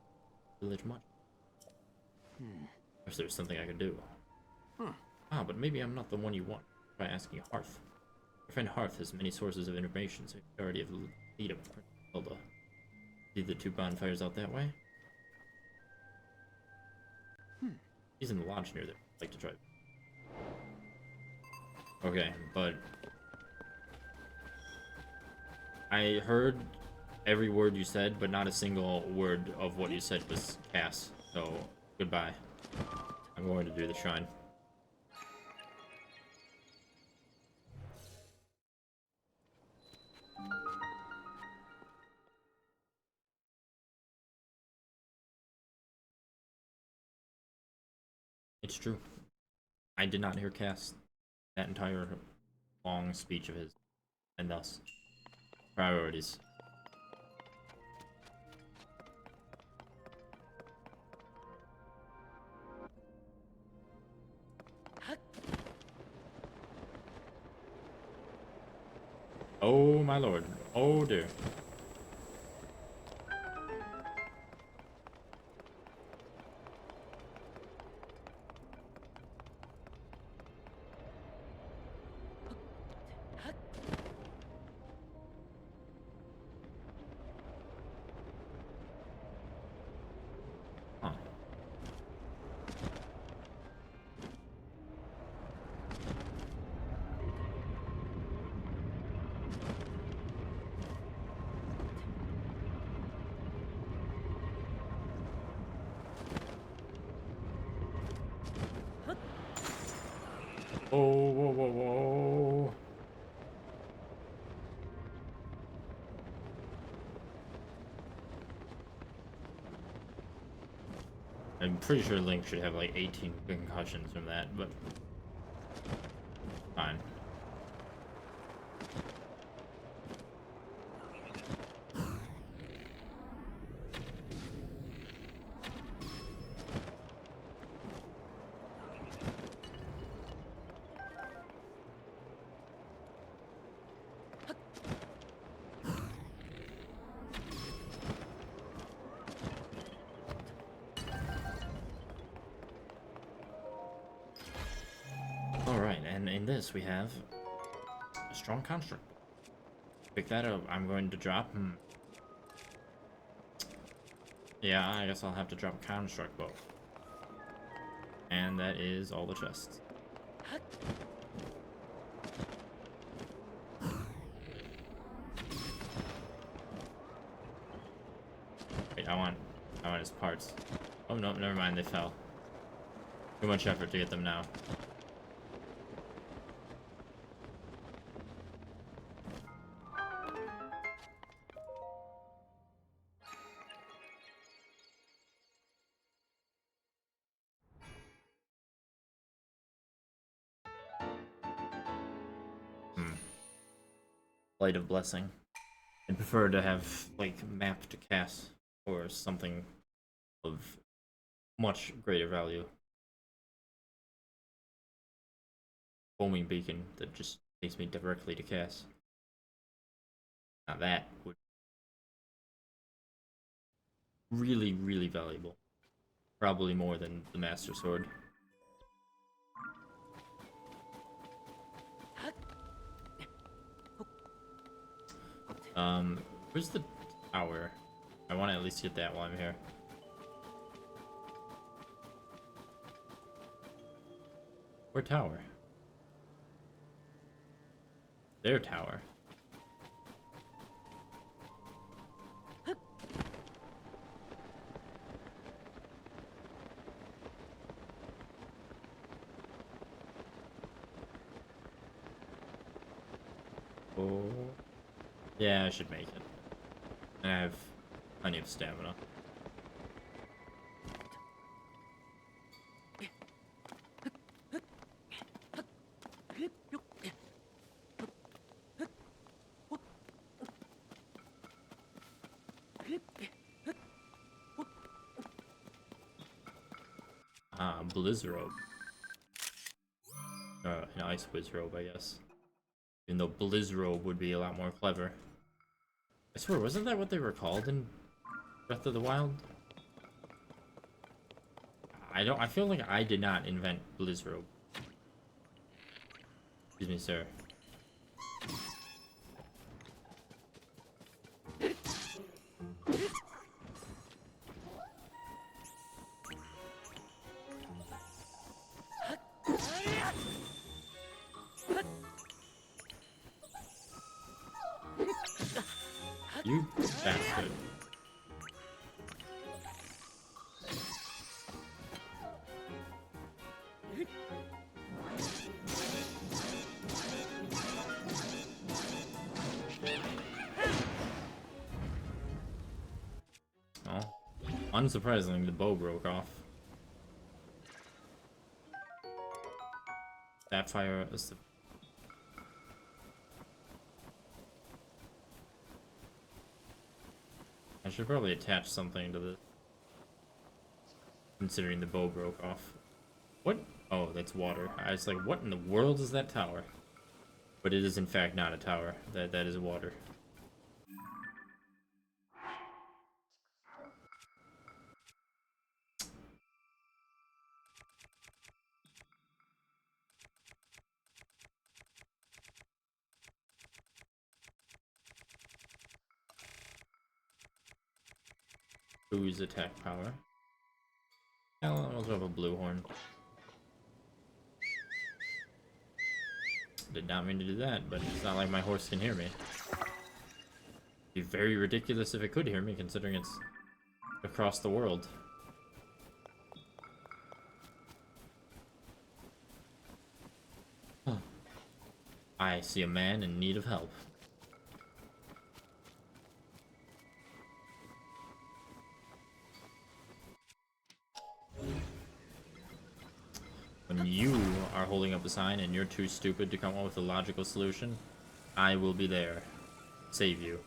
A: the village much. Perhaps there's something I could do. Ah, but maybe I'm not the one you want. Try asking Hearth. Your friend Hearth has many sources of information, so you already have lead of Zelda. See the two bonfires out that way? He's in the lodge near there. I'd like to try. Okay, but I heard every word you said, but not a single word of what you said was Cass. So, goodbye. I'm going to do the shrine. It's true. I did not hear Cass that entire long speech of his, and thus priorities. Oh my lord. Oh dear. Huh. Oh, whoa, whoa, whoa. I'm pretty sure Link should have like 18 concussions from that, but fine. Alright, and in this we have a strong construct. Pick that up. I'm going to drop. Yeah, I guess I'll have to drop a construct bow. And that is all the chests. Wait, I want his parts. Oh no, never mind, they fell. Too much effort to get them now. Light of Blessing. I'd prefer to have, like, map to Cass or something of much greater value. Foaming Beacon that just takes me directly to Cass. Now that would really, really valuable. Probably more than the Master Sword. Where's the tower? I want to at least get that while I'm here. Where tower? Their tower. Oh. Yeah, I should make it. And I have plenty of stamina. Blizzrobe. An Ice Wizzrobe, I guess. Even though Blizzrobe would be a lot more clever. I swear, wasn't that what they were called in Breath of the Wild? I feel like I did not invent Blizzrobe. Excuse me, sir. You bastard. Oh, unsurprisingly, the bow broke off. Sapphire is the... I should probably attach something to this, considering the bow broke off. What? Oh, that's water. I was like, what in the world is that tower? But it is in fact not a tower. That is water. Who's attack power? I'll also have a blue horn. Did not mean to do that, but it's not like my horse can hear me. It'd be very ridiculous if it could hear me, considering it's across the world. Huh. I see a man in need of help. When you are holding up a sign and you're too stupid to come up with a logical solution, I will be there. Save you.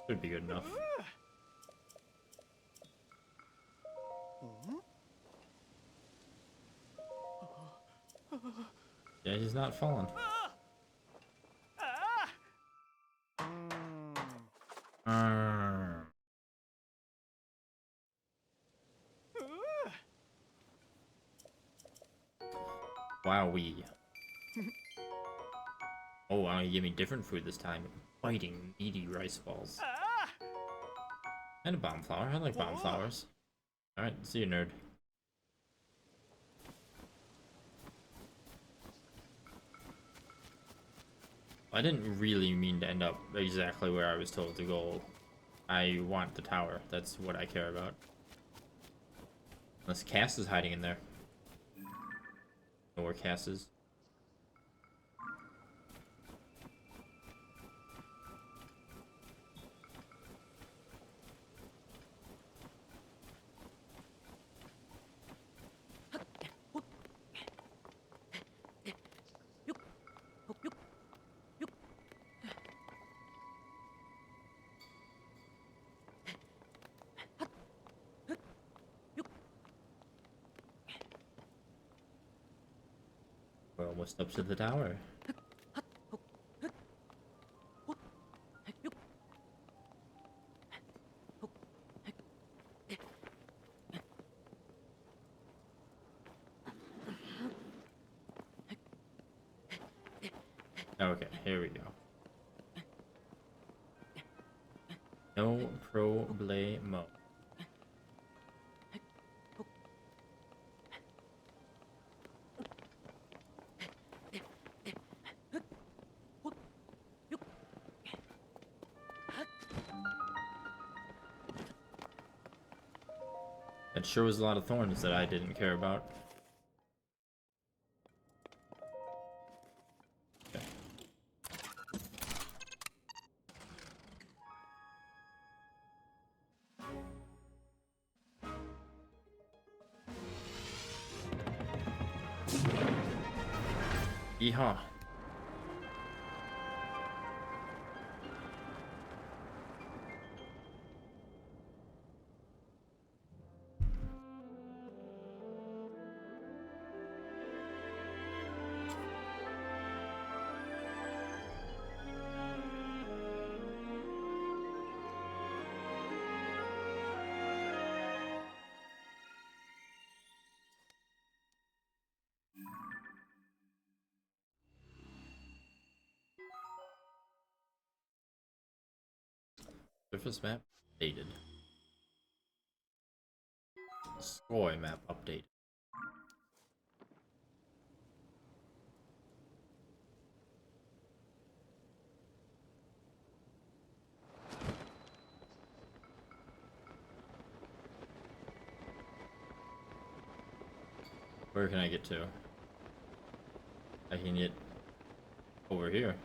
A: Should be good enough. Yeah, he's not falling. Wowee. Oh wow, you gave me different food this time. Biting, meaty rice balls. And a bomb flower. I like bomb flowers. Alright, see you, nerd. I didn't really mean to end up exactly where I was told to go. I want the tower. That's what I care about. Unless Cass is hiding in there. Know where Cass is? We're almost up to the tower. Okay, here we go. No problemo. That sure was a lot of thorns that I didn't care about. Okay. Yeehaw. Surface map updated. Sky map updated. Where can I get to? I can get over here.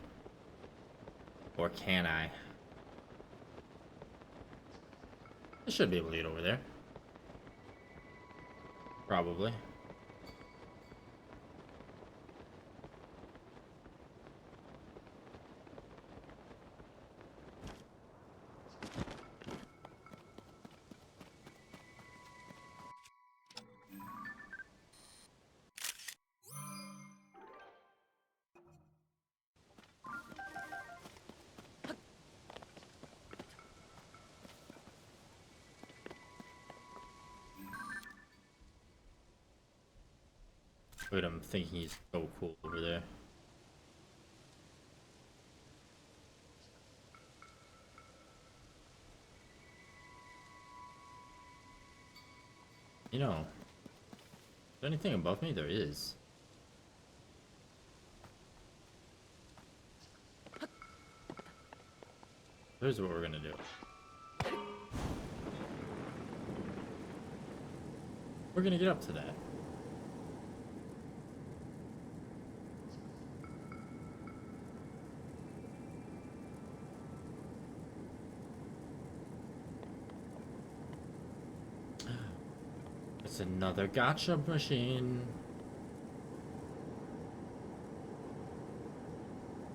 A: Or can I? I should be able to get over there. Probably. Wait, I'm thinking he's so cool over there. You know, is there anything above me? There is. Here's what we're gonna do. We're gonna get up to that. It's another gotcha machine.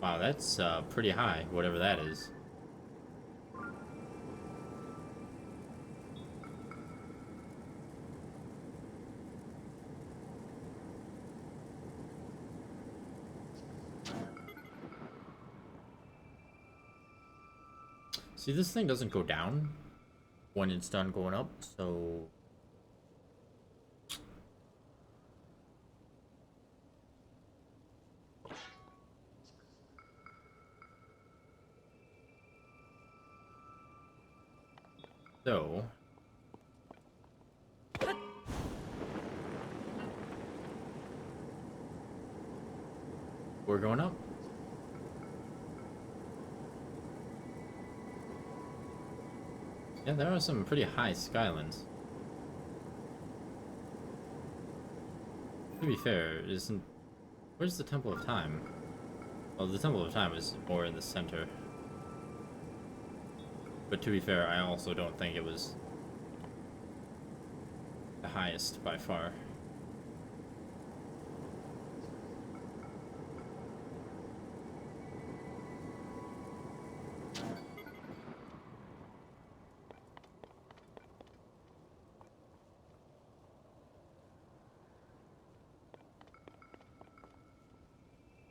A: Wow, that's pretty high, whatever that is. See, this thing doesn't go down when it's done going up, so... So... we're going up. Yeah, there are some pretty high skylines. To be fair, isn't... where's the Temple of Time? Well, the Temple of Time is more in the center. But to be fair, I also don't think it was the highest by far.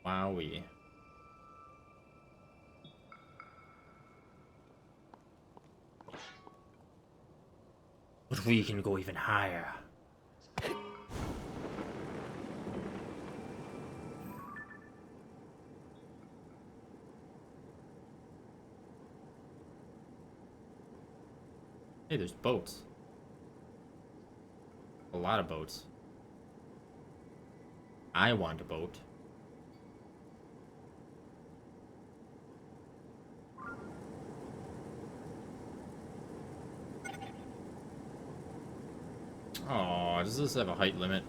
A: Wowee. But we can go even higher. Hey, there's boats. A lot of boats. I want a boat. Oh, does this have a height limit?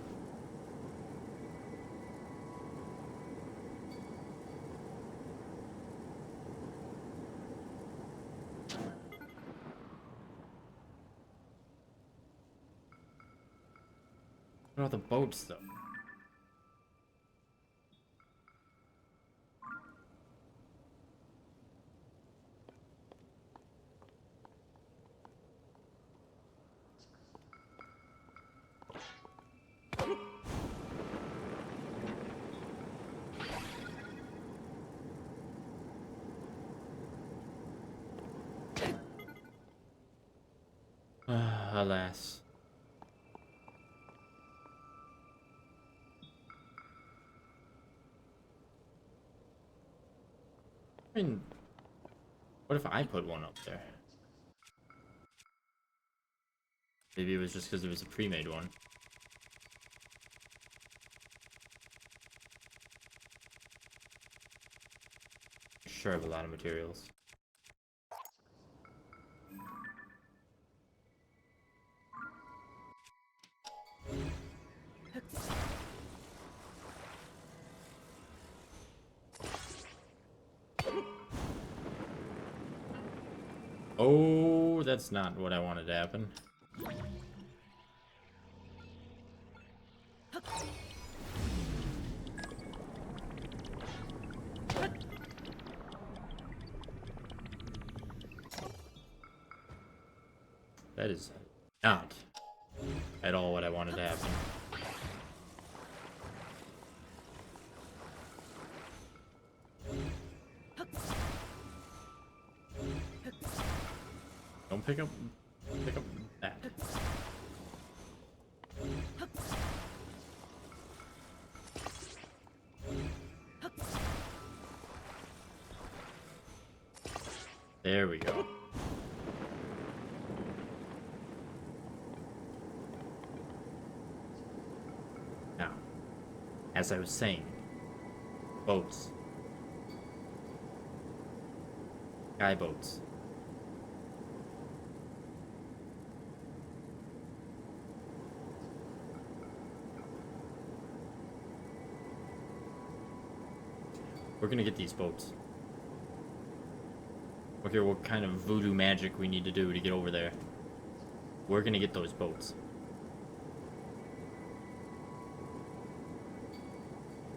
A: What about the boats, though? Alas. I mean, what if I put one up there? Maybe it was just because it was a pre-made one. Sure, I have a lot of materials. Oh, that's not what I wanted to happen. That is not at all what I wanted to happen. Don't pick up that. There we go. Now, as I was saying, boats. Sky boats. We're gonna get these boats. Look here, what kind of voodoo magic we need to do to get over there. We're gonna get those boats.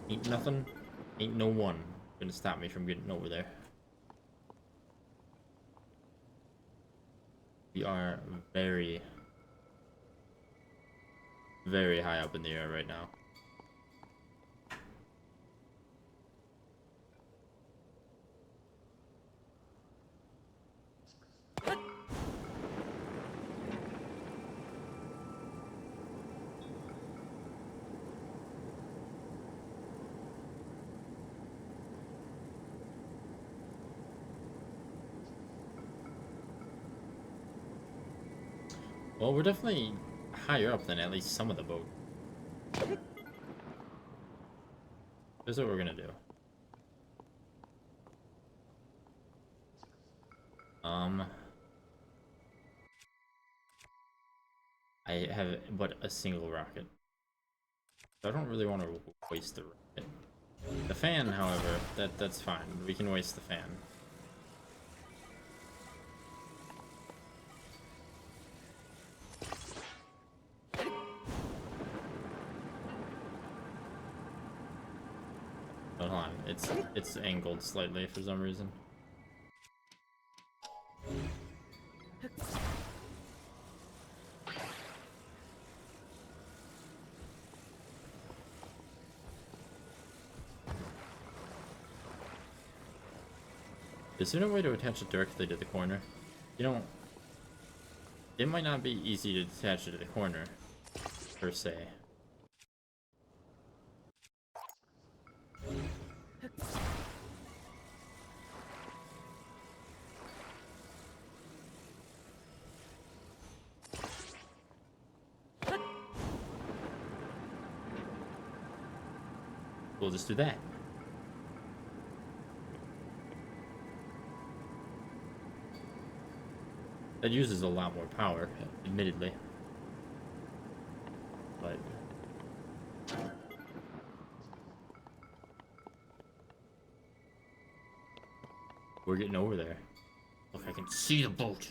A: Ain't nothing, ain't no one gonna stop me from getting over there. We are very, very high up in the air right now. Well, we're definitely higher up than at least some of the boat. Here's what we're gonna do. I have but a single rocket. So I don't really want to waste the rocket. The fan, however, that's fine. We can waste the fan. Hold on, it's angled slightly for some reason. Is there no way to attach it directly to the corner? You know, it might not be easy to attach it to the corner, per se. We'll just do that. That uses a lot more power, admittedly. But we're getting over there. Look, I can see the boat.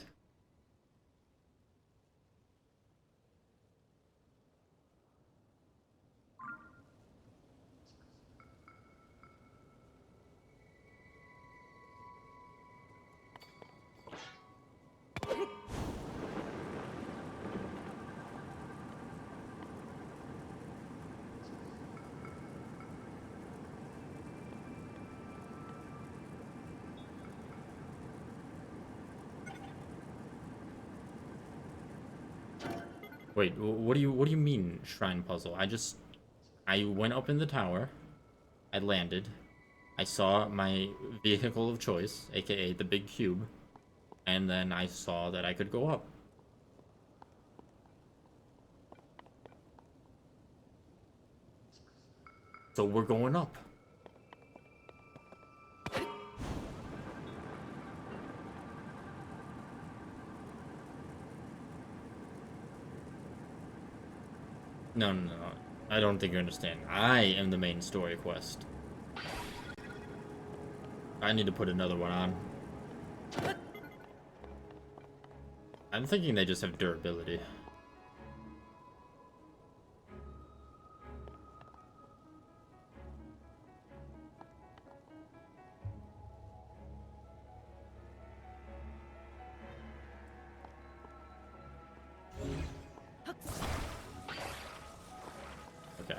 A: Wait, what do you mean shrine puzzle? I went up in the tower, I landed, I saw my vehicle of choice, aka the big cube, and then I saw that I could go up. So we're going up. No, no, no. I don't think you understand. I am the main story quest. I need to put another one on. I'm thinking they just have durability. Okay.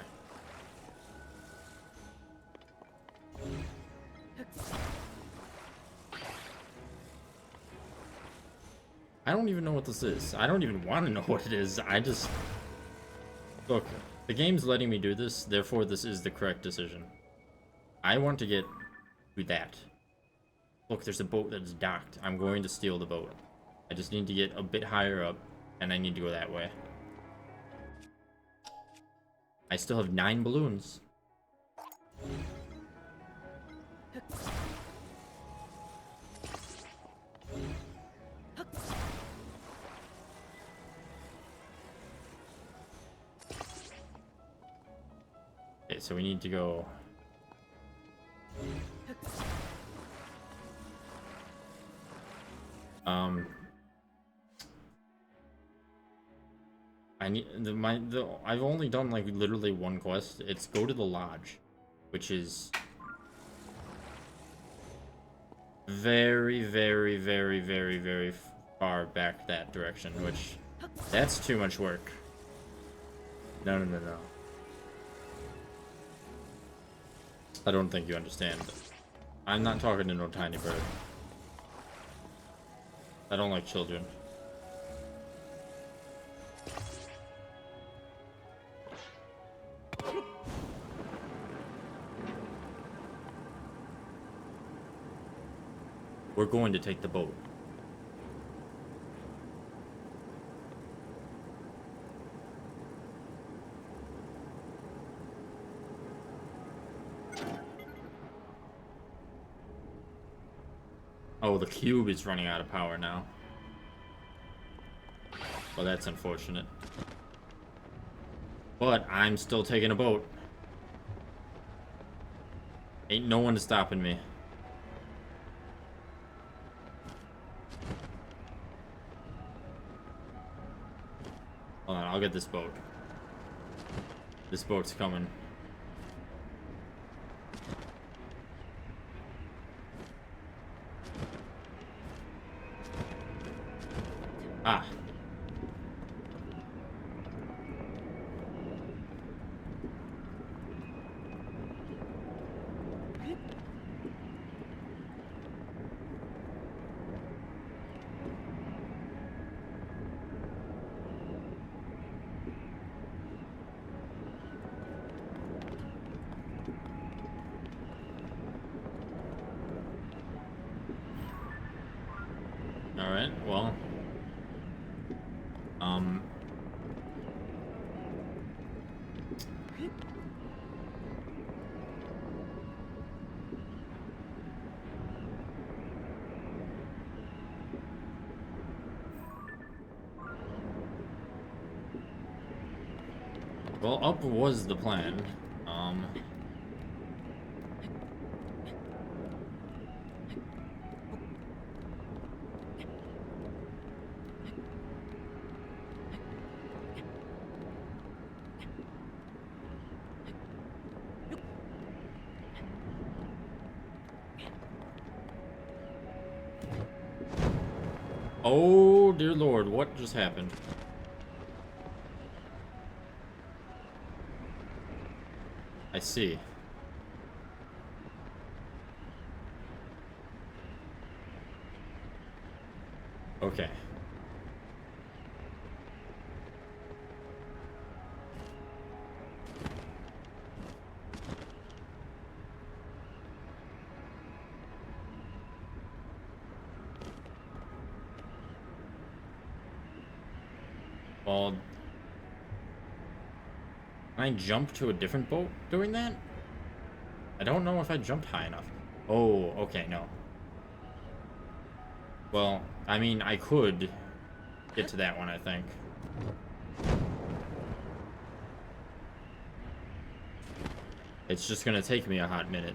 A: I don't even know what this is. I don't even want to know what it is. I just... Look, the game's letting me do this, therefore this is the correct decision. I want to get to that. Look, there's a boat that's docked. I'm going to steal the boat. I just need to get a bit higher up, and I need to go that way. I still have 9 balloons. Okay, so we need to go... I need I've only done like literally one quest. It's go to the lodge, which is very, very, very, very, very far back that direction, which that's too much work. No, no, no, no. I don't think you understand. I'm not talking to no tiny bird. I don't like children. We're going to take the boat. Oh, the cube is running out of power now. Well, that's unfortunate. But I'm still taking a boat. Ain't no one stopping me. Hold on, I'll get this boat. This boat's coming. Ah. Alright, well. Well, up was the plan. Oh, dear Lord, what just happened? I see. Okay. Well, can I jump to a different boat doing that? I don't know if I jumped high enough. Oh, okay, no. Well, I mean, I could get to that one, I think. It's just gonna take me a hot minute.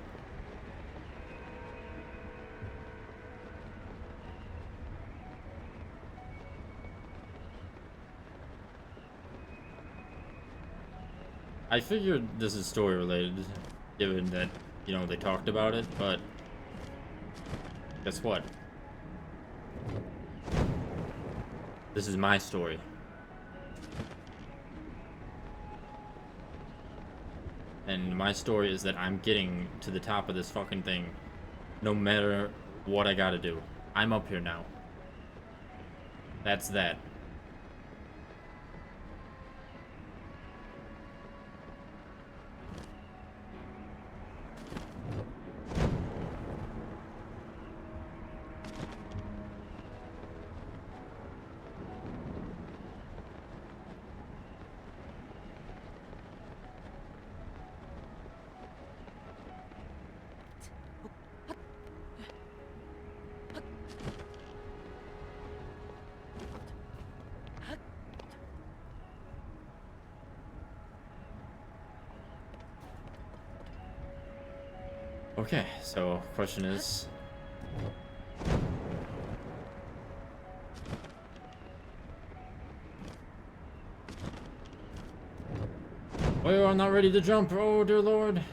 A: I figured this is story related, given that, you know, they talked about it, but guess what? This is my story. And my story is that I'm getting to the top of this fucking thing no matter what I gotta do. I'm up here now. That's that. Okay, so question is, oh, I'm not ready to jump. Oh, dear Lord.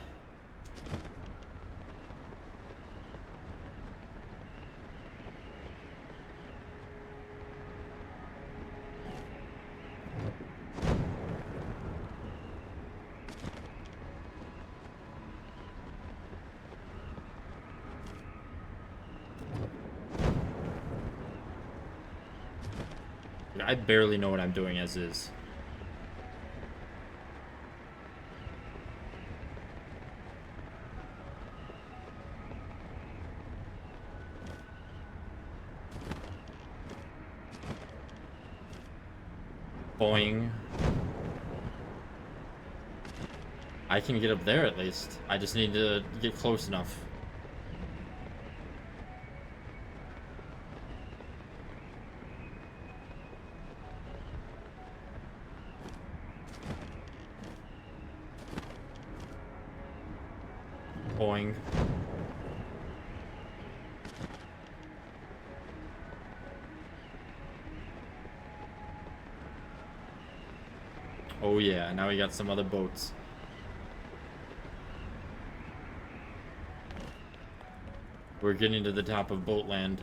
A: I barely know what I'm doing as is. Boing. I can get up there at least. I just need to get close enough. Boing. Oh yeah, now we got some other boats. We're getting to the top of Boatland.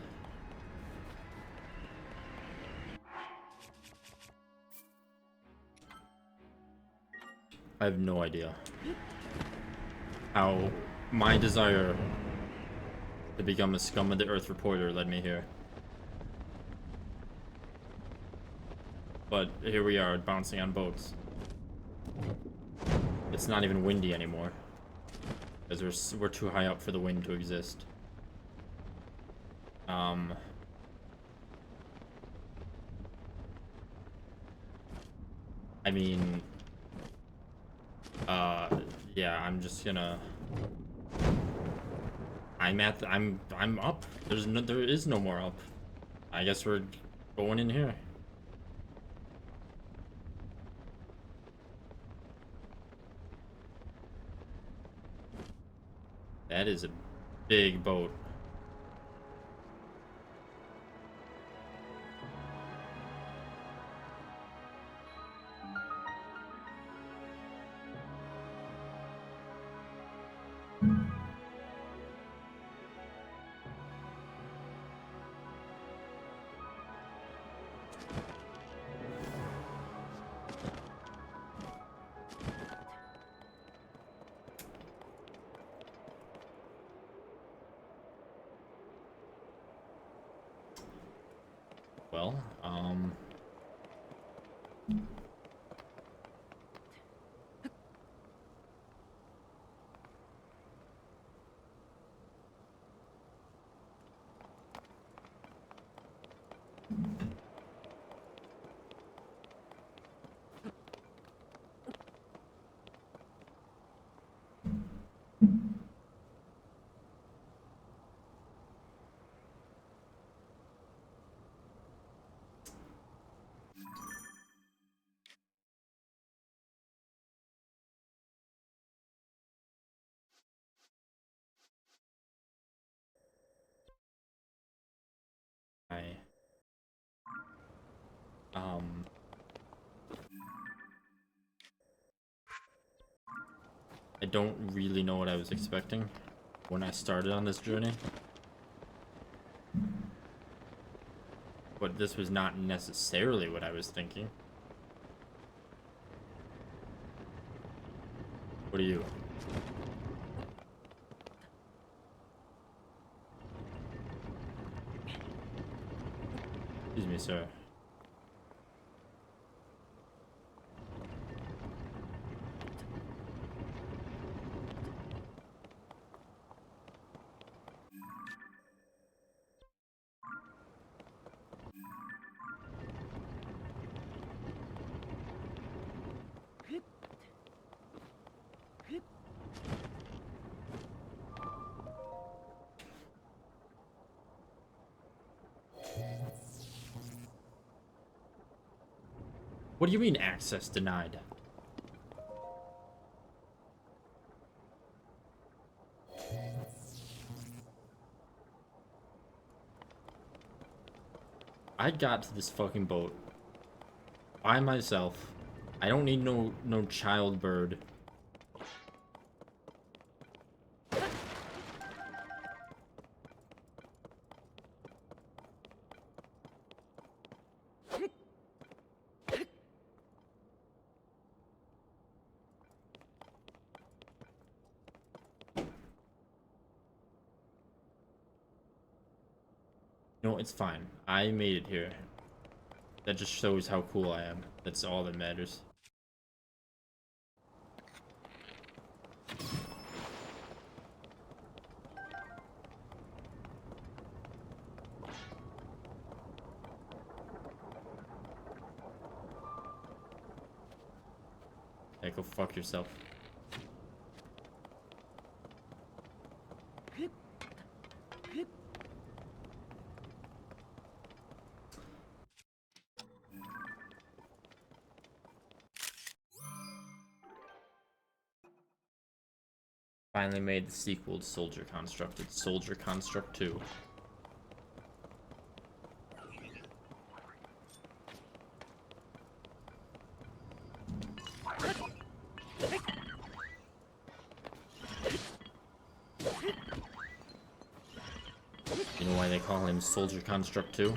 A: I have no idea how my desire to become a scum of the earth reporter led me here. But here we are, bouncing on boats. It's not even windy anymore, because we're too high up for the wind to exist. I mean, yeah, I'm just gonna. I'm up. There is no more up. I guess we're going in here. That is a big boat. Well, Um, I don't really know what I was expecting when I started on this journey. But this was not necessarily what I was thinking. What are you? Excuse me, sir. What do you mean access denied? I got to this fucking boat by myself. I don't need no child bird. No, it's fine. I made it here. That just shows how cool I am. That's all that matters. Hey, go fuck yourself. Finally made the sequel to Soldier Construct. It's Soldier Construct 2. You know why they call him Soldier Construct 2?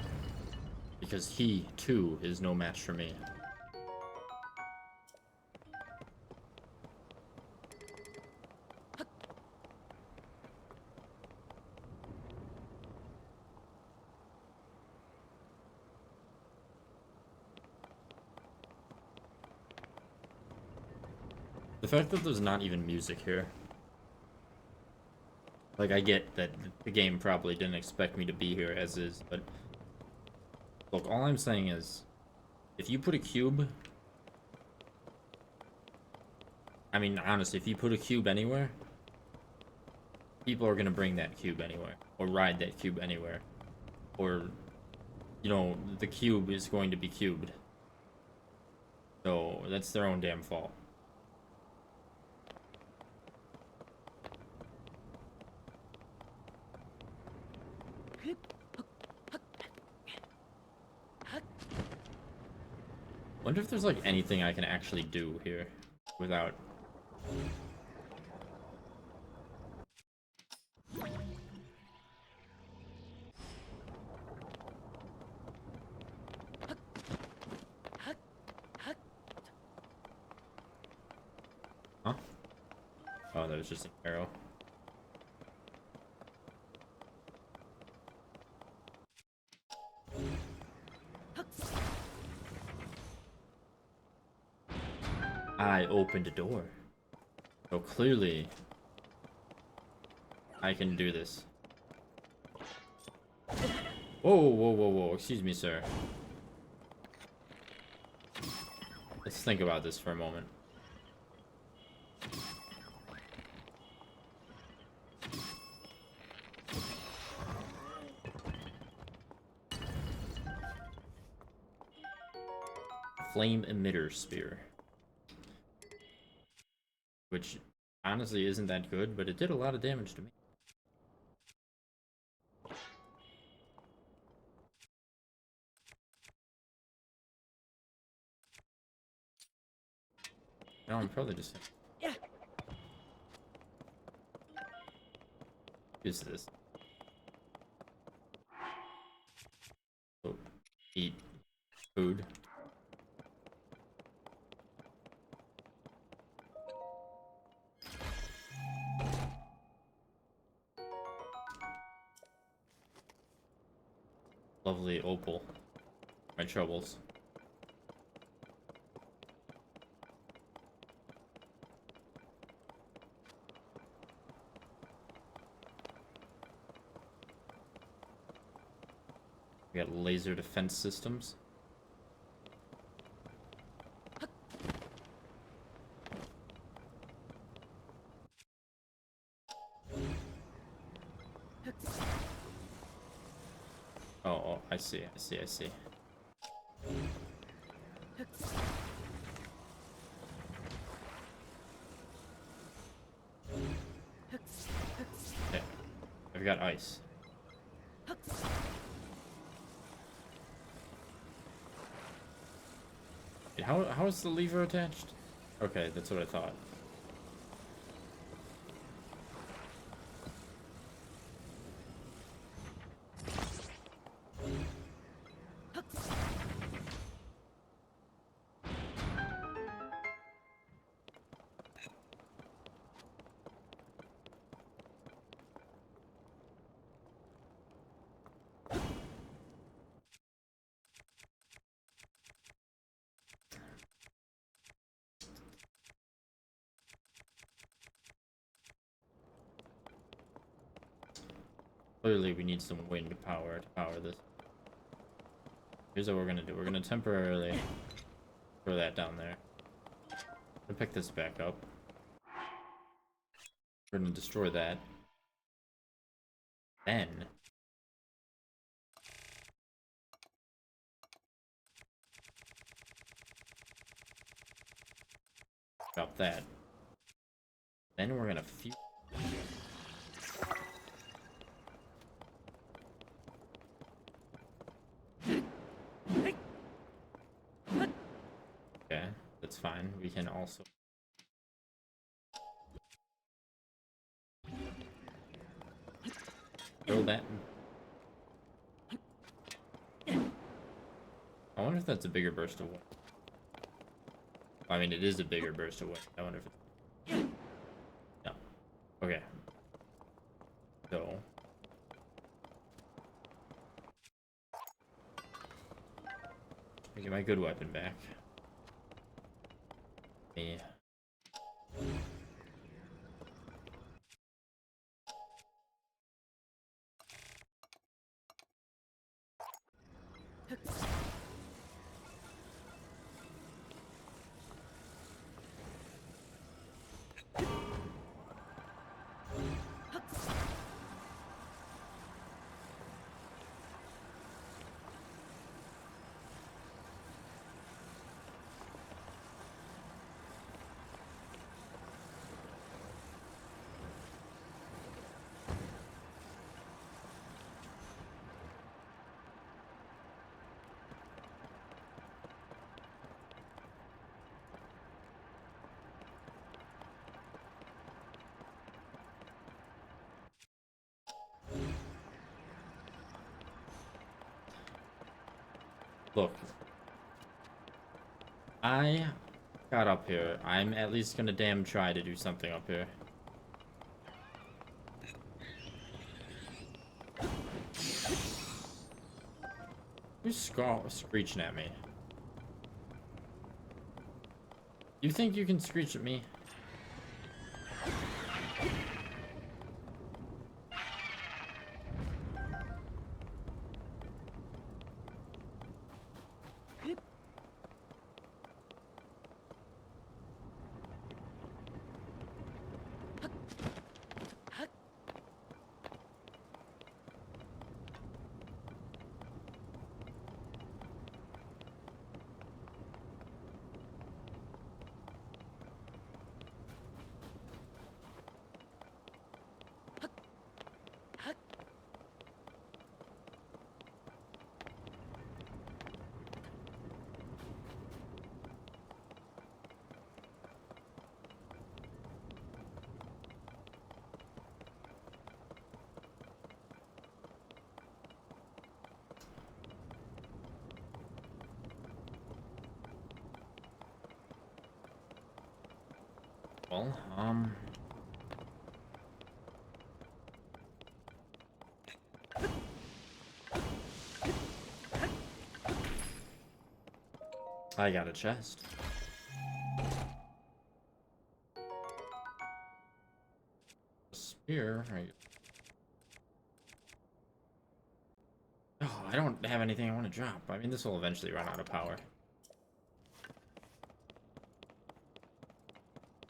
A: Because he, too, is no match for me. The fact that there's not even music here. Like, I get that the game probably didn't expect me to be here as is, but... Look, all I'm saying is... If you put a cube... I mean, honestly, if you put a cube anywhere... People are gonna bring that cube anywhere. Or ride that cube anywhere. Or... You know, the cube is going to be cubed. So, that's their own damn fault. Wonder if there's like anything I can actually do here without. Huh? Oh, that was just an arrow. I opened a door. So clearly, I can do this. Whoa, whoa, whoa, whoa, excuse me, sir. Let's think about this for a moment. Flame emitter spear. Which honestly isn't that good, but it did a lot of damage to me. No, I'm probably just use this. Oh, eat food. Lovely opal. My troubles. We got laser defense systems. Oh, I see, I see, I see. Okay, I've got ice. Wait, how is the lever attached? Okay, that's what I thought. Clearly, we need some wind power to power this. Here's what we're gonna do. We're gonna temporarily throw that down there. We're gonna pick this back up. We're gonna destroy that. Then drop that. Then we're gonna fuse. Okay, that's fine. We can also throw that. I wonder if that's a bigger burst of wind. I mean, it is a bigger burst of wind. I wonder if it's... No. Okay. So... I get my good weapon back. Me. Look. I got up here. I'm at least gonna damn try to do something up here. Who's screeching at me? You think you can screech at me? well, I got a chest. A spear. Right. Oh, I don't have anything I want to drop. I mean, this will eventually run out of power.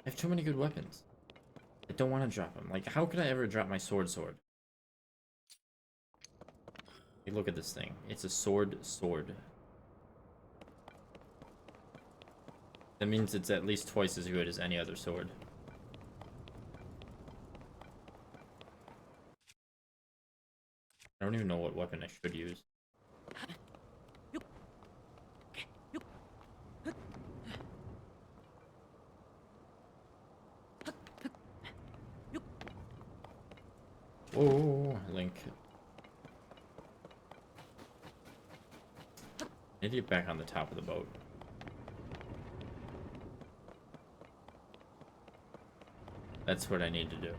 A: I have too many good weapons. I don't want to drop them. Like, how could I ever drop my sword? Hey, look at this thing. It's a sword. That means it's at least twice as good as any other sword. I don't even know what weapon I should use. Oh, Link. I need to get back on the top of the boat. That's what I need to do.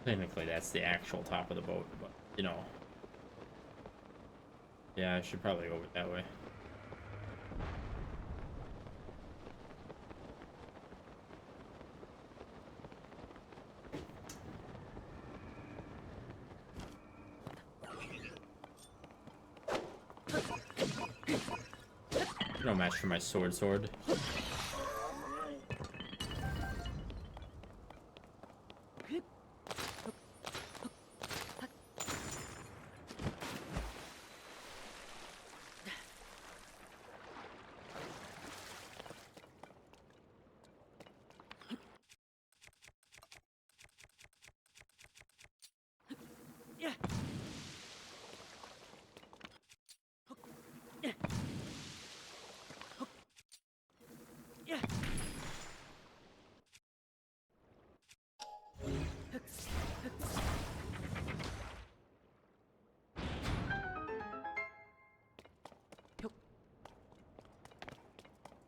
A: Technically, that's the actual top of the boat, but, you know. Yeah, I should probably go that way. No match for my sword.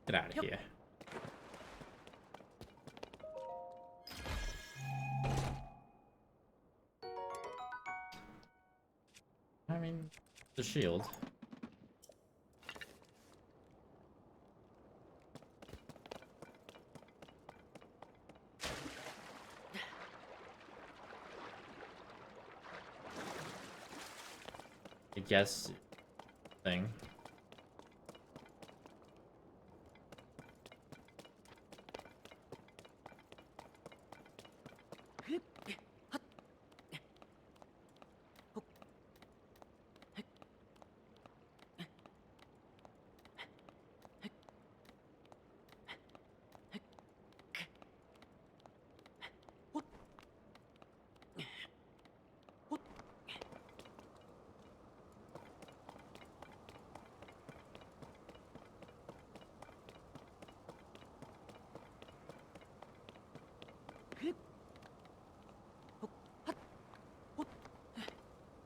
A: Get out of here. I mean, the shield. I guess thing.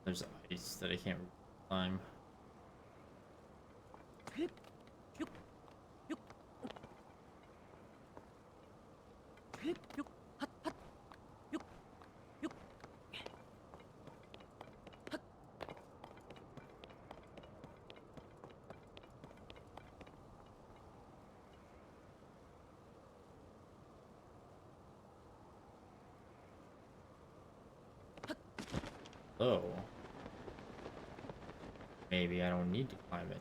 A: There's ice that I can't climb. Oh. Maybe I don't need to climb it.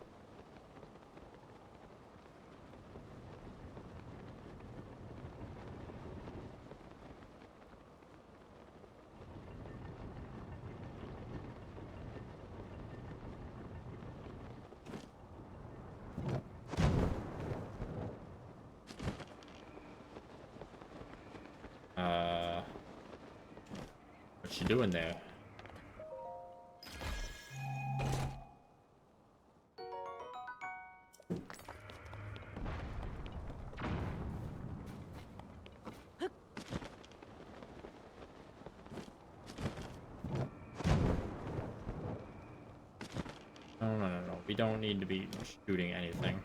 A: What you doing there? No. We don't need to be shooting anything.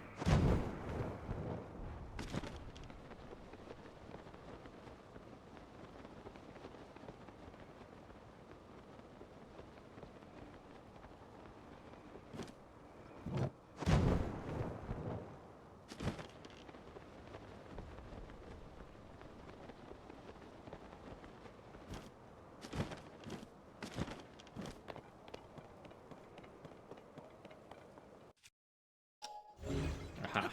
A: Aha.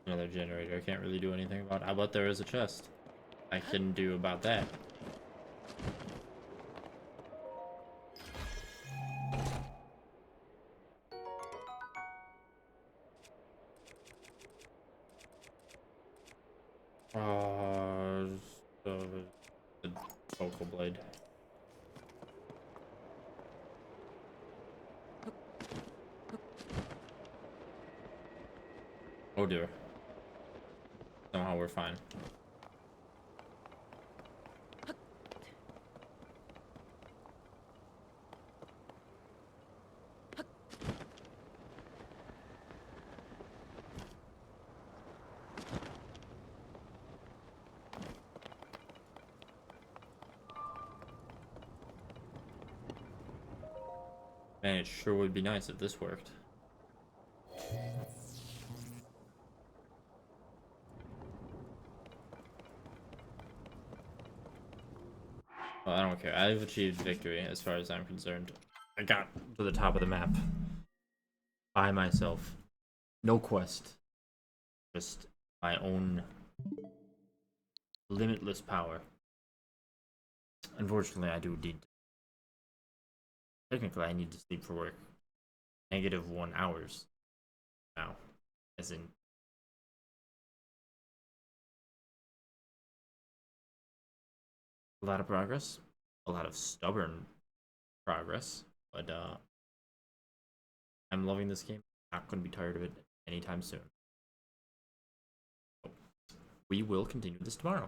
A: Another generator. I can't really do anything about it. How about there is a chest? I can do about that. So the vocal blade. Oh dear. Somehow we're fine. Man, it sure would be nice if this worked. Well, I don't care. I've achieved victory as far as I'm concerned. I got to the top of the map by myself. No quest. Just my own limitless power. Unfortunately, I do need. Technically, I need to sleep for work. -1 hours now, as in. A lot of progress, a lot of stubborn progress, but I'm loving this game. Not going to be tired of it anytime soon. So, we will continue this tomorrow.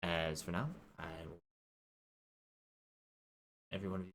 A: As for now, I will everyone